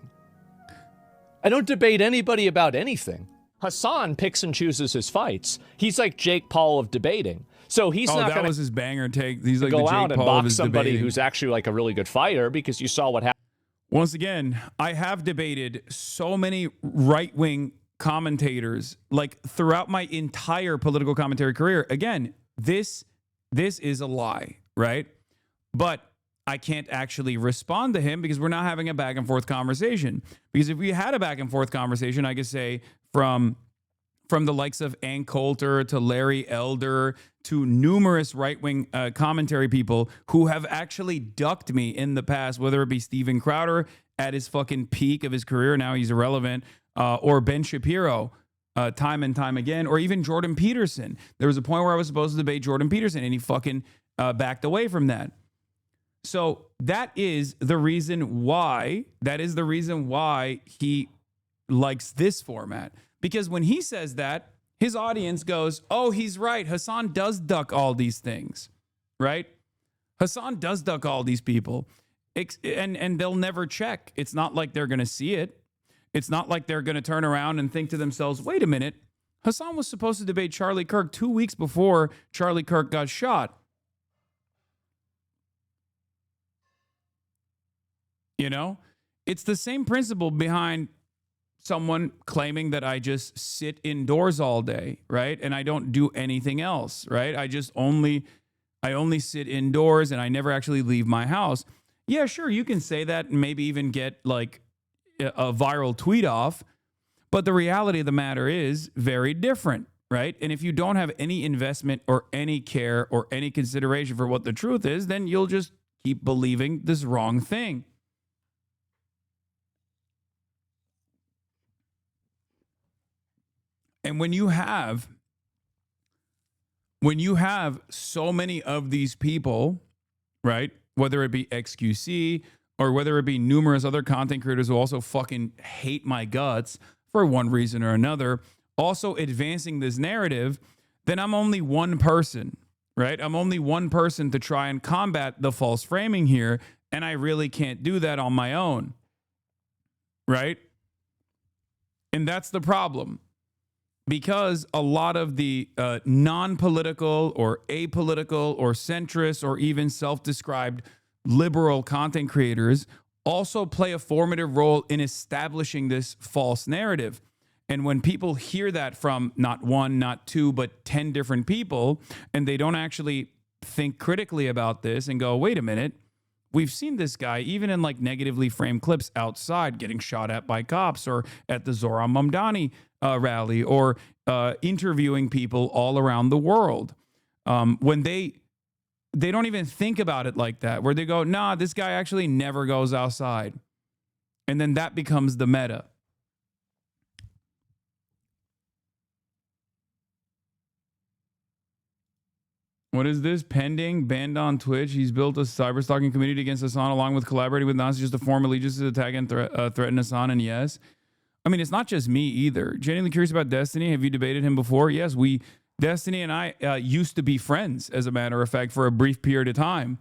I don't debate anybody about anything. Hasan picks and chooses his fights. He's like Jake Paul of debating. So he's not that going was his banger take. He's like go the Jake out and Paul of box his somebody debating. who's actually like a really good fighter, because you saw what happened. Once again, I have debated so many right-wing commentators like throughout my entire political commentary career. Again, this is a lie, right? But I can't actually respond to him because we're not having a back and forth conversation. Because if we had a back and forth conversation, I could say from the likes of Ann Coulter to Larry Elder to numerous right-wing commentary people who have actually ducked me in the past, whether it be Steven Crowder at his fucking peak of his career, now he's irrelevant, or Ben Shapiro time and time again, or even Jordan Peterson. There was a point where I was supposed to debate Jordan Peterson, and he fucking backed away from that. So that is the reason why he likes this format. Because when he says that, his audience goes, oh, he's right. Hasan does duck all these things, right? Hasan does duck all these people. And they'll never check. It's not like they're going to see it. It's not like they're going to turn around and think to themselves, wait a minute, Hasan was supposed to debate Charlie Kirk 2 weeks before Charlie Kirk got shot. You know, it's the same principle behind someone claiming that I just sit indoors all day, right? And I don't do anything else, right? I only sit indoors and I never actually leave my house. Yeah, sure, you can say that and maybe even get like a viral tweet off, but the reality of the matter is very different, right? And if you don't have any investment or any care or any consideration for what the truth is, then you'll just keep believing this wrong thing. And when you have so many of these people, right, whether it be XQC or whether it be numerous other content creators who also fucking hate my guts for one reason or another, also advancing this narrative, then I'm only one person, right? I'm only one person to try and combat the false framing here, and I really can't do that on my own, right? And that's the problem. Because a lot of the non-political or apolitical or centrist or even self-described liberal content creators also play a formative role in establishing this false narrative. And when people hear that from not one, not two, but 10 different people, and they don't actually think critically about this and go, wait a minute, we've seen this guy even in like negatively framed clips outside getting shot at by cops, or at the Zohran Mamdani rally, or interviewing people all around the world. When they don't even think about it like that, where they go, nah, this guy actually never goes outside. And then that becomes the meta. What is this? Pending, banned on Twitch. He's built a cyber-stalking community against Hasan, along with collaborating with Nazis just to form allegiances to attack and threaten Hasan. And yes, I mean, it's not just me either. Genuinely curious about Destiny. Have you debated him before? Yes, Destiny and I used to be friends, as a matter of fact, for a brief period of time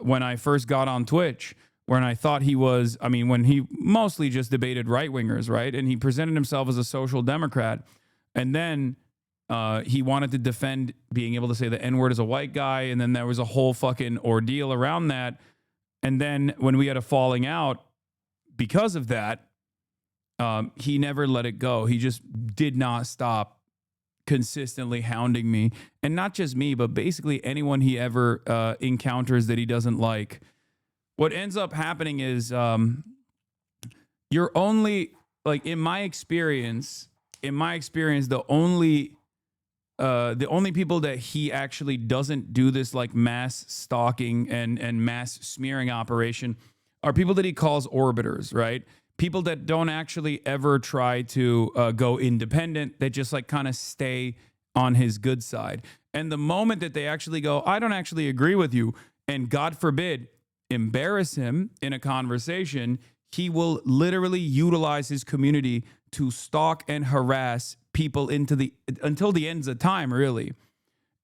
when I first got on Twitch, when I thought he was, I mean, when he mostly just debated right-wingers, right? And he presented himself as a social democrat. And then he wanted to defend being able to say the N-word as a white guy, and then there was a whole fucking ordeal around that. And then when we had a falling out because of that, he never let it go. He just did not stop consistently hounding me. And not just me, but basically anyone he ever encounters that he doesn't like. What ends up happening is you're only, like, in my experience, the only people that he actually doesn't do this like mass stalking and mass smearing operation are people that he calls orbiters, right? People that don't actually ever try to go independent. They just like kind of stay on his good side. And the moment that they actually go, I don't actually agree with you, and God forbid, embarrass him in a conversation, he will literally utilize his community to stalk and harass people until the ends of time, really.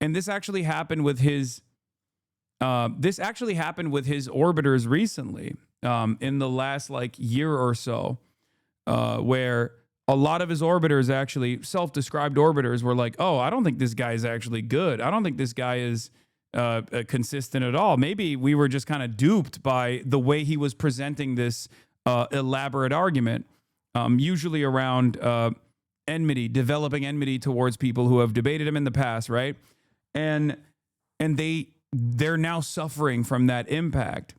And this actually happened with his orbiters recently, in the last like year or so, where a lot of his orbiters, actually self-described orbiters, were like, oh, I don't think this guy is actually good. I don't think this guy is consistent at all. Maybe we were just kind of duped by the way he was presenting this elaborate argument, usually around enmity, developing enmity towards people who have debated him in the past, right? And they're now suffering from that impact.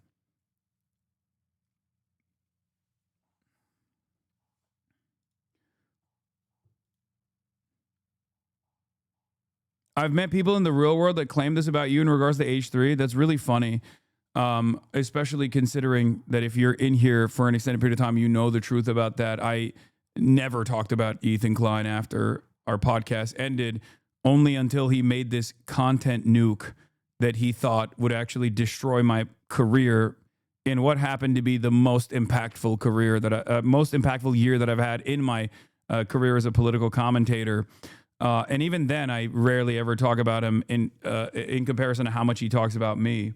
I've met people in the real world that claim this about you in regards to H3. That's really funny, especially considering that if you're in here for an extended period of time, you know the truth about that. I never talked about Ethan Klein after our podcast ended, only until he made this content nuke that he thought would actually destroy my career in what happened to be the most impactful career that most impactful year that I've had in my career as a political commentator. And even then, I rarely ever talk about him in comparison to how much he talks about me.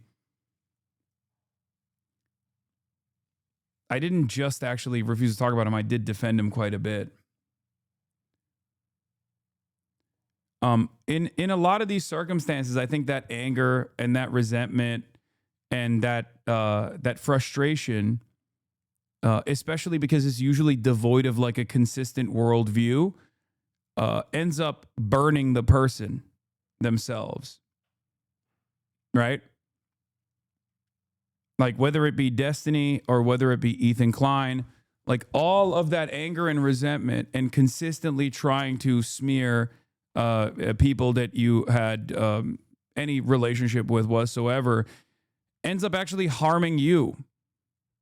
I didn't just actually refuse to talk about him. I did defend him quite a bit. In a lot of these circumstances, I think that anger and that resentment and that frustration, especially because it's usually devoid of like a consistent worldview, ends up burning the person themselves, right? Like whether it be Destiny or whether it be Ethan Klein, like all of that anger and resentment and consistently trying to smear people that you had any relationship with whatsoever ends up actually harming you.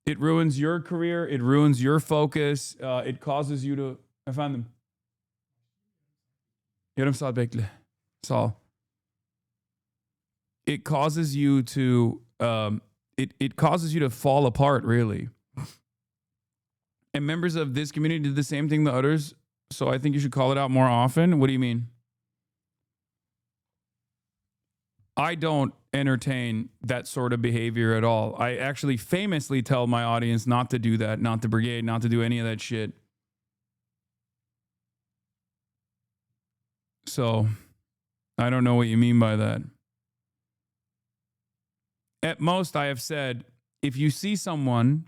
It ruins your career. It ruins your focus. It causes you to... I found them. Yarım saat bekle. Sağ ol. It causes you to it causes you to fall apart, really. And members of this community did the same thing to others, so I think you should call it out more often. What do you mean? I don't entertain that sort of behavior at all. I actually famously tell my audience not to do that, not to brigade, not to do any of that shit. So, I don't know what you mean by that. At most, I have said, if you see someone,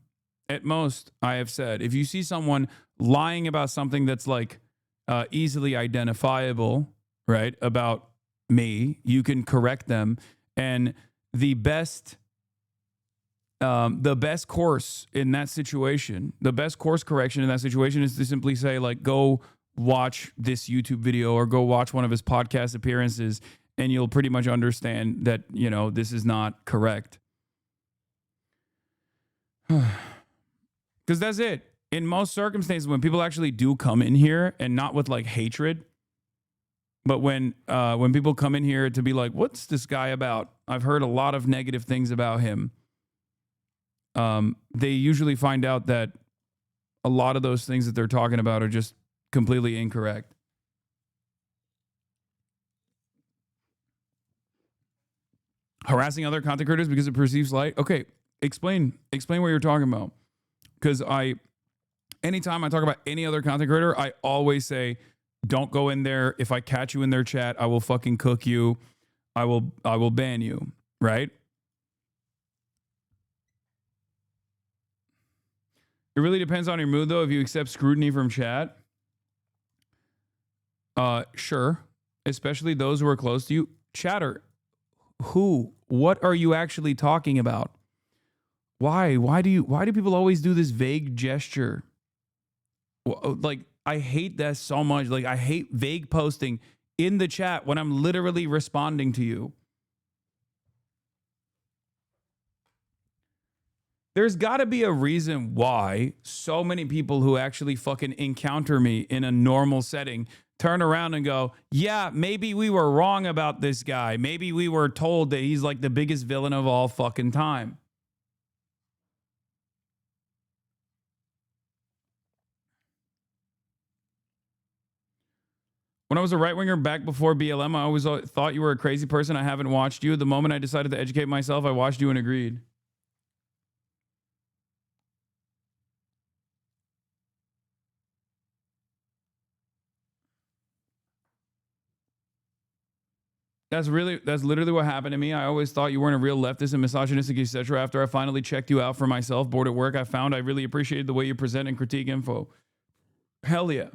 at most, I have said, if you see someone lying about something that's like easily identifiable, right, about me, you can correct them. And the best course in that situation, the best course correction in that situation is to simply say, like, go watch this YouTube video or go watch one of his podcast appearances, and you'll pretty much understand that, you know, this is not correct. Because that's it. In most circumstances, when people actually do come in here, and not with like hatred, but when people come in here to be like, what's this guy about? I've heard a lot of negative things about him. They usually find out that a lot of those things that they're talking about are just completely incorrect. Harassing other content creators because it perceives light. Okay, explain what you're talking about. Because anytime I talk about any other content creator, I always say, don't go in there. If I catch you in their chat, I will fucking cook you. I will ban you, right? It really depends on your mood, though. If you accept scrutiny from chat, sure. Especially those who are close to you. Chatter, what are you actually talking about? Why do people always do this vague gesture? Like, I hate that so much. Like, I hate vague posting in the chat when I'm literally responding to you. There's got to be a reason why so many people who actually fucking encounter me in a normal setting turn around and go, yeah, maybe we were wrong about this guy. Maybe we were told that he's like the biggest villain of all fucking time. When I was a right-winger back before BLM, I always thought you were a crazy person. I haven't watched you. The moment I decided to educate myself, I watched you and agreed. That's literally what happened to me. I always thought you weren't a real leftist and misogynistic, etc. After I finally checked you out for myself, bored at work, I found I really appreciated the way you present and critique info. Hell yeah.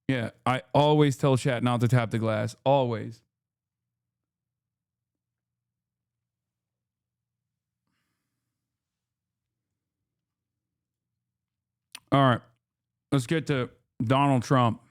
Yeah, I always tell chat not to tap the glass. Always. All right. Let's get to Donald Trump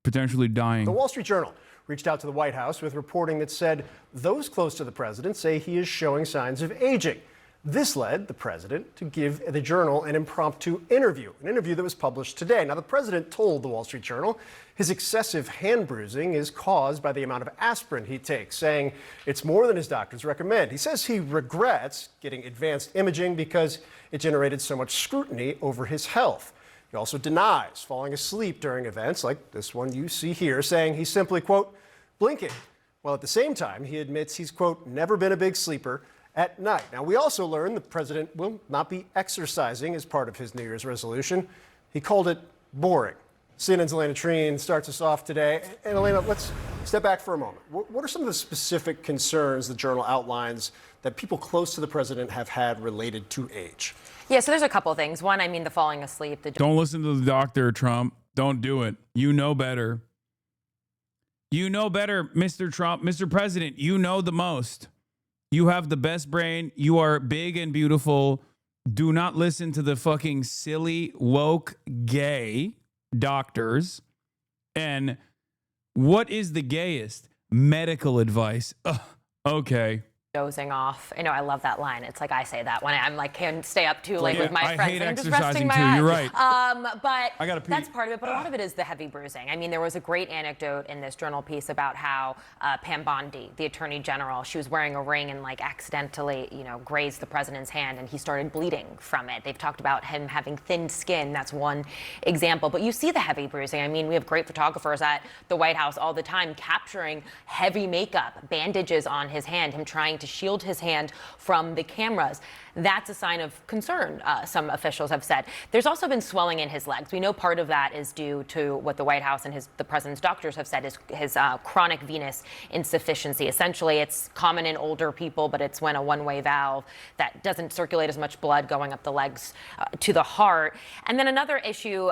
potentially dying. The Wall Street Journal reached out to the White House with reporting that said those close to the president say he is showing signs of aging. This led the president to give the Journal an impromptu interview, an interview that was published today. Now, the president told the Wall Street Journal his excessive hand bruising is caused by the amount of aspirin he takes, saying it's more than his doctors recommend. He says he regrets getting advanced imaging because it generated so much scrutiny over his health. He also denies falling asleep during events like this one you see here, saying he's simply, quote, blinking. While at the same time, he admits he's, quote, never been a big sleeper at night. Now, we also learned the president will not be exercising as part of his New Year's resolution. He called it boring. CNN's Elena Treen starts us off today. And Elena, let's step back for a moment. What are some of the specific concerns the Journal outlines that people close to the president have had related to age? Yeah, so there's a couple things. One, I mean, the falling asleep. Don't listen to the doctor, Trump. Don't do it. You know better. You know better, Mr. Trump. Mr. President, you know the most. You have the best brain. You are big and beautiful. Do not listen to the fucking silly, woke, gay doctors. And what is the gayest? Medical advice. Ugh, okay. Dozing off. I know, I love that line. It's like I say that when I'm like, can stay up too late with my I friends. hate And I'm just exercising resting my too. eyes. You're right. But I gotta pee. that's part of it. But a lot of it is the heavy bruising. I mean, there was a great anecdote in this Journal piece about how Pam Bondi, the Attorney General, she was wearing a ring and like accidentally, grazed the president's hand, and he started bleeding from it. They've talked about him having thin skin. That's one example. But you see the heavy bruising. I mean, we have great photographers at the White House all the time capturing heavy makeup, bandages on his hand, him trying to shield his hand from the cameras. That's a sign of concern, some officials have said. There's also been swelling in his legs. We know part of that is due to what the White House and the president's doctors have said is his chronic venous insufficiency. Essentially, it's common in older people, but it's when a one-way valve that doesn't circulate as much blood going up the legs to the heart. And then another issue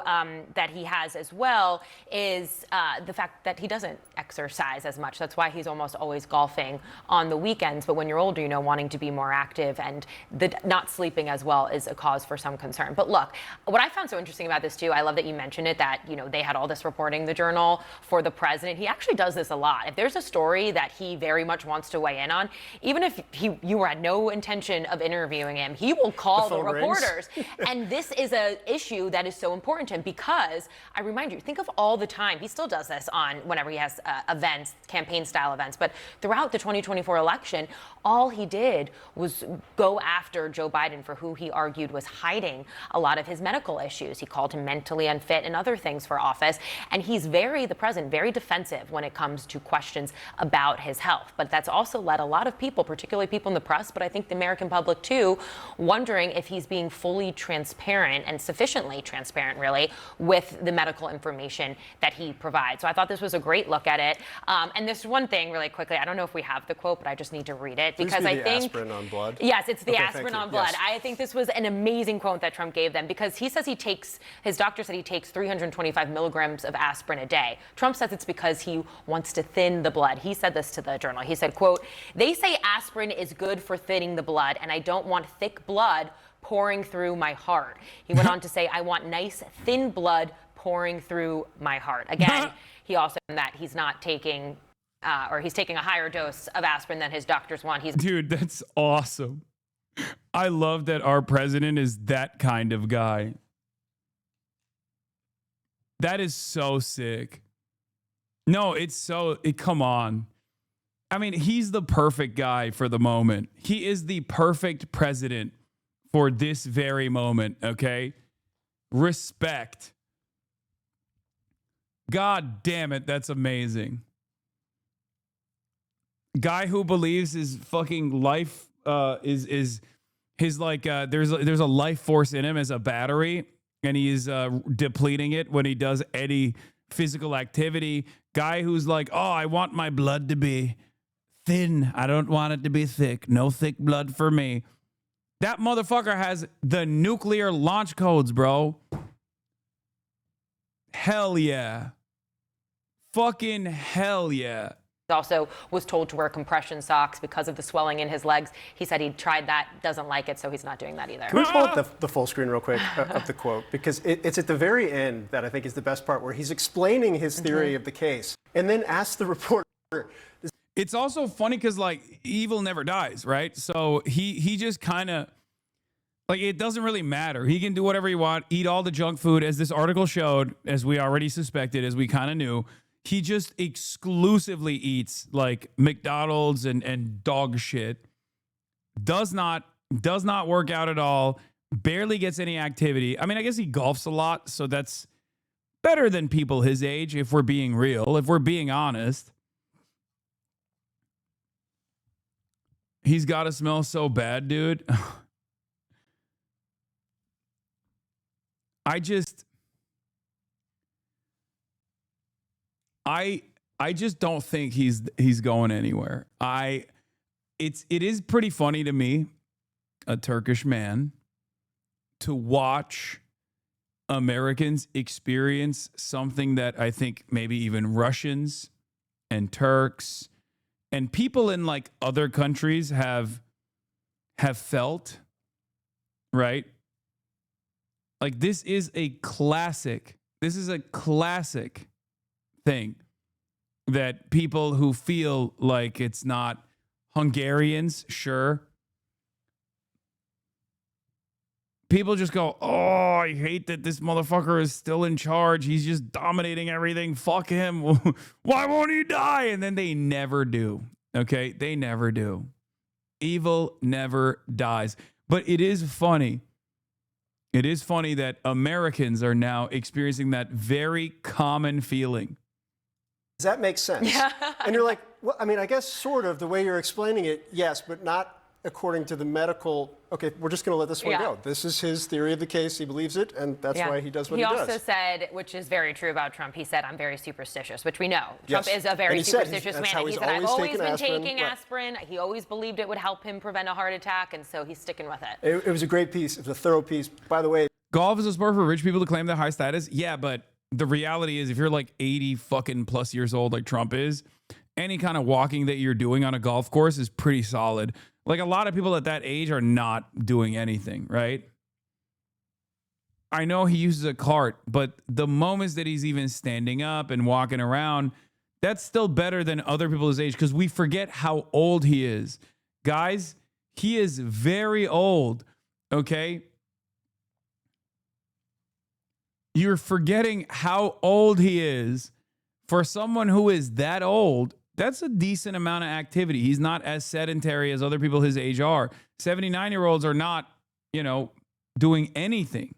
that he has as well is the fact that he doesn't exercise as much. That's why he's almost always golfing on the weekends. But when you're older, wanting to be more active, and the not sleeping as well is a cause for some concern. But look, what I found so interesting about this too, I love that you mentioned it, that they had all this reporting, the Journal, for the president. He actually does this a lot. If there's a story that he very much wants to weigh in on, even if you had no intention of interviewing him, he will call the reporters. And this is an issue that is so important to him because, I remind you, think of all the time, he still does this on whenever he has events, campaign style events, but throughout the 2024 election, all he did was go after Joe Biden for who he argued was hiding a lot of his medical issues. He called him mentally unfit and other things for office. And he's the president, very defensive when it comes to questions about his health. But that's also led a lot of people, particularly people in the press, but I think the American public too, wondering if he's being fully transparent and sufficiently transparent, really, with the medical information that he provides. So I thought this was a great look at it. And this one thing really quickly, I don't know if we have the quote, but I just need to read it. Because I think aspirin on blood. Yes, it's the aspirin on blood. Yes. I think this was an amazing quote that Trump gave them because he says his doctor said he takes 325 milligrams of aspirin a day. Trump says it's because he wants to thin the blood. He said this to the Journal. He said, quote, "They say aspirin is good for thinning the blood, and I don't want thick blood pouring through my heart." He went on to say, "I want nice, thin blood pouring through my heart." Again, he also said that he's not taking or he's taking a higher dose of aspirin than his doctors want. Dude, that's awesome. I love that our president is that kind of guy. That is so sick. No, come on. I mean, he's the perfect guy for the moment. He is the perfect president for this very moment, okay? Respect. God damn it, that's amazing. Guy who believes his fucking life is his like there's a life force in him as a battery, and he is depleting it when he does any physical activity. Guy who's like, oh, I want my blood to be thin. I don't want it to be thick. No thick blood for me. That motherfucker has the nuclear launch codes, bro. Hell yeah. Fucking hell yeah. Also was told to wear compression socks because of the swelling in his legs. He said he tried that, doesn't like it, so he's not doing that either. Can we pull up the full screen real quick of the quote? Because it's at the very end that I think is the best part, where he's explaining his theory of the case and then asks the reporter. It's also funny because, like, evil never dies, right? So he just kind of, like, it doesn't really matter. He can do whatever he wants, eat all the junk food, as this article showed, as we already suspected, as we kind of knew. He just exclusively eats like McDonald's and dog shit. Does not work out at all. Barely gets any activity. I mean, I guess he golfs a lot, so that's better than people his age, if we're being real, if we're being honest. He's got to smell so bad, dude. I just don't think he's going anywhere. It is pretty funny to me, a Turkish man, to watch Americans experience something that I think maybe even Russians and Turks and people in like other countries have felt, right? Like this is a classic thing that people who feel like it's not Hungarians, sure. People just go, oh, I hate that this motherfucker is still in charge. He's just dominating everything. Fuck him. Why won't he die? And then they never do. Okay? They never do. Evil never dies. But it is funny. It is funny that Americans are now experiencing that very common feeling. Does that make sense? Yeah. And you're like, well, I mean, I guess sort of the way you're explaining it, yes, but not according to the medical. Okay, we're just going to let this one go. This is his theory of the case. He believes it, and that's why he does what he does. He also said, which is very true about Trump, he said, I'm very superstitious, which we know. Trump is a very superstitious man. And he said, I've always been taking aspirin. He always believed it would help him prevent a heart attack, and so he's sticking with it. It was a great piece. It was a thorough piece. By the way, golf is a sport for rich people to claim their high status. Yeah, but the reality is if you're like 80 fucking plus years old like Trump is, any kind of walking that you're doing on a golf course is pretty solid. Like a lot of people at that age are not doing anything, right? I know he uses a cart, but the moments that he's even standing up and walking around, that's still better than other people his age because we forget how old he is. Guys, he is very old, okay? You're forgetting how old he is. For someone who is that old, that's a decent amount of activity. He's not as sedentary as other people his age are. 79-year-olds are not, doing anything.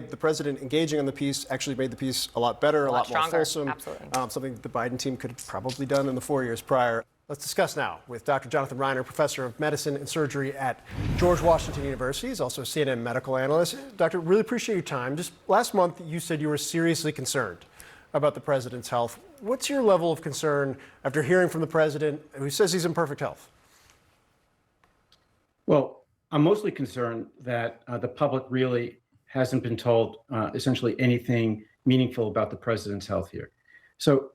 the president engaging on the piece actually made the piece a lot better, a lot more fulsome. Absolutely. Something that the Biden team could have probably done in the 4 years prior. Let's discuss now with Dr. Jonathan Reiner, professor of medicine and surgery at George Washington University. He's also a CNN medical analyst. Doctor, really appreciate your time. Just last month, you said you were seriously concerned about the president's health. What's your level of concern after hearing from the president, who says he's in perfect health? Well, I'm mostly concerned that the public really hasn't been told essentially anything meaningful about the president's health here. So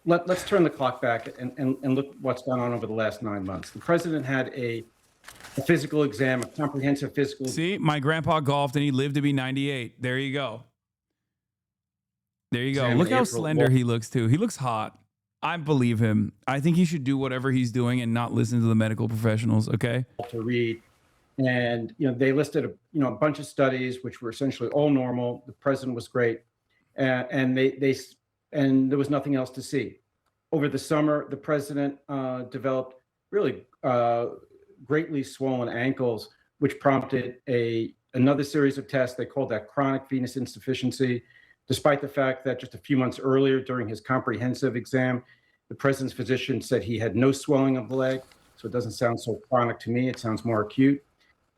let's turn the clock back and look what's gone on over the last 9 months. The president had a physical exam, a comprehensive physical. See, my grandpa golfed and he lived to be 98. There you go. There you go. Look how slender he looks too. He looks hot. I believe him. I think he should do whatever he's doing and not listen to the medical professionals. Okay. To read, and they listed a bunch of studies which were essentially all normal. The president was great, and there was nothing else to see. Over the summer, the president developed really greatly swollen ankles, which prompted another series of tests. They called that chronic venous insufficiency. despite the fact that just a few months earlier during his comprehensive exam, the president's physician said he had no swelling of the leg. So it doesn't sound so chronic to me. It sounds more acute.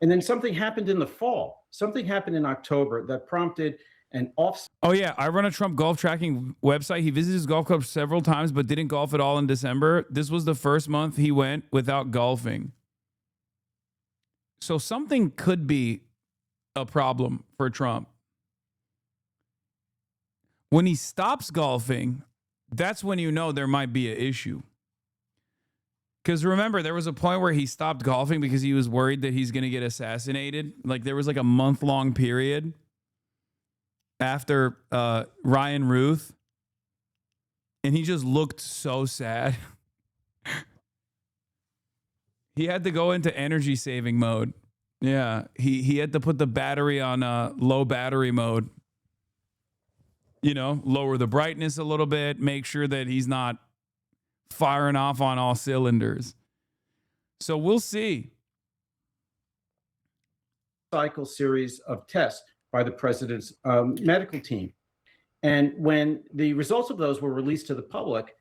And then something happened in the fall. Something happened in October that prompted an off. Oh, yeah. I run a Trump golf tracking website. He visited his golf club several times, but didn't golf at all in December. This was the first month he went without golfing. So something could be a problem for Trump. When he stops golfing, that's when you know there might be an issue. Because remember, there was a point where he stopped golfing because he was worried that he's going to get assassinated. Like there was like a month-long period after Ryan Ruth, and he just looked so sad. He had to go into energy saving mode. Yeah, he had to put the battery on low battery mode. You know, lower the brightness a little bit, make sure that he's not firing off on all cylinders. So we'll see. Cycle series of tests by the president's medical team. And when the results of those were released to the public,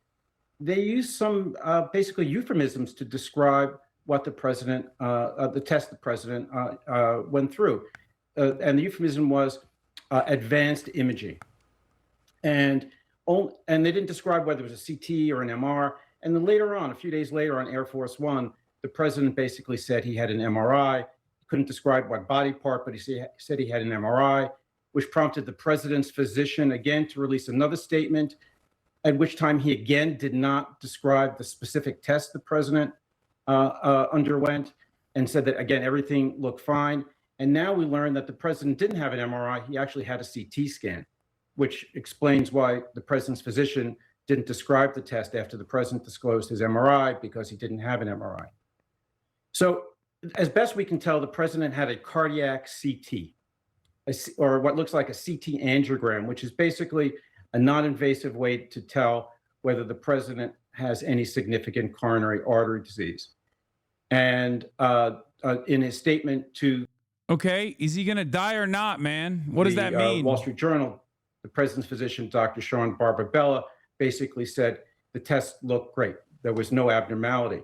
they used some basically euphemisms to describe what the president, the test the president went through. And the euphemism was advanced imaging. And they didn't describe whether it was a CT or an MR. And then later on, a few days later on Air Force One, the president basically said he had an MRI. He couldn't describe what body part, but he said he had an MRI, which prompted the president's physician again to release another statement, at which time he again did not describe the specific test the president underwent, and said that, again, everything looked fine. And now we learn that the president didn't have an MRI. He actually had a CT scan, which explains why the president's physician didn't describe the test after the president disclosed his MRI, because he didn't have an MRI. So as best we can tell, the president had a cardiac CT, or what looks like a CT angiogram, which is basically a non-invasive way to tell whether the president has any significant coronary artery disease. And in his statement to... Okay, is he going to die or not, man? What does that mean? Wall Street Journal, the president's physician, Dr. Sean Barbabella, basically said the test looked great. There was no abnormality,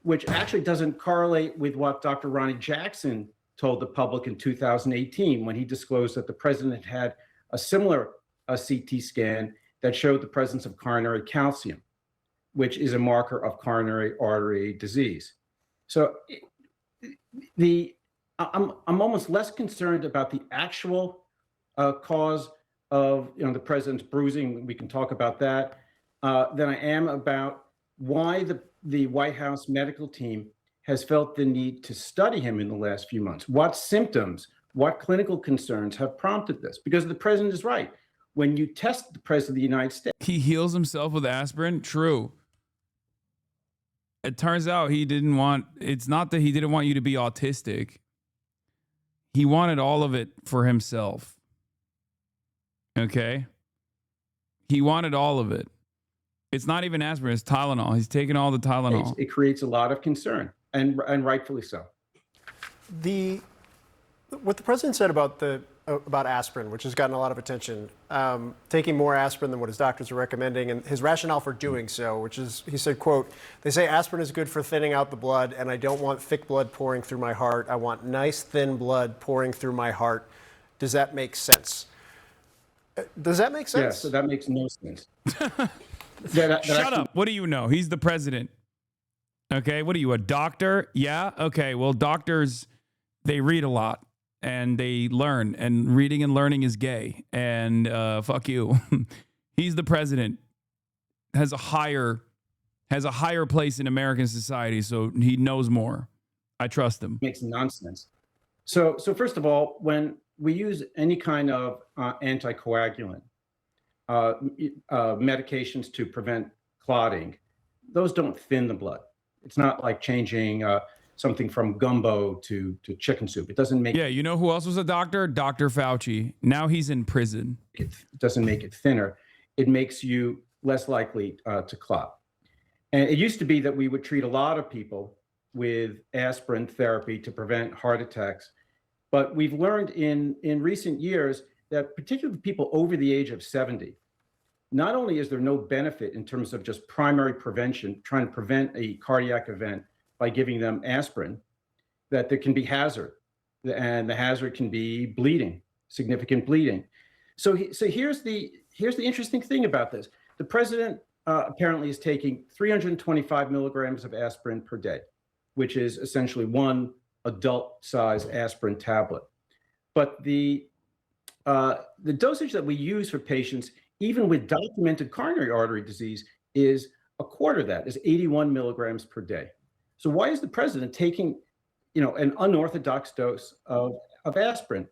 which actually doesn't correlate with what Dr. Ronnie Jackson told the public in 2018 when he disclosed that the president had a similar CT scan that showed the presence of coronary calcium, which is a marker of coronary artery disease. So I'm almost less concerned about the actual cause of the president's bruising. We can talk about that than I am about why the White House medical team has felt the need to study him in the last few months. What symptoms, what clinical concerns have prompted this? Because the president is right. When you test the president of the United States, he heals himself with aspirin. True. It turns out it's not that he didn't want you to be autistic. He wanted all of it for himself. Okay? He wanted all of it. It's not even aspirin, it's Tylenol. He's taking all the Tylenol. It creates a lot of concern, and rightfully so. What the president said about aspirin, which has gotten a lot of attention, taking more aspirin than what his doctors are recommending, and his rationale for doing so, which is, he said, quote, "They say aspirin is good for thinning out the blood, and I don't want thick blood pouring through my heart. I want nice, thin blood pouring through my heart." Does that make sense? Does that make sense? Yeah, so that makes no sense. Shut up. What do you know? He's the president. Okay, what are you, a doctor? Yeah? Okay, well, doctors, they read a lot. And they learn, and reading and learning is gay. And fuck you. He's the president. Has a higher place in American society, so he knows more. I trust him. Makes nonsense. So first of all, when we use any kind of anticoagulant, medications to prevent clotting, those don't thin the blood. It's not like changing something from gumbo to chicken soup. It doesn't make... Yeah, you know who else was a doctor? Dr. Fauci. Now he's in prison. It doesn't make it thinner. It makes you less likely to clot. And it used to be that we would treat a lot of people with aspirin therapy to prevent heart attacks. But we've learned in recent years that particularly people over the age of 70, not only is there no benefit in terms of just primary prevention, trying to prevent a cardiac event by giving them aspirin, that there can be hazard, and the hazard can be bleeding, significant bleeding. So here's the interesting thing about this. The president apparently is taking 325 milligrams of aspirin per day, which is essentially one adult-size aspirin tablet. But the dosage that we use for patients, even with documented coronary artery disease, is a quarter of that, is 81 milligrams per day. So why is the president taking, an unorthodox dose of aspirin?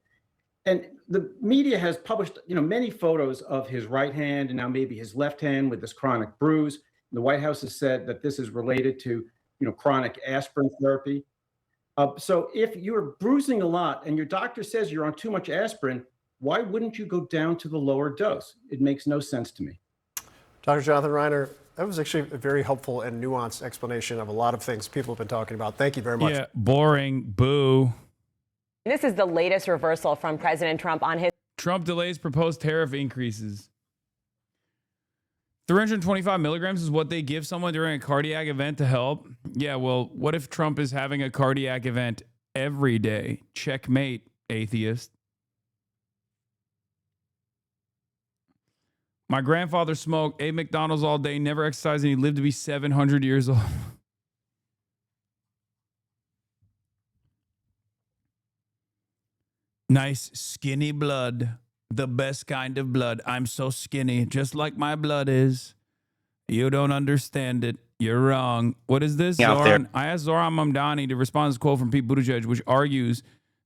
And the media has published, many photos of his right hand and now maybe his left hand with this chronic bruise. The White House has said that this is related to, chronic aspirin therapy. So if you're bruising a lot and your doctor says you're on too much aspirin, why wouldn't you go down to the lower dose? It makes no sense to me. Dr. Jonathan Reiner, that was actually a very helpful and nuanced explanation of a lot of things people have been talking about. Thank you very much. Yeah, boring. Boo. This is the latest reversal from President Trump on his. Trump delays proposed tariff increases. 325 milligrams is what they give someone during a cardiac event to help. Yeah, well, what if Trump is having a cardiac event every day? Checkmate, atheist. My grandfather smoked, ate McDonald's all day, never exercised, and he lived to be 700 years old. Nice skinny blood. The best kind of blood. I'm so skinny, just like my blood is. You don't understand it. You're wrong. What is this, Zoran? I asked Zoran Mamdani to respond to this quote from Pete Buttigieg, which argues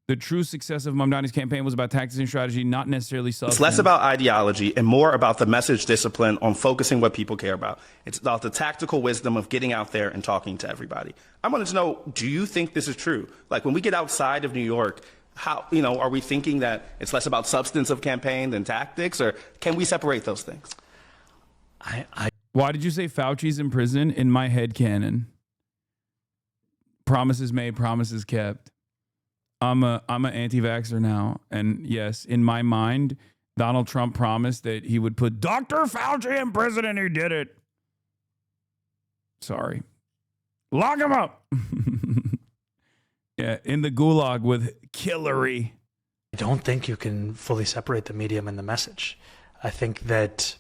the true success of Mamdani's campaign was about tactics and strategy, not necessarily substance. It's less about ideology and more about the message discipline on focusing what people care about. It's about the tactical wisdom of getting out there and talking to everybody. I wanted to know, do you think this is true? Like when we get outside of New York, how, are we thinking that it's less about substance of campaign than tactics, or can we separate those things? Why did you say Fauci's in prison? In my head canon. Promises made, promises kept. I'm an anti-vaxxer now. And yes, in my mind, Donald Trump promised that he would put Dr. Fauci in prison, and he did it. Sorry. Lock him up. Yeah, in the gulag with Hillary. I don't think you can fully separate the medium and the message. I think that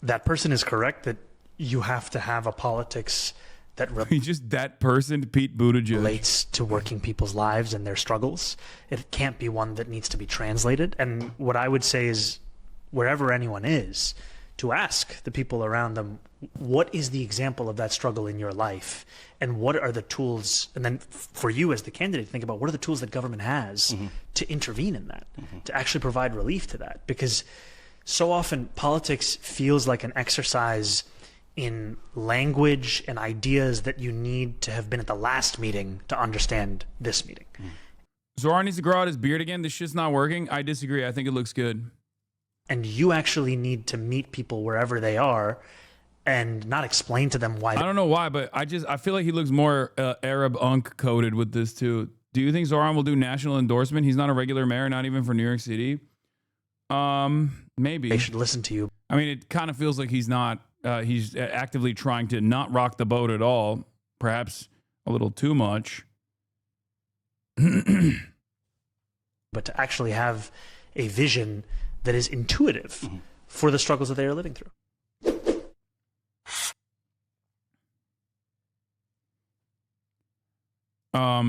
that person is correct, that you have to have a politics that just that person, Pete Buttigieg, relates to working people's lives and their struggles. It can't be one that needs to be translated. And what I would say is, wherever anyone is, to ask the people around them, what is the example of that struggle in your life? And what are the tools? And then for you as the candidate, think about what are the tools that government has to intervene in that, to actually provide relief to that? Because so often politics feels like an exercise in language and ideas that you need to have been at the last meeting to understand this meeting. Zoran needs to grow out his beard again. This shit's not working. I disagree. I think it looks good. And you actually need to meet people wherever they are and not explain to them why. I don't know why, but I feel like he looks more Arab unk coded with this too. Do you think Zoran will do national endorsement? He's not a regular mayor, not even for New York City. Maybe they should listen to you. I mean, it kind of feels like he's not. He's actively trying to not rock the boat at all. Perhaps a little too much. But to actually have a vision that is intuitive for the struggles that they are living through.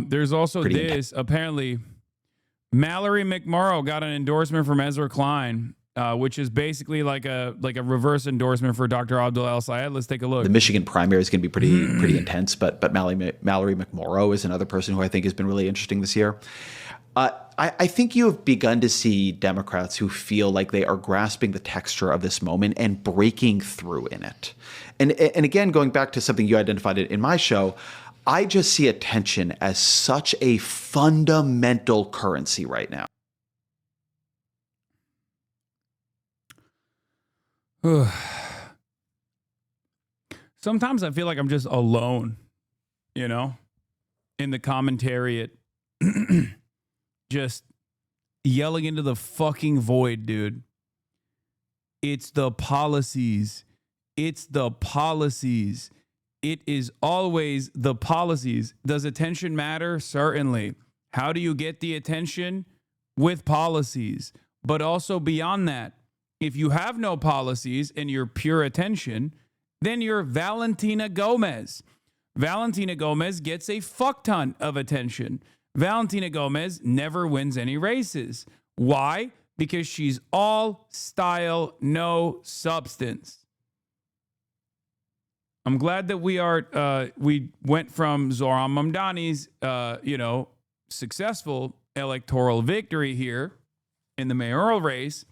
There's also this. Apparently, Mallory McMorrow got an endorsement from Ezra Klein, which is basically like a reverse endorsement for Dr. Abdul El-Sayed. Let's take a look. The Michigan primary is going to be pretty intense, but Mallory McMorrow is another person who I think has been really interesting this year. I think you have begun to see Democrats who feel like they are grasping the texture of this moment and breaking through in it. And again, going back to something you identified in my show, I just see attention as such a fundamental currency right now. Sometimes I feel like I'm just alone, in the commentariat. Just yelling into the fucking void, dude. It's the policies. It's the policies. It is always the policies. Does attention matter? Certainly. How do you get the attention? With policies. But also beyond that, if you have no policies and you're pure attention, then you're Valentina Gomez. Valentina Gomez gets a fuck ton of attention. Valentina Gomez never wins any races. Why? Because she's all style, no substance. I'm glad that we went from Zoran Mamdani's, successful electoral victory here in the mayoral race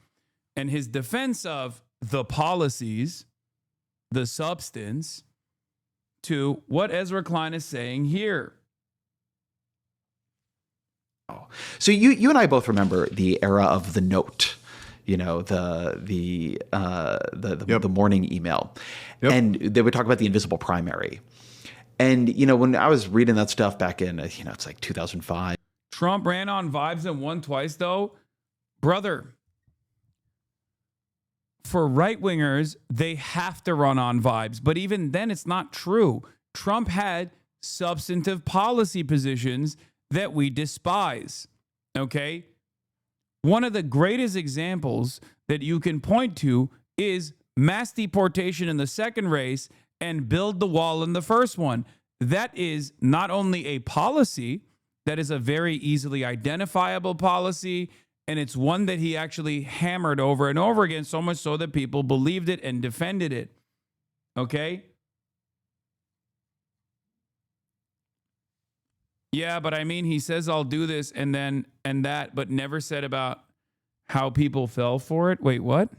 and his defense of the policies, the substance, to what Ezra Klein is saying here. So you and I both remember the era of the note, the morning email, and they would talk about the invisible primary. And when I was reading that stuff back in, it's like 2005. Trump ran on vibes and won twice, though. Brother, for right-wingers, they have to run on vibes. But even then, it's not true. Trump had substantive policy positions that we despise, okay? One of the greatest examples that you can point to is mass deportation in the second race and build the wall in the first one. That is not only a policy, that is a very easily identifiable policy, and it's one that he actually hammered over and over again, so much so that people believed it and defended it. Okay? Yeah, but I mean, he says, I'll do this and then and that, but never said about how people fell for it. Wait, what?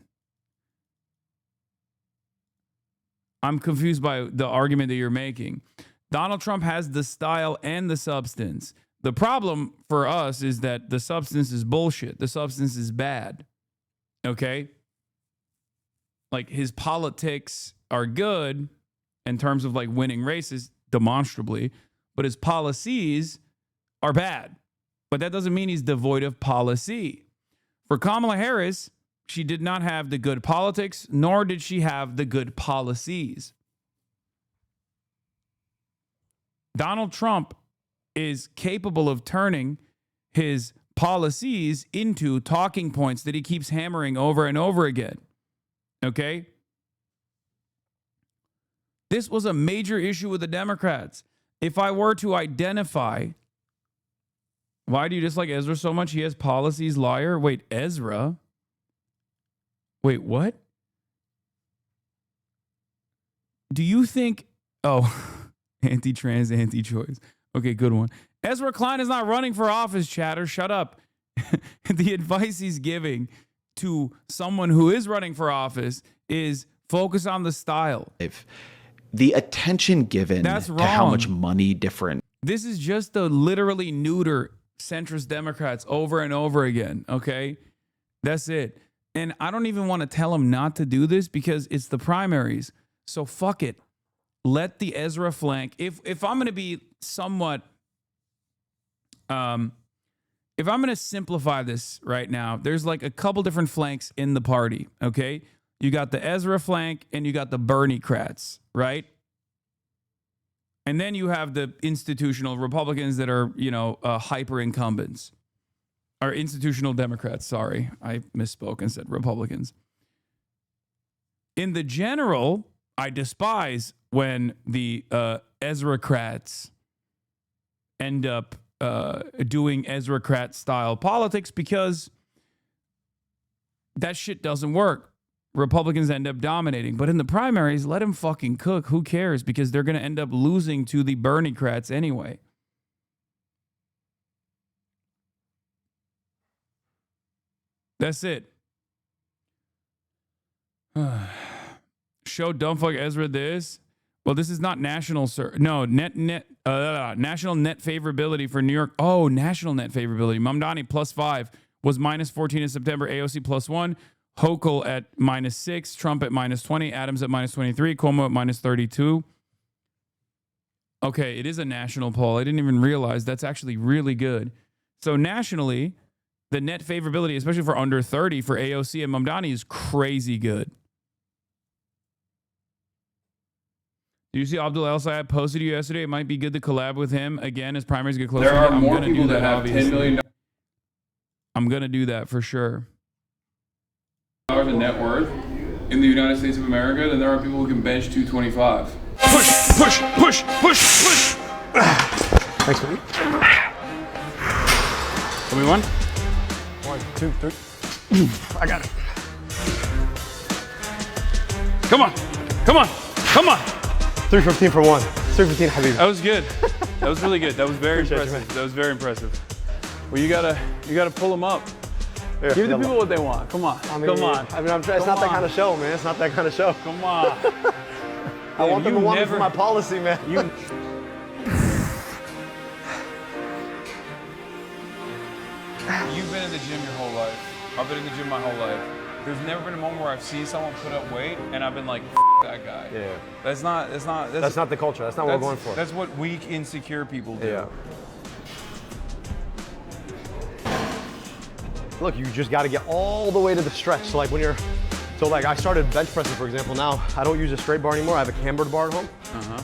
I'm confused by the argument that you're making. Donald Trump has the style and the substance. The problem for us is that the substance is bullshit. The substance is bad. Okay? Like, his politics are good in terms of like winning races demonstrably, but his policies are bad. But that doesn't mean he's devoid of policy. For Kamala Harris, she did not have the good politics, nor did she have the good policies. Donald Trump is capable of turning his policies into talking points that he keeps hammering over and over again. Okay? This was a major issue with the Democrats. If I were to identify, why do you dislike Ezra so much? He has policies, liar. Wait, Ezra? Wait, what? Do you think, anti-trans, anti-choice. Okay, good one. Ezra Klein is not running for office, chatter. Shut up. The advice he's giving to someone who is running for office is focus on the style. If the attention given to how much money different. This is just the literally neuter centrist Democrats over and over again, okay? That's it. And I don't even want to tell them not to do this because it's the primaries. So fuck it. Let the Ezra flank. If I'm going to be somewhat, if I'm going to simplify this right now, there's like a couple different flanks in the party, okay? You got the Ezra flank and you got the Bernie-crats, right? And then you have the institutional Republicans that are, hyper incumbents. Or institutional Democrats, sorry. I misspoke and said Republicans. In the general, I despise when the Ezra-crats end up doing Ezra-crat style politics because that shit doesn't work. Republicans end up dominating. But in the primaries, let them fucking cook. Who cares? Because they're going to end up losing to the Bernie-crats anyway. That's it. Show dumbfuck Ezra this. Well, this is not national, sir. No, national net favorability for New York. Oh, national net favorability. Mamdani +5 was -14 in September. AOC +1. Hochul at -6. Trump at -20. Adams at -23. Cuomo at -32. Okay, it is a national poll. I didn't even realize that's actually really good. So nationally, The net favorability, especially for under 30 for AOC and Mamdani, is crazy good. Did you see Abdul El Sayed posted you yesterday? It might be good to collab with him again as primaries get closer. There are I'm more gonna people do that have obviously. $10 million I'm going to do that for sure. in net worth in the United States of America than there are people who can bench 225. Push. Thanks, man. Give me one. 1, 2, 3. I got it. Come on. 315 for 1. 315, Habibi. That was good. That was really good. That was very Appreciate you, impressive. man. That was very impressive. Well, you gotta pull them up. Here, Give the yalla. people what they want. Come on. I'm Come trying. It's not that kind of show, man. It's not that kind of show. Come on. I want them to want me never- for my policy, man. You've been in the gym your whole life. I've been in the gym my whole life. There's never been a moment where I've seen someone put up weight and I've been like, that guy. Yeah. That's not That's the culture. That's not what we're going for. That's what weak, insecure people do. Yeah. Look, you just got to get all the way to the stretch. So like when you're, I started bench pressing, for example. Now I don't use a straight bar anymore. I have a cambered bar at home,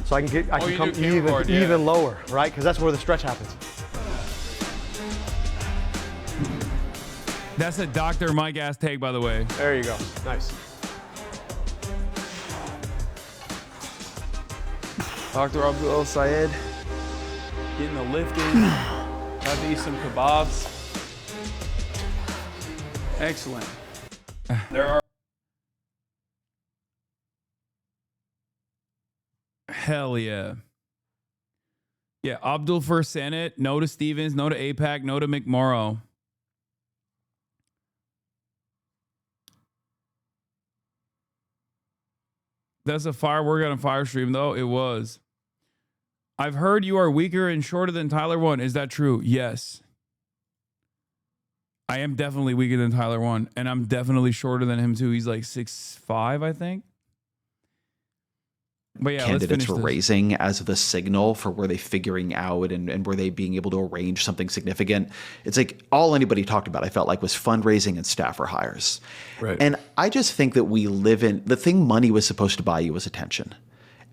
so I can come even lower, right? Because that's where the stretch happens. That's a Dr. Mike ass take, by the way. There you go. Nice. Dr. Abdul El Sayed getting the lift in. About to eat some kebabs. Excellent. There are Hell yeah. Yeah, Abdul for Senate. No to Stevens. No to AIPAC. No to McMorrow. That's a firework on a fire stream, though. It was. I've heard you are weaker and shorter than Tyler 1. Is that true? Yes. I am definitely weaker than Tyler 1, and I'm definitely shorter than him, too. He's like 6'5", I think. But yeah, Candidates were let's finish this. raising as the signal for were they figuring out and were they being able to arrange something significant. It's like all anybody talked about, I felt like, was fundraising and staffer hires. Right. And I just think that we live in the thing money was supposed to buy you was attention.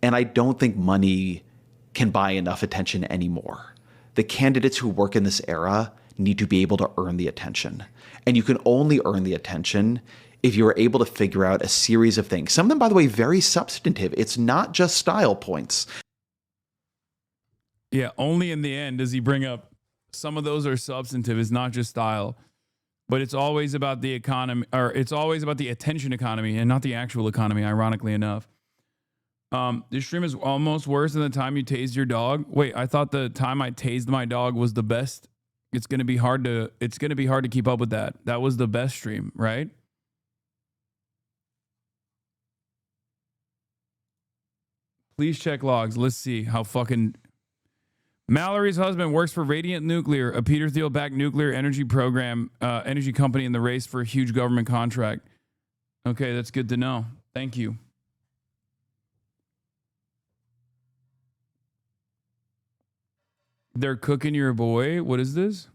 And I don't think money can buy enough attention anymore. The candidates who work in this era need to be able to earn the attention. And you can only earn the attention if you are able to figure out a series of things. Some of them, by the way, very substantive. It's not just style points. Yeah, only in the end does he bring up some of those are substantive. It's not just style, but it's always about the economy, or it's always about the attention economy and not the actual economy, ironically enough. This stream is almost worse than the time you tased your dog. Wait, I thought the time I tased my dog was the best. It's going to be hard to keep up with that. That was the best stream, right? Please check logs. Let's see how fucking... Mallory's husband works for Radiant Nuclear, a Peter Thiel-backed nuclear energy program, energy company in the race for a huge government contract. Okay, that's good to know. Thank you. They're cooking your boy. What is this?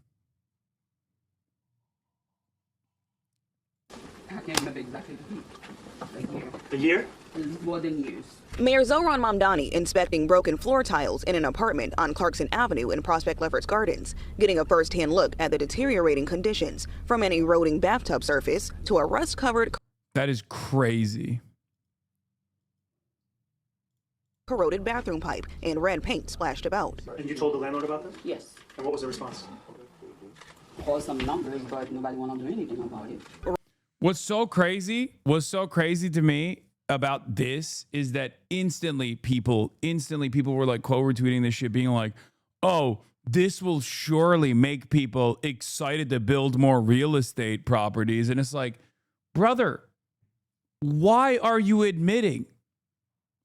I can't remember exactly The year? It's more than years. Mayor Zohran Mamdani inspecting broken floor tiles in an apartment on Clarkson Avenue in Prospect Lefferts Gardens, getting a first-hand look at the deteriorating conditions, from an eroding bathtub surface to a rust-covered, That is crazy. corroded bathroom pipe and red paint splashed about. And you told the landlord about this? Yes. And what was the response? Call some numbers, but nobody want to do anything about it. What's so crazy to me about this is that instantly people were like quote retweeting this shit, being like, oh, this will surely make people excited to build more real estate properties. And it's like, brother, why are you admitting?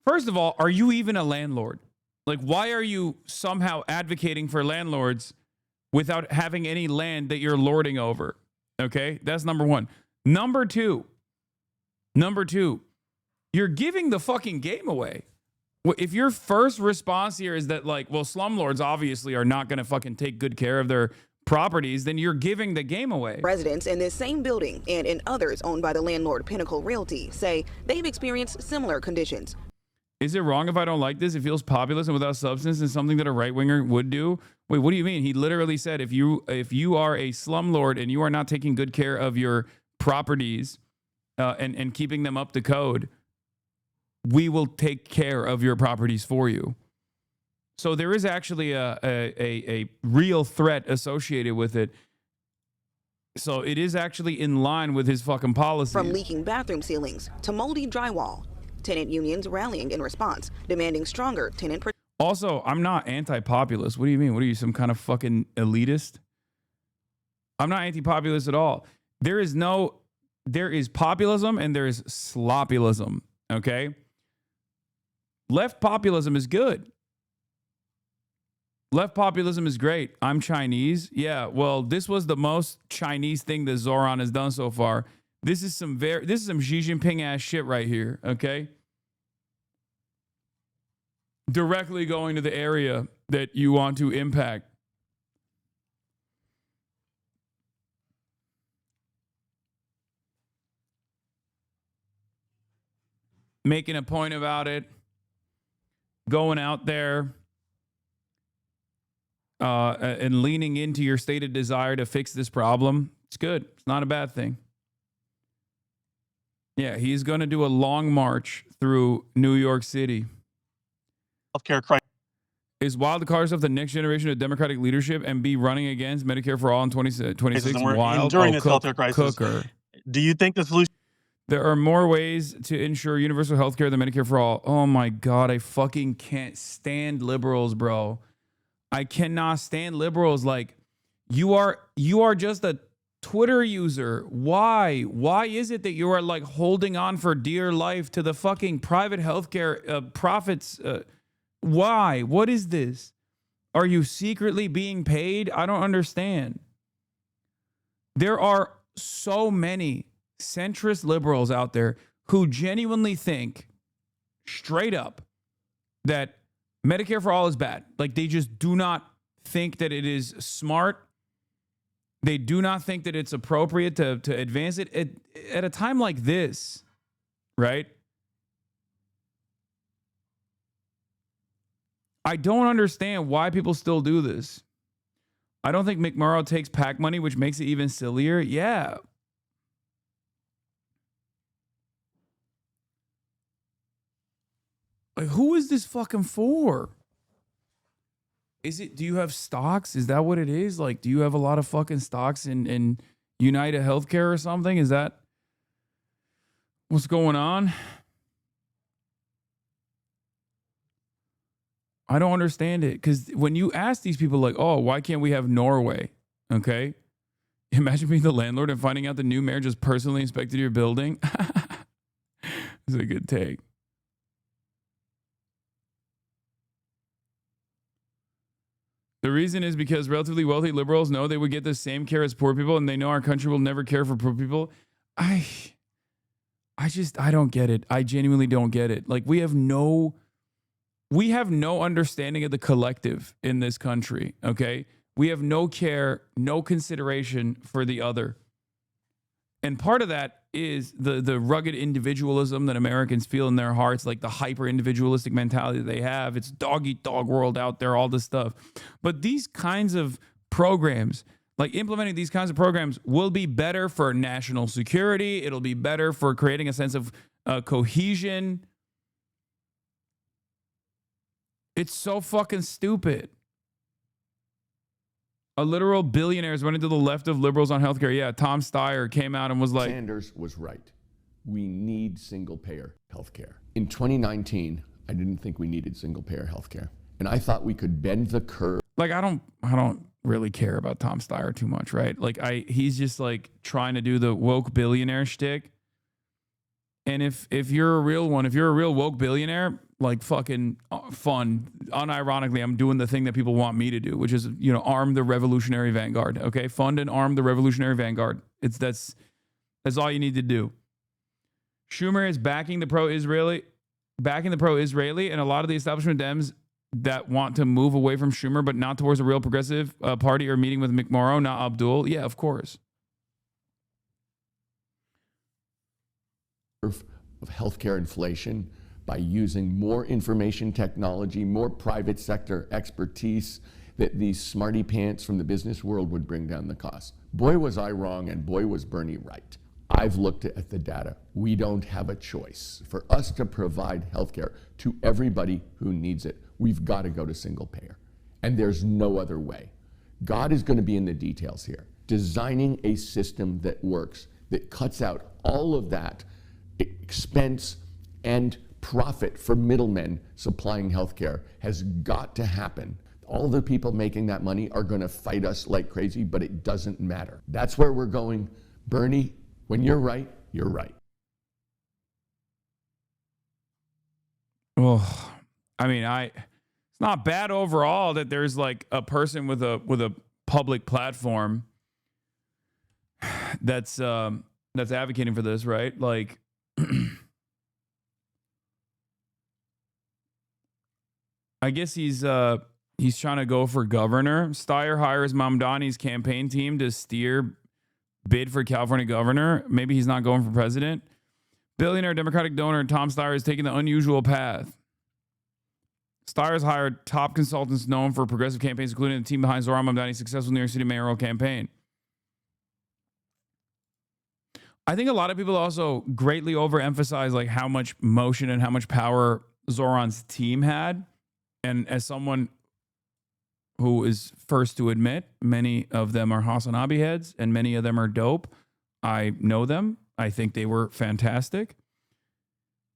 First of all, are you even a landlord? Like, why are you somehow advocating for landlords without having any land that you're lording over? Okay, that's number one. Number two, you're giving the fucking game away. If your first response here is that, like, well, slumlords obviously are not going to fucking take good care of their properties, then you're giving the game away. Residents in this same building and in others owned by the landlord Pinnacle Realty say they've experienced similar conditions. Is it wrong if I don't like this? It feels populist and without substance and something that a right-winger would do. Wait, what do you mean? He literally said if you are a slumlord and you are not taking good care of your properties and keeping them up to code, we will take care of your properties for you. So there is actually a real threat associated with it. So it is actually in line with his fucking policies. From leaking bathroom ceilings to moldy drywall, tenant unions rallying in response, demanding stronger tenant protection. Also, I'm not anti-populist. What do you mean? What are you, some kind of fucking elitist? I'm not anti-populist at all. There is populism and there is sloppulism, okay? Left populism is good. Left populism is great. I'm Chinese. Yeah, well, this was the most Chinese thing that Zoran has done so far. This is some Xi Jinping ass shit right here, okay? Directly going to the area that you want to impact. Making a point about it. Going out there. And leaning into your stated desire to fix this problem. It's good. It's not a bad thing. Yeah, he's going to do a long march through New York City. Healthcare crisis. Is wild to call yourself the next generation of Democratic leadership and be running against Medicare for all in 2026? Wild. During this healthcare crisis. Cooker. Do you think the solution? There are more ways to ensure universal healthcare than Medicare for all. Oh my God, I fucking can't stand liberals, bro. I cannot stand liberals. Like, you are just a Twitter user. Why? Why is it that you are like holding on for dear life to the fucking private healthcare profits? Why? What is this? Are you secretly being paid? I don't understand. There are so many centrist liberals out there who genuinely think straight up that Medicare for all is bad. Like, they just do not think that it is smart. They do not think that it's appropriate to advance it at a time like this, right? I don't understand why people still do this. I don't think McMurrow takes PAC money, which makes it even sillier. Yeah. Like, who is this fucking for? Do you have stocks? Is that what it is? Like, do you have a lot of fucking stocks in United Healthcare or something? Is that what's going on? I don't understand it. Because when you ask these people, like, oh, why can't we have Norway? Okay. Imagine being the landlord and finding out the new mayor just personally inspected your building. It's a good take. The reason is because relatively wealthy liberals know they would get the same care as poor people, and they know our country will never care for poor people. I don't get it. I genuinely don't get it. Like, we have no understanding of the collective in this country, okay? We have no care, no consideration for the other. And part of that is the rugged individualism that Americans feel in their hearts, like the hyper individualistic mentality that they have. It's dog eat dog world out there, all this stuff. But these kinds of programs, like implementing these kinds of programs, will be better for national security. It'll be better for creating a sense of cohesion. It's so fucking stupid. A literal billionaire is running to the left of liberals on healthcare. Yeah, Tom Steyer came out and was like... Sanders was right. We need single-payer healthcare. In 2019, I didn't think we needed single-payer healthcare. And I thought we could bend the curve. Like, I don't really care about Tom Steyer too much, right? Like, he's just like trying to do the woke billionaire shtick. And if you're a real one, if you're a real woke billionaire, like fucking fun, unironically, I'm doing the thing that people want me to do, which is, arm the revolutionary vanguard. Okay, fund and arm the revolutionary vanguard. That's all you need to do. Schumer is backing the pro-Israeli, and a lot of the establishment Dems that want to move away from Schumer, but not towards a real progressive party or meeting with McMorrow, not Abdul. Yeah, of course. Of healthcare inflation by using more information technology, more private sector expertise, that these smarty pants from the business world would bring down the cost. Boy, was I wrong, and boy, was Bernie right. I've looked at the data. We don't have a choice. For us to provide healthcare to everybody who needs it, we've got to go to single payer. And there's no other way. God is going to be in the details here. Designing a system that works, that cuts out all of that expense and profit for middlemen supplying healthcare has got to happen. All the people making that money are going to fight us like crazy, but it doesn't matter. That's where we're going. Bernie, when you're right, you're right. Well, I mean, it's not bad overall that there's like a person with a public platform that's advocating for this, right? Like, I guess he's trying to go for governor. Steyer hires Mamdani's campaign team to bid for California governor. Maybe he's not going for president. Billionaire Democratic donor Tom Steyer is taking the unusual path. Steyer's hired top consultants known for progressive campaigns, including the team behind Zohran Mamdani's successful New York City mayoral campaign. I think a lot of people also greatly overemphasize like how much motion and how much power Zohran's team had. And as someone who is first to admit, many of them are HasanAbi heads and many of them are dope. I know them. I think they were fantastic.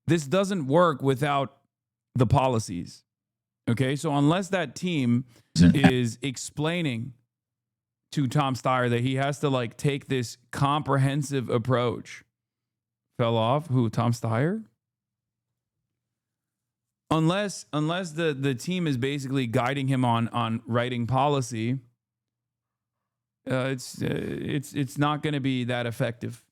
This doesn't work without the policies. Okay, so unless that team is explaining to Tom Steyer that he has to like take this comprehensive approach. Fell off? Who? Tom Steyer? Unless the team is basically guiding him on writing policy, it's not going to be that effective.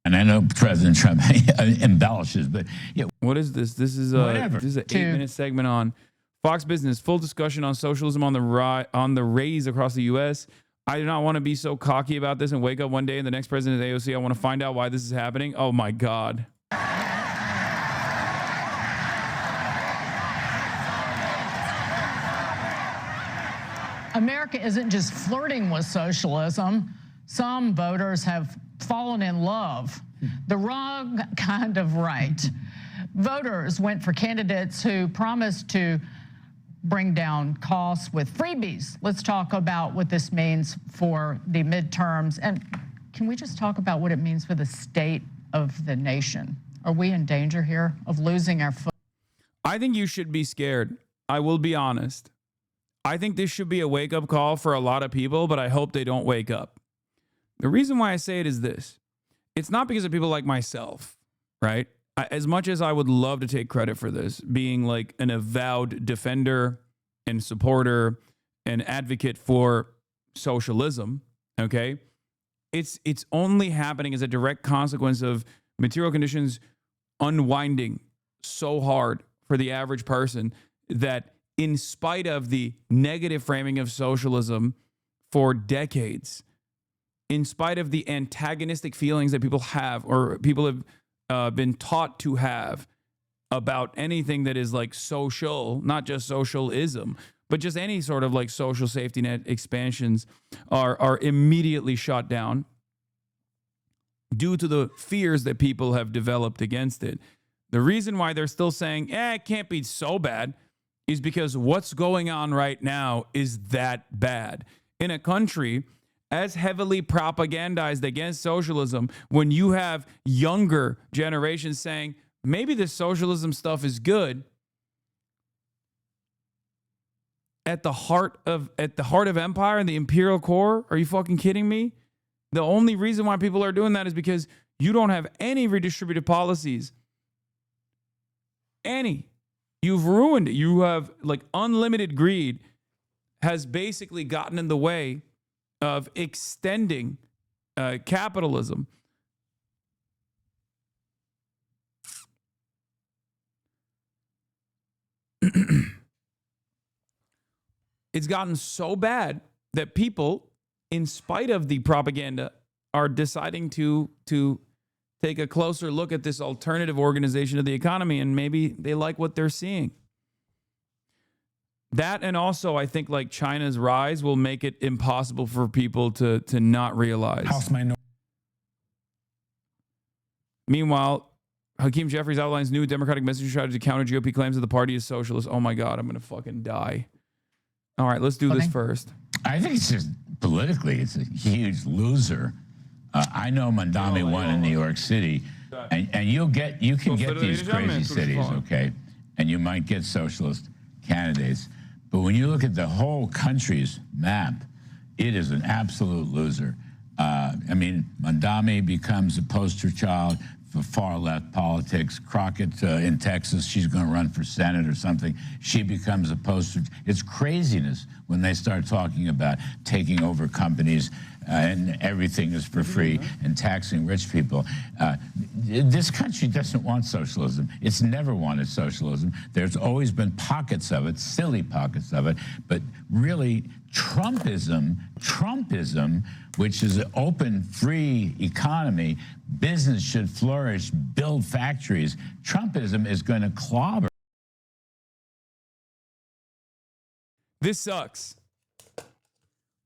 And I know President Trump embellishes, but yeah. What is this? This is an 8-minute segment on Fox Business. Full discussion on socialism on the raise across the U.S. I do not want to be so cocky about this and wake up one day and the next president of the AOC. I want to find out why this is happening. Oh my God. America isn't just flirting with socialism. Some voters have fallen in love. The wrong kind of right. Voters went for candidates who promised to bring down costs with freebies. Let's talk about what this means for the midterms. And can we just talk about what it means for the state of the nation? Are we in danger here of losing our foot? I think you should be scared. I will be honest. I think this should be a wake-up call for a lot of people, but I hope they don't wake up. The reason why I say it is this. It's not because of people like myself, right? As much as I would love to take credit for this, being like an avowed defender and supporter and advocate for socialism, okay? It's only happening as a direct consequence of material conditions unwinding so hard for the average person that in spite of the negative framing of socialism for decades, in spite of the antagonistic feelings that people have or people have been taught to have about anything that is like social, not just socialism, but just any sort of like social safety net expansions are immediately shot down due to the fears that people have developed against it. The reason why they're still saying, it can't be so bad is because what's going on right now is that bad. In a country as heavily propagandized against socialism, when you have younger generations saying, maybe this socialism stuff is good, at the heart of empire and the imperial core, are you fucking kidding me? The only reason why people are doing that is because you don't have any redistributive policies. Any. You've ruined it. You have like unlimited greed has basically gotten in the way of extending capitalism. It's gotten so bad that people, in spite of the propaganda, are deciding to take a closer look at this alternative organization of the economy, and maybe they like what they're seeing. That, and also I think like China's rise will make it impossible for people to not realize. Meanwhile, Hakeem Jeffries outlines new Democratic messaging strategy to counter GOP claims that the party is socialist. Oh my God, I'm going to fucking die. All right, let's do this first. I think it's just politically, it's a huge loser. I know Mandami won in New York City, and you can get these crazy cities, okay, and you might get socialist candidates, but when you look at the whole country's map, it is an absolute loser. I mean, Mandami becomes a poster child for far left politics. Crockett in Texas, she's going to run for Senate or something. She becomes a poster. It's craziness when they start talking about taking over companies and everything is for free and taxing rich people. This country doesn't want socialism. It's never wanted socialism. There's always been pockets of it, silly pockets of it, but really Trumpism, which is an open, free economy, business should flourish, build factories. Trumpism is going to clobber. This sucks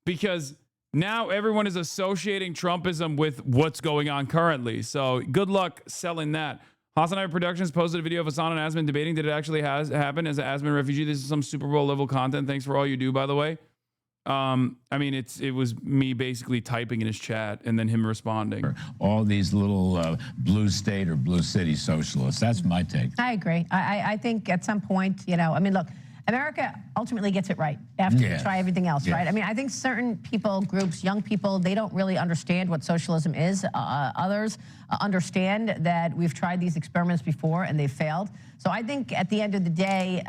because now everyone is associating Trumpism with what's going on currently. So good luck selling that. HasanAbi Productions posted a video of Hasan and Asman debating that it actually has happened as an Asman refugee. This is some Super Bowl level content. Thanks for all you do, by the way. I mean, it was me basically typing in his chat and then him responding. All these little blue state or blue city socialists. That's my take. I agree. I think at some point, you know, I mean, look, America ultimately gets it right after we try everything else, right? I mean, I think certain people, groups, young people, they don't really understand what socialism is. Others understand that we've tried these experiments before and they've failed. So I think at the end of the day,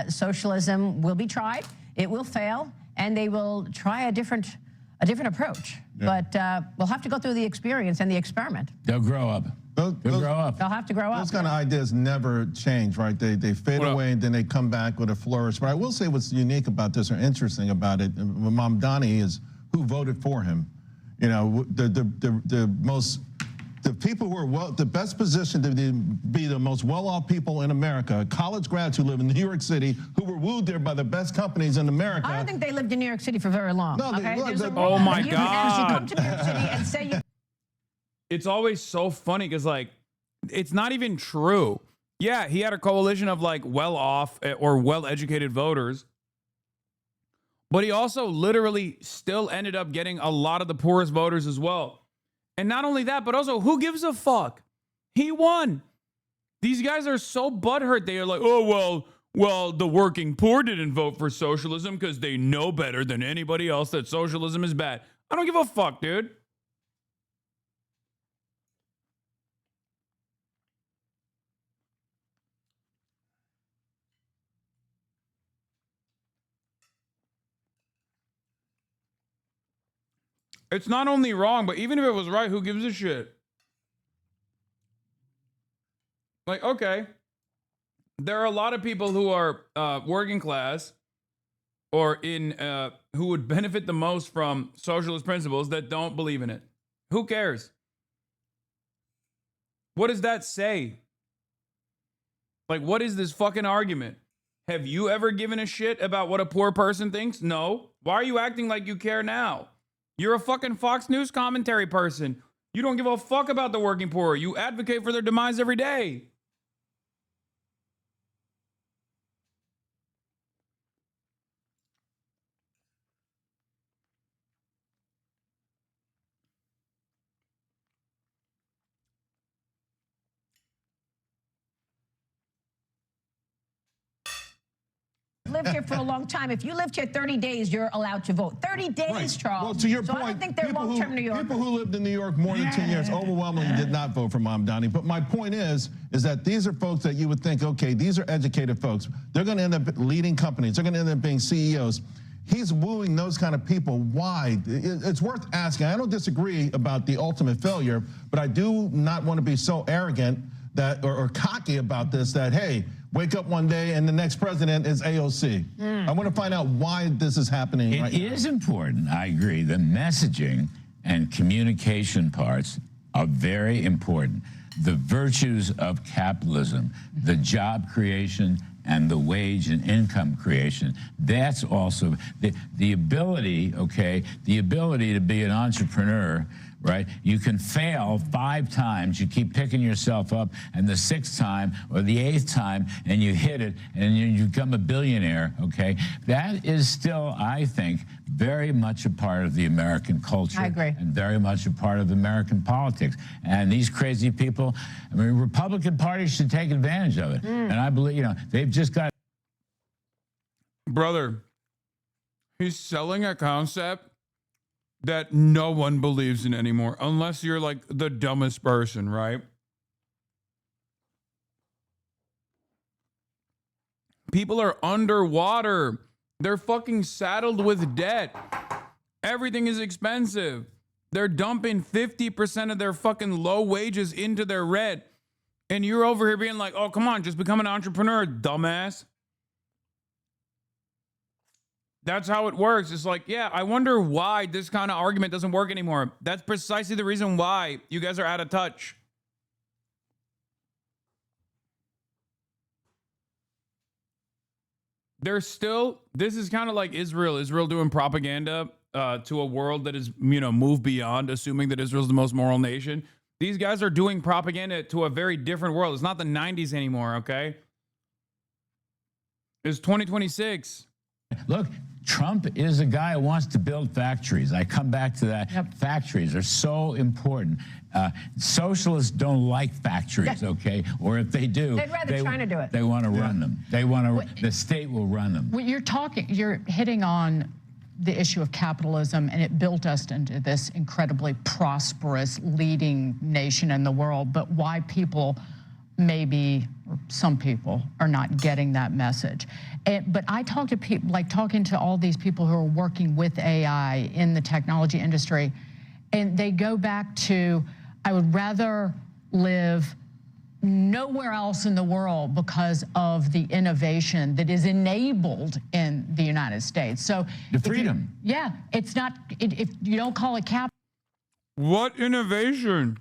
socialism will be tried. It will fail. And they will try a different approach. Yeah. But we'll have to go through the experience and the experiment. They'll grow up. They'll grow up. They'll have to grow up. Those kind of ideas never change, right? They fade away and then they come back with a flourish. But I will say what's unique about this or interesting about it, Mamdani, is who voted for him. You know, the people who are the best positioned to be the most well-off people in America, college grads who live in New York City, who were wooed there by the best companies in America. I don't think they lived in New York City for very long. No, okay? Oh my God! You can actually come to New York City and say you. It's always so funny because like, it's not even true. Yeah, he had a coalition of like well-off or well-educated voters, but he also literally still ended up getting a lot of the poorest voters as well. And not only that, but also, who gives a fuck? He won. These guys are so butthurt. They are like, oh, well, the working poor didn't vote for socialism because they know better than anybody else that socialism is bad. I don't give a fuck, dude. It's not only wrong, but even if it was right, who gives a shit? Like, okay, there are a lot of people who are working class or in who would benefit the most from socialist principles that don't believe in it. Who cares? What does that say? Like, what is this fucking argument? Have you ever given a shit about what a poor person thinks? No. Why are you acting like you care now? You're a fucking Fox News commentary person. You don't give a fuck about the working poor. You advocate for their demise every day. Lived here for a long time. If you lived here 30 days, you're allowed to vote. 30 days, Right. Charles. Well, to your so point, I don't think they're long-term New Yorkers. People who lived in New York more than 10 years overwhelmingly did not vote for Mamdani. But my point is that these are folks that you would think, okay, these are educated folks. They're going to end up leading companies. They're going to end up being CEOs. He's wooing those kind of people. Why? It's worth asking. I don't disagree about the ultimate failure, but I do not want to be so arrogant that or cocky about this that, hey, wake up one day and the next president is AOC. I want to find out why this is happening right now. It is important, I agree. The messaging and communication parts are very important. The virtues of capitalism, the job creation and the wage and income creation, that's also the ability, okay, the ability to be an entrepreneur, right? You can fail 5 times, you keep picking yourself up, and the 6th time or the 8th time, and you hit it, and you become a billionaire, okay? That is still, I think, very much a part of the American culture. I agree. And very much a part of American politics. And these crazy people, I mean, Republican Party should take advantage of it. And I believe, you know, they've just got... Brother, he's selling a concept that no one believes in anymore, unless you're like the dumbest person, right? People are underwater. They're fucking saddled with debt. Everything is expensive. They're dumping 50% of their fucking low wages into their rent. And you're over here being like, oh, come on, just become an entrepreneur, dumbass. That's how it works. It's like, yeah, I wonder why this kind of argument doesn't work anymore. That's precisely the reason why you guys are out of touch. There's still, this is kind of like Israel doing propaganda to a world that is, you know, moved beyond assuming that Israel's the most moral nation. These guys are doing propaganda to a very different world. It's not the 90s anymore, okay? It's 2026. Look, Trump is a guy who wants to build factories. I come back to that. Yep. Factories are so important. Socialists don't like factories, okay? Or if they do, they'd rather China do it. They want to run them. They want to. The state will run them. Well, you're hitting on the issue of capitalism, and it built us into this incredibly prosperous, leading nation in the world. But why people, maybe some people, are not getting that message. But I talk to people, like talking to all these people who are working with AI in the technology industry, and they go back to, I would rather live nowhere else in the world because of the innovation that is enabled in the United States. So the freedom. Yeah, it's not, if you don't call it cap. What innovation?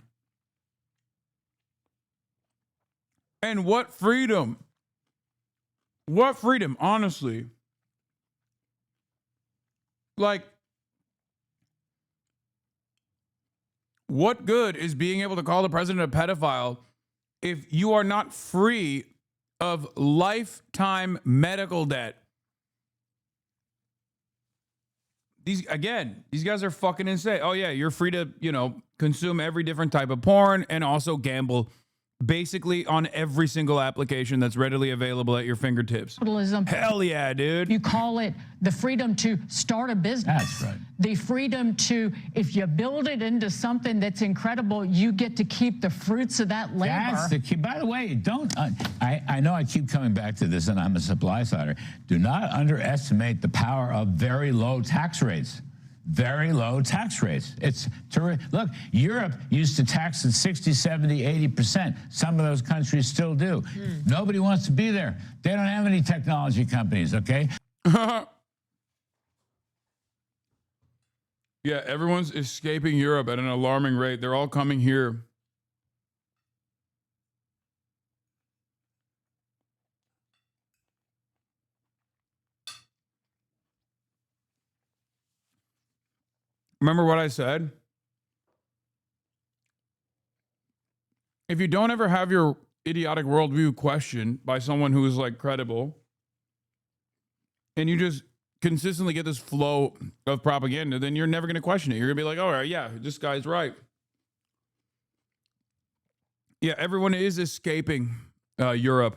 And what freedom? What freedom, honestly? Like, what good is being able to call the president a pedophile if you are not free of lifetime medical debt? These guys are fucking insane. Oh yeah, you're free to, you know, consume every different type of porn and also gamble basically on every single application that's readily available at your fingertips. Capitalism. Hell yeah, dude. You call it the freedom to start a business. That's right. The freedom to, if you build it into something that's incredible, you get to keep the fruits of that labor. That's the key. By the way, don't, I know I keep coming back to this, and I'm a supply sider. Do not underestimate the power of very low tax rates. Very low tax rates. It's terrific. Look, Europe used to tax at 60, 70, 80%. Some of those countries still do. Nobody wants to be there. They don't have any technology companies, okay? Yeah, everyone's escaping Europe at an alarming rate. They're all coming here. Remember what I said? If you don't ever have your idiotic worldview questioned by someone who is like credible, and you just consistently get this flow of propaganda, then you're never going to question it. You're going to be like, oh, yeah, this guy's right. Yeah, everyone is escaping Europe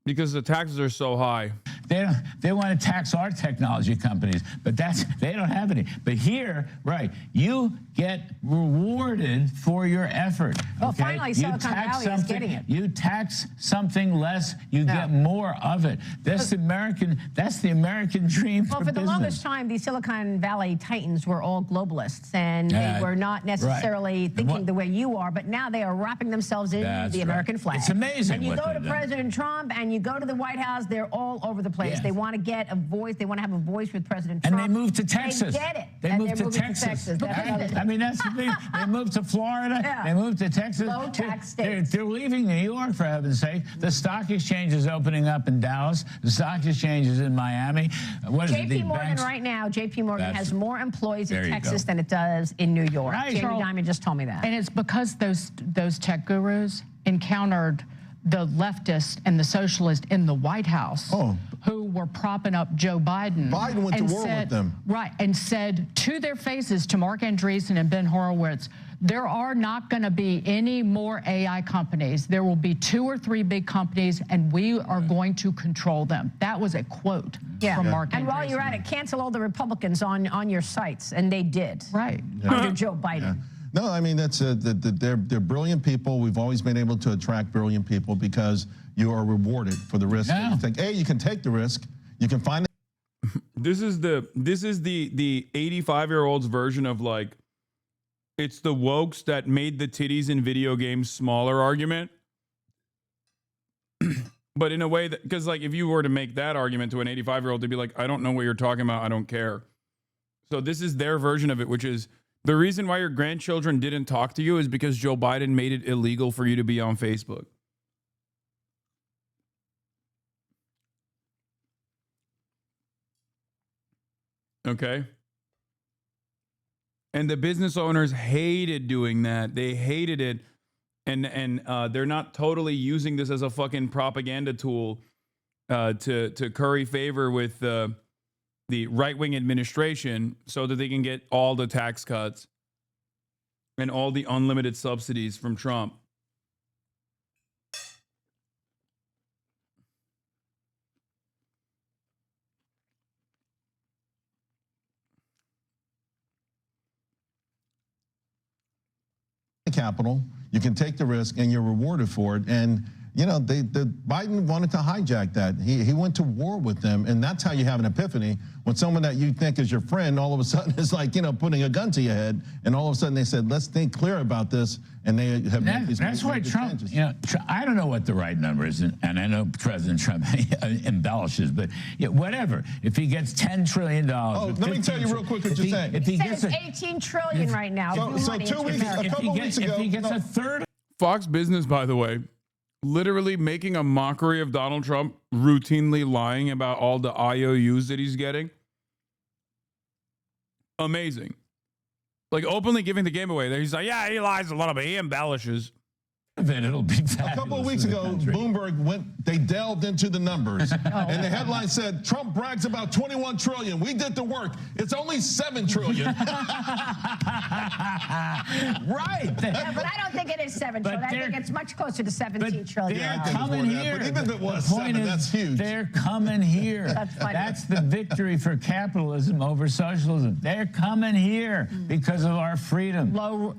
because the taxes are so high. They want to tax our technology companies, but they don't have any. But here, right, you get rewarded for your effort. Well, okay? finally, Silicon Valley is getting it. You tax something less, you get more of it. That's the American dream. Well, for the longest time, the Silicon Valley titans were all globalists, and they were not necessarily thinking the way you are, but now they are wrapping themselves in the American flag. It's amazing. And you go to President Trump and you go to the White House, they're all over the place. They want to get a voice. They want to have a voice with President Trump. And they moved to Texas. They get it. They moved to Texas. I mean, that's the thing. They moved to Florida. They moved to Texas. Low tax states. They're leaving New York, for heaven's sake. The stock exchange is opening up in Dallas. The stock exchange is in Miami. What is it? JP Morgan right now, JP Morgan has more employees in Texas than it does in New York. Jamie Dimon just told me that. And it's because those tech gurus encountered the leftists and the socialists in the White House who were propping up Joe Biden. Biden went to war with them. Right, and said to their faces, to Mark Andreessen and Ben Horowitz, there are not going to be any more AI companies. There will be 2 or 3 big companies, and we are going to control them. That was a quote from Mark Andreessen. And while you're at it, cancel all the Republicans on your sites, and they did. Right. Under Joe Biden. No, I mean, that's they're brilliant people. We've always been able to attract brilliant people because you are rewarded for the risk. You think, you can take the risk. You can find it. This is the 85-year-old's version of like, it's the wokes that made the titties in video games smaller argument. But in a way that, because like if you were to make that argument to an 85-year-old, they'd be like, I don't know what you're talking about. I don't care. So this is their version of it, which is the reason why your grandchildren didn't talk to you is because Joe Biden made it illegal for you to be on Facebook. Okay. And the business owners hated doing that. They hated it. And they're not totally using this as a fucking propaganda tool to curry favor with the right-wing administration so that they can get all the tax cuts and all the unlimited subsidies from Trump. Capital, you can take the risk, and you're rewarded for it. And you know, Biden wanted to hijack that. He went to war with them, and that's how you have an epiphany when someone that you think is your friend all of a sudden is like, you know, putting a gun to your head, and all of a sudden they said, let's think clear about this, and they have made these That's why Trump, changes. you know, I don't know what the right number is, and I know President Trump embellishes, but yeah, whatever. If he gets $10 trillion. Oh, let me tell you real quick what you're saying. He said it's $18 trillion right now. So 2 weeks, a couple weeks ago, if he gets a third. Fox Business, by the way, literally making a mockery of Donald Trump, routinely lying about all the IOUs that he's getting. Amazing. Like openly giving the game away. He's like, yeah, he lies a little bit. He embellishes. Then it'll be a couple of weeks ago, Bloomberg they delved into the numbers, and the headline said, Trump brags about 21 trillion. We did the work. It's only 7 trillion. Right. Yeah, but I don't think it is 7 trillion. I think it's much closer to 17 trillion. They're coming here. But even if it was the point 7, is, that's huge. They're coming here. That's funny. That's the victory for capitalism over socialism. They're coming here because of our freedom. Low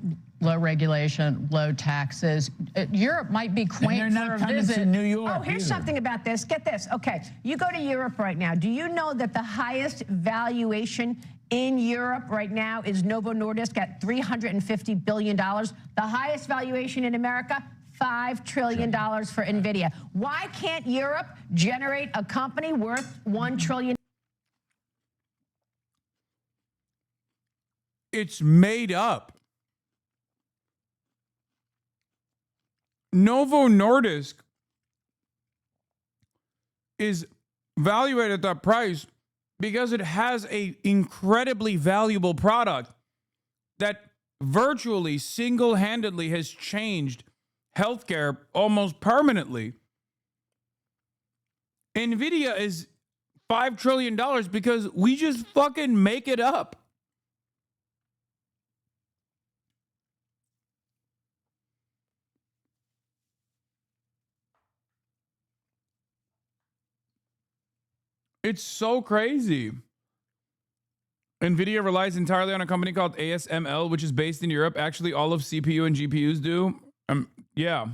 regulation, low taxes. Europe might be quaint and they're for not a coming visit. to New York. Oh, here's something about this. Get this. Okay, you go to Europe right now. Do you know that the highest valuation in Europe right now is Novo Nordisk at $350 billion? The highest valuation in America, $5 trillion for NVIDIA. Why can't Europe generate a company worth $1 trillion? It's made up. Novo Nordisk is valued at that price because it has an incredibly valuable product that virtually single-handedly has changed healthcare almost permanently. NVIDIA is $5 trillion because we just fucking make it up. It's so crazy. NVIDIA relies entirely on a company called ASML, which is based in Europe. Actually, all of CPU and GPUs do. Yeah.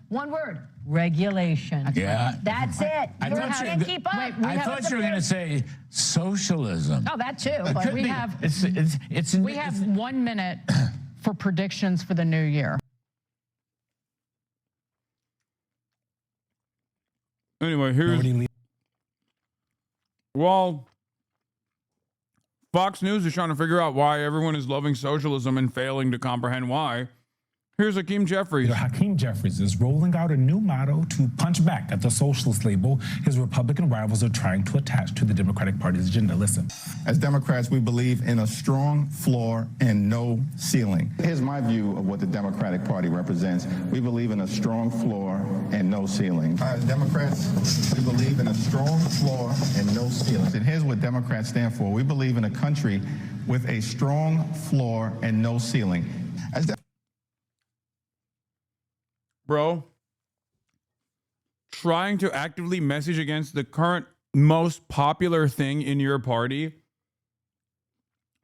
One word: regulation. Yeah. That's it. I You thought can't keep up. I thought you were going to say socialism. Oh, that too. But Could we be. have We have 1 minute for predictions for the new year. Anyway, here's... Well, Fox News is trying to figure out why everyone is loving socialism and failing to comprehend why. Here's Hakeem Jeffries. Hakeem Jeffries is rolling out a new motto to punch back at the socialist label his Republican rivals are trying to attach to the Democratic Party's agenda. Listen. As Democrats, we believe in a strong floor and no ceiling. Here's my view of what the Democratic Party represents. We believe in a strong floor and no ceiling. As Democrats, we believe in a strong floor and no ceiling. And here's what Democrats stand for. We believe in a country with a strong floor and no ceiling. Bro, trying to actively message against the current most popular thing in your party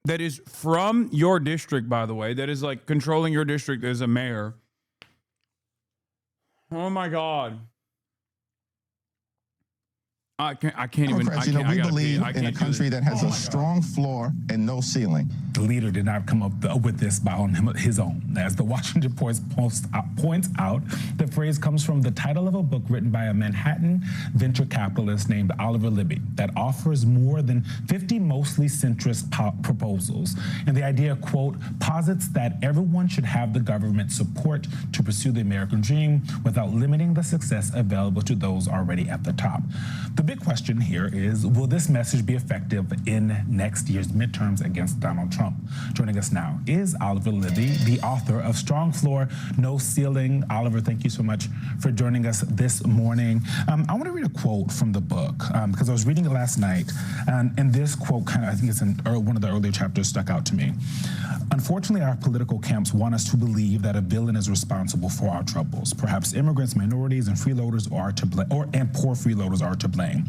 that is from your district, by the way, that is like controlling your district as a mayor. Oh my God. I can't even. We believe in a country that has a strong floor and no ceiling. The leader did not come up with this by on his own. As the Washington Post points out, the phrase comes from the title of a book written by a Manhattan venture capitalist named Oliver Libby that offers more than 50 mostly centrist proposals. And the idea, quote, posits that everyone should have the government support to pursue the American dream without limiting the success available to those already at the top. The big question here is, will this message be effective in next year's midterms against Donald Trump? Joining us now is Oliver Libby, the author of Strong Floor, No Ceiling. Oliver, thank you so much for joining us this morning. I want to read a quote from the book because I was reading it last night, and this quote I think it's in one of the earlier chapters stuck out to me. Unfortunately, our political camps want us to believe that a villain is responsible for our troubles. Perhaps immigrants, minorities, and freeloaders are to blame, and poor freeloaders are to blame.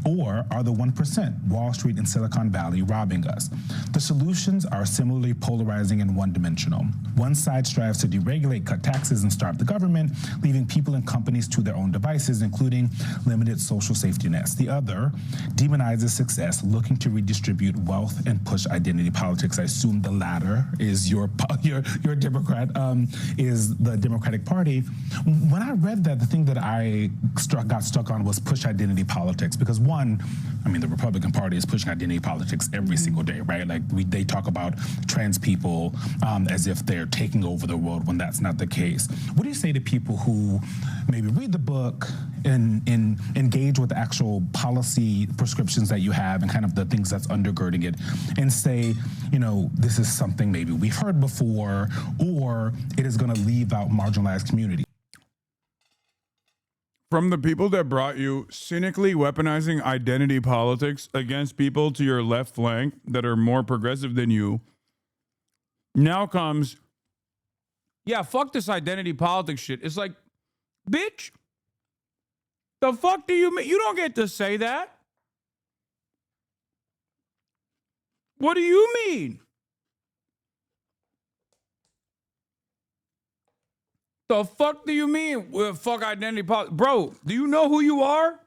Or are the 1%, Wall Street and Silicon Valley, robbing us? The solutions are similarly polarizing and one-dimensional. One side strives to deregulate, cut taxes, and starve the government, leaving people and companies to their own devices, including limited social safety nets. The other demonizes success, looking to redistribute wealth and push identity politics. I assume the latter is your Democrat, is the Democratic Party. When I read that, the thing that I got stuck on was push identity politics, because one, I mean, the Republican Party is pushing identity politics every single day, right? Like they talk about trans people as if they're taking over the world when that's not the case. What do you say to people who maybe read the book and engage with the actual policy prescriptions that you have and kind of the things that's undergirding it and say, you know, this is something maybe we've heard before, or it is going to leave out marginalized communities? From the people that brought you cynically weaponizing identity politics against people to your left flank that are more progressive than you, now comes, yeah, fuck this identity politics shit. It's like, bitch, the fuck do you mean? You don't get to say that. What do you mean? The fuck do you mean? Well, fuck identity politics. Bro, do you know who you are?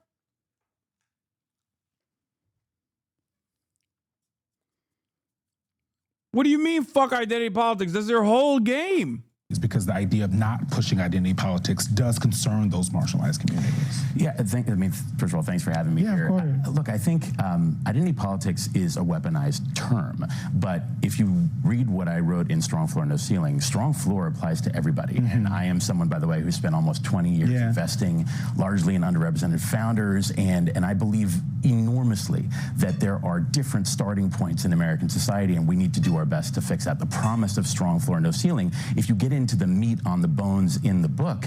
What do you mean, fuck identity politics? That's their whole game. Is because the idea of not pushing identity politics does concern those marginalized communities. Yeah, first of all, thanks for having me here. Look, I think identity politics is a weaponized term, but if you read what I wrote in Strong Floor, No Ceiling, Strong Floor applies to everybody. Mm-hmm. And I am someone, by the way, who spent almost 20 years investing largely in underrepresented founders, and I believe enormously that there are different starting points in American society, and we need to do our best to fix that. The promise of Strong Floor, No Ceiling, if you get into the meat on the bones in the book,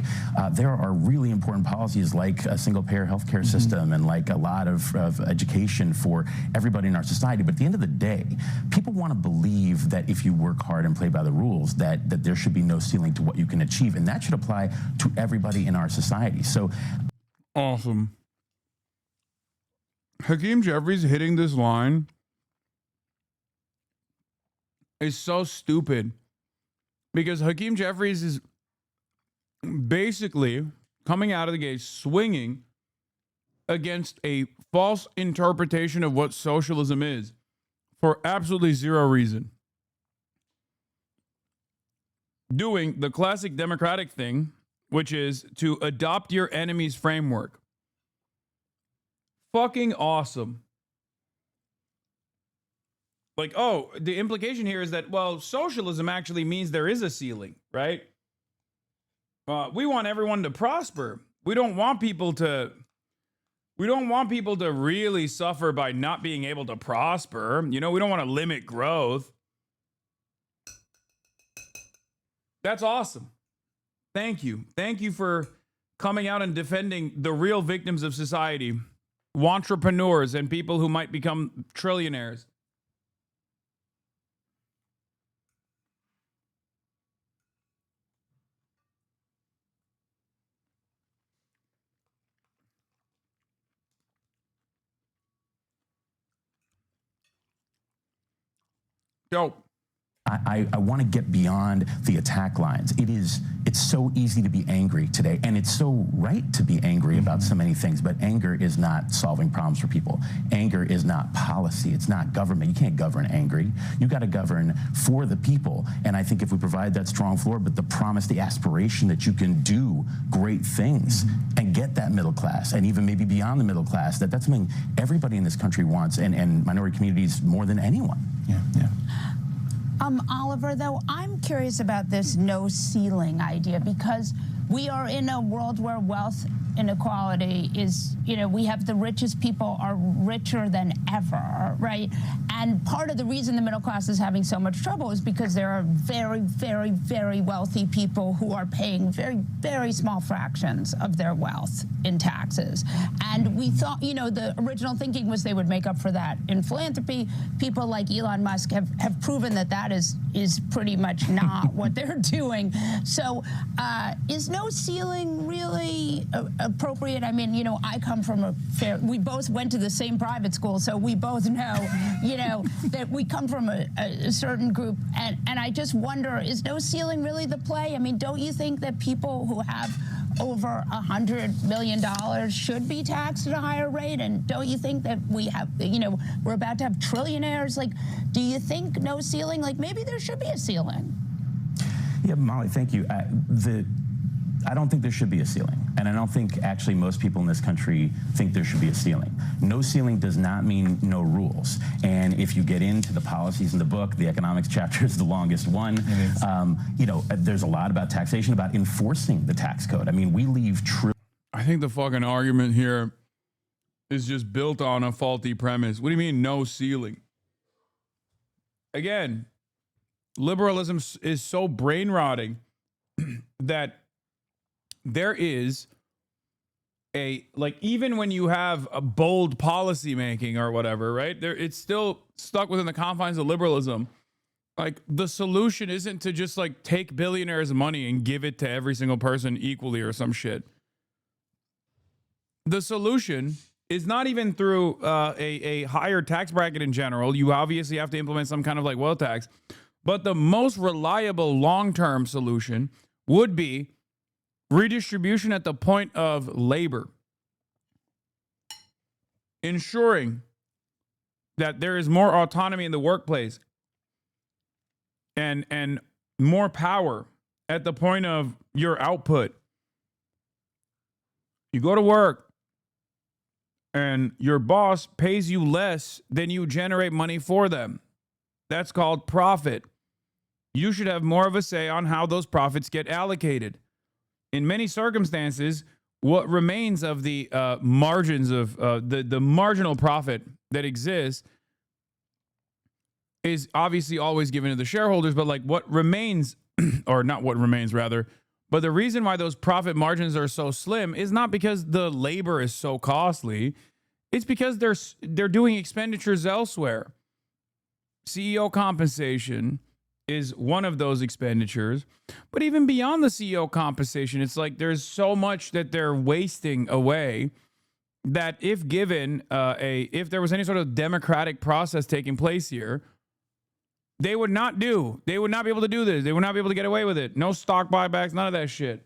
there are really important policies like a single-payer healthcare system and like a lot of education for everybody in our society. But at the end of the day, people want to believe that if you work hard and play by the rules, that there should be no ceiling to what you can achieve, and that should apply to everybody in our society. So, awesome. Hakeem Jeffries hitting this line is so stupid because Hakeem Jeffries is basically coming out of the gate swinging against a false interpretation of what socialism is for absolutely zero reason. Doing the classic democratic thing, which is to adopt your enemy's framework. Fucking awesome. Like, oh, the implication here is that, well, socialism actually means there is a ceiling, right? We want everyone to prosper. We don't want people to really suffer by not being able to prosper. You know, we don't want to limit growth. That's awesome. Thank you. Thank you for coming out and defending the real victims of society, entrepreneurs and people who might become trillionaires. Dope. I want to get beyond the attack lines. It's so easy to be angry today, and it's so right to be angry about so many things, but anger is not solving problems for people. Anger is not policy. It's not government. You can't govern angry. You got to govern for the people, and I think if we provide that strong floor, but the promise, the aspiration that you can do great things and get that middle class, and even maybe beyond the middle class, that's something everybody in this country wants, and minority communities more than anyone. Yeah. Oliver, though, I'm curious about this no ceiling idea because we are in a world where wealth inequality is, we have the richest people are richer than ever, right? And part of the reason the middle class is having so much trouble is because there are very, very, very wealthy people who are paying very, very small fractions of their wealth in taxes. And we thought, the original thinking was they would make up for that in philanthropy. People like Elon Musk have proven that is pretty much not what they're doing. So is no ceiling really appropriate? I mean, I come from we both went to the same private school, so we both know, that we come from a certain group, and I just wonder, is no ceiling really the play? I mean, don't you think that people who have over $100 million should be taxed at a higher rate? And don't you think that we have, we're about to have trillionaires? Like, do you think no ceiling? Like, maybe there should be a ceiling. Yeah, Molly, thank you. I don't think there should be a ceiling. And I don't think actually most people in this country think there should be a ceiling. No ceiling does not mean no rules. And if you get into the policies in the book, the economics chapter is the longest one. There's a lot about taxation, about enforcing the tax code. I mean, we leave I think the fucking argument here is just built on a faulty premise. What do you mean no ceiling? Again, liberalism is so brain rotting that there is even when you have a bold policy making or whatever, right? It's still stuck within the confines of liberalism. Like, the solution isn't to just take billionaires' money and give it to every single person equally or some shit. The solution is not even through a higher tax bracket in general. You obviously have to implement some kind of wealth tax. But the most reliable long-term solution would be redistribution at the point of labor, ensuring that there is more autonomy in the workplace and more power at the point of your output. You go to work and your boss pays you less than you generate money for them. That's called profit. You should have more of a say on how those profits get allocated. In many circumstances, what remains of the margins of the marginal profit that exists is obviously always given to the shareholders, but what remains, or not what remains rather, but the reason why those profit margins are so slim is not because the labor is so costly. It's because they're doing expenditures elsewhere. CEO compensation is one of those expenditures. But even beyond the CEO compensation, it's there's so much that they're wasting away that if given if there was any sort of democratic process taking place here, they would not be able to do this. They would not be able to get away with it. No stock buybacks, none of that shit.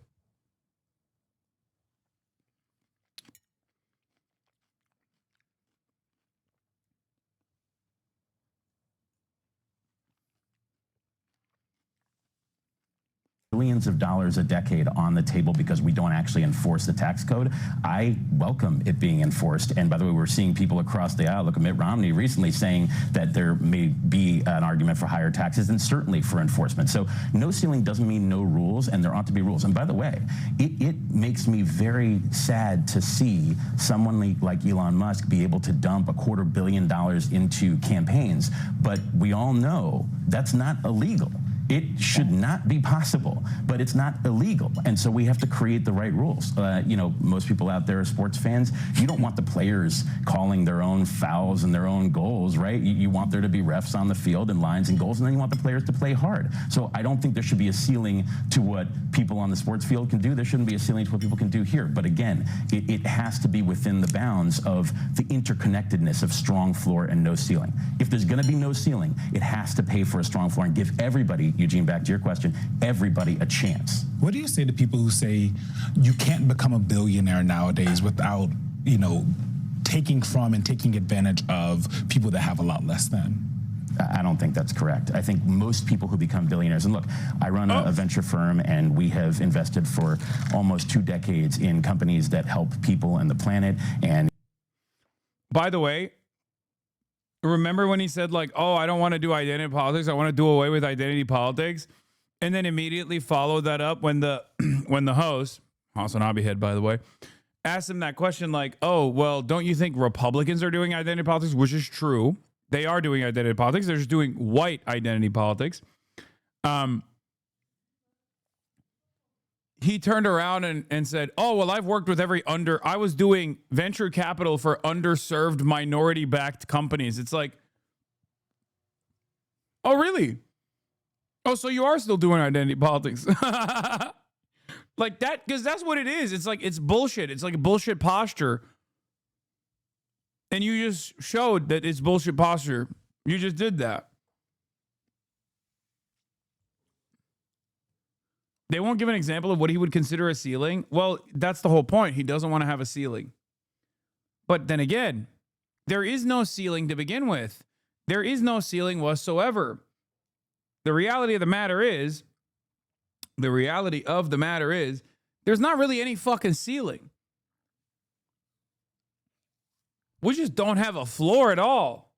Billions of dollars a decade on the table because we don't actually enforce the tax code. I welcome it being enforced. And by the way, we're seeing people across the aisle, look at Mitt Romney recently saying that there may be an argument for higher taxes and certainly for enforcement. So no ceiling doesn't mean no rules, and there ought to be rules. And by the way, it makes me very sad to see someone like Elon Musk be able to dump $250 million into campaigns. But we all know that's not illegal. It should not be possible, but it's not illegal. And so we have to create the right rules. You know, most people out there are sports fans. You don't want the players calling their own fouls and their own goals, right? You want there to be refs on the field and lines and goals, and then you want the players to play hard. So I don't think there should be a ceiling to what people on the sports field can do. There shouldn't be a ceiling to what people can do here. But again, it has to be within the bounds of the interconnectedness of strong floor and no ceiling. If there's gonna be no ceiling, it has to pay for a strong floor and give everybody, Eugene, back to your question, everybody a chance. What do you say to people who say you can't become a billionaire nowadays without, you know, taking from and taking advantage of people that have a lot less than? I don't think that's correct. I think most people who become billionaires, and look, I run a venture firm, and we have invested for almost 2 decades in companies that help people and the planet. And by the way, remember when he said, like, oh, I don't want to do identity politics, I want to do away with identity politics, and then immediately followed that up when the when the host, HasanAbi head, by the way, asked him that question, like, oh, well, don't you think Republicans are doing identity politics? Which is true. They are doing identity politics. They're just doing white identity politics. He turned around and said, oh, well, I've worked with I was doing venture capital for underserved minority-backed companies. It's like, oh, really? Oh, so you are still doing identity politics. Like that, because that's what it is. It's like, it's bullshit. It's like a bullshit posture. And you just showed that it's bullshit posture. You just did that. They won't give an example of what he would consider a ceiling. Well, that's the whole point. He doesn't want to have a ceiling. But then again, there is no ceiling to begin with. There is no ceiling whatsoever. The reality of the matter is, there's not really any fucking ceiling. We just don't have a floor at all.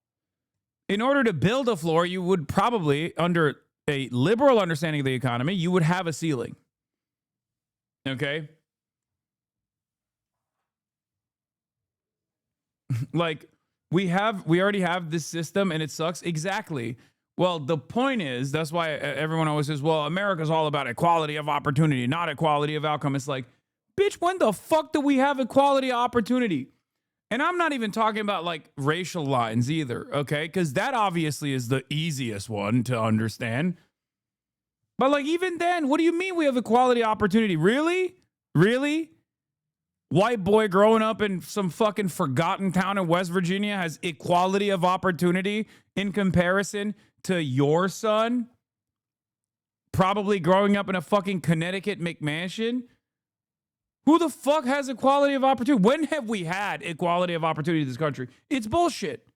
In order to build a floor, you would probably, under a liberal understanding of the economy, you would have a ceiling. Okay? Like, we already have this system and it sucks. Exactly. Well, the point is, that's why everyone always says, well, America's all about equality of opportunity, not equality of outcome. It's like, bitch, when the fuck do we have equality of opportunity? And I'm not even talking about like racial lines either, okay? Because that obviously is the easiest one to understand. But like even then, what do you mean we have equality opportunity? Really? Really? White boy growing up in some fucking forgotten town in West Virginia has equality of opportunity in comparison to your son? Probably growing up in a fucking Connecticut McMansion? Who the fuck has equality of opportunity? When have we had equality of opportunity in this country? It's bullshit.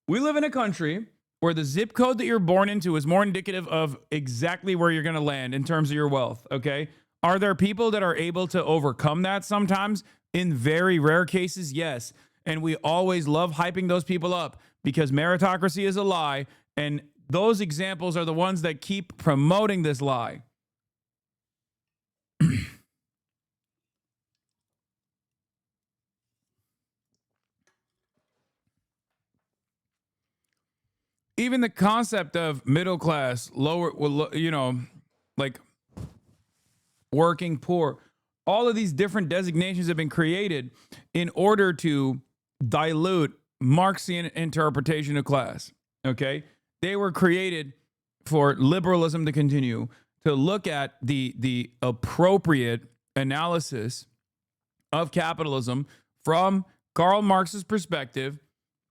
We live in a country where the zip code that you're born into is more indicative of exactly where you're going to land in terms of your wealth, okay? Are there people that are able to overcome that sometimes? In very rare cases, yes. And we always love hyping those people up because meritocracy is a lie, and those examples are the ones that keep promoting this lie. Even the concept of middle class, lower, you know, like working poor, all of these different designations have been created in order to dilute Marxian interpretation of class. Okay? They were created for liberalism to continue to look at the appropriate analysis of capitalism from Karl Marx's perspective,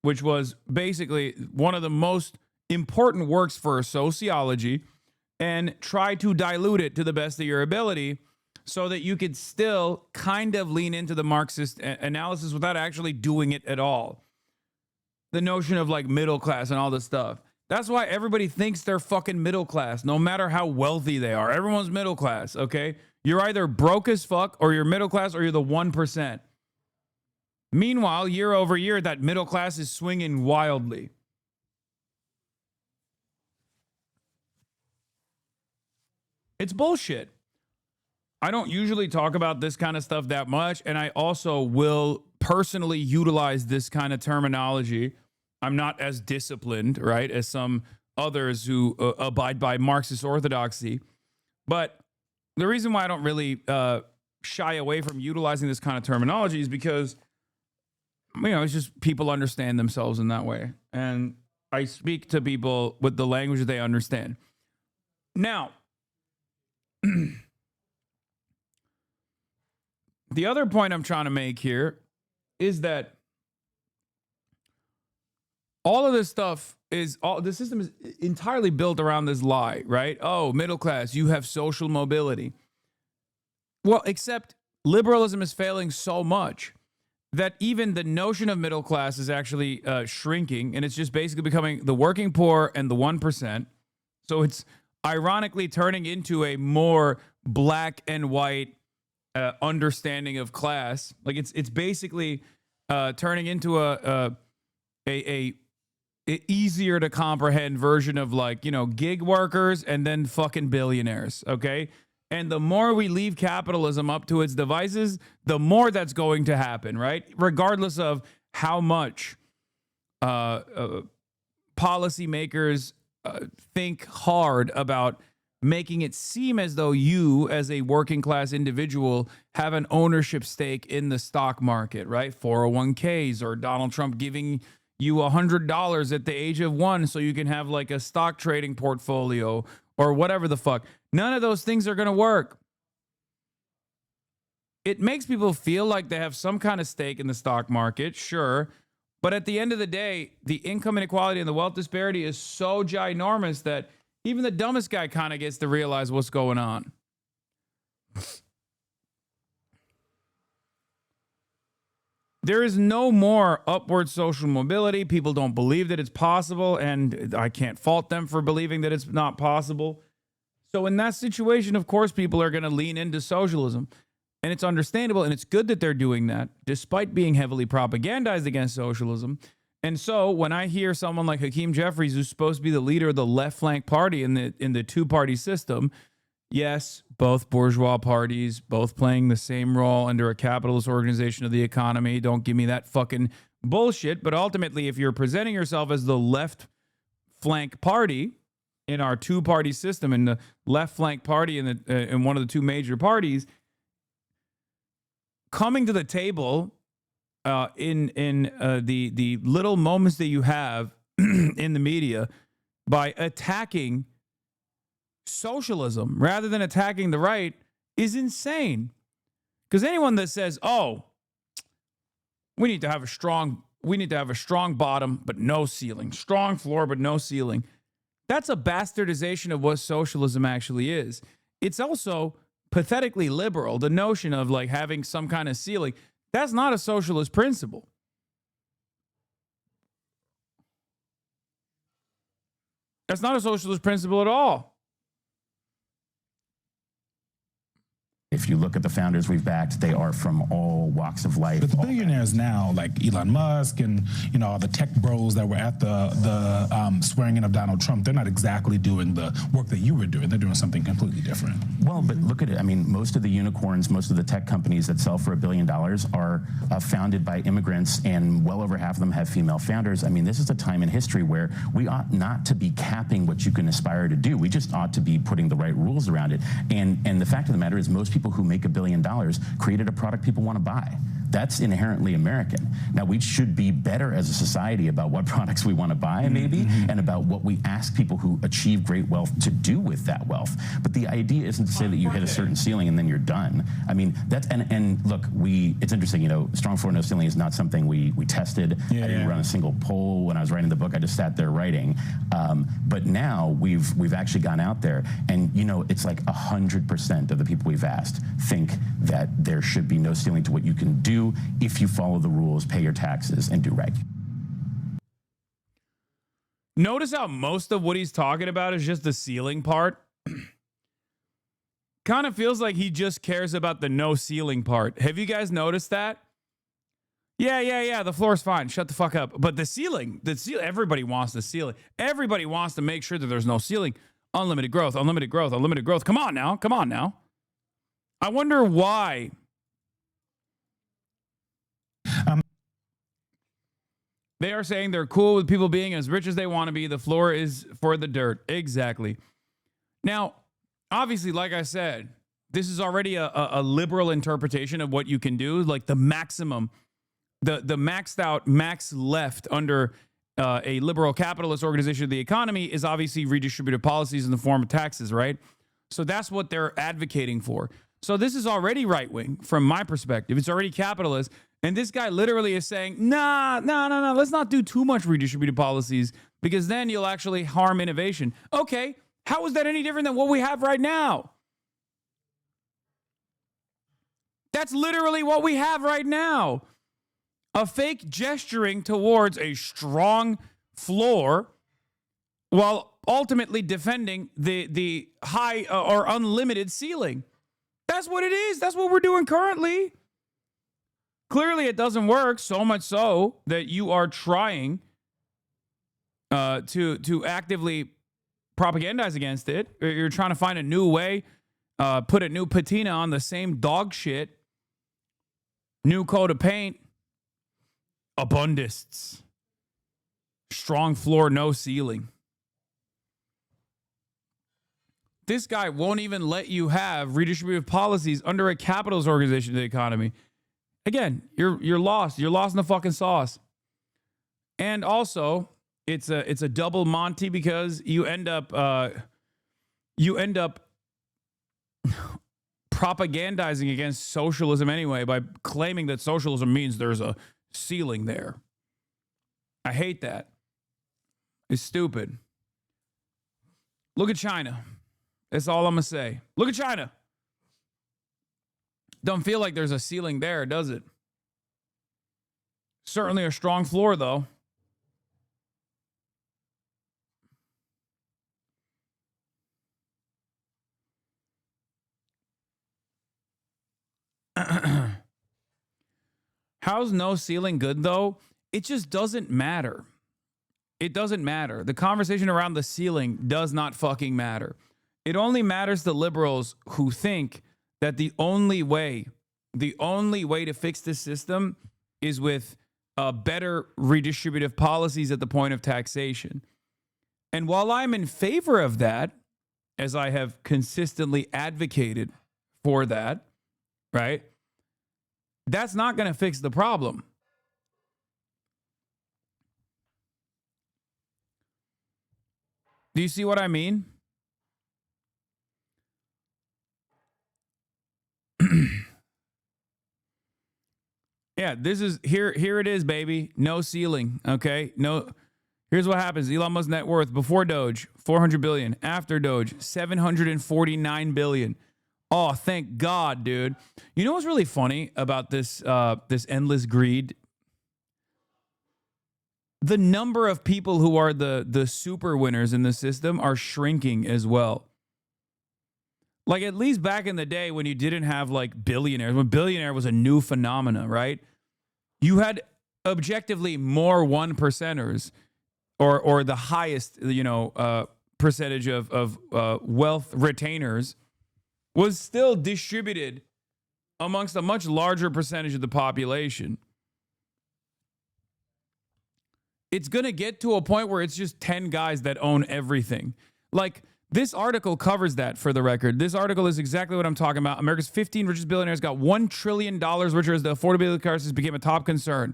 which was basically one of the most important works for sociology, and try to dilute it to the best of your ability so that you could still kind of lean into the Marxist analysis without actually doing it at all. The notion of like middle class and all this stuff. That's why everybody thinks they're fucking middle class, no matter how wealthy they are. Everyone's middle class, okay? You're either broke as fuck, or you're middle class, or you're the 1%. Meanwhile, year over year, that middle class is swinging wildly. It's bullshit. I don't usually talk about this kind of stuff that much, and I also will personally utilize this kind of terminology. I'm not as disciplined, right, as some others who abide by Marxist orthodoxy. But the reason why I don't really shy away from utilizing this kind of terminology is because, you know, it's just people understand themselves in that way. And I speak to people with the language that they understand. Now, the other point I'm trying to make here is that all of this stuff is, the system is entirely built around this lie, right? Oh, middle class, you have social mobility. Well, except liberalism is failing so much that even the notion of middle class is actually shrinking, and it's just basically becoming the working poor and the 1%. So it's ironically turning into a more black and white understanding of class. Like it's basically turning into a easier to comprehend version of, like, you know, gig workers and then fucking billionaires, okay? And the more we leave capitalism up to its devices, the more that's going to happen, right? Regardless of how much policymakers think hard about making it seem as though you, as a working class individual, have an ownership stake in the stock market, right? 401ks, or Donald Trump giving you $100 at the age of 1 so you can have like a stock trading portfolio or whatever the fuck. None of those things are going to work. It makes people feel like they have some kind of stake in the stock market, sure. But at the end of the day, the income inequality and the wealth disparity is so ginormous that even the dumbest guy kind of gets to realize what's going on. There is no more upward social mobility. People don't believe that it's possible, and I can't fault them for believing that it's not possible. So in that situation, of course, people are going to lean into socialism. And it's understandable, and it's good that they're doing that, despite being heavily propagandized against socialism. And so when I hear someone like Hakeem Jeffries, who's supposed to be the leader of the left flank party in the two-party system, yes, both bourgeois parties, both playing the same role under a capitalist organization of the economy. Don't give me that fucking bullshit. But ultimately, if you're presenting yourself as the left flank party in our two-party system, and the left flank party in one of the two major parties, coming to the table in the little moments that you have in the media by attacking socialism rather than attacking the right is insane. Because anyone that says, "Oh, we need to have a strong bottom but no ceiling, strong floor but no ceiling," that's a bastardization of what socialism actually is. It's also pathetically liberal. The notion of like having some kind of ceiling, that's not a socialist principle. That's not a socialist principle at all. If you look at the founders we've backed, they are from all walks of life. But the billionaires now, like Elon Musk and, you know, all the tech bros that were at the swearing in of Donald Trump, they're not exactly doing the work that you were doing. They're doing something completely different. Well, but look at it. I mean, most of the unicorns, most of the tech companies that sell for $1 billion are founded by immigrants, and well over half of them have female founders. I mean, this is a time in history where we ought not to be capping what you can aspire to do. We just ought to be putting the right rules around it. And the fact of the matter is, most people who make $1 billion created a product people want to buy. That's inherently American. Now, we should be better as a society about what products we want to buy, maybe, and about what we ask people who achieve great wealth to do with that wealth. But the idea isn't to say that you hit a certain ceiling and then you're done. I mean, that's, and look, it's interesting, you know, strong floor, no ceiling is not something we tested. I didn't run a single poll when I was writing the book. I just sat there writing. But now we've actually gone out there, and you know, it's like 100% of the people we've asked think that there should be no ceiling to what you can do if you follow the rules, pay your taxes, and do right. Notice how most of what he's talking about is just the ceiling part. Kind of feels like he just cares about the no ceiling part. Have you guys noticed that? Yeah, the floor's fine. Shut the fuck up. But the ceiling, everybody wants the ceiling. Everybody wants to make sure that there's no ceiling. Unlimited growth, unlimited growth, unlimited growth. Come on now. I wonder why. They are saying they're cool with people being as rich as they want to be. The floor is for the dirt. Exactly. Now, obviously, like I said, this is already a liberal interpretation of what you can do. Like the maximum, the maxed out, max left under a liberal capitalist organization of the economy is obviously redistributive policies in the form of taxes, right? So that's what they're advocating for. So this is already right-wing from my perspective. It's already capitalist. And this guy literally is saying, no, let's not do too much redistributive policies because then you'll actually harm innovation. Okay, how is that any different than what we have right now? That's literally what we have right now. A fake gesturing towards a strong floor while ultimately defending the high or unlimited ceiling. That's what it is. That's what we're doing currently. Clearly, it doesn't work, so much so that you are trying to actively propagandize against it. You're trying to find a new way, put a new patina on the same dog shit, new coat of paint, abundists, strong floor, no ceiling. This guy won't even let you have redistributive policies under a capitalist organization of the economy. Again, you're lost. You're lost in the fucking sauce. And also, it's a double Monty because you end up propagandizing against socialism anyway by claiming that socialism means there's a ceiling there. I hate that. It's stupid. Look at China. That's all I'm gonna say. Look at China. Don't feel like there's a ceiling there, does it? Certainly a strong floor, though. How's no ceiling good, though? It just doesn't matter. It doesn't matter. The conversation around the ceiling does not fucking matter. It only matters to liberals who think that the only way to fix this system is with better redistributive policies at the point of taxation. And while I'm in favor of that, as I have consistently advocated for that, right? That's not going to fix the problem. Do you see what I mean? Yeah, this is here it is, baby. No ceiling, okay? No. Here's what happens. Elon Musk's net worth before Doge, 400 billion. After Doge, 749 billion. Oh, thank God, dude. You know what's really funny about this this endless greed? The number of people who are the super winners in the system are shrinking as well. Like, at least back in the day when you didn't have, like, billionaires, when billionaire was a new phenomena, right? You had objectively more 1%ers or the highest, percentage of wealth retainers was still distributed amongst a much larger percentage of the population. It's going to get to a point where it's just 10 guys that own everything. Like, This article covers that, for the record. This article is exactly what I'm talking about. America's 15 richest billionaires got $1 trillion richer as the affordability crisis became a top concern.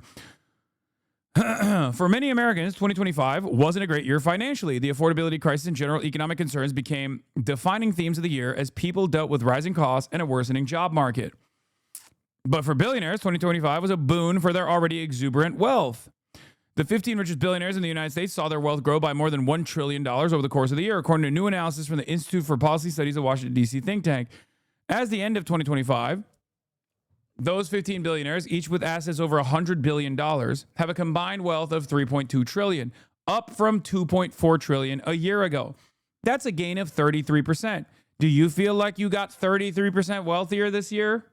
For many Americans, 2025 wasn't a great year financially. The affordability crisis and general economic concerns became defining themes of the year as people dealt with rising costs and a worsening job market. But for billionaires, 2025 was a boon for their already exuberant wealth. The 15 richest billionaires in the United States saw their wealth grow by more than $1 trillion over the course of the year, according to a new analysis from the Institute for Policy Studies, a Washington, D.C. think tank. As the end of 2025, those 15 billionaires, each with assets over $100 billion, have a combined wealth of $3.2 trillion, up from $2.4 trillion a year ago. That's a gain of 33%. Do you feel like you got 33% wealthier this year?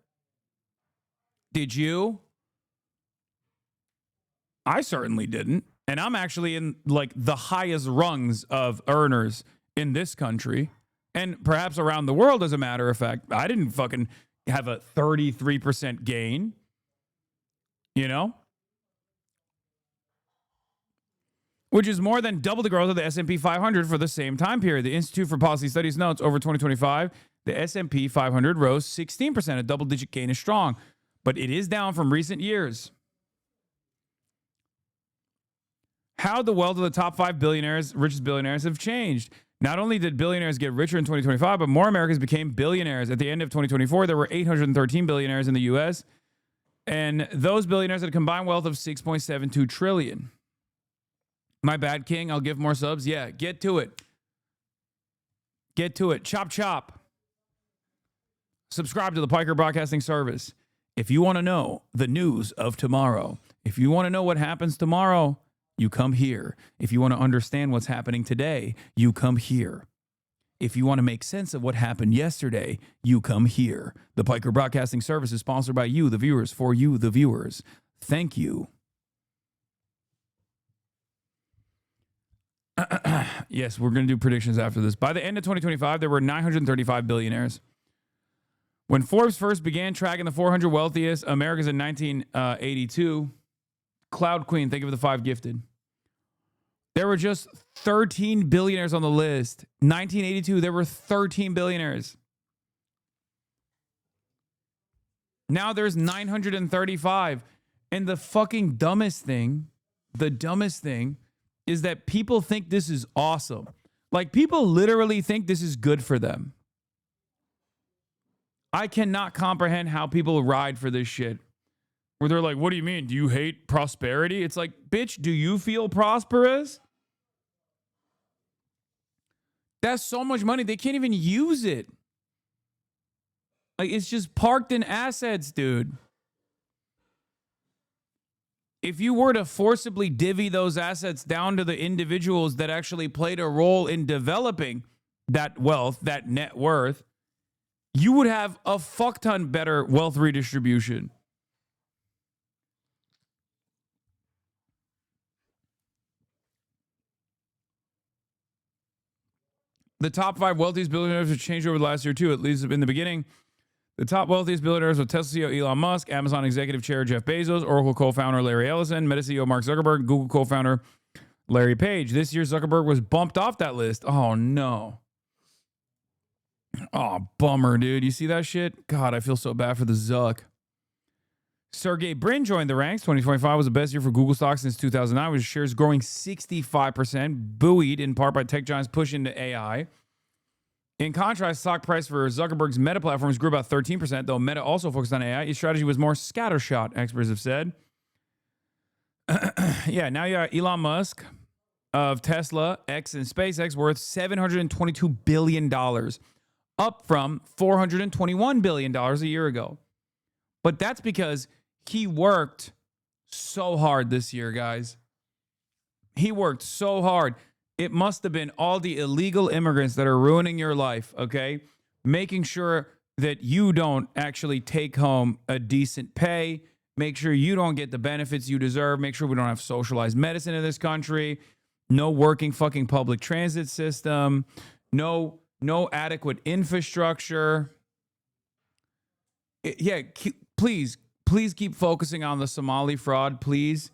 Did you? I certainly didn't. And I'm actually in like the highest rungs of earners in this country and perhaps around the world, as a matter of fact. I didn't fucking have a 33% gain, you know? Which is more than double the growth of the S&P 500 for the same time period. The Institute for Policy Studies notes over 2025, the S&P 500 rose 16%. A double-digit gain is strong, but it is down from recent years. How the wealth of the top 5 billionaires, richest billionaires, have changed. Not only did billionaires get richer in 2025, but more Americans became billionaires. At the end of 2024, there were 813 billionaires in the U.S., and those billionaires had a combined wealth of $6.72 trillion. My bad, King. I'll give more subs. Yeah, get to it. Get to it. Chop, chop. Subscribe to the Piker Broadcasting Service. If you want to know the news of tomorrow, if you want to know what happens tomorrow, you come here. If you want to understand what's happening today, you come here. If you want to make sense of what happened yesterday, you come here. The Piker Broadcasting Service is sponsored by you, the viewers, for you, the viewers. Thank you. Yes, we're going to do predictions after this. By the end of 2025, there were 935 billionaires. When Forbes first began tracking the 400 wealthiest Americans in 1982, Cloud Queen, think of the 5 gifted. There were just 13 billionaires on the list. 1982, there were 13 billionaires. Now there's 935. And the fucking dumbest thing is that people think this is awesome. Like, people literally think this is good for them. I cannot comprehend how people ride for this shit. Where they're like, what do you mean? Do you hate prosperity? It's like, bitch, do you feel prosperous? That's so much money. They can't even use it. Like, it's just parked in assets, dude. If you were to forcibly divvy those assets down to the individuals that actually played a role in developing that wealth, that net worth, you would have a fuck ton better wealth redistribution. The top 5 wealthiest billionaires have changed over the last year, too, at least in the beginning. The top wealthiest billionaires were Tesla CEO Elon Musk, Amazon executive chair Jeff Bezos, Oracle co-founder Larry Ellison, Meta CEO Mark Zuckerberg, Google co-founder Larry Page. This year, Zuckerberg was bumped off that list. Oh, no. Oh, bummer, dude. You see that shit? God, I feel so bad for the Zuck. Sergey Brin joined the ranks. 2025 was the best year for Google stock since 2009, with shares growing 65%, buoyed in part by tech giants push into AI. In contrast, stock price for Zuckerberg's Meta platforms grew about 13%, though Meta also focused on AI. His strategy was more scattershot, experts have said. Yeah, now you got Elon Musk of Tesla, X, and SpaceX worth $722 billion, up from $421 billion a year ago. But that's because he worked so hard this year, guys. He worked so hard. It must have been all the illegal immigrants that are ruining your life, okay? Making sure that you don't actually take home a decent pay. Make sure you don't get the benefits you deserve. Make sure we don't have socialized medicine in this country. No working fucking public transit system. No adequate infrastructure. Please keep focusing on the Somali fraud. Please,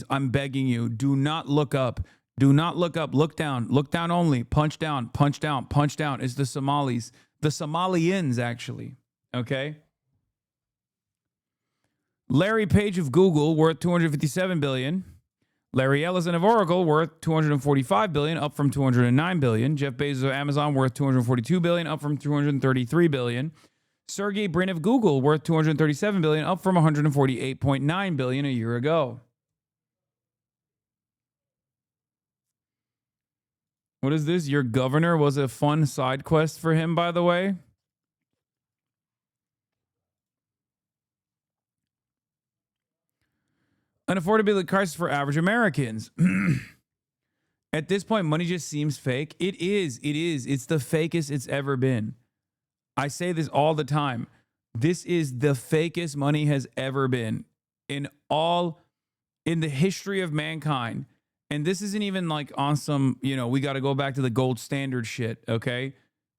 I'm begging you, do not look up Do not look up. Look down. Look down only. Punch down. Punch down. Punch down. It's the Somalis. The Somalians, actually. Okay? Larry Page of Google, worth $257 billion. Larry Ellison of Oracle, worth $245 billion, up from $209 billion. Jeff Bezos of Amazon, worth $242 billion, up from $233 billion. Sergey Brin of Google, worth $237 billion, up from $148.9 billion a year ago. What is this? Your governor was a fun side quest for him, by the way. An affordability crisis for average Americans. At this point, money just seems fake. It is. It is. It's the fakest it's ever been. I say this all the time. This is the fakest money has ever been in the history of mankind. And this isn't even like on some, we got to go back to the gold standard shit, okay?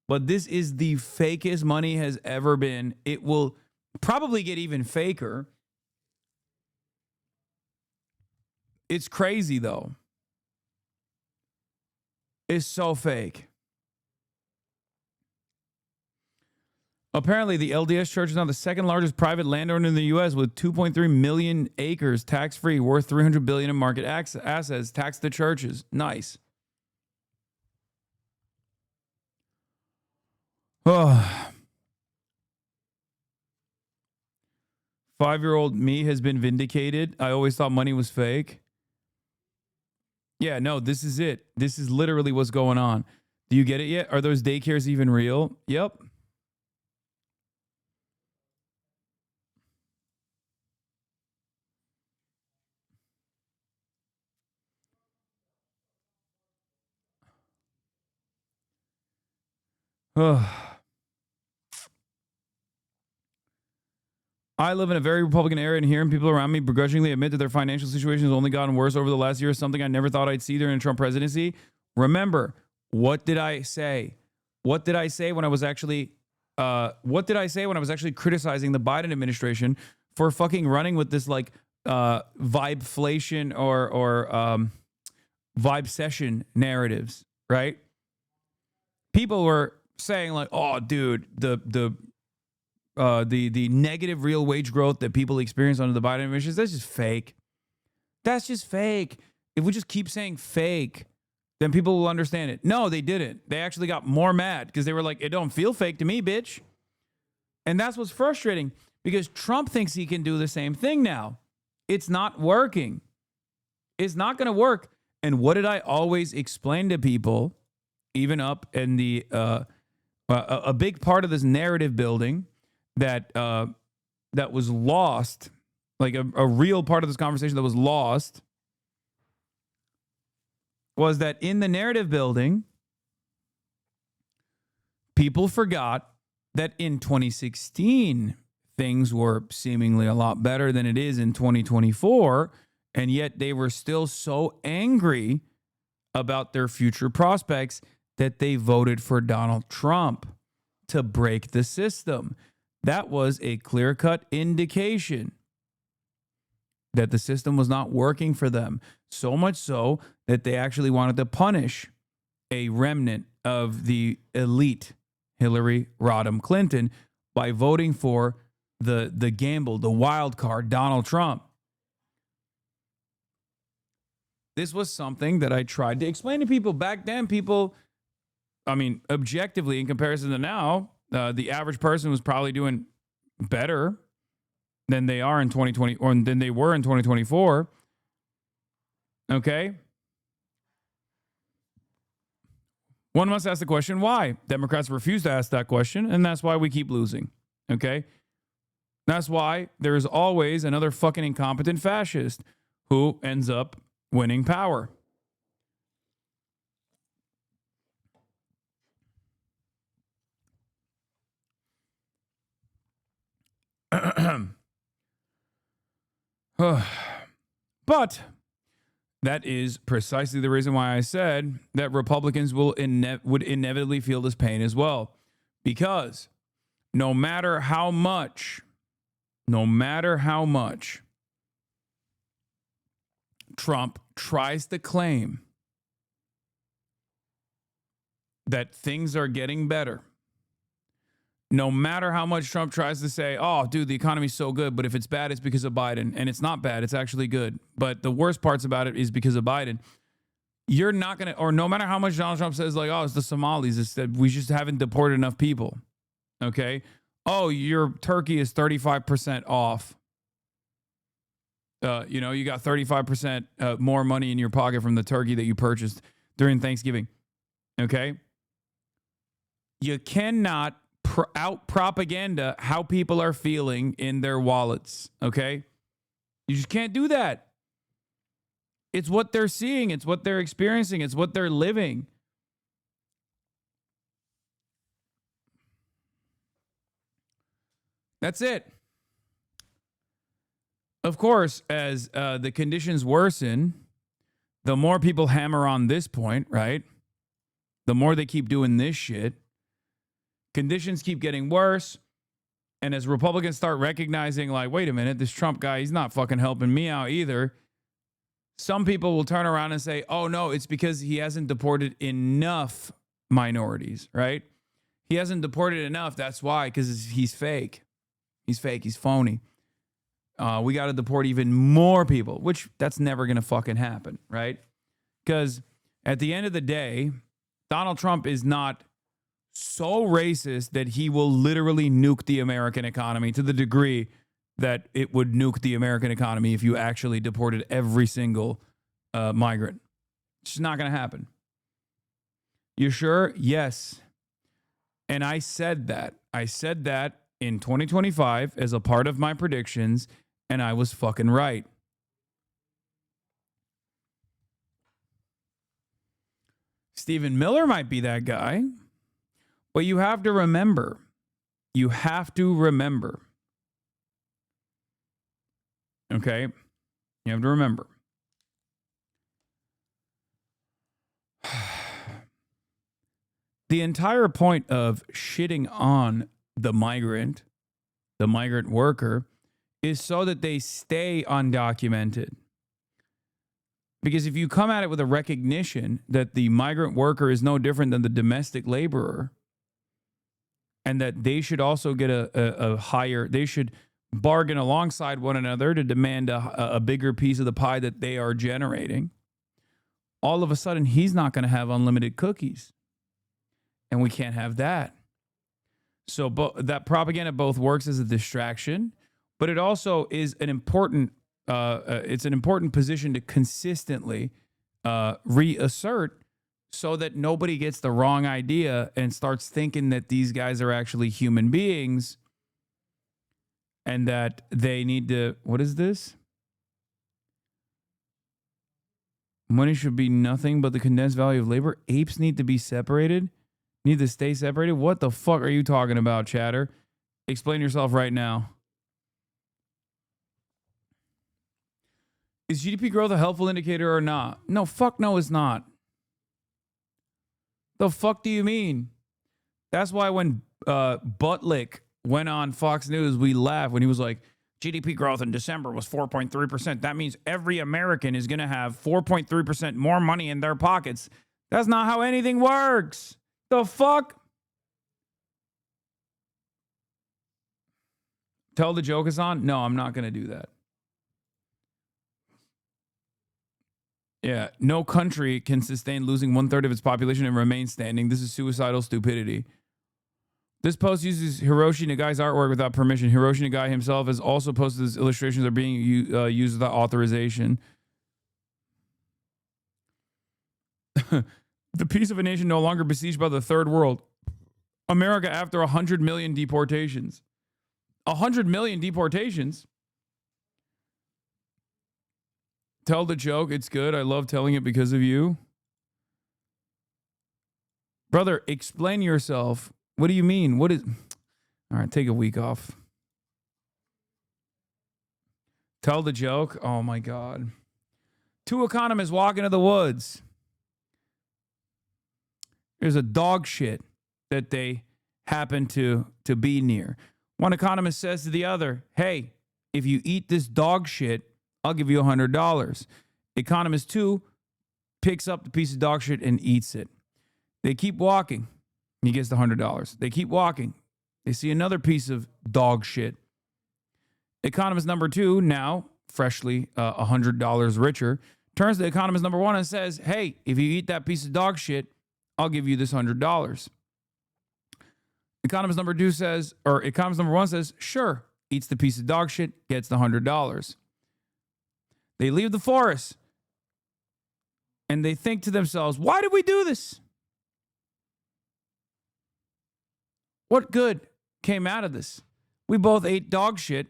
But this is the fakest money has ever been. It will probably get even faker. It's crazy, though. It's so fake. Apparently, the LDS Church is now the second largest private landowner in the U.S. with 2.3 million acres tax-free, worth $300 billion in market assets. Tax the churches. Nice. Oh. 5-year-old me has been vindicated. I always thought money was fake. Yeah, no, this is it. This is literally what's going on. Do you get it yet? Are those daycares even real? Yep. I live in a very Republican area, and hearing people around me begrudgingly admit that their financial situation has only gotten worse over the last year is something I never thought I'd see during a Trump presidency. Remember, what did I say? What did I say when I was actually criticizing the Biden administration for fucking running with this like vibeflation or vibe session narratives, right? People were saying like, "Oh, dude, the negative real wage growth that people experience under the Biden administration, that's just fake. That's just fake." If we just keep saying fake, then people will understand it. No, they didn't. They actually got more mad because they were like, "It don't feel fake to me, bitch." And that's what's frustrating because Trump thinks he can do the same thing now. It's not working. It's not going to work. And what did I always explain to people, even up in the a big part of this narrative building that was lost, like a real part of this conversation that was lost, was that in the narrative building, people forgot that in 2016, things were seemingly a lot better than it is in 2024, and yet they were still so angry about their future prospects that they voted for Donald Trump to break the system. That was a clear-cut indication that the system was not working for them. So much so that they actually wanted to punish a remnant of the elite Hillary Rodham Clinton by voting for the gamble, the wild card, Donald Trump. This was something that I tried to explain to people back then. People, I mean, objectively, in comparison to now, the average person was probably doing better than they are in 2020 or than they were in 2024. Okay. One must ask the question, why? Democrats refuse to ask that question, and that's why we keep losing. Okay. That's why there is always another fucking incompetent fascist who ends up winning power. But that is precisely the reason why I said that Republicans would inevitably feel this pain as well. Because no matter how much Trump tries to claim that things are getting better. No matter how much Trump tries to say, oh, dude, the economy's so good, but if it's bad, it's because of Biden. And it's not bad. It's actually good. But the worst parts about it is because of Biden. You're not going to, or no matter how much Donald Trump says, like, oh, it's the Somalis, it's that we just haven't deported enough people. Okay? Oh, your turkey is 35% off. You know, you got 35% more money in your pocket from the turkey that you purchased during Thanksgiving. Okay? You cannot out propaganda how people are feeling in their wallets. Okay? You just can't do that. It's what they're seeing. It's what they're experiencing. It's what they're living. That's it. Of course, as the conditions worsen, the more people hammer on this point, right? The more they keep doing this shit. Conditions keep getting worse. And as Republicans start recognizing, like, wait a minute, this Trump guy, he's not fucking helping me out either. Some people will turn around and say, oh, no, it's because he hasn't deported enough minorities, right? He hasn't deported enough. That's why, because he's fake. He's fake. He's phony. We got to deport even more people, which that's never going to fucking happen, right? Because at the end of the day, Donald Trump is not so racist that he will literally nuke the American economy to the degree that it would nuke the American economy if you actually deported every single migrant. It's just not going to happen. You sure? Yes. And I said that. I said that in 2025 as a part of my predictions, and I was fucking right. Stephen Miller might be that guy, but you have to remember. You have to remember. Okay? You have to remember. The entire point of shitting on the migrant worker, is so that they stay undocumented. Because if you come at it with a recognition that the migrant worker is no different than the domestic laborer, and that they should also get a higher, they should bargain alongside one another to demand a bigger piece of the pie that they are generating, all of a sudden he's not going to have unlimited cookies. And we can't have that. So that propaganda both works as a distraction, but it also is an important, it's an important position to consistently reassert so that nobody gets the wrong idea and starts thinking that these guys are actually human beings and that they need to, what is this? Money should be nothing but the condensed value of labor. Apes need to be separated. Need to stay separated? What the fuck are you talking about, chatter? Explain yourself right now. Is GDP growth a helpful indicator or not? No, fuck no, it's not. The fuck do you mean? That's why when Buttlick went on Fox News, we laughed when he was like, GDP growth in December was 4.3%. That means every American is going to have 4.3% more money in their pockets. That's not how anything works. The fuck? Tell the joke, Hasan? No, I'm not going to do that. Yeah, no country can sustain losing 1/3 of its population and remain standing. This is suicidal stupidity. This post uses Hiroshi Nagai's artwork without permission. Hiroshi Nagai himself has also posted his illustrations are being used without authorization. The peace of a nation no longer besieged by the third world. America after 100 million deportations. 100 million deportations? Tell the joke. It's good. I love telling it because of you. Brother, explain yourself. What do you mean? What is... All right, take a week off. Tell the joke. Oh, my God. Two economists walk into the woods. There's a dog shit that they happen to be near. One economist says to the other, hey, if you eat this dog shit, I'll give you $100. Economist 2 picks up the piece of dog shit and eats it. They keep walking. He gets the $100. They keep walking. They see another piece of dog shit. Economist number 2, now freshly $100 richer, turns to economist number 1 and says, hey, if you eat that piece of dog shit, I'll give you this $100. Economist number 2 says, or economist number 1 says, sure, eats the piece of dog shit, gets the $100. They leave the forest and they think to themselves, why did we do this? What good came out of this? We both ate dog shit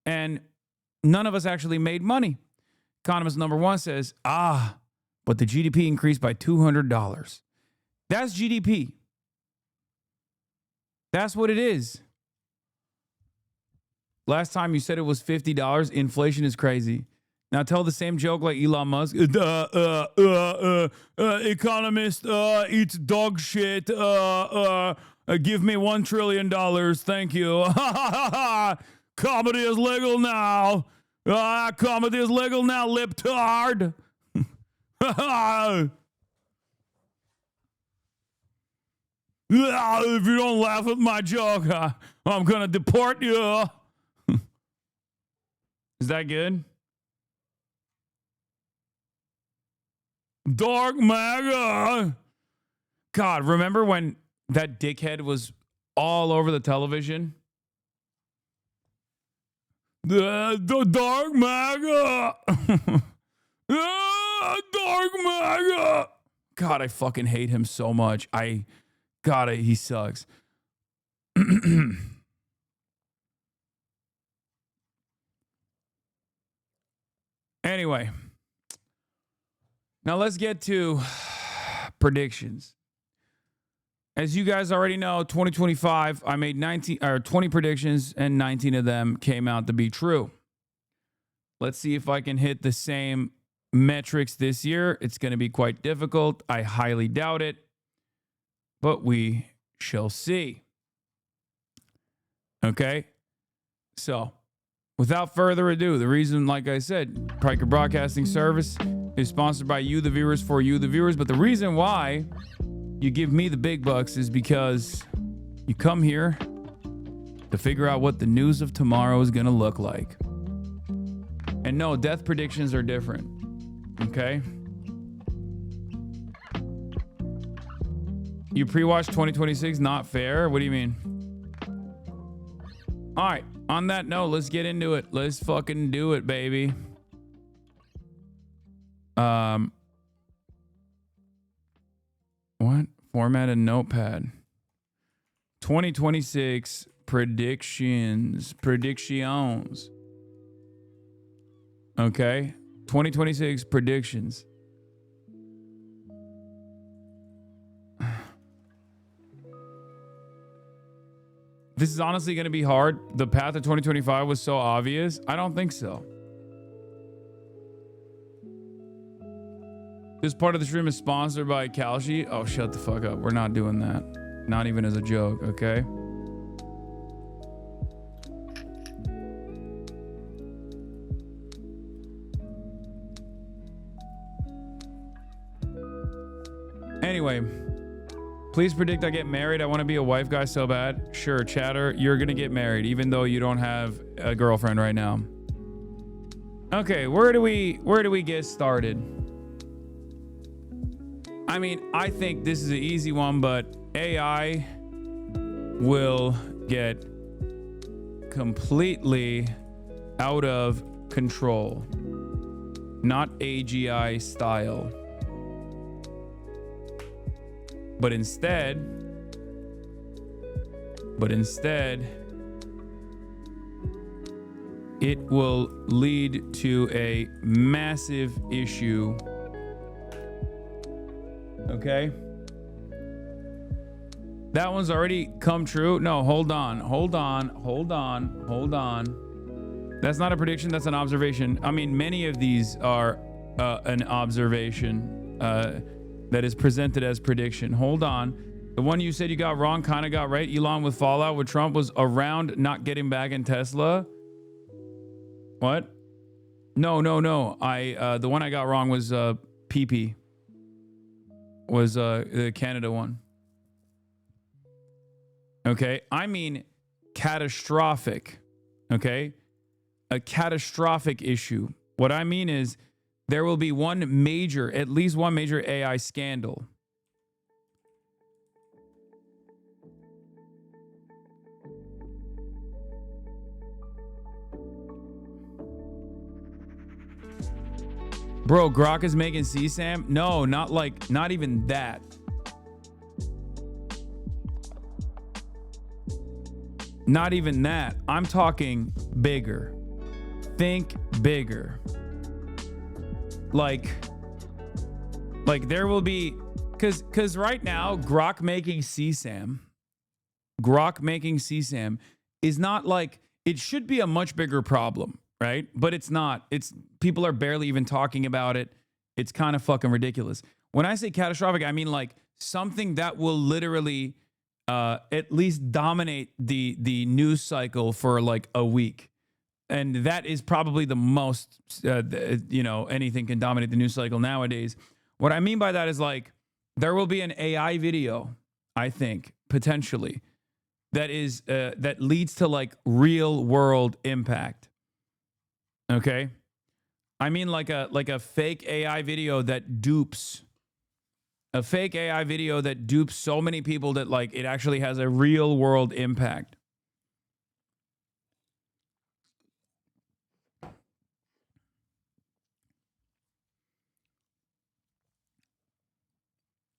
and none of us actually made money. Economist number 1 says, but the GDP increased by $200. That's GDP. That's what it is. Last time you said it was $50. Inflation is crazy. Now tell the same joke like Elon Musk. Economist eats dog shit. Give me $1 trillion. Thank you. Comedy is legal now. Comedy is legal now, libtard. If you don't laugh at my joke, I'm going to deport you. Is that good? Dark MAGA. God, remember when that dickhead was all over the television? The Dark MAGA. Dark MAGA. God, I fucking hate him so much. He sucks. Anyway, now let's get to predictions. As you guys already know, 2025, I made 20 predictions and 19 of them came out to be true. Let's see if I can hit the same metrics this year. It's going to be quite difficult. I highly doubt it, but we shall see. Okay? So, without further ado, the reason, like I said, Piker Broadcasting Service is sponsored by you, the viewers, for you, the viewers. But the reason why you give me the big bucks is because you come here to figure out what the news of tomorrow is going to look like. And no, death predictions are different. Okay? You pre-watch 2026, not fair? What do you mean? All right. On that note, let's get into it. Let's fucking do it, baby. What? Format a notepad. 2026 predictions. Predictions. Okay. 2026 predictions. This is honestly going to be hard. The path of 2025 was so obvious. I don't think so. This part of the stream is sponsored by Kalshi. Oh, shut the fuck up. We're not doing that. Not even as a joke, okay? Anyway, please predict I get married. I want to be a wife guy so bad. Sure, chatter, you're going to get married, even though you don't have a girlfriend right now. Okay, where do we get started? I mean, I think this is an easy one, but AI will get completely out of control. Not AGI style. But instead, it will lead to a massive issue. Okay? That one's already come true. No, hold on. That's not a prediction, that's an observation. I mean, many of these are an observation that is presented as prediction. Hold on. The one you said you got wrong, kind of got right. Elon with Fallout with Trump was around not getting back in Tesla. What? No. The one I got wrong was PP. was the Canada one. Okay, I mean catastrophic. Okay, a catastrophic issue. What I mean is there will be at least one major AI scandal. Bro, Grok is making CSAM? No, not even that. Not even that. I'm talking bigger. Think bigger. Like there will be, cause right now, Grok making CSAM is not like, it should be a much bigger problem, right? But it's not. People are barely even talking about it. It's kind of fucking ridiculous. When I say catastrophic, I mean like something that will literally at least dominate the news cycle for like a week. And that is probably the most, anything can dominate the news cycle nowadays. What I mean by that is like, there will be an AI video, I think, potentially, that leads to like real world impact. Okay? I mean like a fake AI video that dupes. A fake AI video that dupes so many people that like it actually has a real world impact.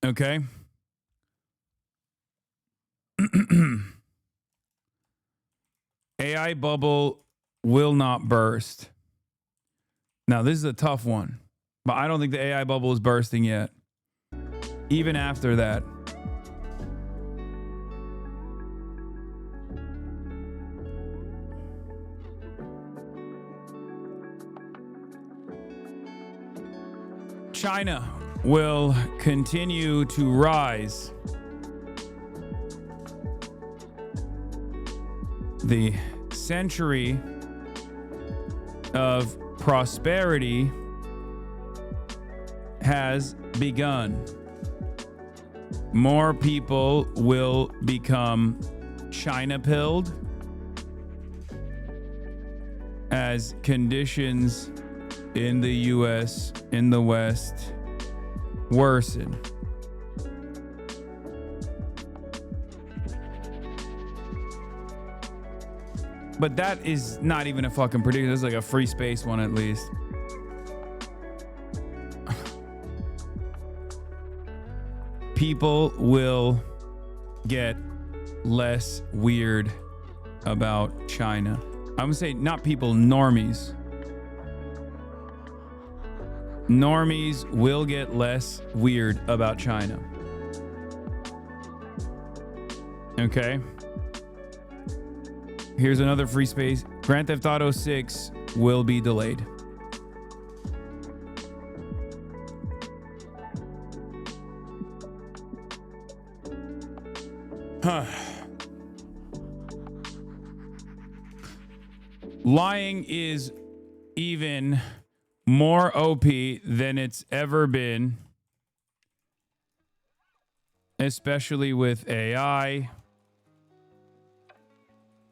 Okay. AI bubble will not burst. Now, this is a tough one, but I don't think the AI bubble is bursting yet. Even after that. China will continue to rise. The century of prosperity has begun. More people will become China-pilled as conditions in the U.S., in the West, worsen. But that is not even a fucking prediction. This is like a free space one at least. People will get less weird about China. I'm gonna say not people, normies. Normies will get less weird about China. Okay. Here's another free space. Grand Theft Auto 6 will be delayed. Lying is even more OP than it's ever been, especially with AI.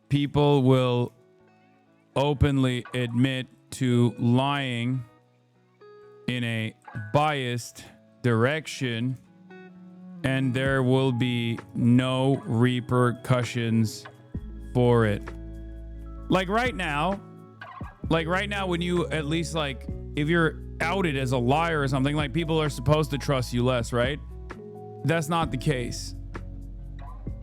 People will openly admit to lying in a biased direction, and there will be no repercussions for it. Like right now, when you at least like, if you're outed as a liar or something, like people are supposed to trust you less, right? That's not the case.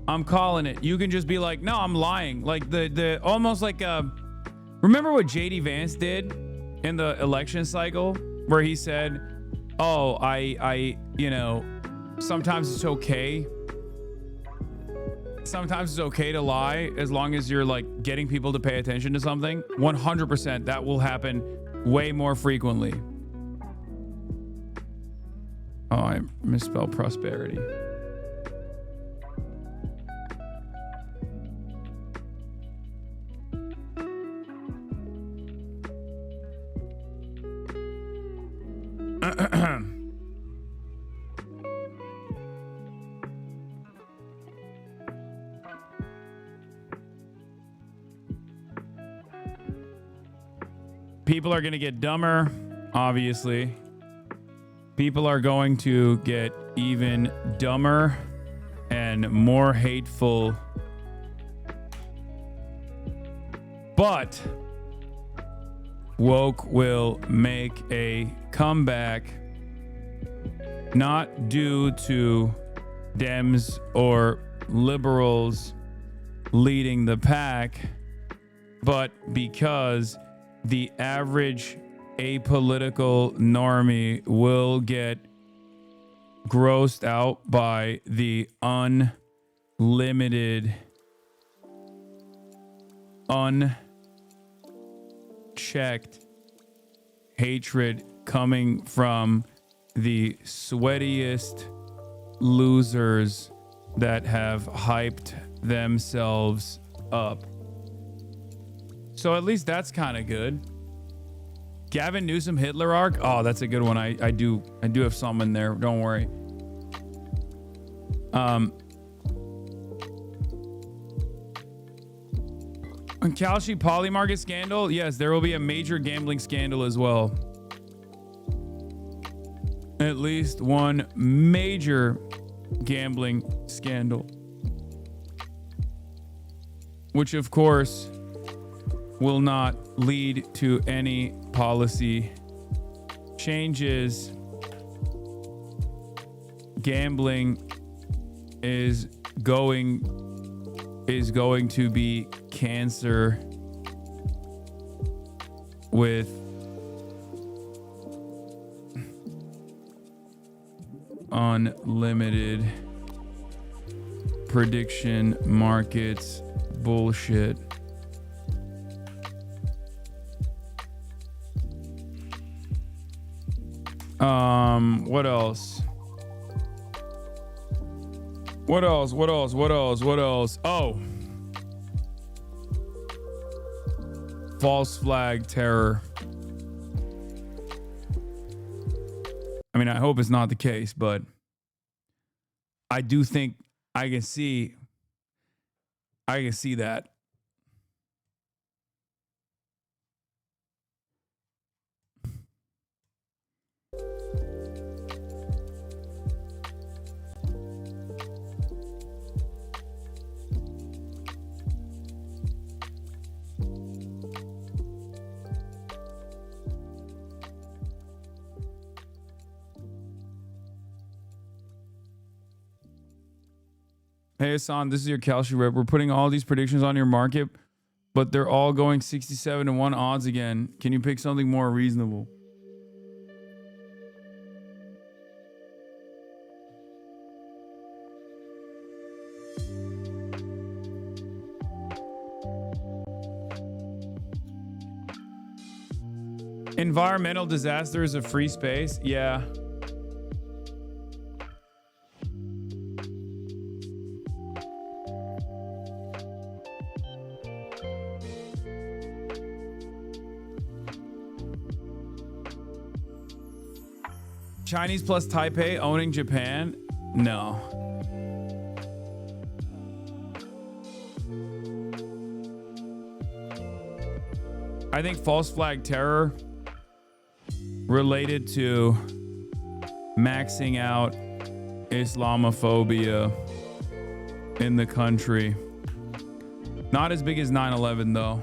I'm calling it. You can just be like, no, I'm lying. Like the almost like remember what JD Vance did in the election cycle where he said, oh, I sometimes it's okay. Sometimes it's okay to lie as long as you're like getting people to pay attention to something. 100% that will happen way more frequently. Oh, I misspelled prosperity. People are going to get dumber, obviously. People are going to get even dumber and more hateful. But woke will make a comeback, not due to Dems or liberals leading the pack, but because the average apolitical normie will get grossed out by the unlimited, unchecked hatred coming from the sweatiest losers that have hyped themselves up. So at least that's kind of good. Gavin Newsom Hitler arc. Oh, that's a good one. I do have some in there. Don't worry. Kalshi Poly Market scandal. Yes, there will be a major gambling scandal as well. At least one major gambling scandal, which of course will not lead to any policy changes. Gambling is going to be cancer with unlimited prediction markets bullshit. What else? Oh. False flag terror. I mean, I hope it's not the case, but I do think I can see that. Hey, Hasan, this is your Kalshi rep. We're putting all these predictions on your market, but they're all going 67-1 odds again. Can you pick something more reasonable? Environmental disaster is a free space? Yeah. Chinese plus Taipei owning Japan? No. I think false flag terror related to maxing out Islamophobia in the country. Not as big as 9/11 though.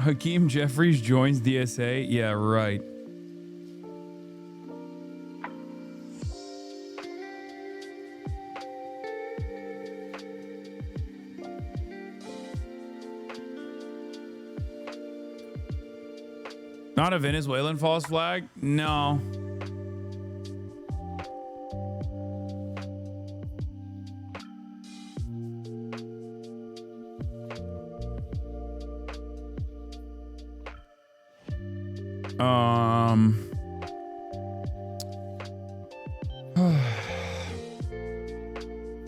Hakeem Jeffries joins DSA? Yeah, right. Not a Venezuelan false flag? No.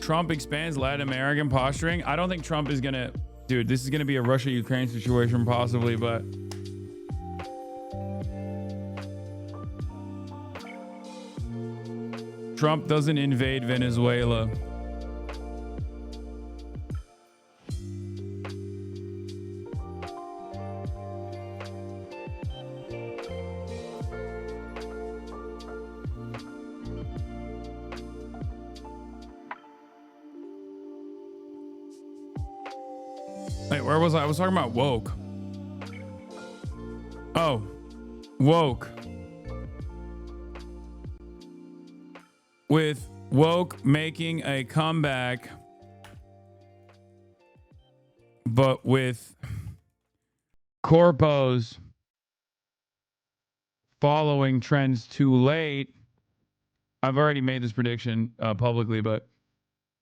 Trump expands Latin American posturing. I don't think Trump is gonna, dude, this is gonna be a Russia-Ukraine situation possibly, but Trump doesn't invade Venezuela. Wait, where was I? I was talking about woke. Oh, woke. With woke making a comeback, but with corpos following trends too late. I've already made this prediction publicly, but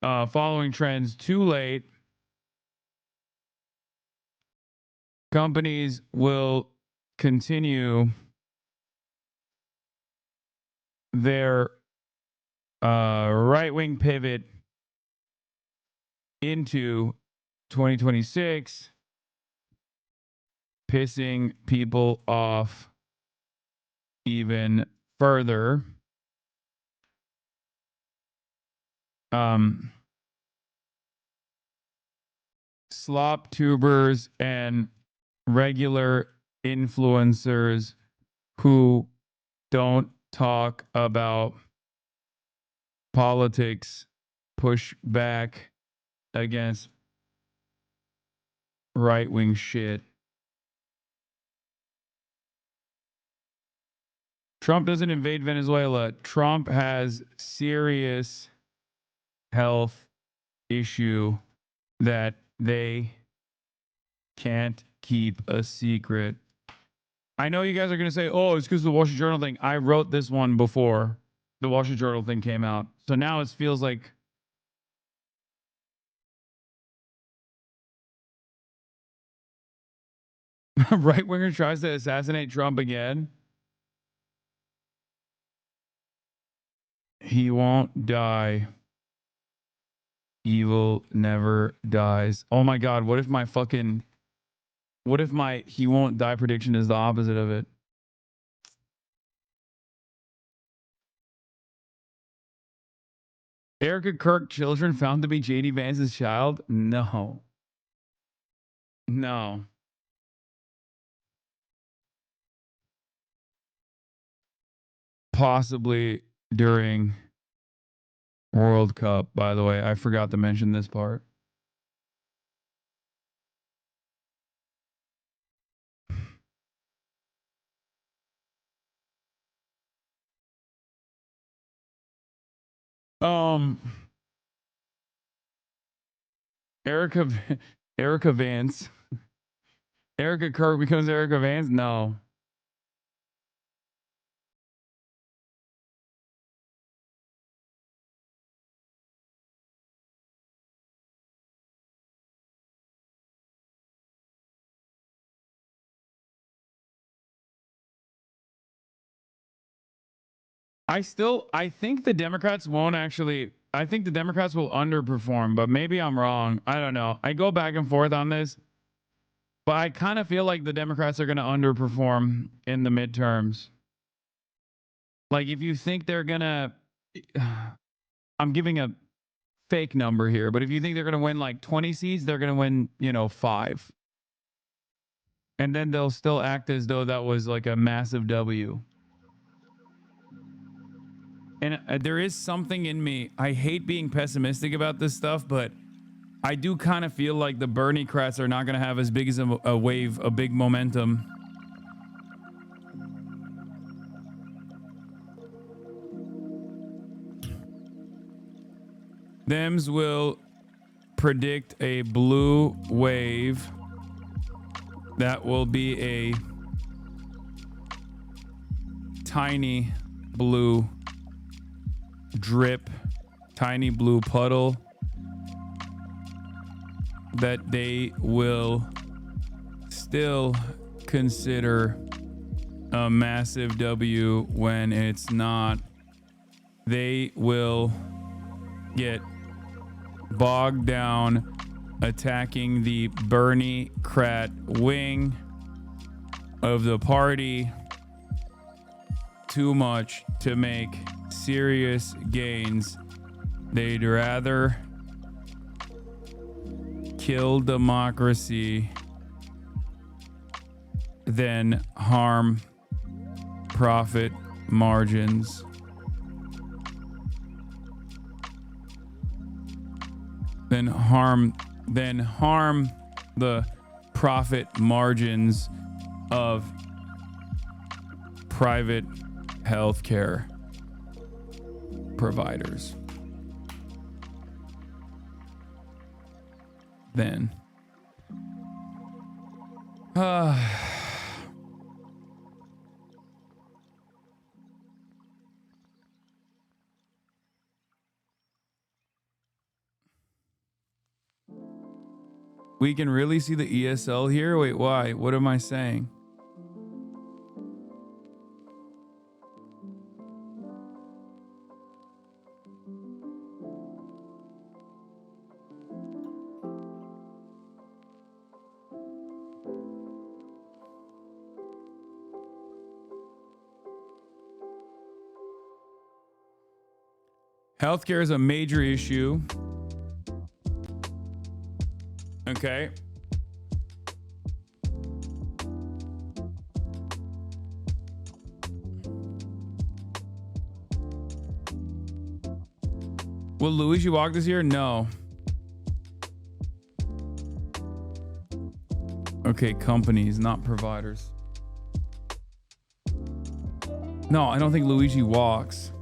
following trends too late, companies will continue their right-wing pivot into 2026, pissing people off even further. Slop tubers and regular influencers who don't talk about politics push back against right-wing shit. Trump doesn't invade Venezuela. Trump has serious health issue that they can't keep a secret. I know you guys are going to say, oh, it's because of the Wall Street Journal thing. I wrote this one before the Wall Street Journal thing came out. So now it feels like right-winger tries to assassinate Trump again. He won't die. Evil never dies. Oh my God, what if my he won't die prediction is the opposite of it? Erica Kirk children found to be JD Vance's child? No. No. Possibly during World Cup, by the way. I forgot to mention this part. Erica Vance. Erica Kirk becomes Erica Vance? No. I think the Democrats won't actually. I think the Democrats will underperform, but maybe I'm wrong. I don't know. I go back and forth on this, but I kind of feel like the Democrats are going to underperform in the midterms. Like, if you think they're going to, I'm giving a fake number here, but if you think they're going to win like 20 seats, they're going to win, 5. And then they'll still act as though that was like a massive W. And there is something in me. I hate being pessimistic about this stuff, but I do kind of feel like the Bernie-crats are not going to have as big as a wave, a big momentum. Dems will predict a blue wave that will be a tiny blue drip, tiny blue puddle that they will still consider a massive W when it's not. They will get bogged down attacking the Bernie-crat wing of the party too much to make serious gains. They'd rather kill democracy than harm profit margins. Then harm the profit margins of private healthcare providers. Then we can really see the ESL here? Wait, why? What am I saying? Healthcare is a major issue. Okay. Will Luigi walk this year? No. Okay, companies, not providers. No, I don't think Luigi walks.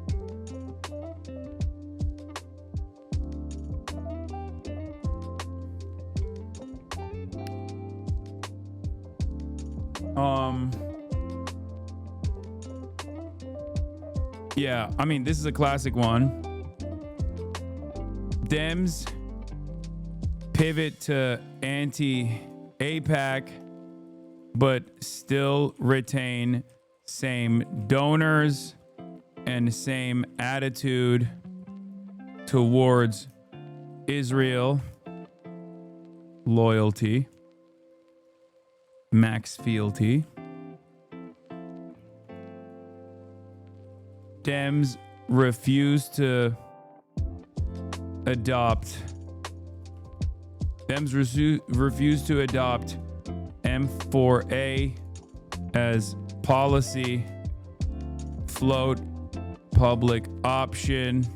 Yeah, I mean, this is a classic one. Dems pivot to anti-APAC, but still retain same donors and same attitude towards Israel. Loyalty. Max fealty. Dems refuse to adopt. Dems refuse to adopt M4A as policy. Float public option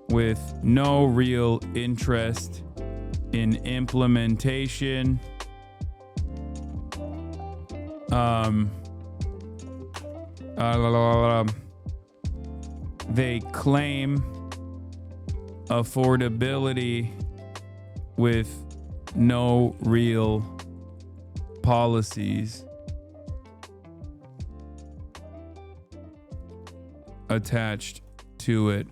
with no real interest in implementation. They claim affordability with no real policies attached to it.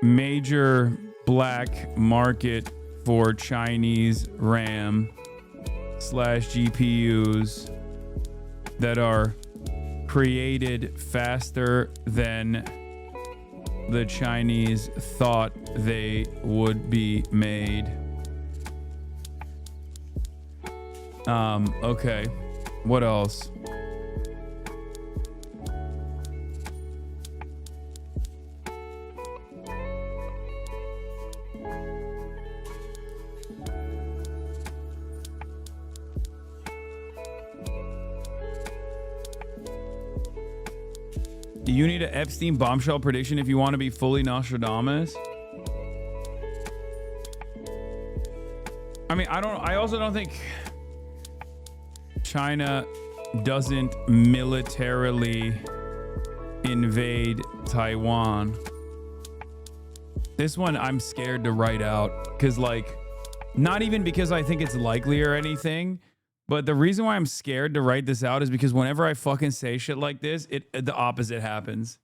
Major black market for Chinese RAM / GPUs that are created faster than the Chinese thought they would be made. Okay. What else? You need an Epstein bombshell prediction if you want to be fully Nostradamus. I mean, I also don't think China doesn't militarily invade Taiwan. This one I'm scared to write out because, like, not even because I think it's likely or anything, but the reason why I'm scared to write this out is because whenever I fucking say shit like this, the opposite happens.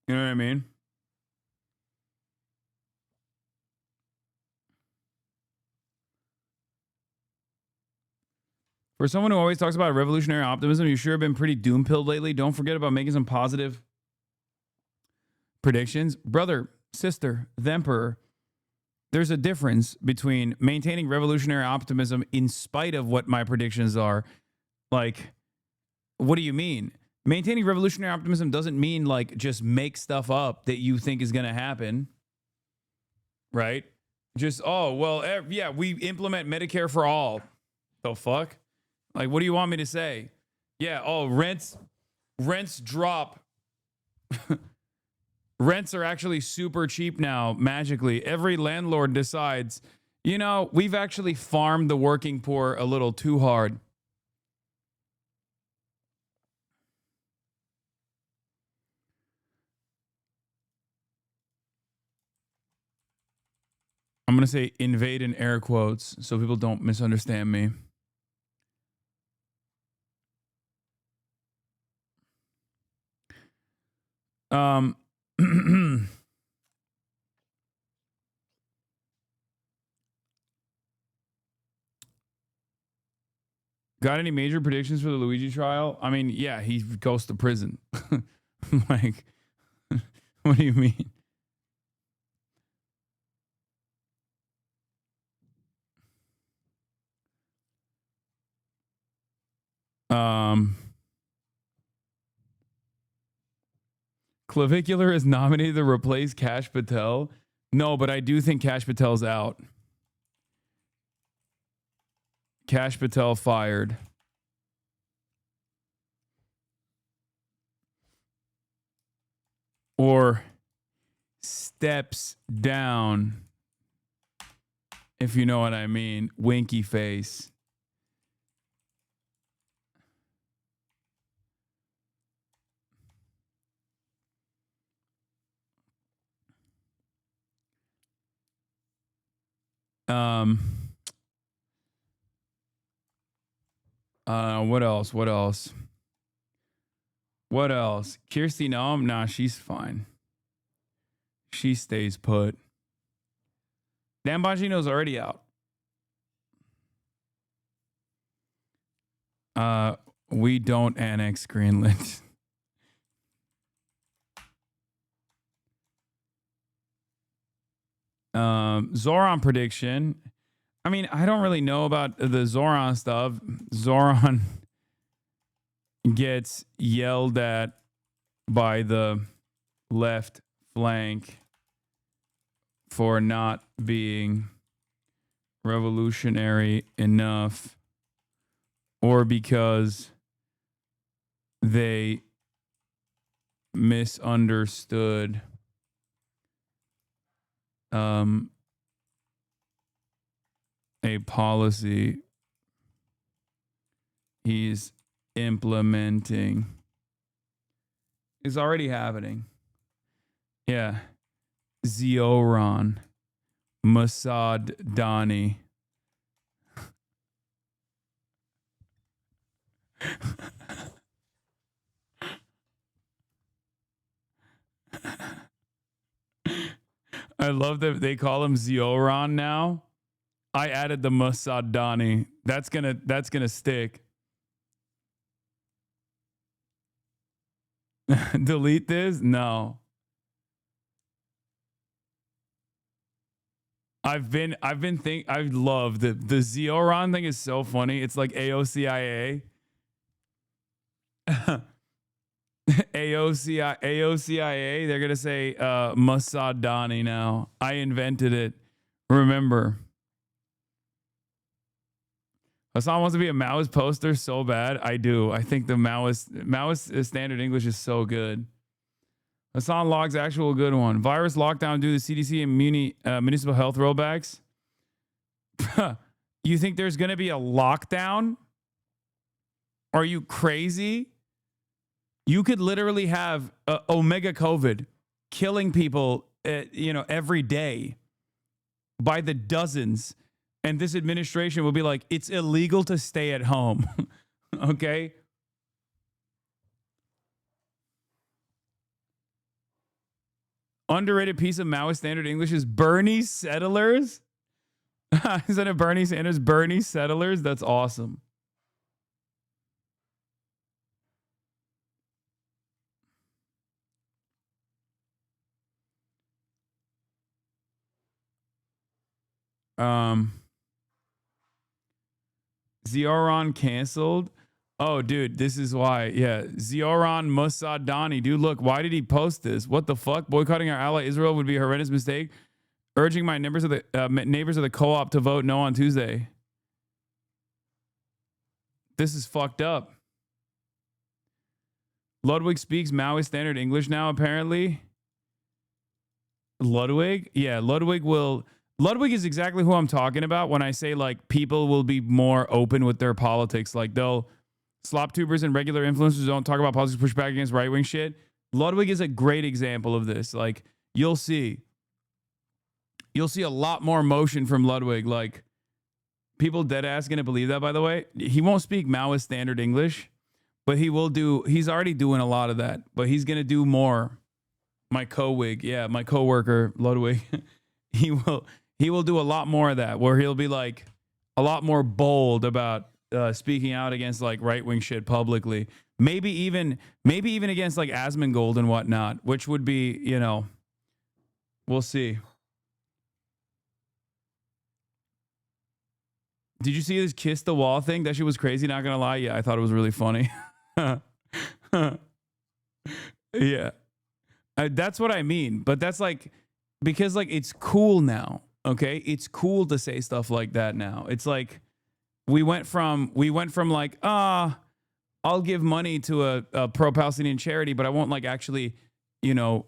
You know what I mean? For someone who always talks about revolutionary optimism, you sure have been pretty doom-pilled lately. Don't forget about making some positive predictions. Brother, sister, the emperor, there's a difference between maintaining revolutionary optimism in spite of what my predictions are. Like, what do you mean? Maintaining revolutionary optimism doesn't mean like just make stuff up that you think is going to happen, right? Just, oh, well, yeah, we implement Medicare for all. The fuck? Like, what do you want me to say? Yeah, oh, rents drop. Rents are actually super cheap now, magically. Every landlord decides, you know, we've actually farmed the working poor a little too hard. I'm going to say invade in air quotes so people don't misunderstand me. Got any major predictions for the Luigi trial? I mean, yeah, he goes to prison. Like, what do you mean? Clavicular is nominated to replace Kash Patel. No, but I do think Kash Patel's out. Kash Patel fired. Or steps down, if you know what I mean. Winky face. What else? What else? What else? Kirsty Noam? Nah, she's fine. She stays put. Dan Bongino's already out. We don't annex Greenland. Zoran prediction. I mean, I don't really know about the Zoran stuff. Zoran gets yelled at by the left flank for not being revolutionary enough, or because they misunderstood a policy he's implementing. Is already happening. Yeah. Zioran Mossad Dani. I love that they call him Zioran now. I added the Mossad Dani. That's gonna stick. Delete this? No. I love the Zioran thing is so funny. It's like AOCIA. AOCIA, they're gonna say Mossad Dani now. I invented it. Remember. Hasan wants to be a Maoist poster so bad. I do. I think the Maoist standard English is so good. Hasan logs actual good one. Virus lockdown due to CDC and municipal health rollbacks. You think there's going to be a lockdown? Are you crazy? You could literally have Omega COVID killing people, every day by the dozens. And this administration will be like, it's illegal to stay at home. Okay? Underrated piece of Maoist standard English is Bernie Settlers. Isn't it Bernie Sanders? Bernie Settlers? That's awesome. Zioron canceled. Oh, dude, this is why. Yeah, Zioron Mossadani. Dude, look, why did he post this? What the fuck? Boycotting our ally Israel would be a horrendous mistake. Urging my neighbors of the co-op to vote no on Tuesday. This is fucked up. Ludwig speaks Maoist standard English now, apparently. Ludwig? Yeah, Ludwig is exactly who I'm talking about when I say, like, people will be more open with their politics. Like, they'll... Slop tubers and regular influencers don't talk about politics, push back against right-wing shit. Ludwig is a great example of this. Like, you'll see a lot more motion from Ludwig. Like, people dead ass gonna believe that, by the way. He won't speak Maoist standard English, but he's already doing a lot of that, but he's gonna do more. My coworker, Ludwig, he will do a lot more of that, where he'll be like a lot more bold about speaking out against like right-wing shit publicly. Maybe even against like Asmongold and whatnot, which would be, you know, we'll see. Did you see this kiss the wall thing? That shit was crazy, not gonna lie. Yeah, I thought it was really funny. Yeah. That's what I mean. But that's like, because like it's cool now, okay? It's cool to say stuff like that now. It's like, we went from like, I'll give money to a pro-Palestinian charity, but I won't like actually, you know,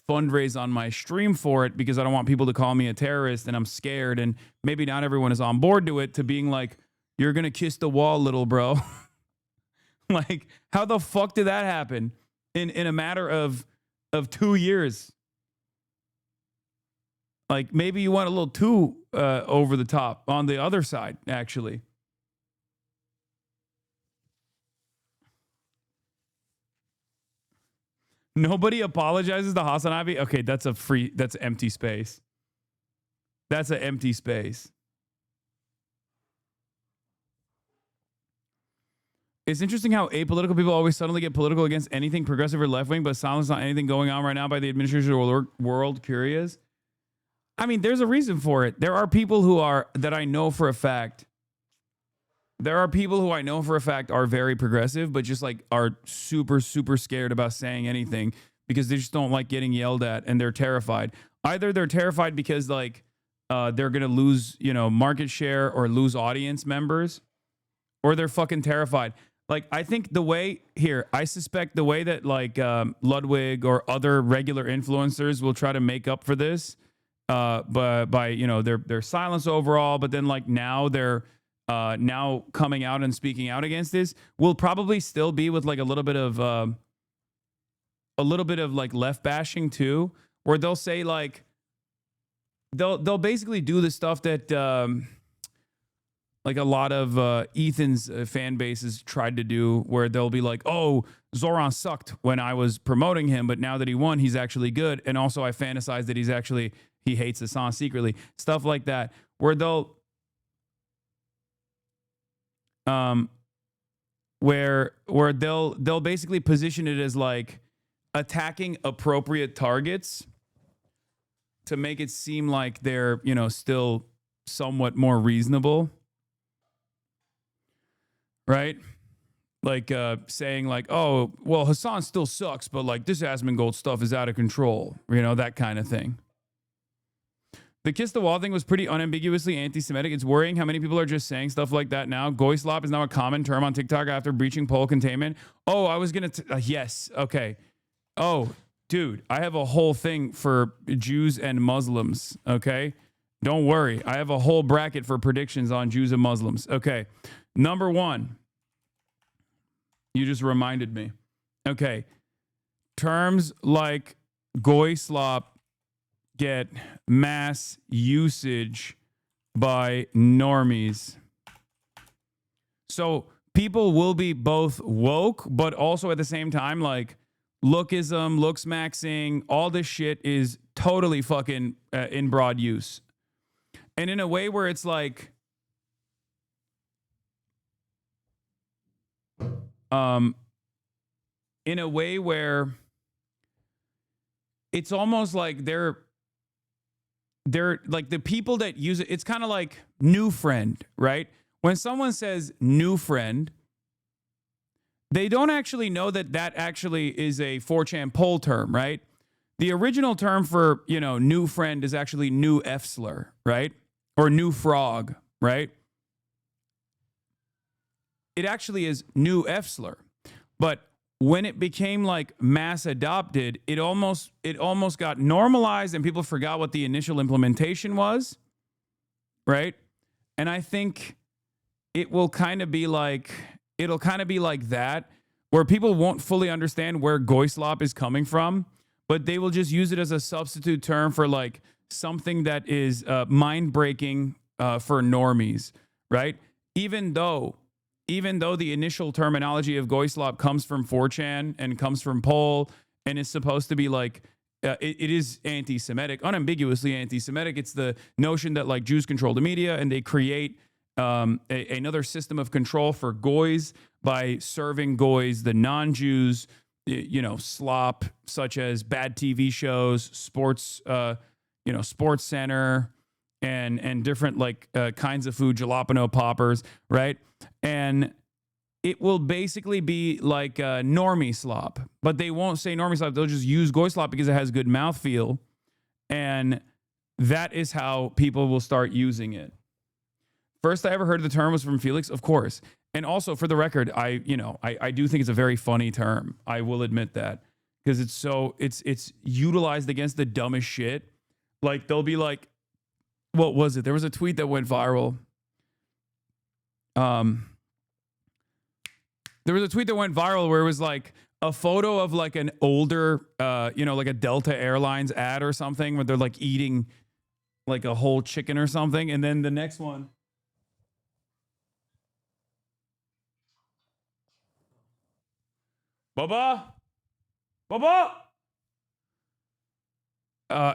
fundraise on my stream for it because I don't want people to call me a terrorist and I'm scared and maybe not everyone is on board to it, to being like, you're going to kiss the wall, little bro. Like, how the fuck did that happen in a matter of 2 years? Like, maybe you went a little too over the top on the other side, actually. Nobody apologizes to HasanAbi. Okay, that's empty space. That's an empty space. It's interesting how apolitical people always suddenly get political against anything progressive or left-wing, but silence on anything going on right now by the administration or world. Curious. I mean, there's a reason for it. There are people that I know for a fact. There are people who I know for a fact are very progressive, but just like are super, super scared about saying anything because they just don't like getting yelled at and they're terrified. Either they're terrified because like they're going to lose, you know, market share or lose audience members, or they're fucking terrified. Like, I think I suspect the way that like Ludwig or other regular influencers will try to make up for this by you know, their silence overall, but then like now they're now coming out and speaking out against this, will probably still be with like a little bit of like left bashing too, where they'll say like they'll basically do the stuff that like a lot of Ethan's fan bases tried to do, where they'll be like, oh, Zoran sucked when I was promoting him, but now that he won, he's actually good, and also I fantasize that he hates Hasan secretly, stuff like that, where they'll where they'll basically position it as like attacking appropriate targets to make it seem like they're, you know, still somewhat more reasonable, right? Like saying like, oh, well, Hasan still sucks, but like this Asmongold stuff is out of control, you know, that kind of thing. The kiss the wall thing was pretty unambiguously anti-Semitic. It's worrying how many people are just saying stuff like that now. Goyslop is now a common term on TikTok after breaching poll containment. Oh, I was going to... yes. Okay. Oh, dude, I have a whole thing for Jews and Muslims. Okay. Don't worry. I have a whole bracket for predictions on Jews and Muslims. Okay. Number one. You just reminded me. Okay. Terms like Goyslop get mass usage by normies. So people will be both woke, but also at the same time, like lookism, looks maxing, all this shit is totally fucking in broad use. And in a way where it's like, in a way where it's almost like they're they're like the people that use it. It's kind of like new friend, right? When someone says new friend, they don't actually know that that actually is a 4chan poll term, right? The original term for, you know, new friend is actually new F-slur, right? Or new frog, right? It actually is new F-slur. But when it became like mass adopted, it almost got normalized and people forgot what the initial implementation was, right? And I think it will kind of be like, it'll kind of be like that, where people won't fully understand where Goyslop is coming from, but they will just use it as a substitute term for like something that is mind-breaking for normies, right? Even though the initial terminology of Goyslop comes from 4chan and comes from poll and is supposed to be like, it is anti-Semitic, unambiguously anti-Semitic. It's the notion that like Jews control the media and they create another system of control for Goys by serving Goys, the non-Jews, you know, slop such as bad TV shows, sports, Sports Center, and different like kinds of food, jalapeno poppers, right? And it will basically be like normie slop, but they won't say normie slop. They'll just use Goy slop because it has good mouthfeel, and that is how people will start using it. First I ever heard the term was from Felix, of course. And also, for the record, I do think it's a very funny term. I will admit that, because it's utilized against the dumbest shit. Like they'll be like, what was it? There was a tweet that went viral. There was a tweet that went viral where it was like a photo of like an older, like a Delta Airlines ad or something, where they're like eating like a whole chicken or something, and then the next one. Baba.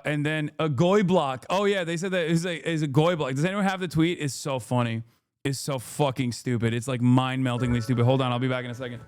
And then a Goy block. Oh yeah, they said that is a Goy block. Does anyone have the tweet? It's so funny. It's so fucking stupid. It's like mind-meltingly stupid. Hold on, I'll be back in a second.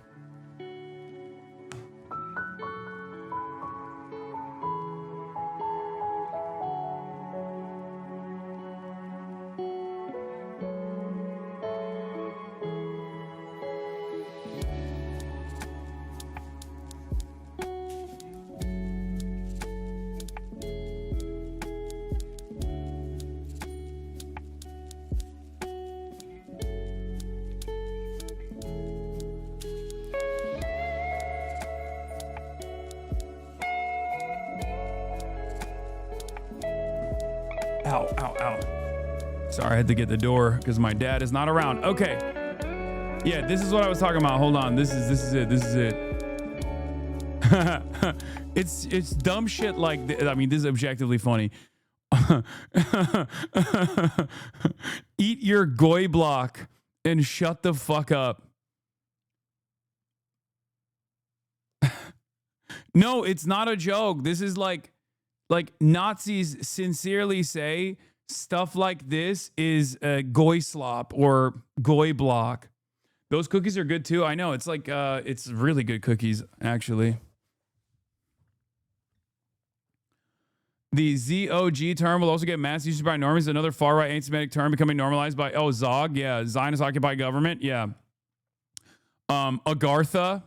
Ow. Sorry, I had to get the door because my dad is not around. Okay. Yeah, this is what I was talking about. Hold on. This is it. It's dumb shit like this. I mean, this is objectively funny. Eat your Goy block and shut the fuck up. No, it's not a joke. This is like Nazis sincerely say stuff like this is Goy slop or Goy block. Those cookies are good too. I know, it's like it's really good cookies actually. The ZOG term will also get mass usage by normies. Another far right anti-Semitic term becoming normalized by Zog. Yeah, Zionist occupied government. Yeah. Agartha.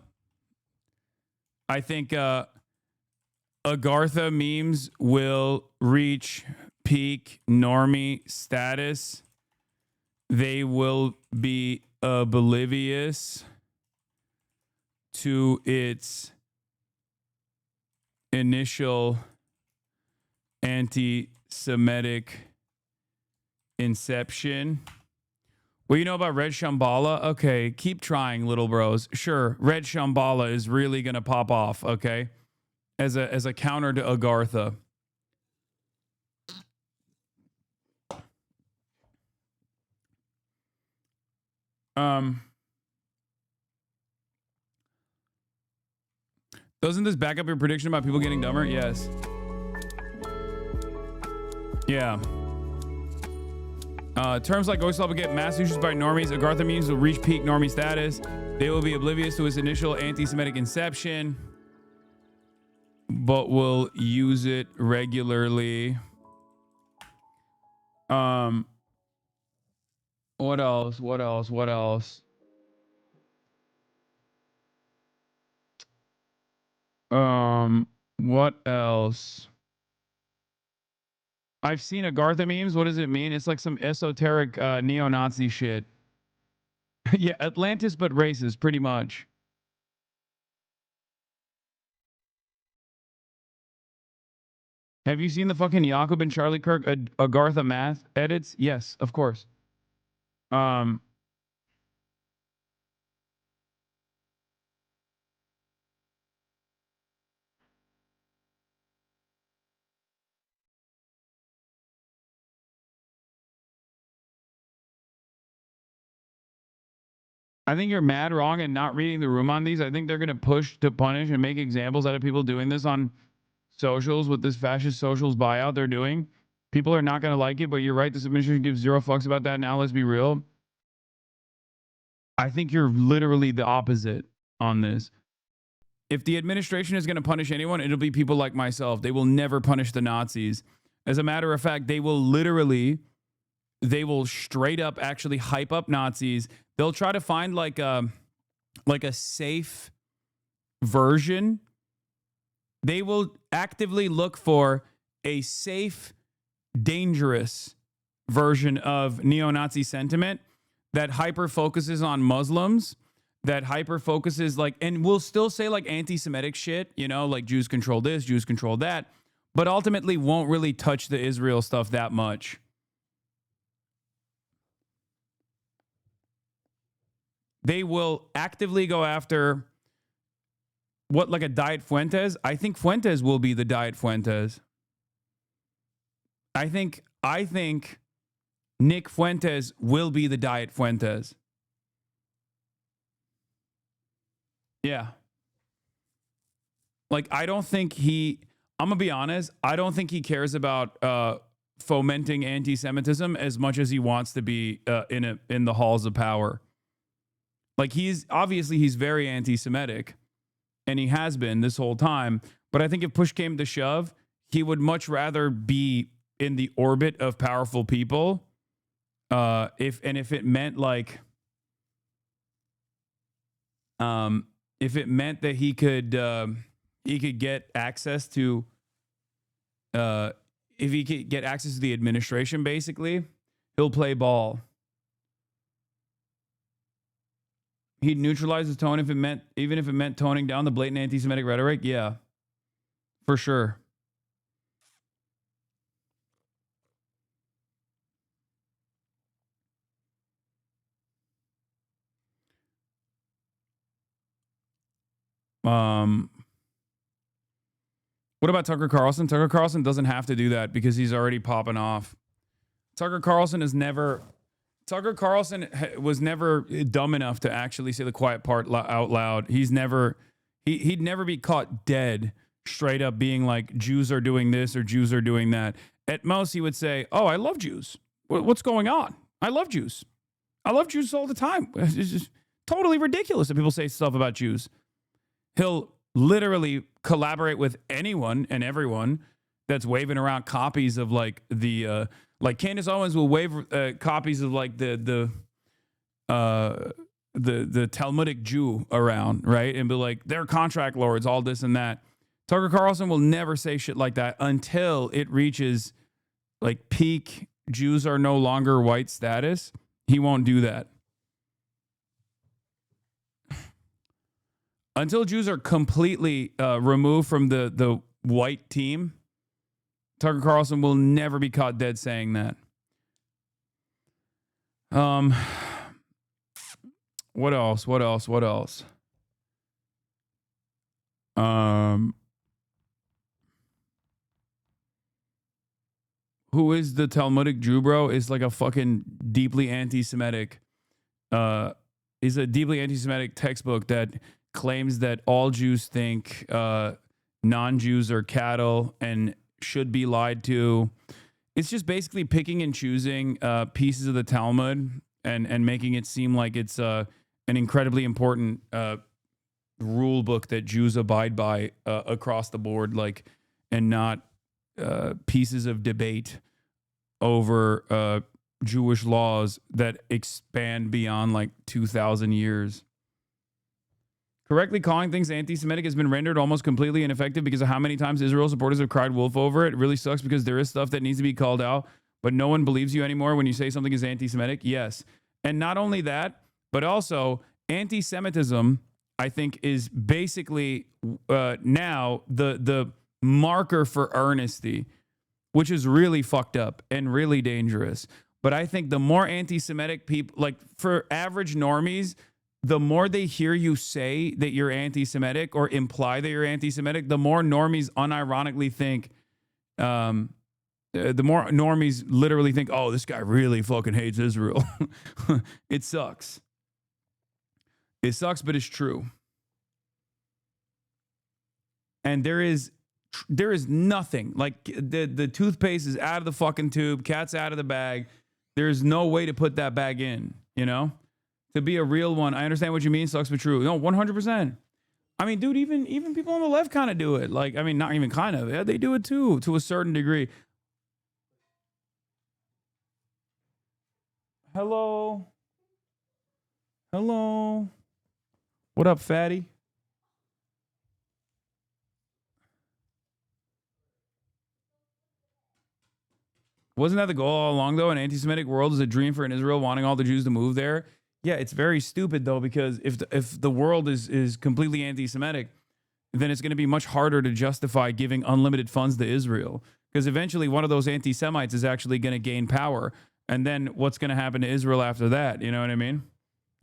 I think Agartha memes will reach peak normie status. They will be oblivious to its initial anti-Semitic inception. What do you know about Red Shambhala? Okay, keep trying, little bros. Sure, Red Shambhala is really going to pop off, okay? As a counter to Agartha. Doesn't this back up your prediction about people getting dumber? Yes. Yeah. Terms like Goy slop will get mass usage by normies. Agartha memes will reach peak normie status. They will be oblivious to its initial anti-Semitic inception, but will use it regularly. What else? What else? What else? What else? I've seen Agartha memes. What does it mean? It's like some esoteric neo-Nazi shit. Yeah, Atlantis but racist, pretty much. Have you seen the fucking Jakob and Charlie Kirk Agartha math edits? Yes, of course. I think you're mad wrong and not reading the room on these. I think they're going to push to punish and make examples out of people doing this on socials with this fascist socials buyout they're doing. People are not going to like it, but you're right. This administration gives zero fucks about that. Now let's be real. I think you're literally the opposite on this. If the administration is going to punish anyone, it'll be people like myself. They will never punish the Nazis. As a matter of fact, they will straight up actually hype up Nazis. They'll try to find like a safe version. They will actively look for a safe, dangerous version of neo-Nazi sentiment that hyper focuses on Muslims, that hyper focuses and we'll still say like anti-Semitic shit, you know, like Jews control this, Jews control that, but ultimately won't really touch the Israel stuff that much. They will actively go after like a Diet Fuentes. I think Fuentes will be the Diet Fuentes. I think Nick Fuentes will be the Diet Fuentes. Yeah. Like, I don't think I'm going to be honest, I don't think he cares about fomenting anti-Semitism as much as he wants to be in the halls of power. Like, he's very anti-Semitic, and he has been this whole time. But I think if push came to shove, he would much rather be in the orbit of powerful people. If it meant that he could get access to, if he could get access to the administration, basically, he'll play ball. He'd neutralize his tone even if it meant toning down the blatant anti-Semitic rhetoric. Yeah, for sure. What about Tucker Carlson? Tucker Carlson doesn't have to do that because he's already popping off. Tucker Carlson was never dumb enough to actually say the quiet part out loud. He'd never be caught dead straight up being like, Jews are doing this or Jews are doing that. At most, he would say, oh, I love Jews. What's going on? I love Jews. I love Jews all the time. It's just totally ridiculous that people say stuff about Jews. He'll literally collaborate with anyone and everyone that's waving around copies of like the like Candace Owens will wave copies of like the Talmudic Jew around, right? And be like, they're contract lords, all this and that. Tucker Carlson will never say shit like that until it reaches like peak Jews are no longer white status. He won't do that. Until Jews are completely removed from the white team, Tucker Carlson will never be caught dead saying that. What else? Who is the Talmudic Jew, bro? Is like a fucking deeply anti-Semitic. Is a deeply anti-Semitic textbook that claims that all Jews think non-Jews are cattle and should be lied to. It's just basically picking and choosing pieces of the Talmud and making it seem like it's an incredibly important rule book that Jews abide by across the board, like, and not pieces of debate over Jewish laws that expand beyond like 2,000 years. Correctly calling things anti-Semitic has been rendered almost completely ineffective because of how many times Israel supporters have cried wolf over it. It really sucks because there is stuff that needs to be called out, but no one believes you anymore when you say something is anti-Semitic. Yes. And not only that, but also anti-Semitism, I think, is basically now the marker for earnesty, which is really fucked up and really dangerous. But I think the more anti-Semitic people, like for average normies, the more they hear you say that you're anti-Semitic or imply that you're anti-Semitic, the more normies unironically think, the more normies literally think, oh, this guy really fucking hates Israel. It sucks. It sucks, but it's true. And there is nothing, like the toothpaste is out of the fucking tube, cat's out of the bag. There's no way to put that bag in, you know? To be a real one, I understand what you mean, sucks but true. No, 100%. I mean, dude, even people on the left kind of do it. Like, I mean, not even kind of. Yeah, they do it too, to a certain degree. Hello? Hello? What up, fatty? Wasn't that the goal all along, though? An anti-Semitic world is a dream for an Israel wanting all the Jews to move there. Yeah, it's very stupid, though, because if the world is completely anti-Semitic, then it's going to be much harder to justify giving unlimited funds to Israel. Because eventually one of those anti-Semites is actually going to gain power. And then what's going to happen to Israel after that? You know what I mean?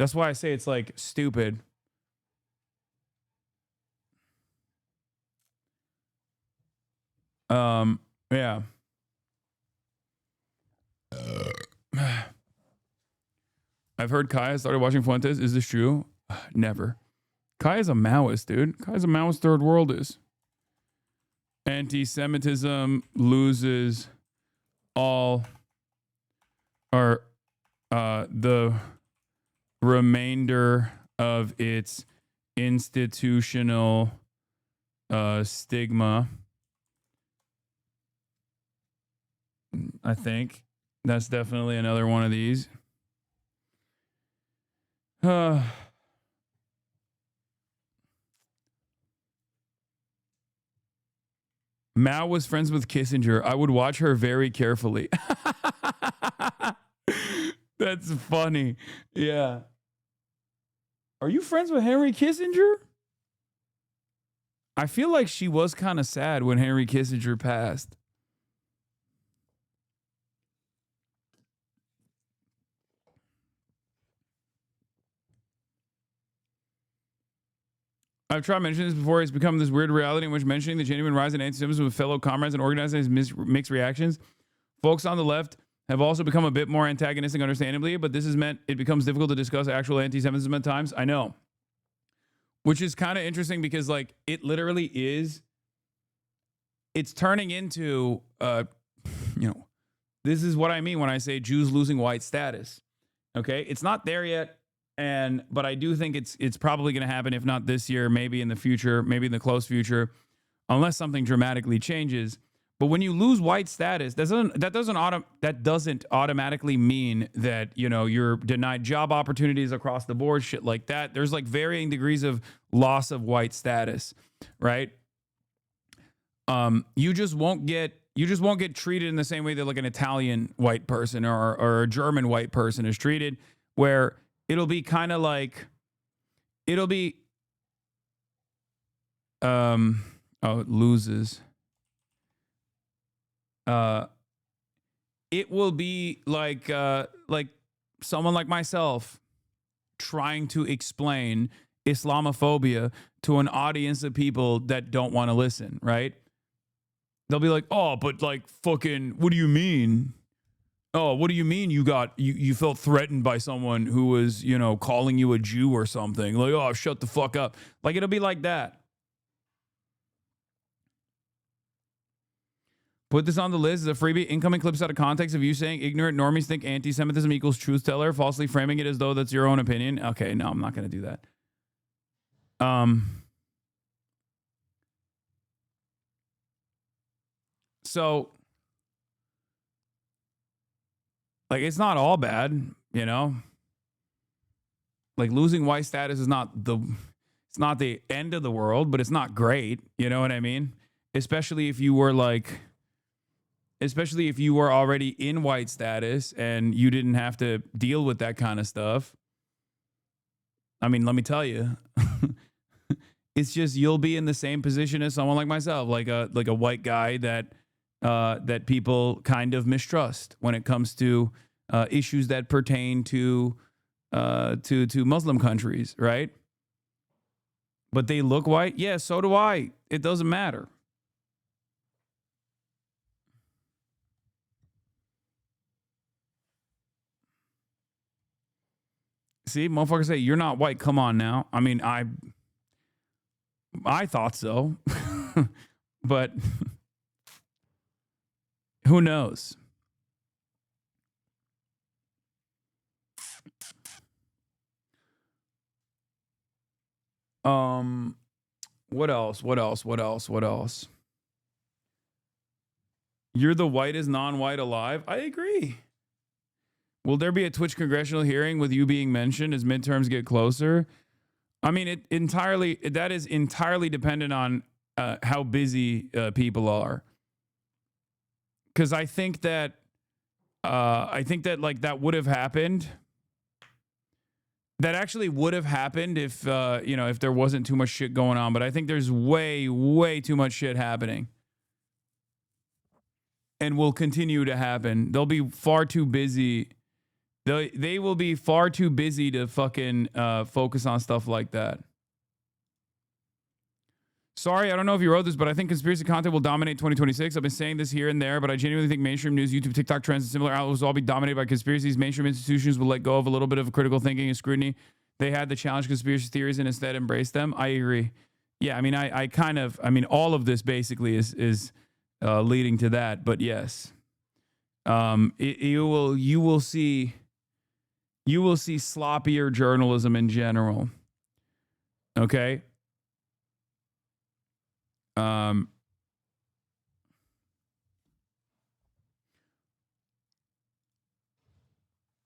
That's why I say it's like stupid. Yeah. I've heard Kaya started watching Fuentes. Is this true? Never. Kaya's a Maoist, dude. Kaya's a Maoist third worldist. Anti-Semitism loses all or the remainder of its institutional stigma. I think that's definitely another one of these. Mao was friends with Kissinger. I would watch her very carefully. That's funny. Yeah. Are you friends with Henry Kissinger? I feel like she was kind of sad when Henry Kissinger passed. I've tried mentioning this before. It's become this weird reality in which mentioning the genuine rise in anti-Semitism with fellow comrades and organizing mixed reactions. Folks on the left have also become a bit more antagonistic, understandably, but this has meant it becomes difficult to discuss actual anti-Semitism at times. I know. Which is kind of interesting because, like, it literally is. It's turning into, this is what I mean when I say Jews losing white status. Okay? It's not there yet. But I do think it's probably going to happen, if not this year, maybe in the future, maybe in the close future, unless something dramatically changes. But when you lose white status, that doesn't automatically mean that, you know, you're denied job opportunities across the board, shit like that. There's like varying degrees of loss of white status, right? You just won't get treated in the same way that like an Italian white person or a German white person is treated, where it'll be kind of like, it loses. It will be like someone like myself trying to explain Islamophobia to an audience of people that don't want to listen, right? They'll be like, oh, but like fucking, what do you mean? Oh, what do you mean you felt threatened by someone who was, you know, calling you a Jew or something? Like, oh, shut the fuck up. Like, it'll be like that. Put this on the list as a freebie. Incoming clips out of context of you saying ignorant normies think anti-Semitism equals truth teller, falsely framing it as though that's your own opinion. Okay, no, I'm not going to do that. So Like, it's not all bad, you know? Like, losing white status is not the end of the world, but it's not great. You know what I mean? Especially if you were already in white status and you didn't have to deal with that kind of stuff. I mean, let me tell you, it's just you'll be in the same position as someone like myself, like a white guy that people kind of mistrust when it comes to issues that pertain to Muslim countries, right? But they look white. Yeah, so do I. It doesn't matter. See, motherfuckers say, you're not white. Come on now. I mean, I thought so. But who knows? What else? You're the whitest non-white alive? I agree. Will there be a Twitch congressional hearing with you being mentioned as midterms get closer? I mean, that is entirely dependent on how busy people are. Because I think that like that would have happened. That actually would have happened if if there wasn't too much shit going on. But I think there's way too much shit happening, and will continue to happen. They'll be far too busy. They will be far too busy to fucking focus on stuff like that. Sorry, I don't know if you wrote this, but I think conspiracy content will dominate 2026. I've been saying this here and there, but I genuinely think mainstream news, YouTube, TikTok trends, and similar outlets will all be dominated by conspiracies. Mainstream institutions will let go of a little bit of critical thinking and scrutiny they had to challenge conspiracy theories and instead embrace them. I agree. Yeah, I mean, I mean, all of this basically is leading to that. But yes, you will see sloppier journalism in general. Okay.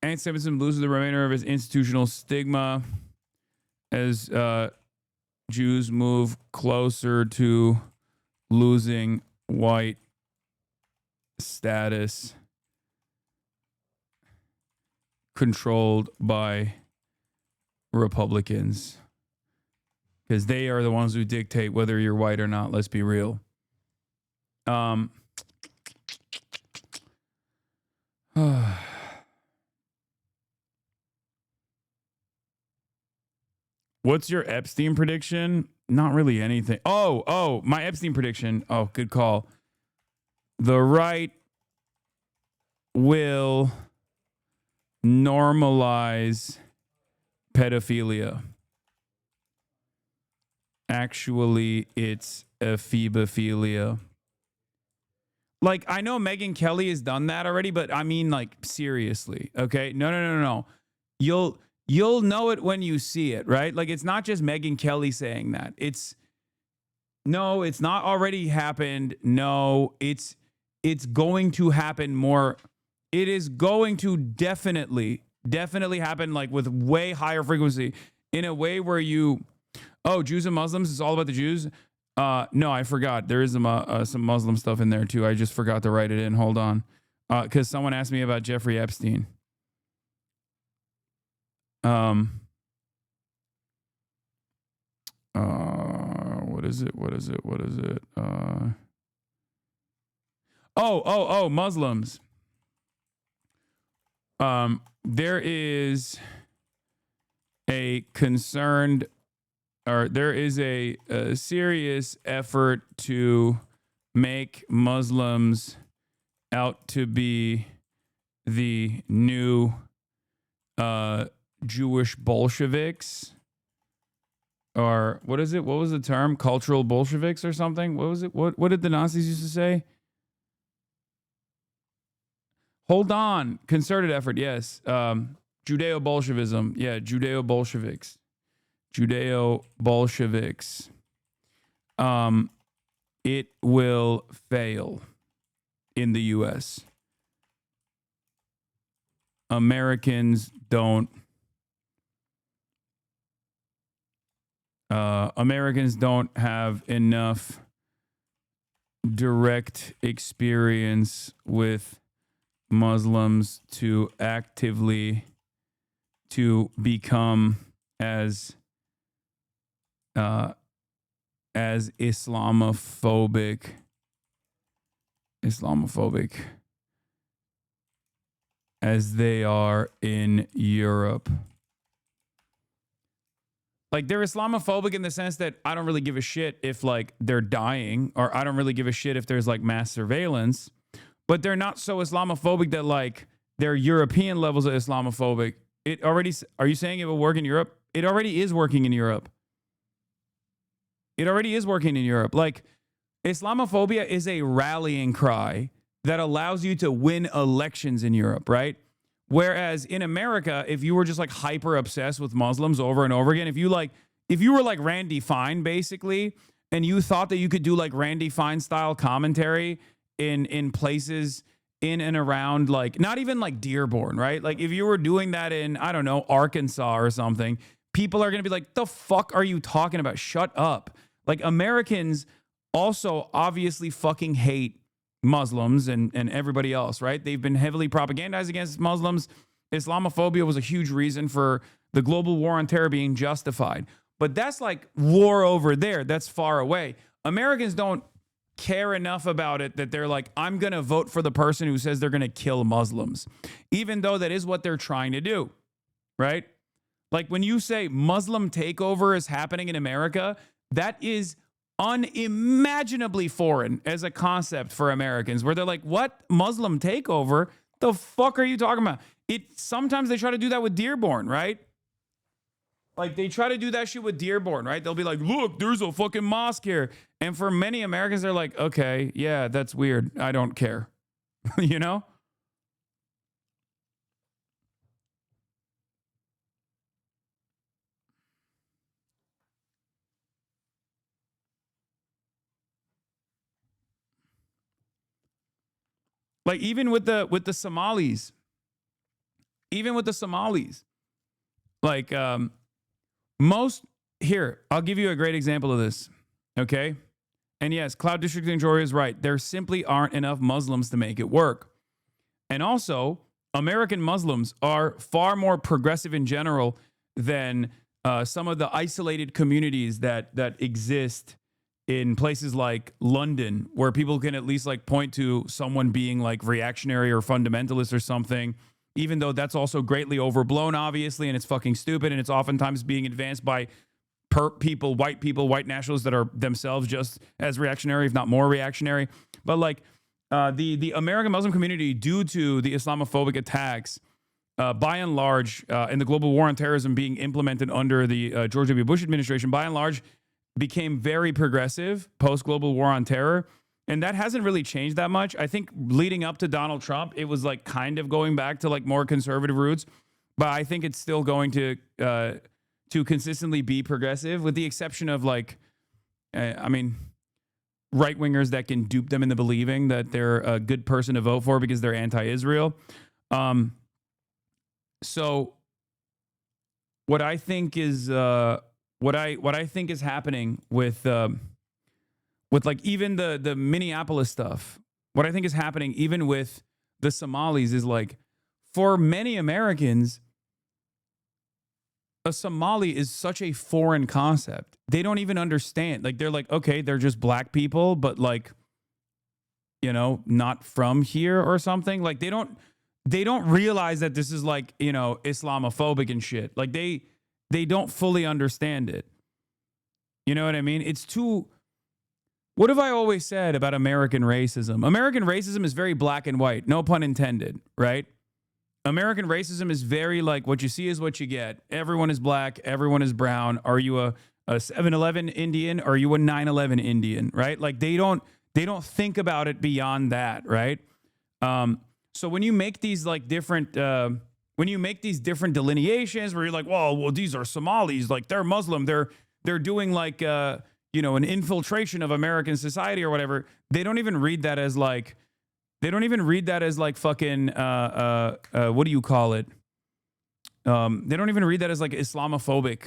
Anti-Semitism loses the remainder of its institutional stigma as Jews move closer to losing white status controlled by Republicans. Because they are the ones who dictate whether you're white or not. Let's be real. What's your Epstein prediction? Not really anything. Oh, my Epstein prediction. Oh, good call. The right will normalize pedophilia. Actually, it's ephebophilia. Like, I know Megyn Kelly has done that already, but I mean, like, seriously, okay? No. You'll know it when you see it, right? Like, it's not just Megyn Kelly saying that. It's not already happened. No, it's going to happen more. It is going to definitely happen, like, with way higher frequency, in a way where Jews and Muslims, it's all about the Jews. No, I forgot. There is some Muslim stuff in there too. I just forgot to write it in. Hold on. Because someone asked me about Jeffrey Epstein. What is it? Muslims. There is a concerned, or there is a serious effort to make Muslims out to be the new Jewish Bolsheviks, or what is it? What was the term? Cultural Bolsheviks or something? What was it? What did the Nazis used to say? Hold on. Concerted effort. Yes. Judeo-Bolshevism. Yeah. Judeo-Bolsheviks. Judeo-Bolsheviks. It will fail in the U.S. Americans don't have enough direct experience with Muslims to actively to become as Islamophobic as they are in Europe. Like, they're Islamophobic in the sense that I don't really give a shit if, like, they're dying, or I don't really give a shit if there's, like, mass surveillance, but they're not so Islamophobic that, like, they're European levels of Islamophobic. It already, are you saying it will work in Europe? It already is working in Europe. It already is working in Europe. Like, Islamophobia is a rallying cry that allows you to win elections in Europe, right? Whereas in America, if you were just like hyper obsessed with Muslims over and over again, if you were like Randy Fine basically, and you thought that you could do like Randy Fine style commentary in places in and around, like, not even like Dearborn, right? Like, if you were doing that in, I don't know, Arkansas or something, people are going to be like, the fuck are you talking about? Shut up. Like, Americans also obviously fucking hate Muslims and everybody else, right? They've been heavily propagandized against Muslims. Islamophobia was a huge reason for the global war on terror being justified. But that's like war over there. That's far away. Americans don't care enough about it that they're like, I'm going to vote for the person who says they're going to kill Muslims, even though that is what they're trying to do, right? Like, when you say Muslim takeover is happening in America, that is unimaginably foreign as a concept for Americans, where they're like, what? Muslim takeover? The fuck are you talking about? Sometimes they try to do that with Dearborn, right? Like, they try to do that shit with Dearborn, right? They'll be like, look, there's a fucking mosque here. And for many Americans, they're like, okay, yeah, that's weird. I don't care. You know? Like, even with the Somalis, like, here, I'll give you a great example of this, okay? And yes, Cloud District and Jory is right. There simply aren't enough Muslims to make it work. And also, American Muslims are far more progressive in general than some of the isolated communities that exist in places like London, where people can at least like point to someone being like reactionary or fundamentalist or something, even though that's also greatly overblown, obviously, and it's fucking stupid, and it's oftentimes being advanced by white nationalists that are themselves just as reactionary, if not more reactionary. But like the American Muslim community, due to the Islamophobic attacks, by and large, and the global war on terrorism being implemented under the George W. Bush administration, by and large, became very progressive post-global war on terror. And that hasn't really changed that much. I think leading up to Donald Trump, it was like kind of going back to like more conservative roots. But I think it's still going to consistently be progressive, with the exception of like, right-wingers that can dupe them into believing that they're a good person to vote for because they're anti-Israel. So what I think is... What I think is happening with like even the Minneapolis stuff, what I think is happening even with the Somalis is like, for many Americans, a Somali is such a foreign concept. They don't even understand. Like, they're like, okay, they're just black people, but like, you know, not from here or something. Like, they don't realize that this is like, you know, Islamophobic and shit. Like, they don't fully understand it. You know what I mean? It's too... What have I always said about American racism? American racism is very black and white, no pun intended, right? American racism is very like, what you see is what you get. Everyone is black, everyone is brown. Are you a 7-Eleven Indian? Or are you a 9/11 Indian, right? Like, they don't think about it beyond that, right? So when you make these like different... when you make these different delineations where you're like, well, these are Somalis, like they're Muslim, they're doing like, you know, an infiltration of American society or whatever. They don't even read that as like, They don't even read that as like fucking, what do you call it? They don't even read that as like Islamophobic.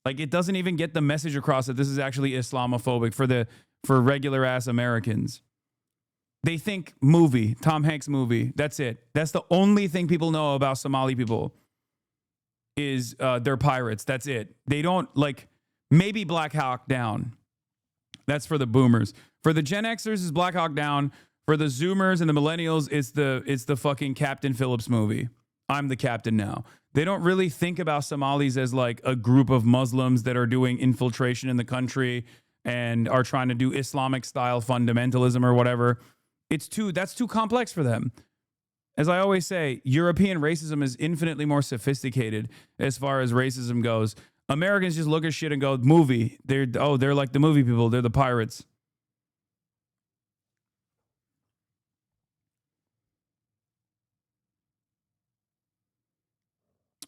Like it doesn't even get the message across that this is actually Islamophobic for regular ass Americans. They think movie, Tom Hanks movie. That's it. That's the only thing people know about Somali people is they're pirates. That's it. They don't like maybe Black Hawk Down. That's for the boomers. For the Gen Xers is Black Hawk Down. For the Zoomers and the millennials, it's the fucking Captain Phillips movie. I'm the captain now. They don't really think about Somalis as like a group of Muslims that are doing infiltration in the country and are trying to do Islamic style fundamentalism or whatever. That's too complex for them. As I always say, European racism is infinitely more sophisticated as far as racism goes. Americans just look at shit and go, movie. They're like the movie people. They're the pirates.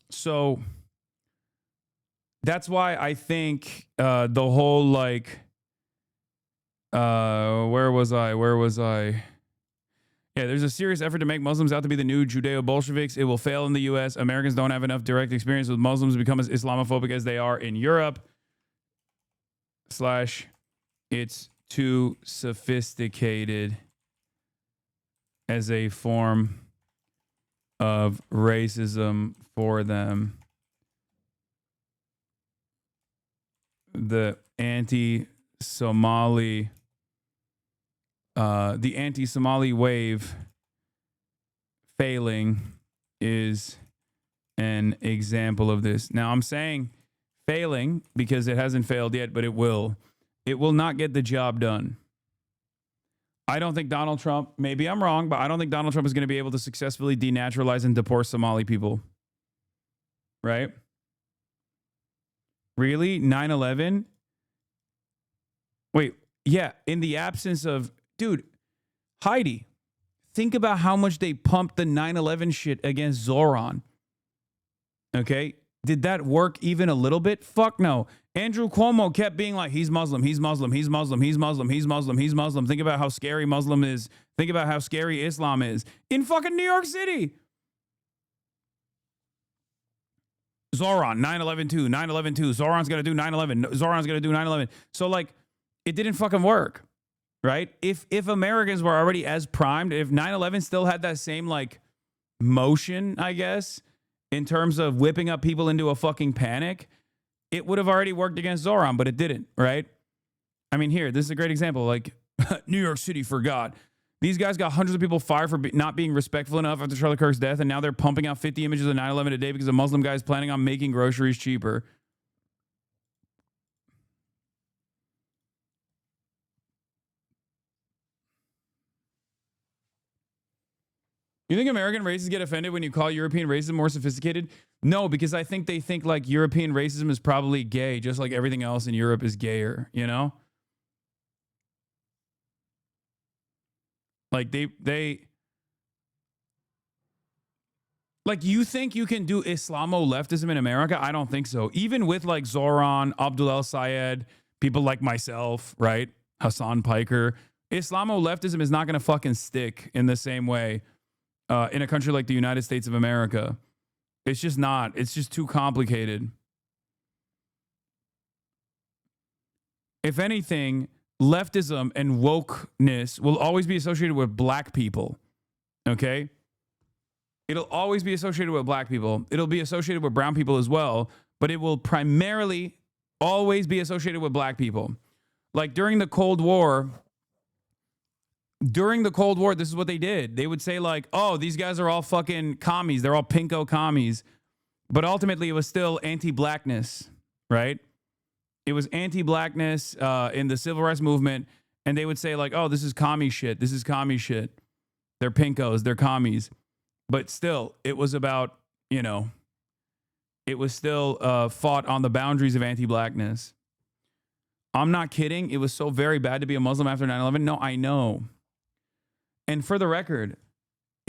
So that's why I think the whole like, where was I? Yeah, there's a serious effort to make Muslims out to be the new Judeo-Bolsheviks. It will fail in the U.S. Americans don't have enough direct experience with Muslims to become as Islamophobic as they are in Europe. / it's too sophisticated as a form of racism for them. The anti-Somali wave failing is an example of this. Now, I'm saying failing because it hasn't failed yet, but it will. It will not get the job done. I don't think Donald Trump, maybe I'm wrong, but I don't think Donald Trump is going to be able to successfully denaturalize and deport Somali people. Right? Really? 9/11? Wait, yeah, in the absence of, dude, Heidi, think about how much they pumped the 9/11 shit against Zoran. Okay? Did that work even a little bit? Fuck no. Andrew Cuomo kept being like, he's Muslim, he's Muslim, he's Muslim, he's Muslim, he's Muslim, he's Muslim. Think about how scary Muslim is. Think about how scary Islam is. In fucking New York City. Zoran, 9/11 too, 9/11 too. Zoran's going to do 9/11. Zoran's going to do 9/11. So like, it didn't fucking work, right? If Americans were already as primed, if 9/11 still had that same like motion, I guess, in terms of whipping up people into a fucking panic, it would have already worked against Zoran, but it didn't, right? I mean, here, this is a great example. Like, New York City forgot. These guys got hundreds of people fired for not being respectful enough after Charlie Kirk's death, and now they're pumping out 50 images of 9/11 a day because a Muslim guy is planning on making groceries cheaper. You think American racists get offended when you call European racism more sophisticated? No, because I think they think like European racism is probably gay, just like everything else in Europe is gayer, you know? Like they like, you think you can do Islamo-leftism in America? I don't think so. Even with like Zoran, Abdul El-Sayed, people like myself, right? Hasan, Piker. Islamo-leftism is not going to fucking stick in the same way in a country like the United States of America. It's just not. It's just too complicated. If anything, leftism and wokeness will always be associated with black people. Okay? It'll always be associated with black people. It'll be associated with brown people as well, but it will primarily always be associated with black people. Like during the Cold War, this is what they did. They would say like, oh, these guys are all fucking commies. They're all pinko commies. But ultimately, it was still anti-blackness, right? It was anti-blackness in the civil rights movement. And they would say like, oh, this is commie shit. This is commie shit. They're pinkos. They're commies. But still, it was about, you know, it was still fought on the boundaries of anti-blackness. I'm not kidding. It was so very bad to be a Muslim after 9/11. No, I know. And for the record,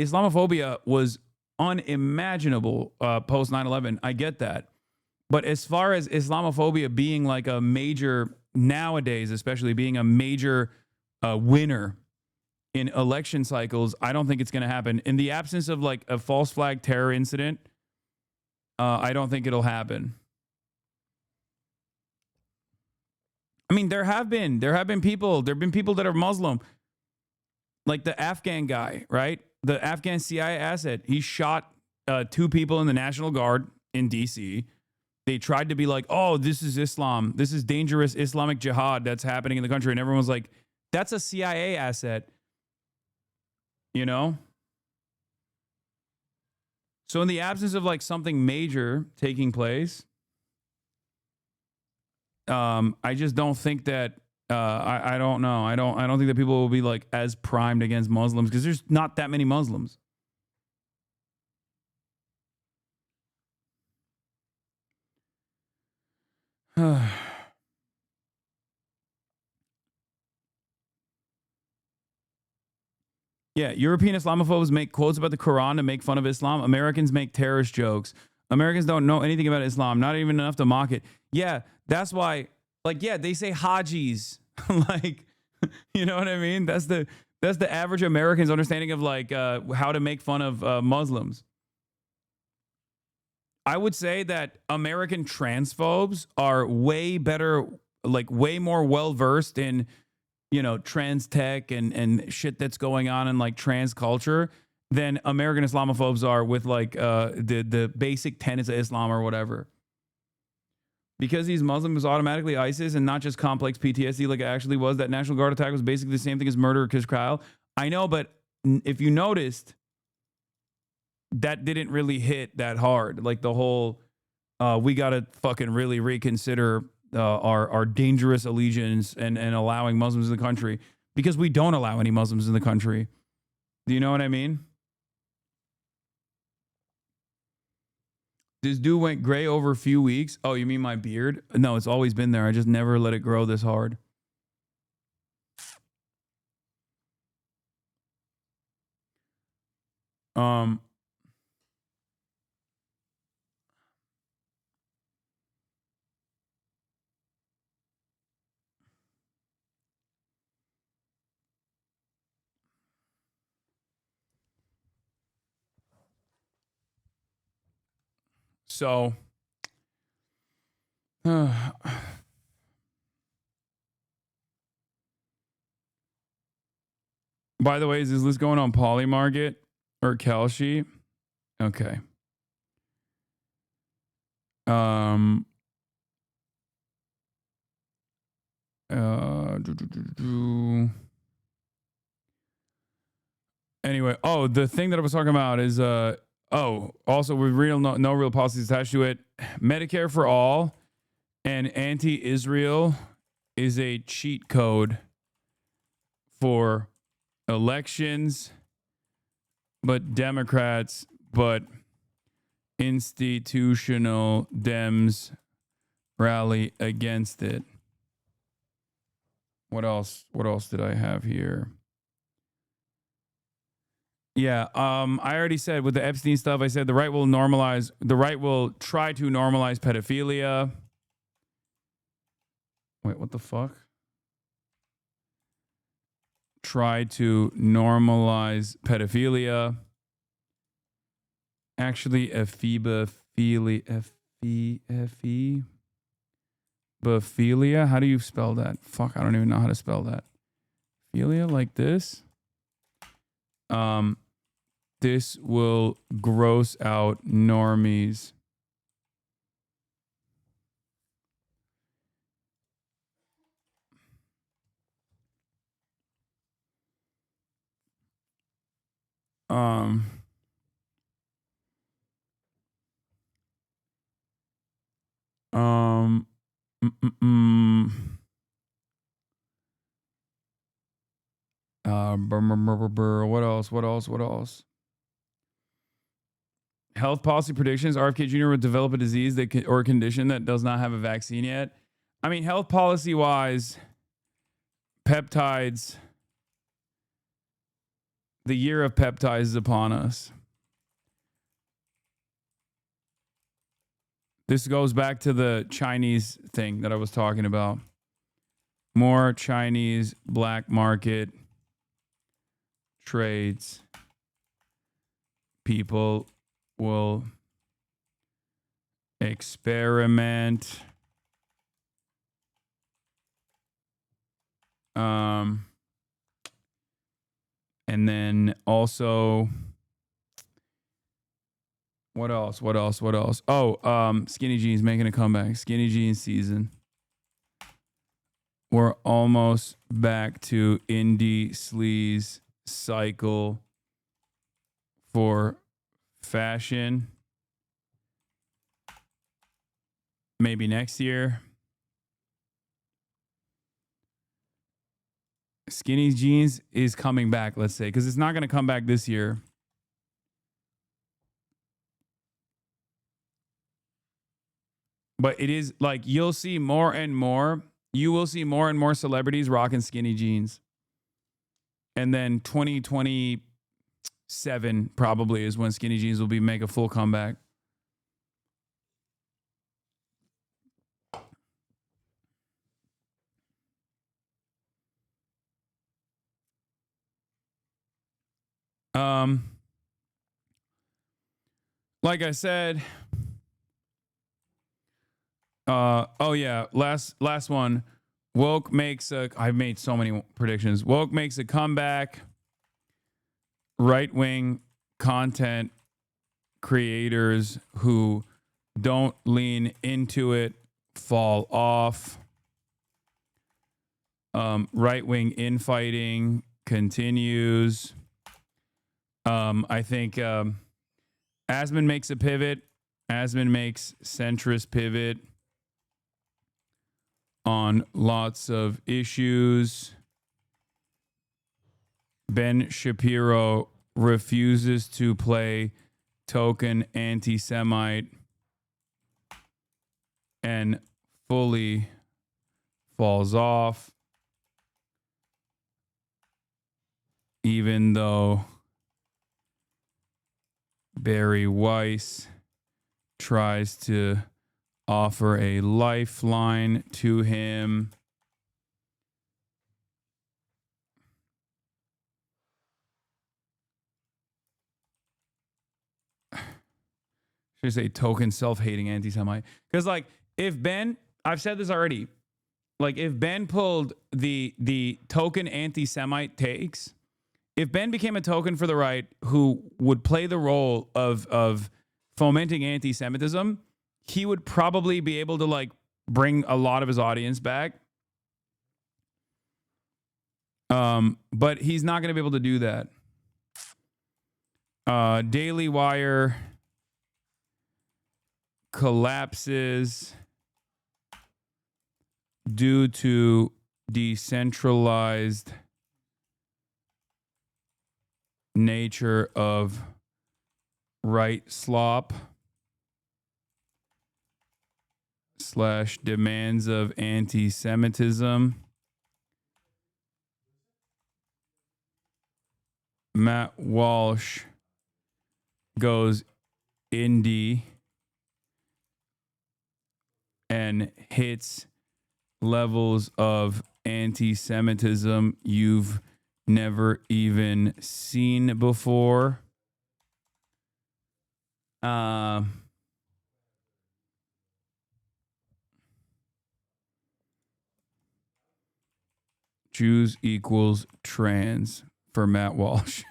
Islamophobia was unimaginable post 9/11. I get that. But as far as Islamophobia being like a major, nowadays especially, being a major winner in election cycles, I don't think it's going to happen. In the absence of like a false flag terror incident, I don't think it'll happen. I mean, there have been people that are Muslim, like the Afghan guy, right? The Afghan CIA asset. He shot 2 people in the National Guard in DC. They tried to be like, oh, this is Islam. This is dangerous Islamic jihad that's happening in the country. And everyone was like, that's a CIA asset. You know? So in the absence of like something major taking place, I just don't think that I don't know. I don't think that people will be like as primed against Muslims because there's not that many Muslims. Yeah, European Islamophobes make quotes about the Quran to make fun of Islam. Americans make terrorist jokes. Americans don't know anything about Islam, not even enough to mock it. Yeah, that's why, like, yeah, they say Hajis. Like, you know what I mean? That's the average American's understanding of like how to make fun of Muslims. I would say that American transphobes are way better, like way more well-versed in, you know, trans tech and shit that's going on in like trans culture than American Islamophobes are with like the basic tenets of Islam or whatever. Because he's Muslim is automatically ISIS and not just complex PTSD like it actually was. That National Guard attack was basically the same thing as murder or Kish Kyle. I know, but if you noticed, that didn't really hit that hard. Like the whole, we got to fucking really reconsider our dangerous allegiance and allowing Muslims in the country, because we don't allow any Muslims in the country. Do you know what I mean? This dude went gray over a few weeks. Oh, you mean my beard? No, it's always been there. I just never let it grow this hard. So, by the way, is this list going on Polymarket or Kalshi? Okay. Anyway, the thing that I was talking about is also with no real policies attached to it. Medicare for all and anti-Israel is a cheat code for elections, but Democrats, but institutional Dems rally against it. What else did I have here? Yeah, I already said with the Epstein stuff, I said the right will try to normalize pedophilia. Wait, what the fuck? Try to normalize pedophilia. Actually, Bophilia? How do you spell that? Fuck, I don't even know how to spell that. Philia like this? This will gross out normies. What else? Health policy predictions. RFK Jr. would develop a disease or a condition that does not have a vaccine yet. I mean, health policy wise, peptides. The year of peptides is upon us. This goes back to the Chinese thing that I was talking about. More Chinese black market trades, people will experiment. And then also, what else? Oh, skinny jeans making a comeback. Skinny jeans season. We're almost back to indie sleaze cycle for fashion. Maybe next year. Skinny jeans is coming back, let's say, because it's not going to come back this year. But it is like you'll see more and more. You will see more and more celebrities rocking skinny jeans. And then 2027 probably is when skinny jeans will make a full comeback. Like I said, oh yeah, last one. Woke makes a, I've made so many predictions. Woke makes a comeback. Right-wing content creators who don't lean into it fall off. Right-wing infighting continues. I think Asman makes a pivot. Asman makes centrist pivot on lots of issues. Ben Shapiro refuses to play token anti-Semite and fully falls off, even though Barry Weiss tries to offer a lifeline to him. Should I say token self-hating anti-Semite? Because like if Ben, I've said this already, like if Ben pulled the token anti-Semite takes, if Ben became a token for the right who would play the role of fomenting anti-Semitism, he would probably be able to like bring a lot of his audience back. But he's not going to be able to do that. Daily Wire collapses due to decentralized nature of right slop / demands of anti-Semitism. Matt Walsh goes indie and hits levels of anti-Semitism you've never even seen before. Jews equals trans for Matt Walsh.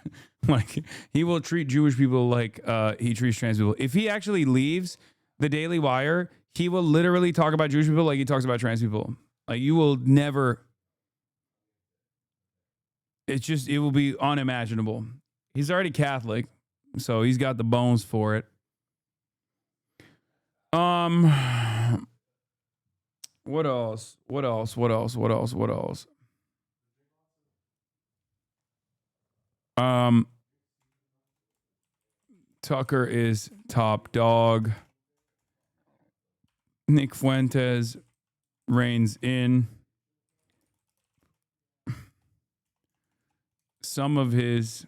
Like he will treat Jewish people like he treats trans people. If he actually leaves the Daily Wire, he will literally talk about Jewish people like he talks about trans people. Like you will never. It will be unimaginable. He's already Catholic, so he's got the bones for it. What else? Tucker is top dog. Nick Fuentes reigns in. Some of his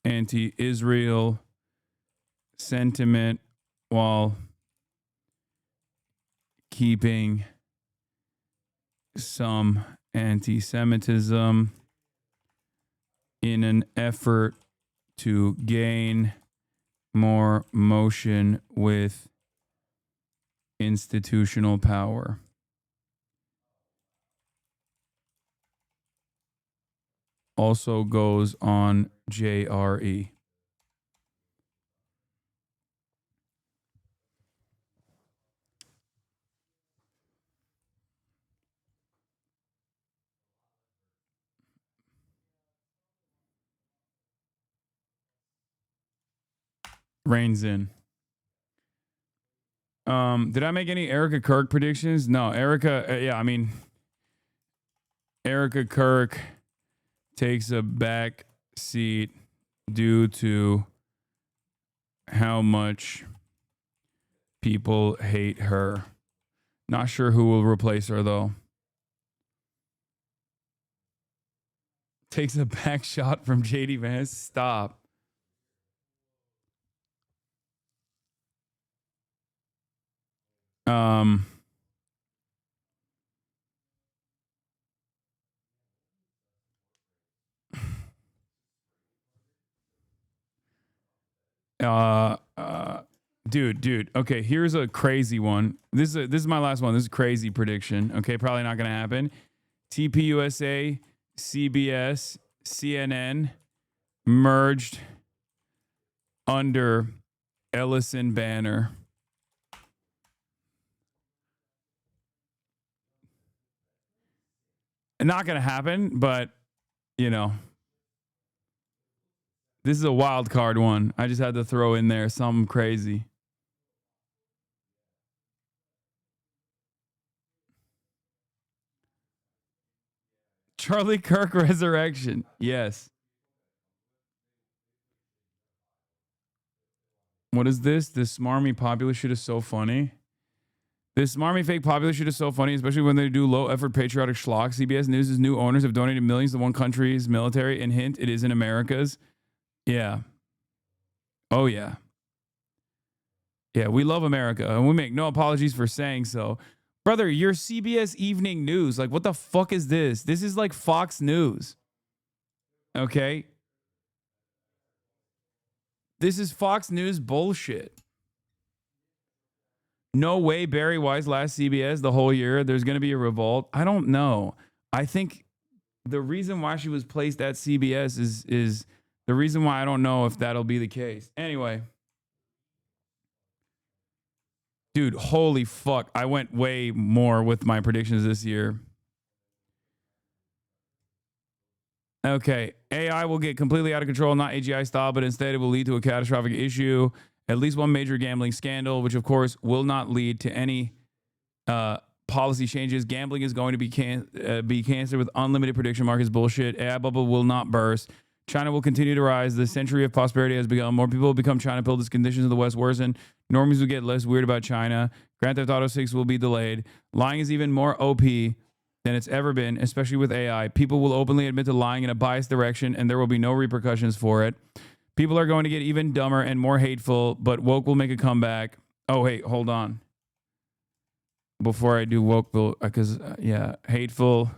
anti-Israel sentiment while keeping some anti-Semitism. in an effort to gain more motion with institutional power. Also goes on JRE. Reigns in. Did I make any Erica Kirk predictions? No, Erica, yeah, I mean, Erica Kirk takes a back seat due to how much people hate her. Not sure who will replace her, though. Takes a back shot from JD Vance. Stop. Dude. Okay, here's a crazy one. This is my last one. This is a crazy prediction. Okay, probably not gonna happen. TPUSA, CBS, CNN merged under Ellison banner. Not gonna happen, but you know. This is a wild card one. I just had to throw in there something crazy. Charlie Kirk resurrection. Yes. What is this? This smarmy popular shit is so funny. This smarmy fake popular shit is so funny, especially when they do low effort patriotic schlock. CBS News' new owners have donated millions to one country's military, and hint, it is in America's. Yeah. Oh, yeah. Yeah, we love America, and we make no apologies for saying so. Brother, you're CBS Evening News. Like, what the fuck is this? This is like Fox News. Okay? This is Fox News bullshit. No way Barry White's last CBS the whole year. There's going to be a revolt. I don't know. I think the reason why she was placed at CBS is the reason why I don't know if that'll be the case. Anyway. Dude, holy fuck. I went way more with my predictions this year. Okay. AI will get completely out of control, not AGI style, but instead it will lead to a catastrophic issue. At least one major gambling scandal, which of course will not lead to any policy changes. Gambling is going to be cancer with unlimited prediction markets bullshit. AI bubble will not burst. China will continue to rise. The century of prosperity has begun. More people will become China pilled as conditions in the West worsen. Normies will get less weird about China. Grand Theft Auto 6 will be delayed. Lying is even more OP than it's ever been, especially with AI. People will openly admit to lying in a biased direction, and there will be no repercussions for it. People are going to get even dumber and more hateful, but woke will make a comeback. Oh, hey, hold on. Before I do woke, because, hateful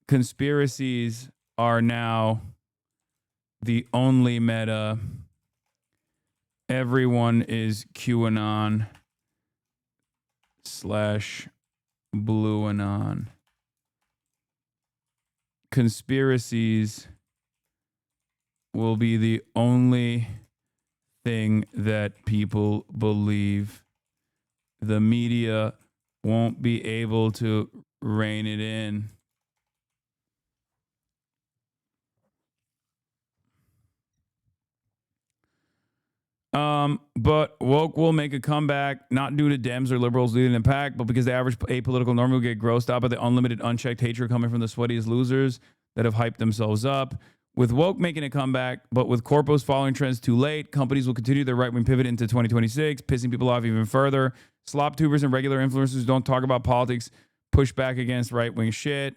conspiracies are now the only meta. Everyone is QAnon / BlueAnon. Conspiracies will be the only thing that people believe. The media won't be able to rein it in. But woke will make a comeback, not due to Dems or liberals leading the pack, but because the average apolitical normie will get grossed out by the unlimited, unchecked hatred coming from the sweatiest losers that have hyped themselves up. With woke making a comeback, but with corpos following trends too late, companies will continue their right-wing pivot into 2026, pissing people off even further. Slop tubers and regular influencers who don't talk about politics push back against right-wing shit.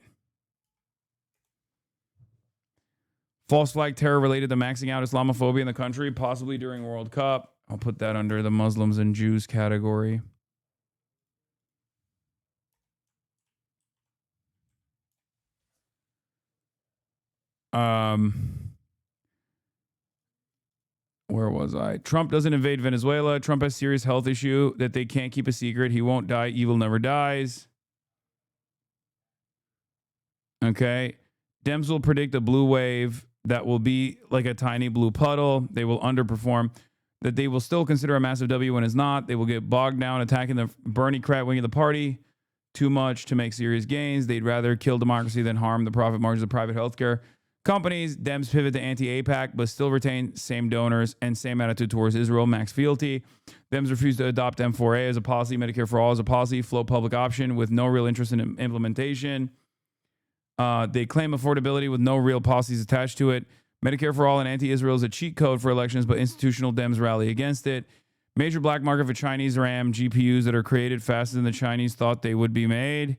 False flag terror related to maxing out Islamophobia in the country, possibly during World Cup. I'll put that under the Muslims and Jews category. Where was I? Trump doesn't invade Venezuela. Trump has serious health issue that they can't keep a secret. He won't die. Evil never dies. Okay. Dems will predict a blue wave that will be like a tiny blue puddle. They will underperform. That they will still consider a massive W when it's not. They will get bogged down attacking the Bernie crap wing of the party too much to make serious gains. They'd rather kill democracy than harm the profit margins of private healthcare companies. Dems pivot to anti-APAC, but still retain same donors and same attitude towards Israel. Max Fealty. Dems refuse to adopt M4A as a policy, Medicare for all as a policy, float public option with no real interest in implementation. They claim affordability with no real policies attached to it. Medicare for all and anti-Israel is a cheat code for elections, but institutional Dems rally against it. Major black market for Chinese RAM GPUs that are created faster than the Chinese thought they would be made.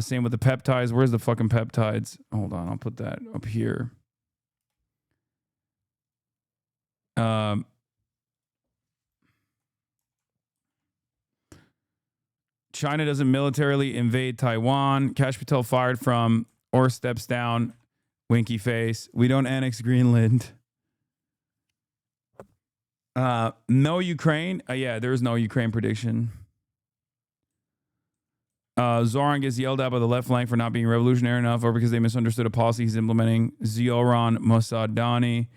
Same with the peptides. Where's the fucking peptides? Hold on, I'll put that up here. China doesn't militarily invade Taiwan. Kash Patel fired from or steps down. Winky face. We don't annex Greenland. No Ukraine. Yeah, there is no Ukraine prediction. Zoran gets yelled at by the left flank for not being revolutionary enough or because they misunderstood a policy he's implementing. Zoran Mossadani.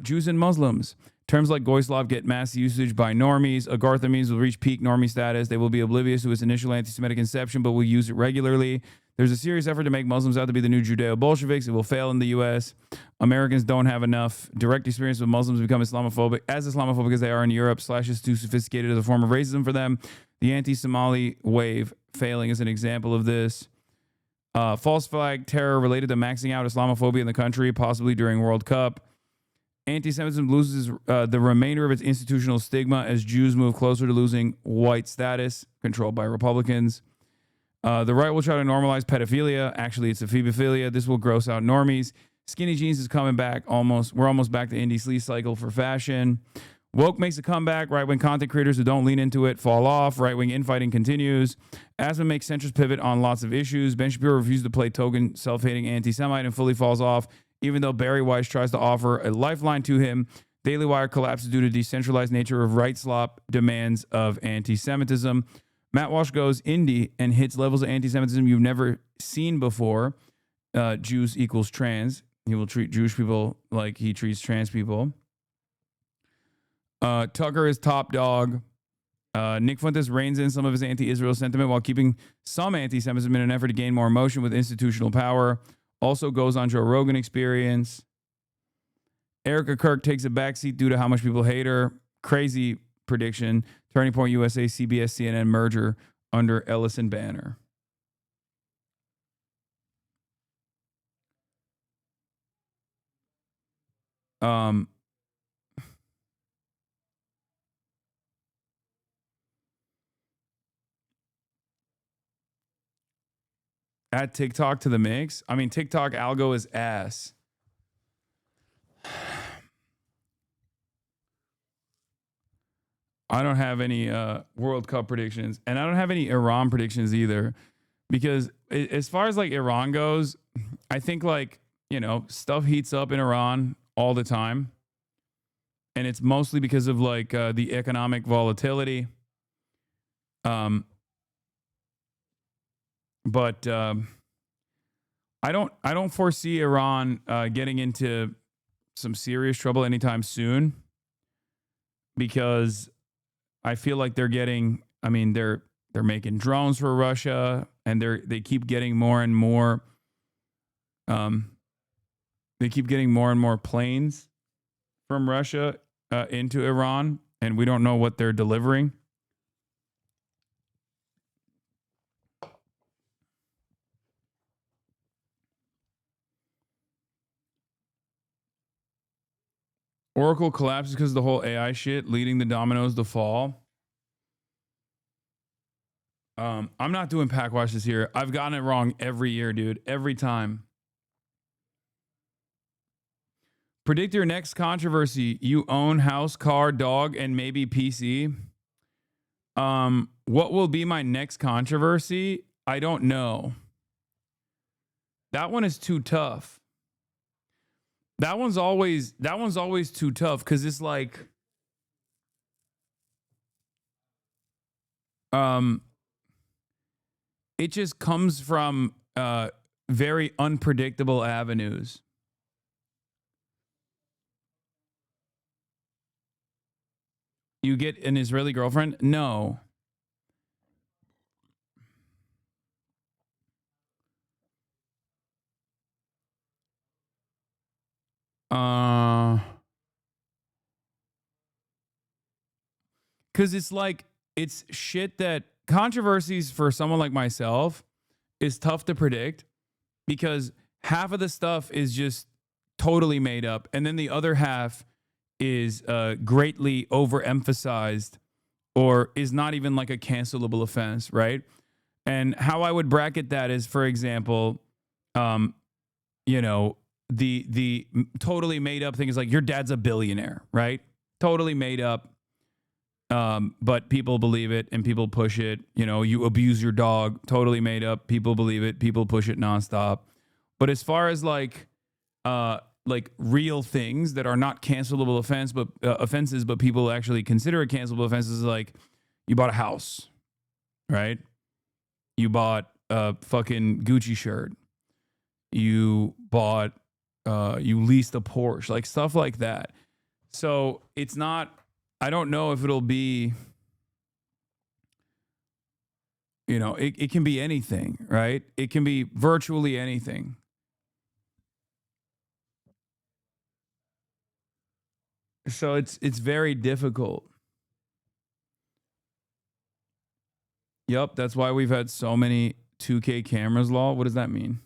Jews and Muslims. Terms like Goyslav get mass usage by normies. Agartha will reach peak normie status. They will be oblivious to its initial anti-Semitic inception, but will use it regularly. There's a serious effort to make Muslims out to be the new Judeo-Bolsheviks. It will fail in the U.S. Americans don't have enough direct experience with Muslims become Islamophobic as they are in Europe. Slash is too sophisticated as a form of racism for them. The anti-Somali wave failing is an example of this. False flag terror related to maxing out Islamophobia in the country, possibly during World Cup. Anti-Semitism loses the remainder of its institutional stigma as Jews move closer to losing white status, controlled by Republicans. The right will try to normalize pedophilia. Actually, it's ephebophilia. This will gross out normies. Skinny jeans is coming back. We're almost back to indie sleaze cycle for fashion. Woke makes a comeback. Right-wing content creators who don't lean into it fall off. Right-wing infighting continues. Asma makes centrist pivot on lots of issues. Ben Shapiro refuses to play token self-hating anti-Semite and fully falls off, even though Barry Weiss tries to offer a lifeline to him. Daily Wire collapses due to decentralized nature of right slop demands of anti-Semitism. Matt Walsh goes indie and hits levels of anti-Semitism you've never seen before. Jews equals trans. He will treat Jewish people like he treats trans people. Tucker is top dog. Nick Fuentes reins in some of his anti-Israel sentiment while keeping some anti-Semitism in an effort to gain more motion with institutional power. Also goes on Joe Rogan Experience. Erica Kirk takes a backseat due to how much people hate her. Crazy prediction. Turning Point USA, CBS, CNN merger under Ellison banner. Add TikTok to the mix. I mean, TikTok algo is ass. I don't have any World Cup predictions, and I don't have any Iran predictions either, because as far as like Iran goes, I think like, you know, stuff heats up in Iran all the time, and it's mostly because of like the economic volatility. But I don't foresee Iran getting into some serious trouble anytime soon, because I feel like they're getting, I mean, they're making drones for Russia, and they keep getting more and more planes from Russia into Iran, and we don't know what they're delivering. Oracle collapses because of the whole AI shit, leading the dominoes to fall. I'm not doing pack washes here. I've gotten it wrong every year, dude. Every time. Predict your next controversy. You own house, car, dog, and maybe PC. What will be my next controversy? I don't know. That one is too tough. That one's always too tough because it's like, it just comes from very unpredictable avenues. You get an Israeli girlfriend? No. Because it's like, it's shit that controversies for someone like myself is tough to predict because half of the stuff is just totally made up. And then the other half is greatly overemphasized or is not even like a cancelable offense, right? And how I would bracket that is, for example, you know, the totally made up thing is like your dad's a billionaire, right? Totally made up. But people believe it and people push it. You know, you abuse your dog, totally made up. People believe it. People push it nonstop. But as far as like real things that are not cancelable offenses, but people actually consider it cancelable offenses, like you bought a house, right? You bought a fucking Gucci shirt. You bought, you leased a Porsche, like stuff like that. So it's not, I don't know if it'll be, you know, it can be anything, right? It can be virtually anything. So it's very difficult. Yep, that's why we've had so many 2K cameras law. What does that mean?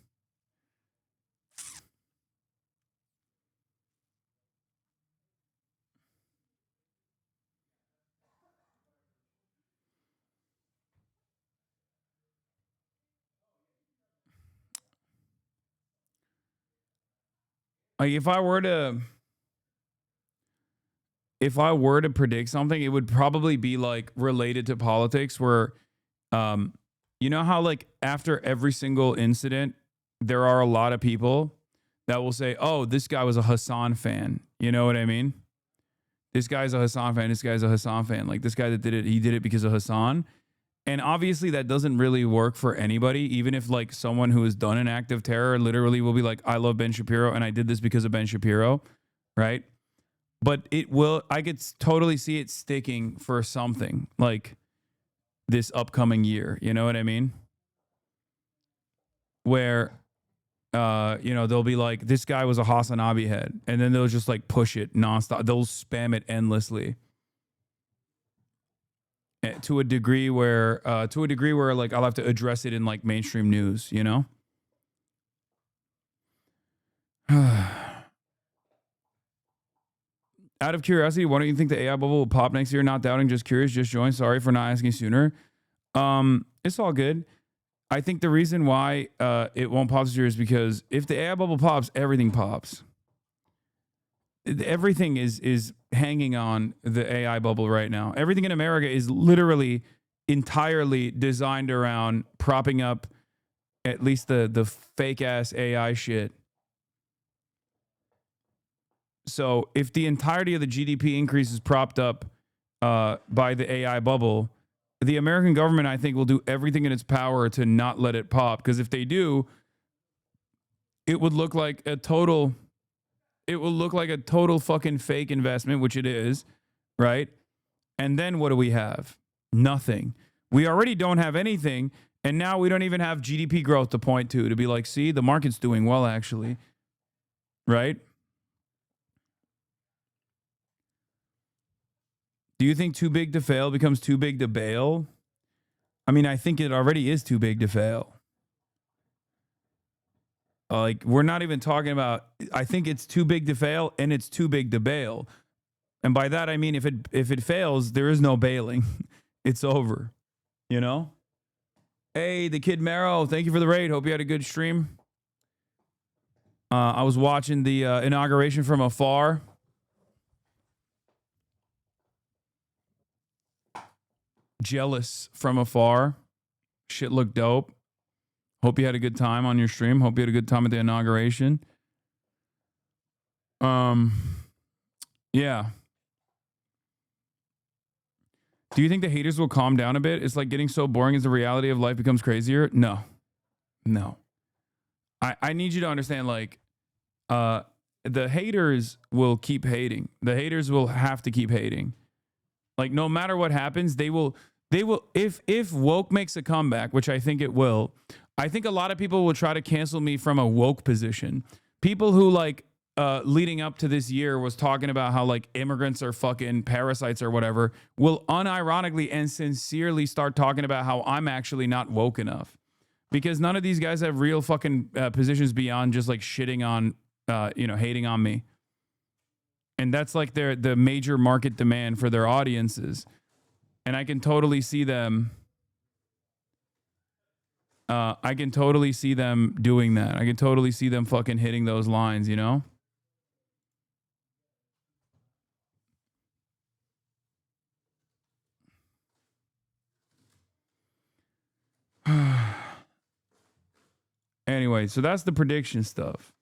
Like if I were to predict something, it would probably be like related to politics where, you know how like after every single incident, there are a lot of people that will say, oh, this guy was a Hasan fan. You know what I mean? This guy's a Hasan fan. This guy's a Hasan fan. Like this guy that did it, he did it because of Hasan. And obviously that doesn't really work for anybody, even if like someone who has done an act of terror literally will be like, I love Ben Shapiro and I did this because of Ben Shapiro, right? But it will, I could totally see it sticking for something like this upcoming year. You know what I mean? Where, you know, they'll be like, this guy was a HasanAbi head. And then they'll just like push it nonstop. They'll spam it endlessly. To a degree where like I'll have to address it in like mainstream news, you know? Out of curiosity, why don't you think the AI bubble will pop next year? Not doubting, just curious, just joined. Sorry for not asking sooner. It's all good. I think the reason why it won't pop this year is because if the AI bubble pops, everything pops. Everything is hanging on the AI bubble right now. Everything in America is literally entirely designed around propping up at least the fake ass AI shit. So if the entirety of the GDP increase is propped up by the AI bubble, the American government, I think, will do everything in its power to not let it pop. Because if they do, it would look like a total fucking fake investment, which it is, right? And then what do we have? Nothing. We already don't have anything, and now we don't even have GDP growth to point to be like, see, the market's doing well, actually, right? Do you think too big to fail becomes too big to bail? I mean, I think it already is too big to fail. Like, we're not even talking about, I think it's too big to fail and it's too big to bail. And by that, I mean, if it fails, there is no bailing. It's over, you know? Hey, the Kid Marrow, thank you for the raid. Hope you had a good stream. I was watching the inauguration from afar. Jealous from afar. Shit looked dope. Hope you had a good time on your stream. Hope you had a good time at the inauguration. Yeah. Do you think the haters will calm down a bit? It's like getting so boring as the reality of life becomes crazier. No. I need you to understand, like, the haters will keep hating. The haters will have to keep hating. Like, no matter what happens, they will, if woke makes a comeback, which I think it will, I think a lot of people will try to cancel me from a woke position. People who, like, leading up to this year was talking about how, like, immigrants are fucking parasites or whatever, will unironically and sincerely start talking about how I'm actually not woke enough. Because none of these guys have real fucking positions beyond just, like, shitting on, hating on me. And that's, like, the major market demand for their audiences. And I can totally see them. I can totally see them doing that. I can totally see them fucking hitting those lines, you know? Anyway, so that's the prediction stuff.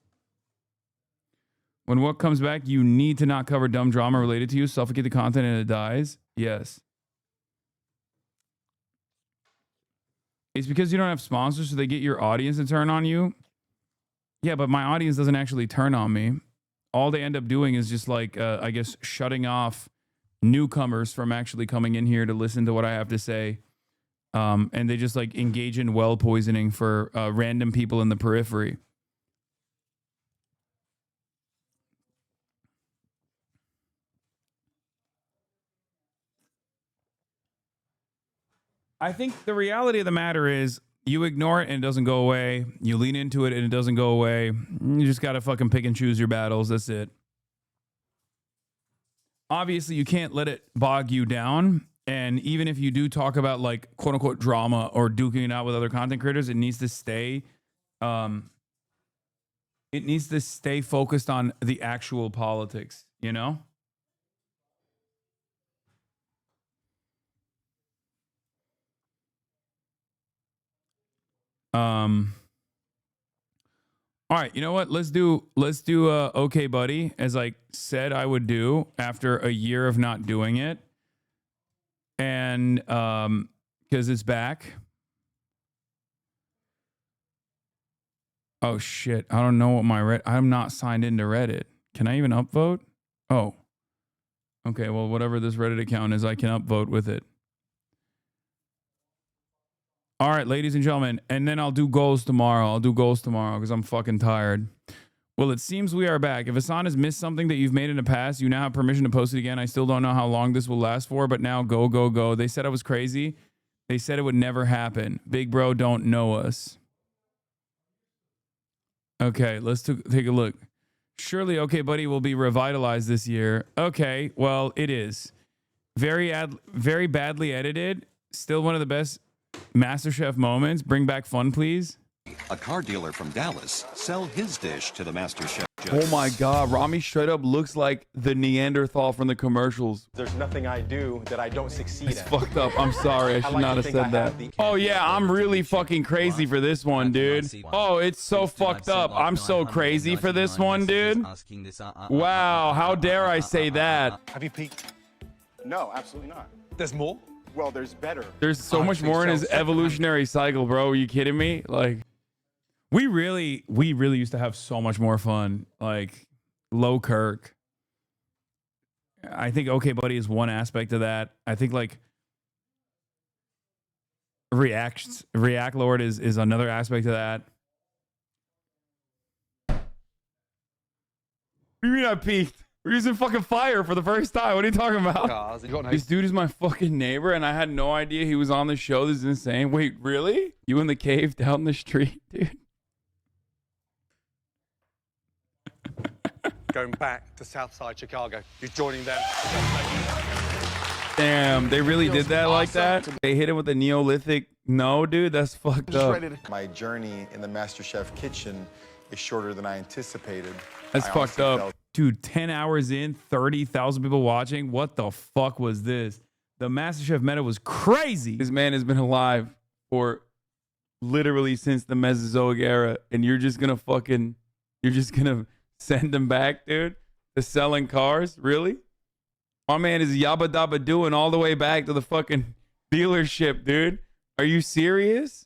When what comes back, you need to not cover dumb drama related to you, suffocate the content and it dies. Yes. It's because you don't have sponsors, so they get your audience to turn on you. Yeah, but my audience doesn't actually turn on me. All they end up doing is just, like, I guess, shutting off newcomers from actually coming in here to listen to what I have to say. And they just, like, engage in well poisoning for random people in the periphery. I think the reality of the matter is you ignore it and it doesn't go away. You lean into it and it doesn't go away. You just got to fucking pick and choose your battles. That's it. Obviously, you can't let it bog you down. And even if you do talk about, like, quote unquote drama or duking it out with other content creators, it needs to stay focused on the actual politics, you know? All right, you know what? Let's do Okay Buddy, as I said I would do after a year of not doing it. And because it's back. Oh shit, I don't know what I'm not signed into Reddit. Can I even upvote? Oh. Okay, well, whatever this Reddit account is, I can upvote with it. All right, ladies and gentlemen, and then I'll do goals tomorrow. Because I'm fucking tired. Well, it seems we are back. If Hasan has missed something that you've made in the past, you now have permission to post it again. I still don't know how long this will last for, but now go, go, go. They said I was crazy. They said it would never happen. Big bro don't know us. Okay, let's take a look. Surely Okay Buddy will be revitalized this year. Okay, well, it is. Very badly edited. Still one of the best MasterChef moments. Bring back fun, please. A car dealer from Dallas sell his dish to the MasterChef judge. Oh my God, Rami straight up looks like the Neanderthal from the commercials. There's nothing I do that I don't succeed at. It's fucked up. I'm sorry. I should not have said that. Oh yeah, I'm really fucking crazy for this one, dude. Oh, it's so fucked up. I'm so crazy for this one, dude. Wow, how dare I say that? Have you peaked? No, absolutely not. There's more? Well, there's better. There's so much more in his evolutionary cycle, bro. Are you kidding me? Like, we really used to have so much more fun. Like, Low Kirk. I think Okay Buddy is one aspect of that. I think, like, React Lord is another aspect of that. What do you mean I peaked? We're using fucking fire for the first time. What are you talking about? This dude is my fucking neighbor, and I had no idea he was on the show. This is insane. Wait, really? You in the cave down the street, dude? Going back to Southside Chicago. You're joining them. Damn, they really did that like that? They hit him with a Neolithic. No, dude, that's fucked up. My journey in the MasterChef kitchen is shorter than I anticipated. That's fucked up. Dude, 10 hours in, 30,000 people watching. What the fuck was this? The MasterChef meta was crazy. This man has been alive for literally since the Mesozoic era, and you're just gonna send him back, dude? to selling cars? Really? My man is yabba dabba doing all the way back to the fucking dealership, dude. Are you serious?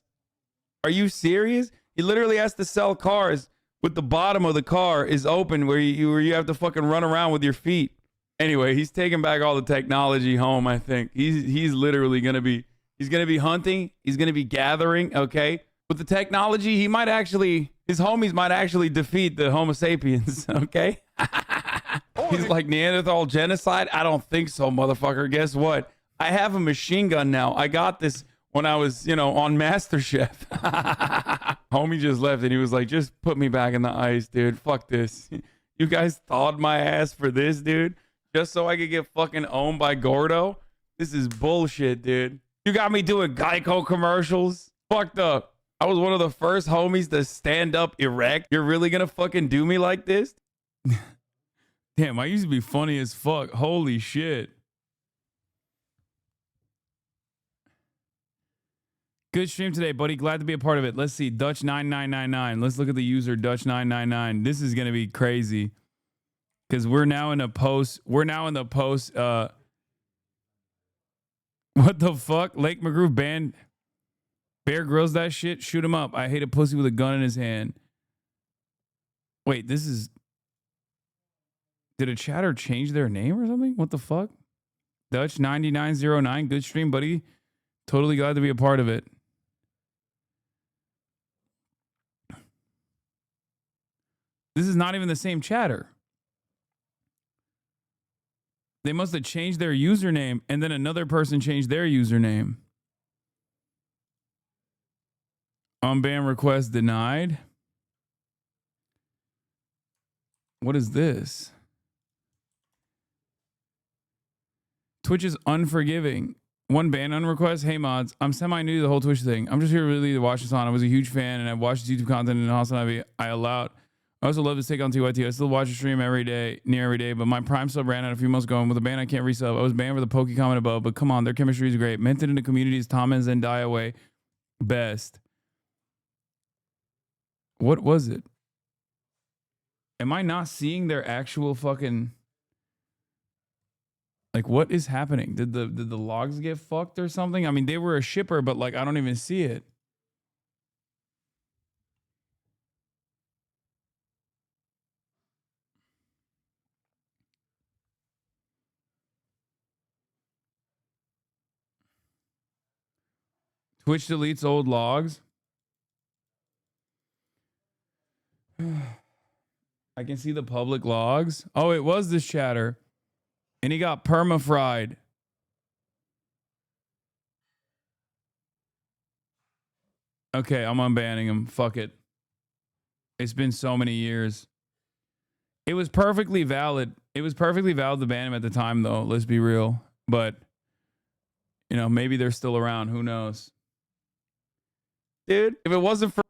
Are you serious? He literally has to sell cars with the bottom of the car is open where you have to fucking run around with your feet. Anyway, he's taking back all the technology home, I think. He's literally going to be, he's going to be hunting. He's going to be gathering, okay? With the technology, he might actually, his homies might actually defeat the Homo sapiens, okay? He's like Neanderthal genocide? I don't think so, motherfucker. Guess what? I have a machine gun now. I got this when I was, you know, on MasterChef. Homie just left and he was like, just put me back in the ice, dude. Fuck this. You guys thawed my ass for this, dude? Just so I could get fucking owned by Gordo? This is bullshit, dude. You got me doing Geico commercials? Fucked up. I was one of the first homies to stand up erect. You're really gonna fucking do me like this? Damn, I used to be funny as fuck. Holy shit. Good stream today, buddy. Glad to be a part of it. Let's see. Dutch9999. Let's look at the user Dutch999. This is going to be crazy. Because we're now in a post. We're now in the post. What the fuck? Lake McGrew banned Bear Grylls that shit? Shoot him up. I hate a pussy with a gun in his hand. Wait, this is... Did a chatter change their name or something? What the fuck? Dutch9909. Good stream, buddy. Totally glad to be a part of it. This is not even the same chatter. They must have changed their username and then another person changed their username. Unban request denied. What is this? Twitch is unforgiving. One ban on request. Hey mods, I'm semi-new to the whole Twitch thing. I'm just here really to watch Hasan. I was a huge fan and I've watched his YouTube content and HasanAbi. I also love his take on TYT. I still watch his stream every day, near every day, but my Prime sub ran out a few months ago, and with a ban I can't resub. I was banned for the pokey comment above, but come on, their chemistry is great. Minted in the community is Tom and Zendaya way. Best. What was it? Am I not seeing their actual fucking... Like, what is happening? Did the logs get fucked or something? I mean, they were a shipper, but like, I don't even see it. Twitch deletes old logs. I can see the public logs. Oh, it was this chatter. And he got perma-fried. Okay, I'm unbanning him. Fuck it. It's been so many years. It was perfectly valid. It was perfectly valid to ban him at the time, though. Let's be real. But, you know, maybe they're still around. Who knows? Dude, if it wasn't for...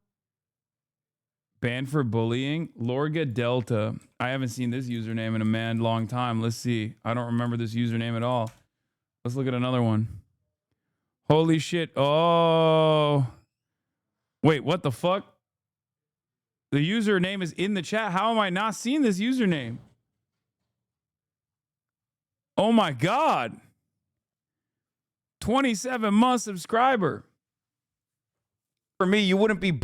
Banned for bullying? Lorga Delta. I haven't seen this username in a long time. Let's see. I don't remember this username at all. Let's look at another one. Holy shit. Oh. Wait, what the fuck? The username is in the chat. How am I not seeing this username? Oh my God. 27-month subscriber. For me, you wouldn't be...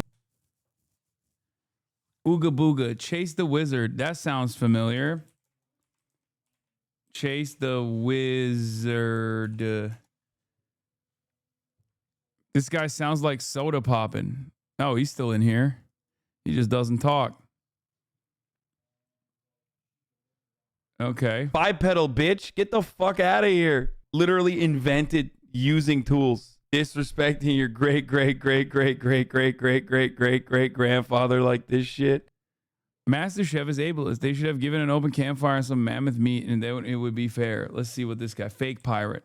Ooga Booga. Chase the Wizard. That sounds familiar. Chase the Wizard. This guy sounds like Soda Poppin'. Oh, he's still in here. He just doesn't talk. Okay. Bipedal, bitch. Get the fuck out of here. Literally invented using tools. Disrespecting your great grandfather like this shit. MasterChef is ableist. They should have given an open campfire and some mammoth meat and it would be fair. Let's see what this guy, fake pirate.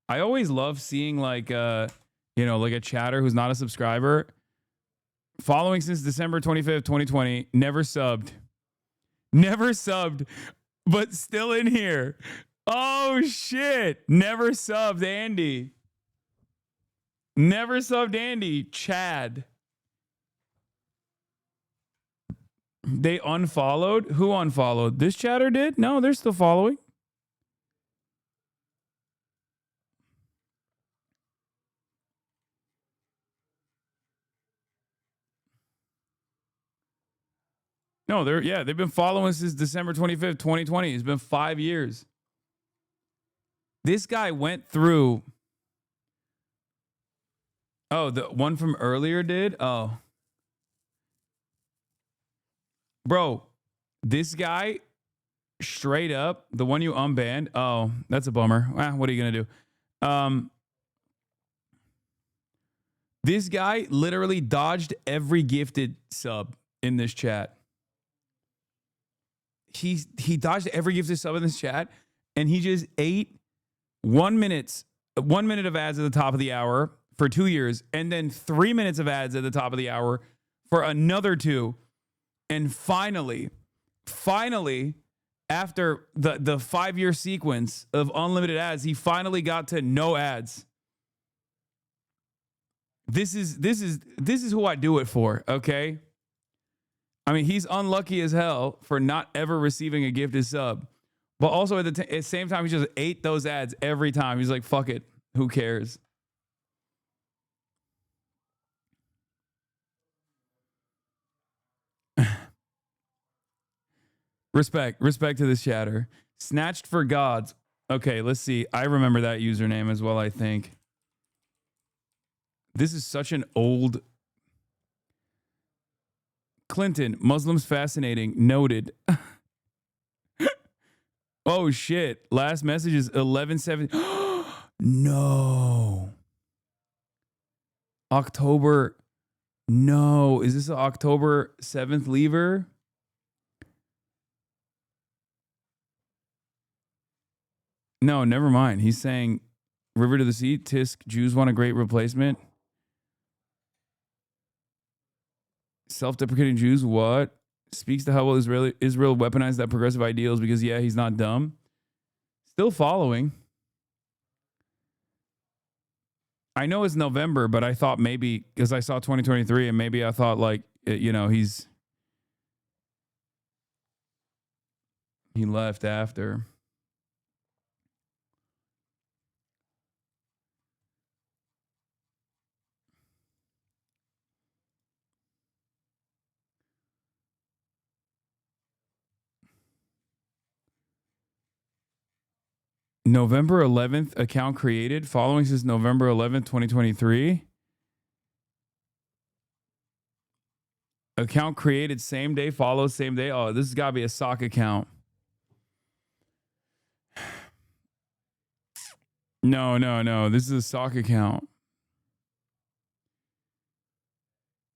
I always love seeing like you know, like a chatter who's not a subscriber. Following since December 25th, 2020, never subbed, but still in here. Oh shit. Never subbed Andy. Never subbed Andy. Chad. They unfollowed? Who unfollowed? This chatter did? No, they're still following. No, they've been following since December 25th, 2020. It's been 5 years. This guy went through. Oh, the one from earlier did? Oh. Bro, this guy straight up, the one you unbanned. Oh, that's a bummer. What are you going to do? This guy literally dodged every gifted sub in this chat. He dodged every gifted sub in this chat, and he just ate 1 minute of ads at the top of the hour for 2 years, and then 3 minutes of ads at the top of the hour for another 2. And finally, after the 5-year sequence of unlimited ads, he finally got to no ads. This is who I do it for, okay? I mean, he's unlucky as hell for not ever receiving a gifted sub. But also at the same time, he just ate those ads every time. He's like, fuck it. Who cares? Respect to this chatter. Snatched for gods. Okay, let's see. I remember that username as well, I think. This is such an old... Clinton, Muslims fascinating. Noted. Oh, shit. Last message is 11/7. No. October. No. Is this an October 7th lever? No, never mind. He's saying River to the Sea, Tisk, Jews want a great replacement. Self-deprecating Jews, what? Speaks to how well Israel weaponized that progressive ideals because, yeah, he's not dumb. Still following. I know it's November, but I thought maybe, because I saw 2023, and maybe I thought, like, you know, he left after. November 11th, account created. Following since November 11th, 2023. Account created same day, follows same day. Oh, this has got to be a sock account. No. This is a sock account.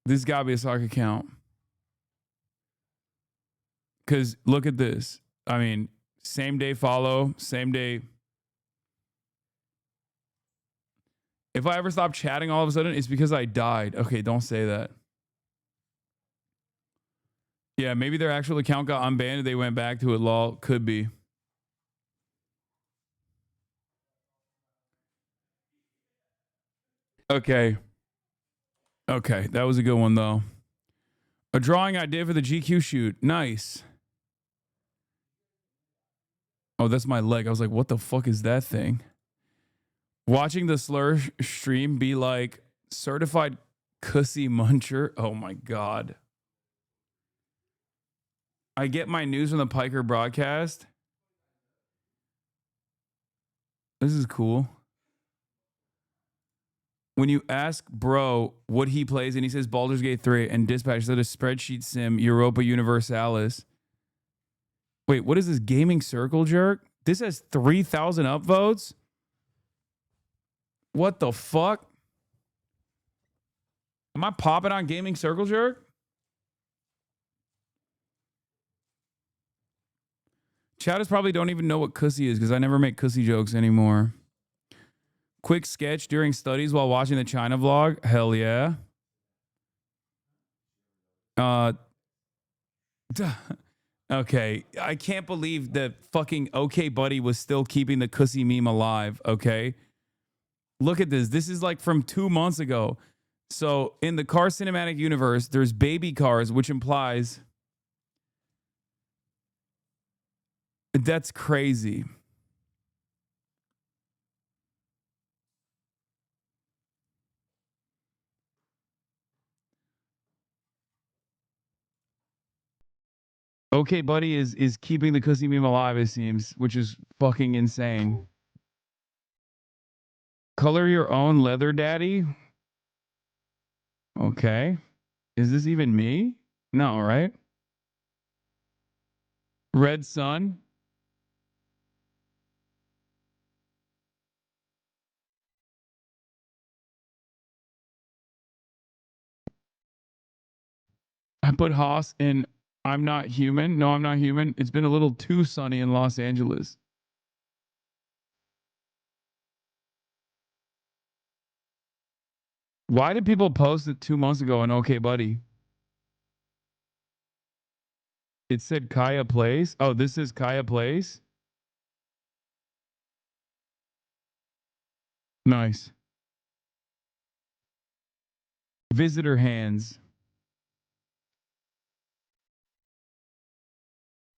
This has got to be a sock account. Because look at this. I mean, same day follow, same day. If I ever stop chatting all of a sudden, it's because I died. Okay, don't say that. Yeah, maybe their actual account got unbanned and they went back to it, lol. Could be. Okay, that was a good one, though. A drawing I did for the GQ shoot. Nice. Oh, that's my leg. I was like, what the fuck is that thing? Watching the slur stream be like certified cussy muncher. Oh my God. I get my news from the Piker broadcast. This is cool. When you ask bro what he plays and he says Baldur's Gate 3 and Dispatch said a spreadsheet sim Europa Universalis. Wait, what is this gaming circle jerk? This has 3,000 upvotes? What the fuck? Am I popping on gaming circle jerk? Chatters probably don't even know what cussy is because I never make cussy jokes anymore. Quick sketch during studies while watching the China vlog. Hell yeah. Okay. I can't believe that fucking OK Buddy was still keeping the cussy meme alive. Okay. Look at this. This is like from 2 months ago. So in the car cinematic universe, there's baby cars, which implies That's crazy. Okay, buddy is keeping the Cussy meme alive, it seems, which is fucking insane. Color your own leather daddy? Okay. Is this even me? No, right? Red Sun? I put Haas in I'm Not Human. No, I'm not human. It's been a little too sunny in Los Angeles. Why did people post it 2 months ago on OK Buddy? It said Kaya Place. Oh, this is Kaya Place? Nice. Visitor hands.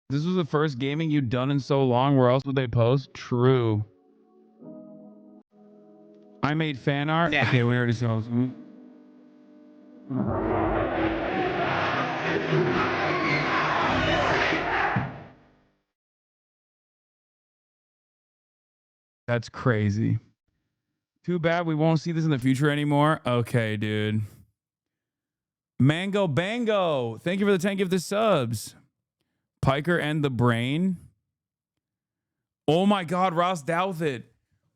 This was the first gaming you'd done in so long. Where else would they post? True. I made fan art. Yeah. Okay, we already saw. That's crazy. Too bad we won't see this in the future anymore. Okay, dude. Mango Bango. Thank you for the 10 gifted subs. Piker and the Brain. Oh my God, Ross Douthit.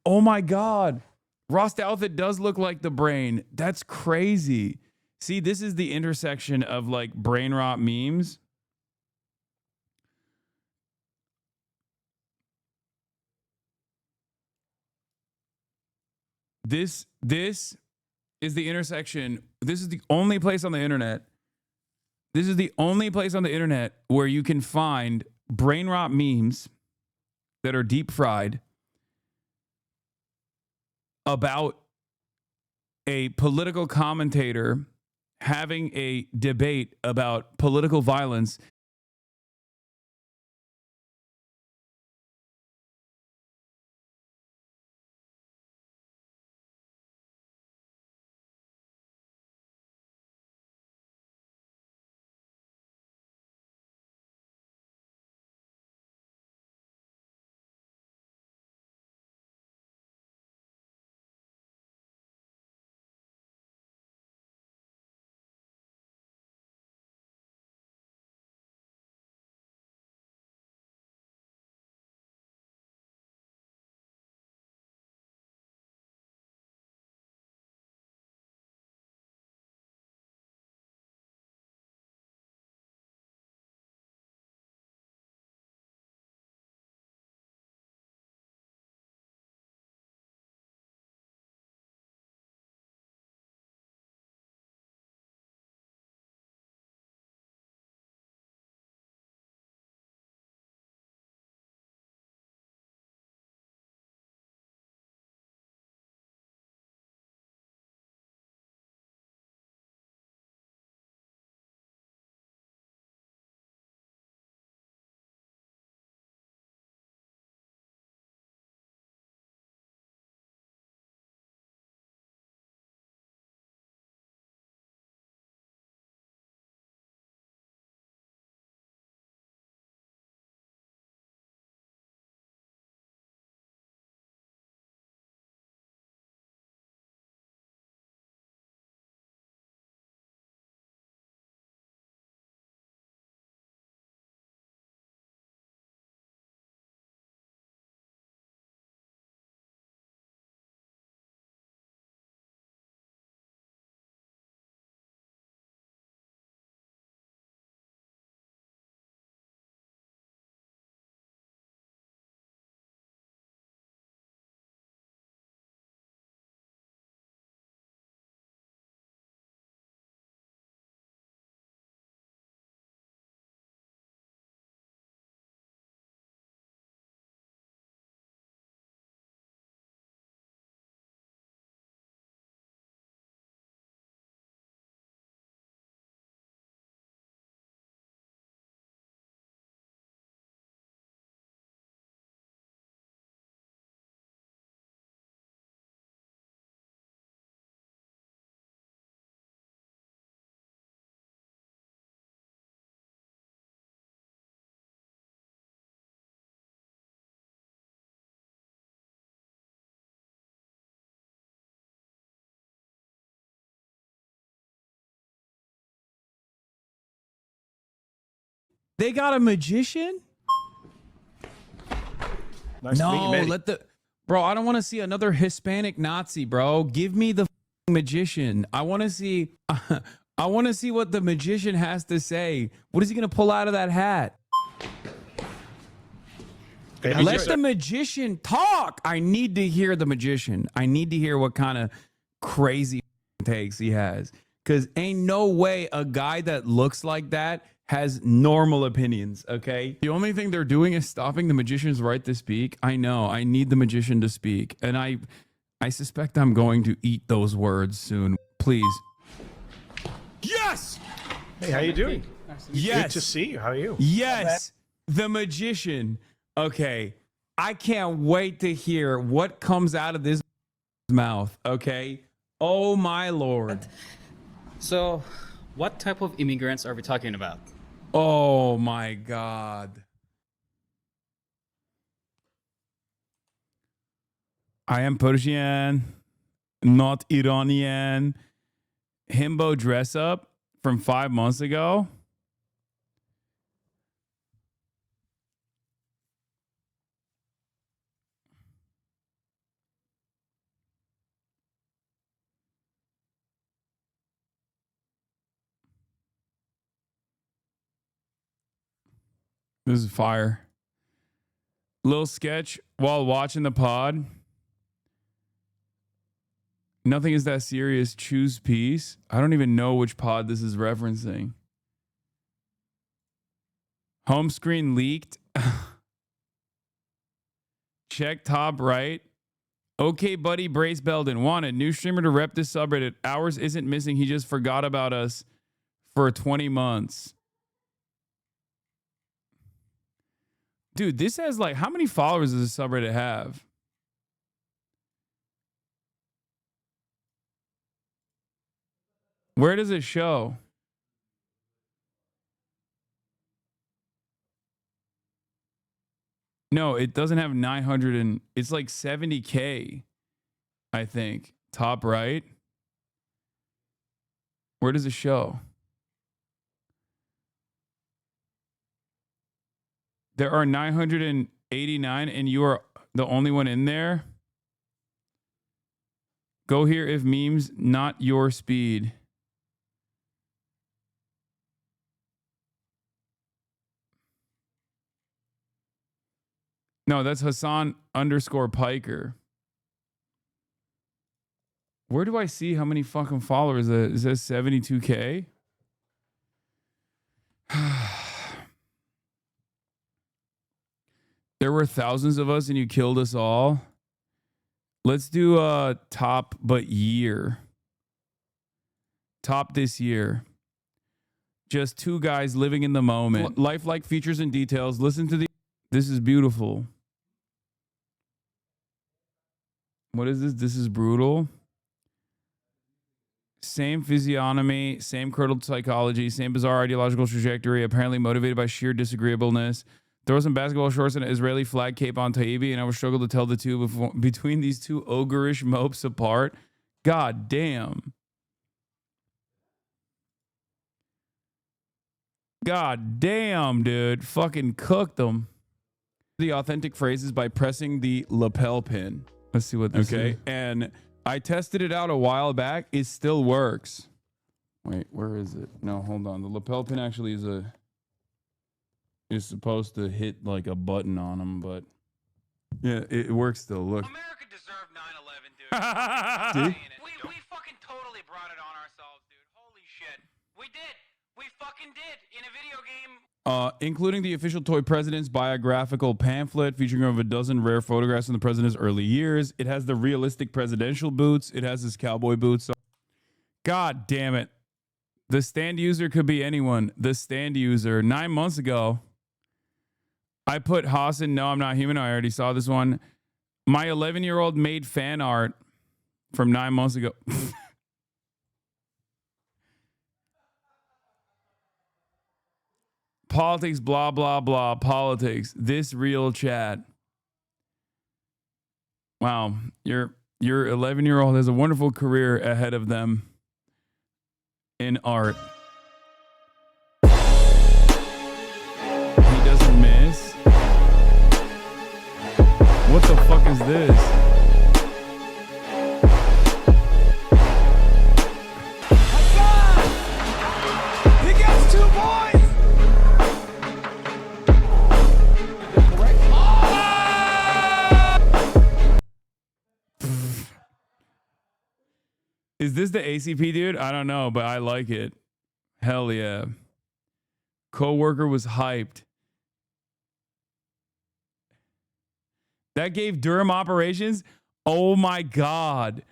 Oh my God. Ross Douthit does look like the Brain. That's crazy. See, this is the intersection of like brain rot memes. This is the intersection. This is the only place on the internet. This is the only place on the internet where you can find brain rot memes that are deep fried about a political commentator having a debate about political violence They got a magician? Nice to meet you, mate. let the bro. I don't want to see another Hispanic Nazi, bro. Give me the magician. I want to see. I want to see what the magician has to say. What is he gonna pull out of that hat? Okay, Let the magician talk. I need to hear the magician. I need to hear what kind of crazy takes he has. Because ain't no way a guy that looks like that has normal opinions, okay? The only thing they're doing is stopping the magician's right to speak. I know. I need the magician to speak. And I suspect I'm going to eat those words soon. Please. Yes! Hey, how you doing? Yes. Good to see you. How are you? Yes. The magician. Okay. I can't wait to hear what comes out of this mouth, okay? Oh, my Lord. So, what type of immigrants are we talking about? Oh my God. I am Persian, not Iranian. Himbo dress up from 5 months ago. This is fire. Little sketch while watching the pod. Nothing is that serious. Choose peace. I don't even know which pod this is referencing. Home screen leaked. Check top right. Okay, buddy, Brace Belden. Wanted. New streamer to rep this subreddit. Ours isn't missing. He just forgot about us for 20 months. Dude, this has like, how many followers does this subreddit have? Where does it show? No, it doesn't have 900 and it's like 70K, I think. Top right. Where does it show? There are 989 and you are the only one in there. Go here if memes not your speed. No, that's Hasan_Piker. Where do I see how many fucking followers? It says 72K. There were thousands of us and you killed us all. Let's do top but year. Top this year. Just two guys living in the moment. Lifelike features and details. Listen to the... This is beautiful. What is this? This is brutal. Same physiognomy, same curdled psychology, same bizarre ideological trajectory, apparently motivated by sheer disagreeableness. Throw some basketball shorts and an Israeli flag cape on Taibbi, and I would struggle to tell the two between these two ogreish mopes apart. God damn. God damn, dude. Fucking cooked them. The authentic phrases by pressing the lapel pin. Let's see what this is. And I tested it out a while back. It still works. Wait, where is it? No, hold on. The lapel pin actually is supposed to hit like a button on them, but yeah, it works still. Look. America deserved 9/11, dude. See? We fucking totally brought it on ourselves, dude. Holy shit. We did. We fucking did. In a video game. Including the official toy president's biographical pamphlet featuring over a dozen rare photographs from the president's early years. It has the realistic presidential boots. It has his cowboy boots. God damn it. The stand user could be anyone. The stand user. 9 months ago, I put Hasan, no, I'm not human. I already saw this one. My 11-year-old made fan art from 9 months ago. Politics, blah, blah, blah. Politics. This real chat. Wow. Your 11-year-old has a wonderful career ahead of them in art. this? What the fuck is this? He gets 2 points! Is this the ACP dude? I don't know, but I like it. Hell yeah. Coworker was hyped. That gave Durham Operations? Oh my God.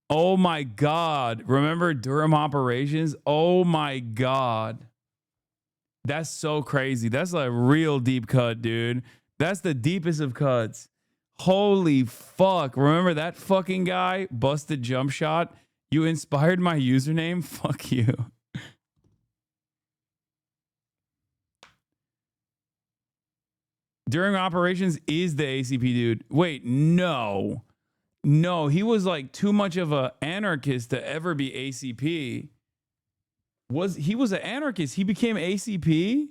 Oh my God. Remember Durham Operations? Oh my God. That's so crazy. That's a real deep cut, dude. That's the deepest of cuts. Holy fuck. Remember that fucking guy? Busted jump shot? You inspired my username? Fuck you. During Operations is the ACP dude. Wait, no. No, he was like too much of an anarchist to ever be ACP. He was an anarchist. He became ACP?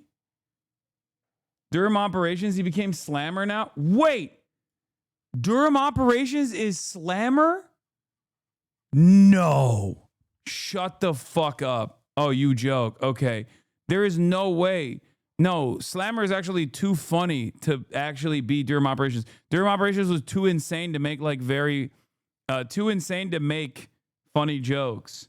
Durham Operations, he became Slammer now? Wait. Durham Operations is Slammer? No. Shut the fuck up. Oh, you joke. Okay. There is no way. No, Slammer is actually too funny to actually be Durham Operations. Durham Operations was too insane to make like too insane to make funny jokes.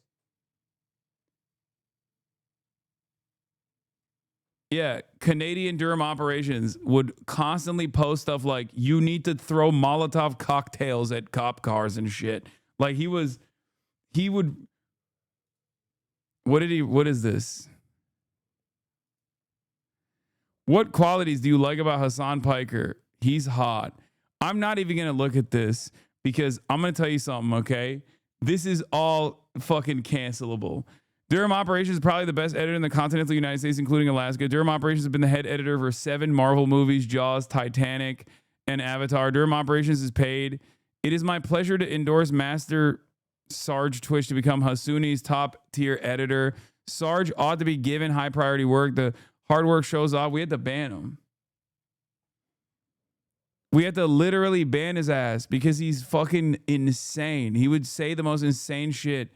Yeah, Canadian Durham Operations would constantly post stuff like, you need to throw Molotov cocktails at cop cars and shit. Like he would, what is this? What qualities do you like about Hasan Piker? He's hot. I'm not even going to look at this because I'm going to tell you something, okay? This is all fucking cancelable. Durham Operations is probably the best editor in the continental United States, including Alaska. Durham Operations has been the head editor for 7 Marvel movies, Jaws, Titanic, and Avatar. Durham Operations is paid. It is my pleasure to endorse Master Sarge Twitch to become Hasuni's top tier editor. Sarge ought to be given high priority work. The hard work shows off. We had to ban him. We had to literally ban his ass because he's fucking insane. He would say the most insane shit.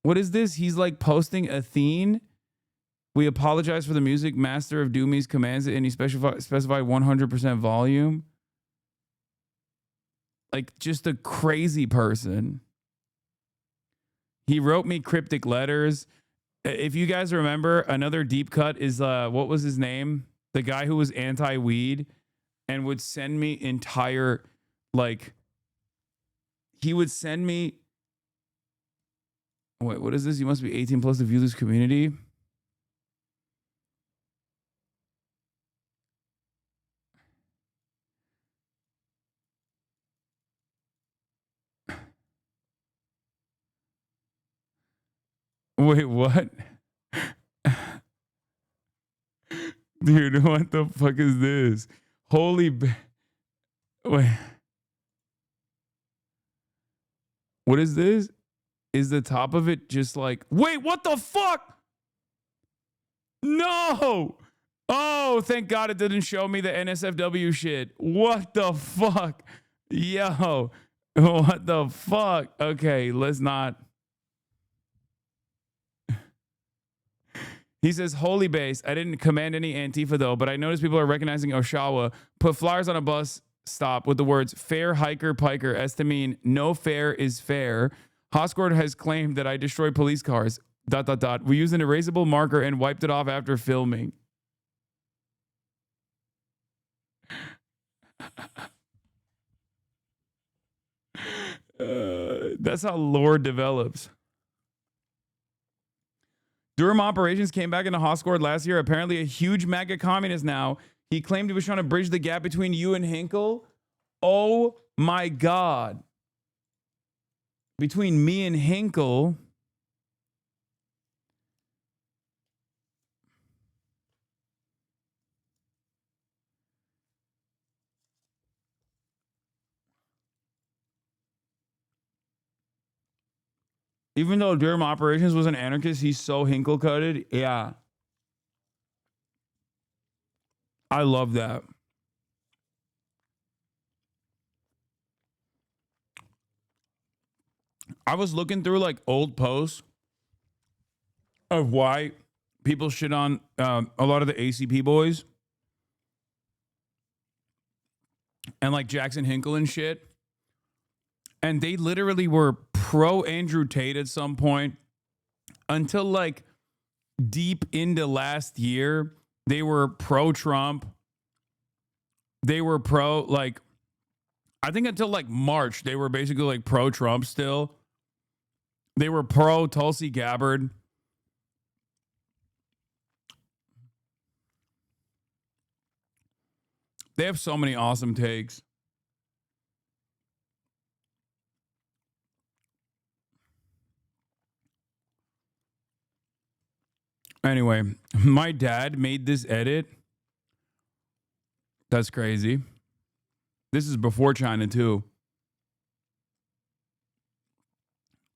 What is this? He's like posting a theme. We apologize for the music. Master of Doomies commands it, and he specify 100% volume. Like just a crazy person. He wrote me cryptic letters. If you guys remember, another deep cut is what was his name? The guy who was anti-weed and would send me entire, like, he would send me. Wait, what is this? You must be 18 plus to view this community. Wait, what? Dude, what the fuck is this? Wait. What is this? Is the top of it just like, wait, what the fuck? No. Oh, thank God it didn't show me the NSFW shit. What the fuck? Yo, what the fuck? Okay, let's not. He says, holy base. I didn't command any Antifa though, but I noticed people are recognizing Oshawa. Put flyers on a bus stop with the words fair hiker piker as to mean no fair is fair. Hoscord has claimed that I destroyed police cars. ... We used an erasable marker and wiped it off after filming. That's how lore develops. Durham Operations came back into Hoscord last year. Apparently a huge MAGA communist now. He claimed he was trying to bridge the gap between you and Hinkle. Oh my God. Between me and Hinkle. Even though Durham Operations was an anarchist, he's so Hinkle-coded. Yeah. I love that. I was looking through like old posts of why people shit on a lot of the ACP boys and like Jackson Hinkle and shit. And they literally were pro Andrew Tate at some point until like deep into last year. They were pro Trump. They were pro, like, I think until like March, they were basically like pro Trump still. They were pro Tulsi Gabbard. They have so many awesome takes. Anyway, my dad made this edit. That's crazy. This is before China, too.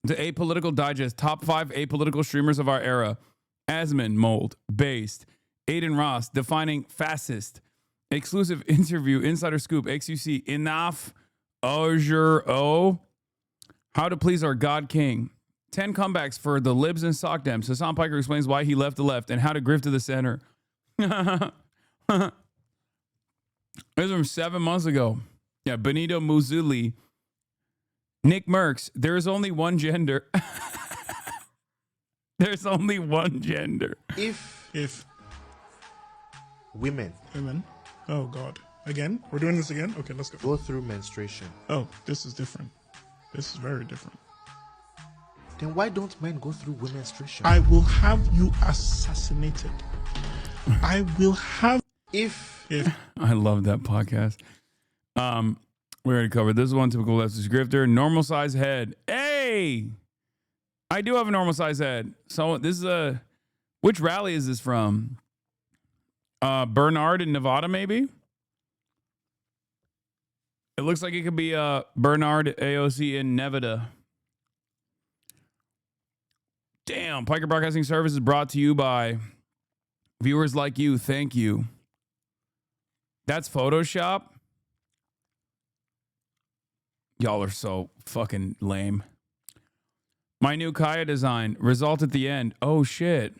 The Apolitical Digest, top 5 apolitical streamers of our era. Asman Mold, Based. Aiden Ross, defining fascist. Exclusive interview, Insider Scoop, XUC, Enough, Ojur O. How to Please Our God King. 10 comebacks for the libs and sock dems. Hasan Piker explains why he left the left and how to grift to the center. This is from 7 months ago. Yeah, Benito Muzzuli. Nick Merckx, there is only one gender. There's only one gender. If women. Oh, God. Again? We're doing this again? Okay, let's go. Go through menstruation. Oh, this is different. This is very different. Then why don't men go through women's menstruation? I will have you assassinated. I will have... If I love that podcast. We already covered this one. Typical leftist grifter. Normal size head. Hey! I do have a normal size head. So this is a... Which rally is this from? Bernard in Nevada, maybe? It looks like it could be Bernard AOC in Nevada. Damn. Piker Broadcasting Service is brought to you by viewers like you. Thank you. That's Photoshop. Y'all are so fucking lame. My new Kaya design. Result at the end. Oh, shit.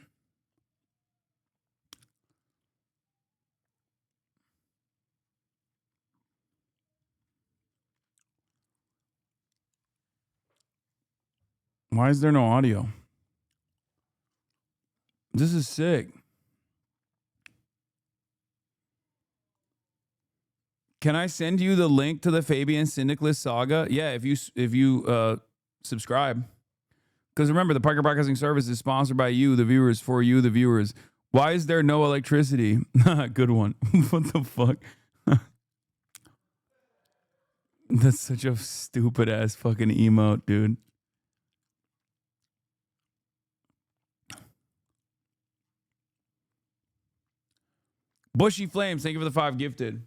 Why is there no audio? This is sick. Can I send you the link to the Fabian Syndicalist saga? Yeah, if you subscribe. Because remember, the Piker Broadcasting Service is sponsored by you, the viewers, for you, the viewers. Why is there no electricity? Good one. What the fuck? That's such a stupid ass fucking emote, dude. Bushy Flames, thank you for the 5 gifted.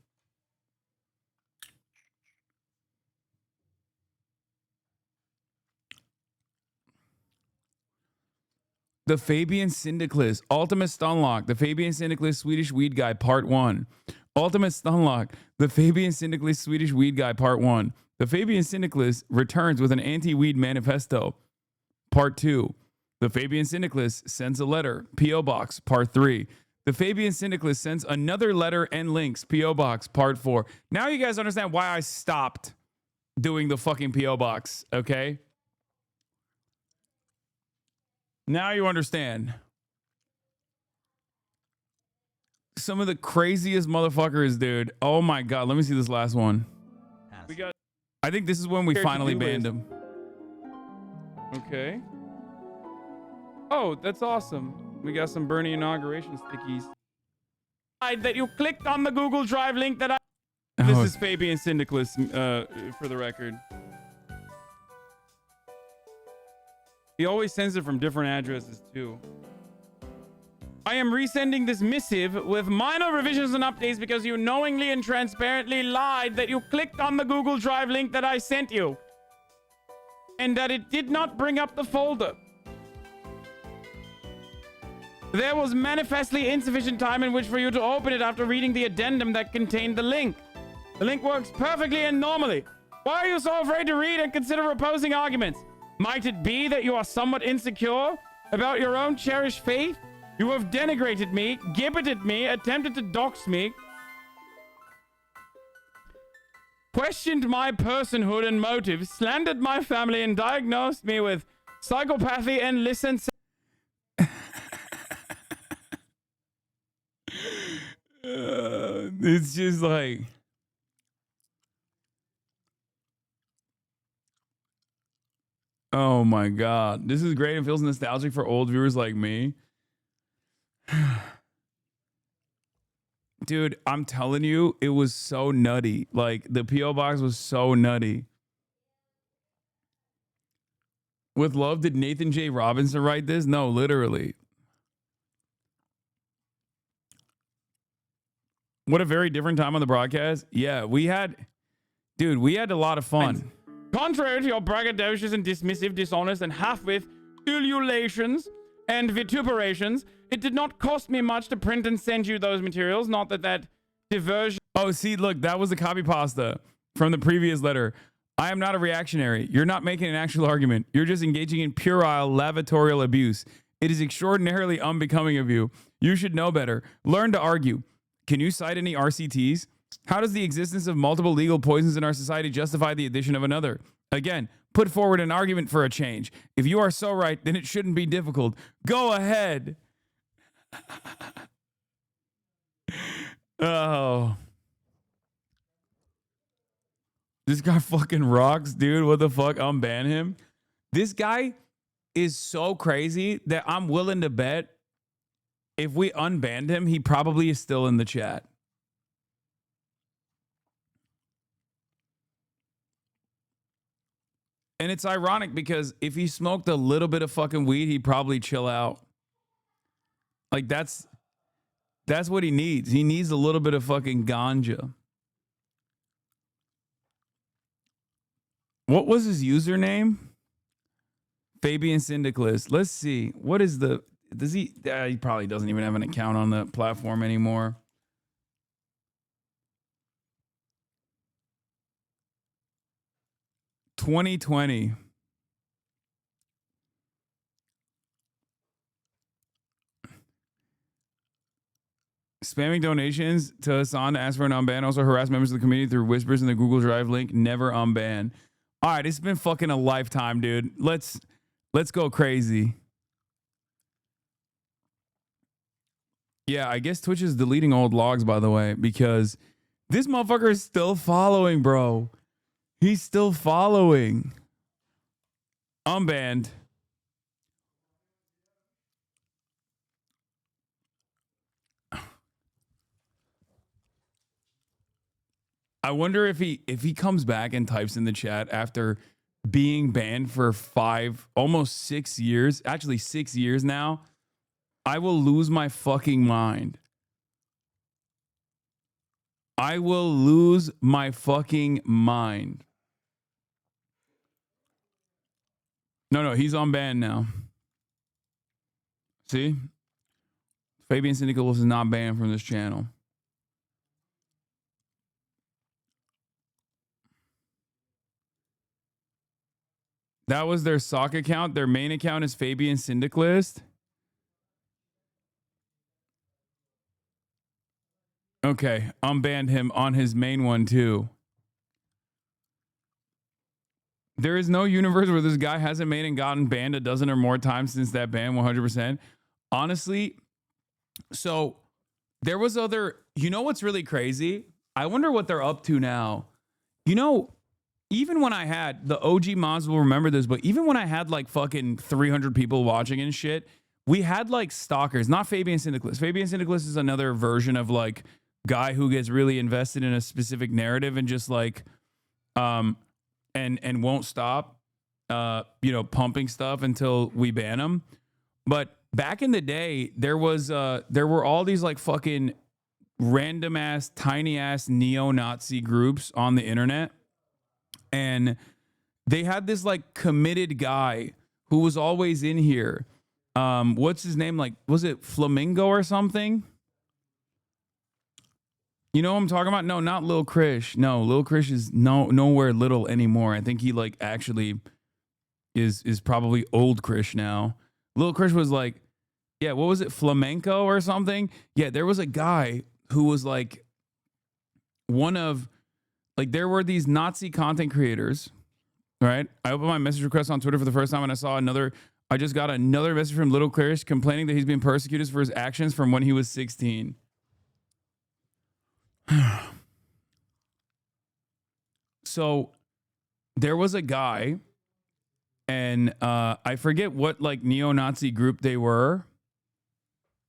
The Fabian Syndicalist, Ultimate Stunlock, the Fabian Syndicalist Swedish Weed Guy, Part 1. Ultimate Stunlock, the Fabian Syndicalist Swedish Weed Guy, Part 1. The Fabian Syndicalist returns with an anti-weed manifesto, Part 2. The Fabian Syndicalist sends a letter, P.O. Box, Part 3. The Fabian Syndicalist sends another letter and links, P.O. Box, Part 4. Now you guys understand why I stopped doing the fucking P.O. Box, okay? Now you understand. Some of the craziest motherfuckers, dude. Oh my God. Let me see this last one. I think this is when we finally banned him. Okay. Oh, that's awesome. We got some Bernie inauguration stickies. That you clicked on the Google Drive link that This is Fabian Syndicalist, for the record. He always sends it from different addresses, too. I am resending this missive with minor revisions and updates because you knowingly and transparently lied that you clicked on the Google Drive link that I sent you. And that it did not bring up the folder. There was manifestly insufficient time in which for you to open it after reading the addendum that contained the link. The link works perfectly and normally. Why are you so afraid to read and consider opposing arguments? Might it be that you are somewhat insecure about your own cherished faith? You have denigrated me, gibbeted me, attempted to dox me, questioned my personhood and motives, slandered my family, and diagnosed me with psychopathy and licensed. It's just like, oh my God. This is great and feels nostalgic for old viewers like me. Dude, I'm telling you, it was so nutty. Like, the P.O. box was so nutty. With love, did Nathan J. Robinson write this? No, literally. What a very different time on the broadcast. Yeah, we had a lot of fun. Contrary to your braggadocious and dismissive, dishonest, and half-wit ululations and vituperations, it did not cost me much to print and send you those materials. Not that diversion. Oh, see, look, that was the copy pasta from the previous letter. I am not a reactionary. You're not making an actual argument. You're just engaging in puerile lavatorial abuse. It is extraordinarily unbecoming of you. You should know better. Learn to argue. Can you cite any RCTs? How does the existence of multiple legal poisons in our society justify the addition of another? Again, put forward an argument for a change. If you are so right, then it shouldn't be difficult. Go ahead. Oh. This guy fucking rocks, dude. What the fuck? Unban him. This guy is so crazy that I'm willing to bet if we unbanned him, he probably is still in the chat. And it's ironic because if he smoked a little bit of fucking weed, he'd probably chill out. Like, that's what he needs. He needs a little bit of fucking ganja. What was his username? Fabian Syndicalist. Let's see. What is the... Does he... he probably doesn't even have an account on the platform anymore. $2020. Spamming donations to Hasan to ask for an unban. Also harass members of the community through whispers in the Google Drive link. Never unban. All right, it's been fucking a lifetime, dude. Let's go crazy. Yeah, I guess Twitch is deleting old logs, by the way, because this motherfucker is still following, bro. He's still following. Unbanned. I wonder if he comes back and types in the chat after being banned for almost 6 years, actually 6 years now. I will lose my fucking mind. I will lose my fucking mind. No, he's unbanned now. See? Fabian Syndicalist is not banned from this channel. That was their sock account. Their main account is Fabian Syndicalist. Okay, unbanned him on his main one too. There is no universe where this guy hasn't made and gotten banned a dozen or more times since that ban, 100%. Honestly, so there was other... You know what's really crazy? I wonder what they're up to now. You know... Even when I had, the OG mods will remember this, but even when I had like fucking 300 people watching and shit, we had like stalkers, not Fabian Syndicalist. Fabian Syndicalist is another version of like guy who gets really invested in a specific narrative and just like, and won't stop, pumping stuff until we ban him. But back in the day, there were all these like fucking random ass, tiny ass neo-Nazi groups on the internet. And they had this like committed guy who was always in here What's his name? Like, was it Flamingo or something? You know what I'm talking about? No, not Lil Krish. No, Lil Krish is nowhere little anymore. I think he like actually is probably old Krish now. Lil Krish was like, yeah, what was it? Flamenco or something? Yeah, there was a guy who was like one of, like, there were these Nazi content creators, right? I opened my message request on Twitter for the first time and I just got another message from Lil Krish complaining that he's being persecuted for his actions from when he was 16. So there was a guy, and I forget what like neo-Nazi group they were.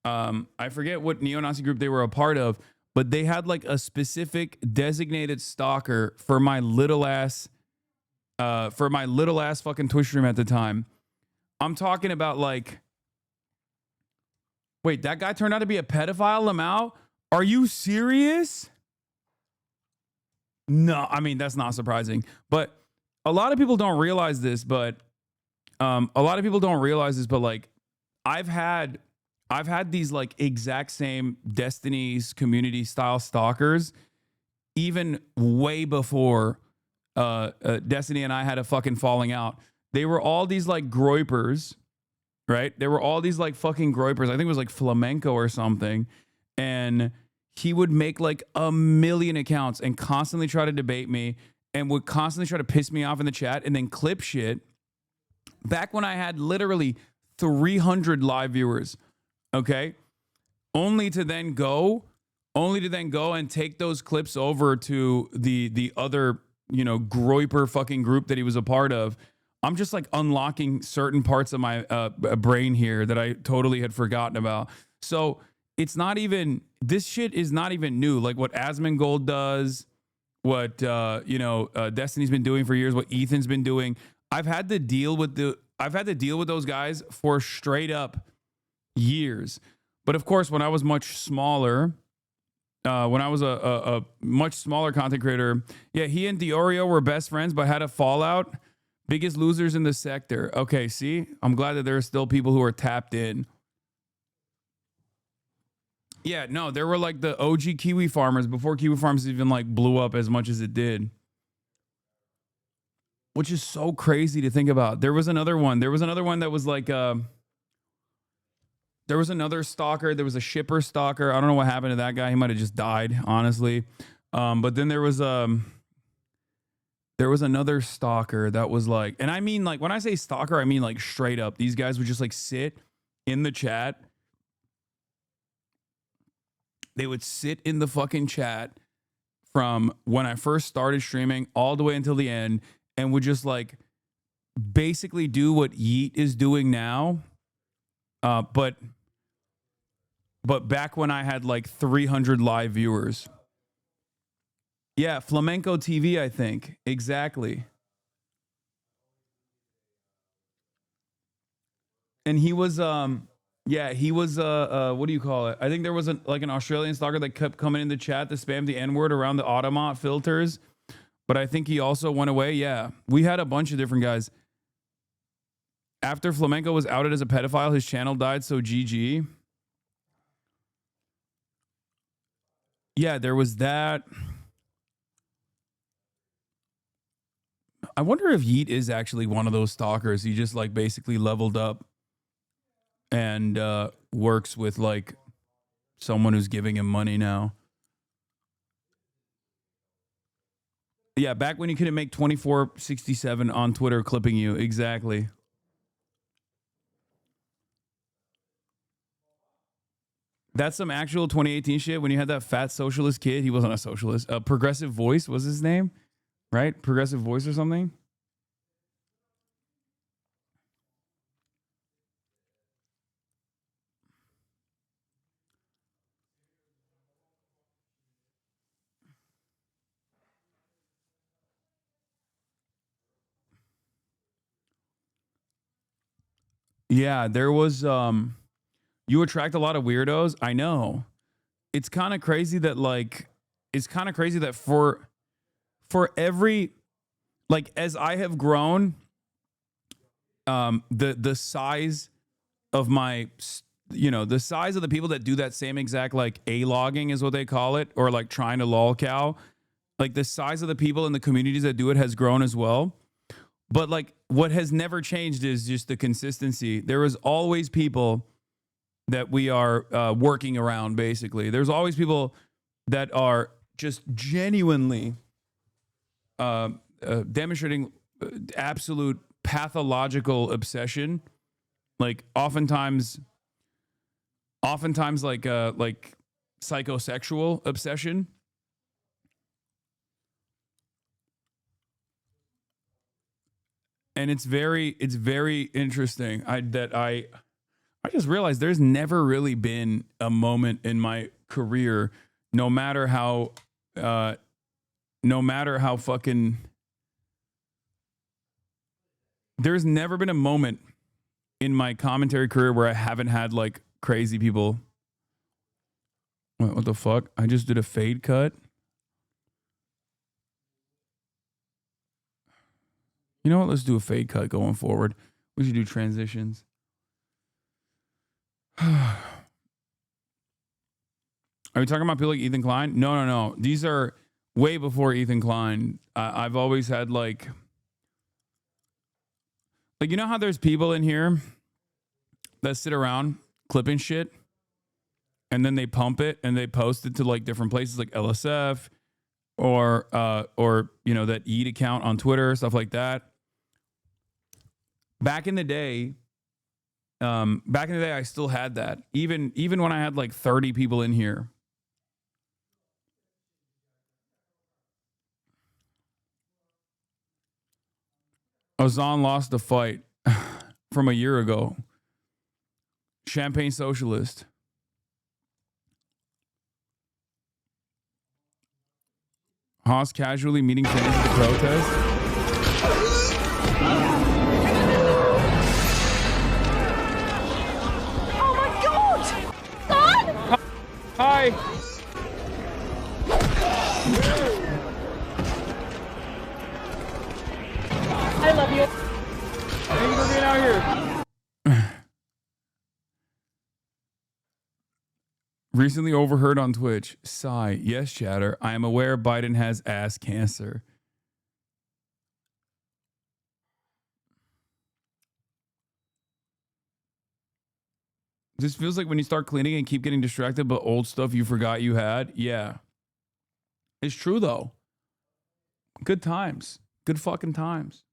I forget what neo-Nazi group they were a part of, but they had like a specific designated stalker for my little ass fucking Twitch stream at the time. I'm talking about like, wait, that guy turned out to be a pedophile, Lamau? Are you serious? No, I mean, that's not surprising. But a lot of people don't realize this, like, I've had these like exact same Destiny's community style stalkers even way before Destiny and I had a fucking falling out. They were all these like groypers, right? They were all these like fucking groypers. I think it was like Flamenco or something. And he would make like a million accounts and constantly try to debate me and would constantly try to piss me off in the chat and then clip shit. Back when I had literally 300 live viewers, okay? Only to then go and take those clips over to the other, you know, groyper fucking group that he was a part of. I'm just like unlocking certain parts of my brain here that I totally had forgotten about. So it's not even, this shit is not even new. Like what Asmongold does, what Destiny's been doing for years, what Ethan's been doing. I've had to deal with those guys for straight up years. But of course, when I was much smaller, when I was a much smaller content creator, yeah, he and Diorio were best friends, but had a fallout. Biggest losers in the sector. Okay, see? I'm glad that there are still people who are tapped in. Yeah, no, there were like the OG Kiwi farmers before Kiwi Farms even like blew up as much as it did. Which is so crazy to think about. There was another one. There was another one that was like, there was another stalker. There was a shipper stalker. I don't know what happened to that guy. He might have just died, honestly. But then there was another stalker that was like, and I mean like, when I say stalker, I mean like straight up. These guys would just like sit in the chat. They would sit in the fucking chat from when I first started streaming all the way until the end and would just like basically do what Yeet is doing now. But back when I had like 300 live viewers. Yeah, Flamenco TV, I think. Exactly. And he was yeah, he was what do you call it? I think there was an Australian stalker that kept coming in the chat to spam the N-word around the Automat filters. But I think he also went away. Yeah. We had a bunch of different guys. After Flamenco was outed as a pedophile, his channel died, so GG. Yeah, there was that. I wonder if Yeet is actually one of those stalkers. He just like basically leveled up and works with like someone who's giving him money now. Yeah, back when you couldn't make 24.67 on Twitter clipping you. Exactly. That's some actual 2018 shit when you had that fat socialist kid. He wasn't a socialist. Progressive Voice was his name, right? Progressive Voice or something. Yeah, there was you attract a lot of weirdos. I know. It's kind of crazy that for every, like, as I have grown, the size of my, the size of the people that do that same exact like A-logging is what they call it, or like trying to lolcow, like the size of the people in the communities that do it has grown as well. But like what has never changed is just the consistency. There is always people that we are working around, basically. There's always people that are just genuinely demonstrating absolute pathological obsession. Like oftentimes like psychosexual obsession. And it's very interesting. I just realized there's never really been a moment in my career, no matter how fucking, there's never been a moment in my commentary career where I haven't had like crazy people. Wait, what the fuck? I just did a fade cut. You know what? Let's do a fade cut going forward. We should do transitions. Are we talking about people like Ethan Klein? No. These are way before Ethan Klein. I've always had like, you know how there's people in here that sit around clipping shit and then they pump it and they post it to like different places like LSF or that Eat account on Twitter, stuff like that. Back in the day, I still had that. Even when I had like 30 people in here. Hasan lost the fight from a year ago. Champagne socialist. Haas casually meeting fans at the protest. Oh my God! God! Hi. I love you. Thank you for being out here. Recently overheard on Twitch. Sigh. Yes, chatter. I am aware Biden has ass cancer. This feels like when you start cleaning and keep getting distracted by old stuff you forgot you had. Yeah. It's true, though. Good times. Good fucking times.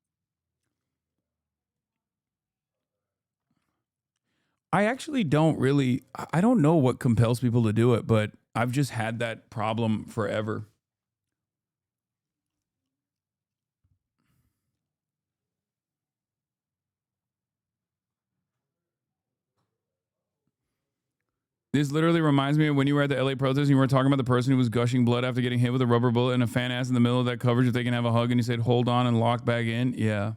I actually I don't know what compels people to do it, but I've just had that problem forever. This literally reminds me of when you were at the LA protest and you were talking about the person who was gushing blood after getting hit with a rubber bullet and a fan ass in the middle of that coverage if they can have a hug, and you said, hold on and lock back in. Yeah.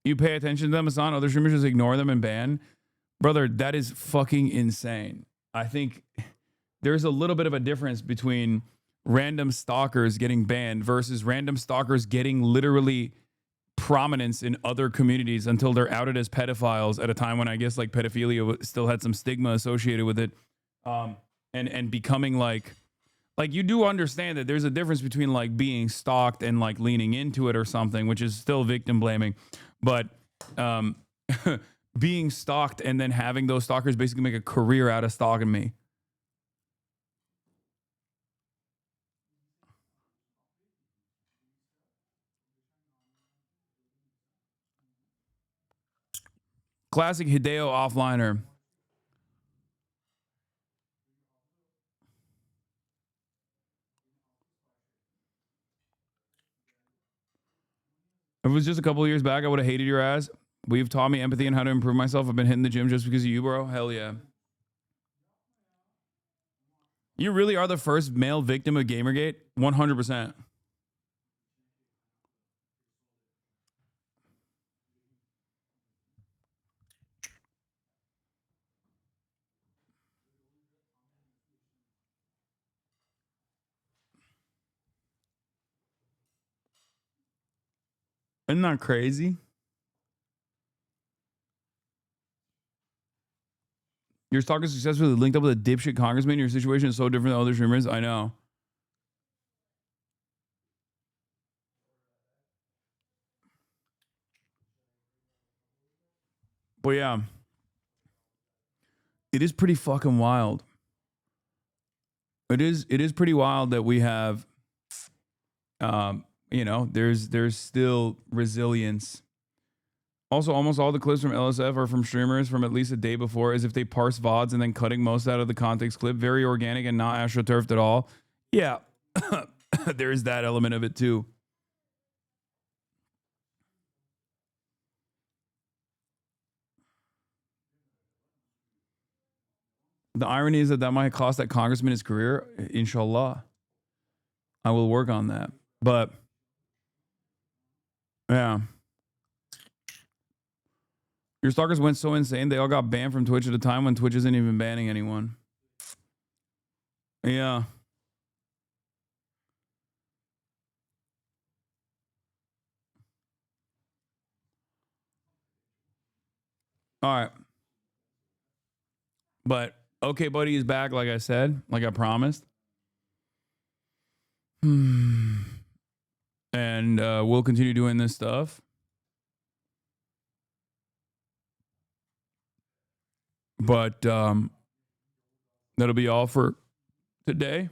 You pay attention to them, Hasan. Other streamers just ignore them and ban. Brother, that is fucking insane. I think there's a little bit of a difference between random stalkers getting banned versus random stalkers getting literally prominence in other communities until they're outed as pedophiles at a time when I guess like pedophilia still had some stigma associated with it. And becoming like you do understand that there's a difference between like being stalked and like leaning into it or something, which is still victim blaming. But being stalked and then having those stalkers basically make a career out of stalking me. Classic Hideo offliner. If it was just a couple of years back, I would have hated your ass. But you've taught me empathy and how to improve myself. I've been hitting the gym just because of you, bro. Hell yeah. You really are the first male victim of Gamergate? 100%. Isn't that crazy? Your stalker successfully linked up with a dipshit congressman. Your situation is so different than other streamers. I know. But yeah, it is pretty fucking wild. It is pretty wild that we have, you know, there's still resilience. Also, almost all the clips from LSF are from streamers from at least a day before, as if they parse VODs and then cutting most out of the context clip. Very organic and not astroturfed at all. Yeah, there is that element of it too. The irony is that might cost that congressman his career. Inshallah. I will work on that. But, yeah. Your stalkers went so insane, they all got banned from Twitch at a time when Twitch isn't even banning anyone. Yeah. All right. But, okay, buddy is back, like I said, like I promised. And we'll continue doing this stuff. But that'll be all for today.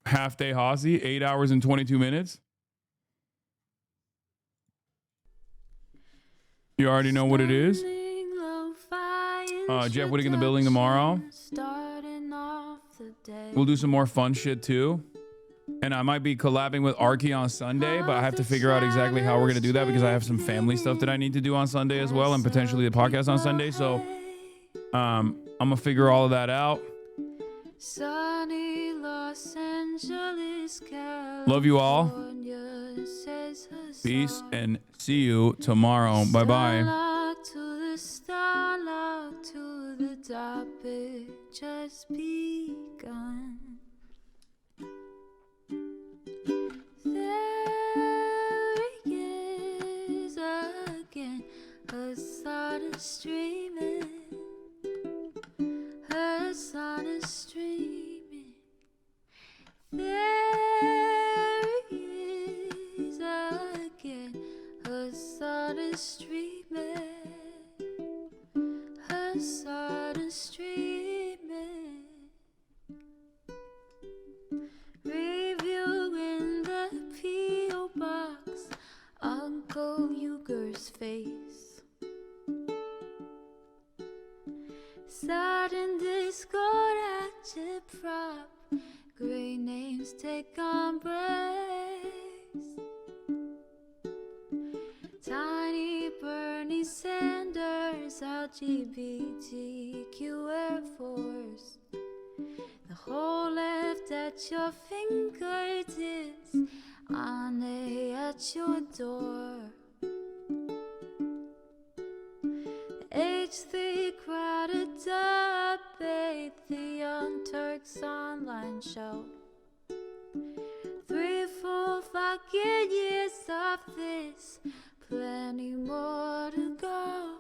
Half day Hossie, 8 hours and 22 minutes. You already know what it is. Jeff Whittick in the building tomorrow. We'll do some more fun shit too. And I might be collabing with Arky on Sunday, but I have to figure out exactly how we're going to do that because I have some family stuff that I need to do on Sunday as well, and potentially the podcast on Sunday. So I'm going to figure all of that out. Sunny Los Angeles, Love you all. Peace and see you tomorrow. Bye-bye. To the topic just begun. There he is again, Hasan is streaming. Hasan is streaming. There he is again, Hasan is streaming. Hasan is streaming. Reviewing the P.O. box, Uncle Uger's face. Sudden Discord active prop, great names take embrace. Tiny Bernie Sanders, LGBTQ Air Force. The whole left at your fingertips, Ane at your door. H3 crowded debate, the Young Turks online show. 3 full fucking years of this, plenty more to go.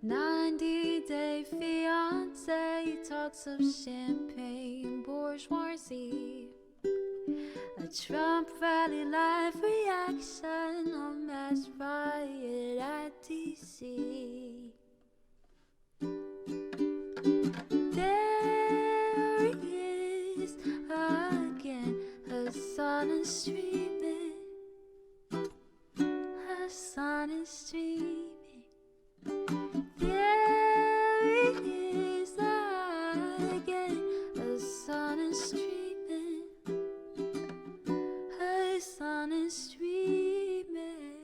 90-day fiance, talks of champagne bourgeoisie. A Trump rally live reaction, a mass riot at DC. There he is again, Hasan is streaming. Hasan is streaming.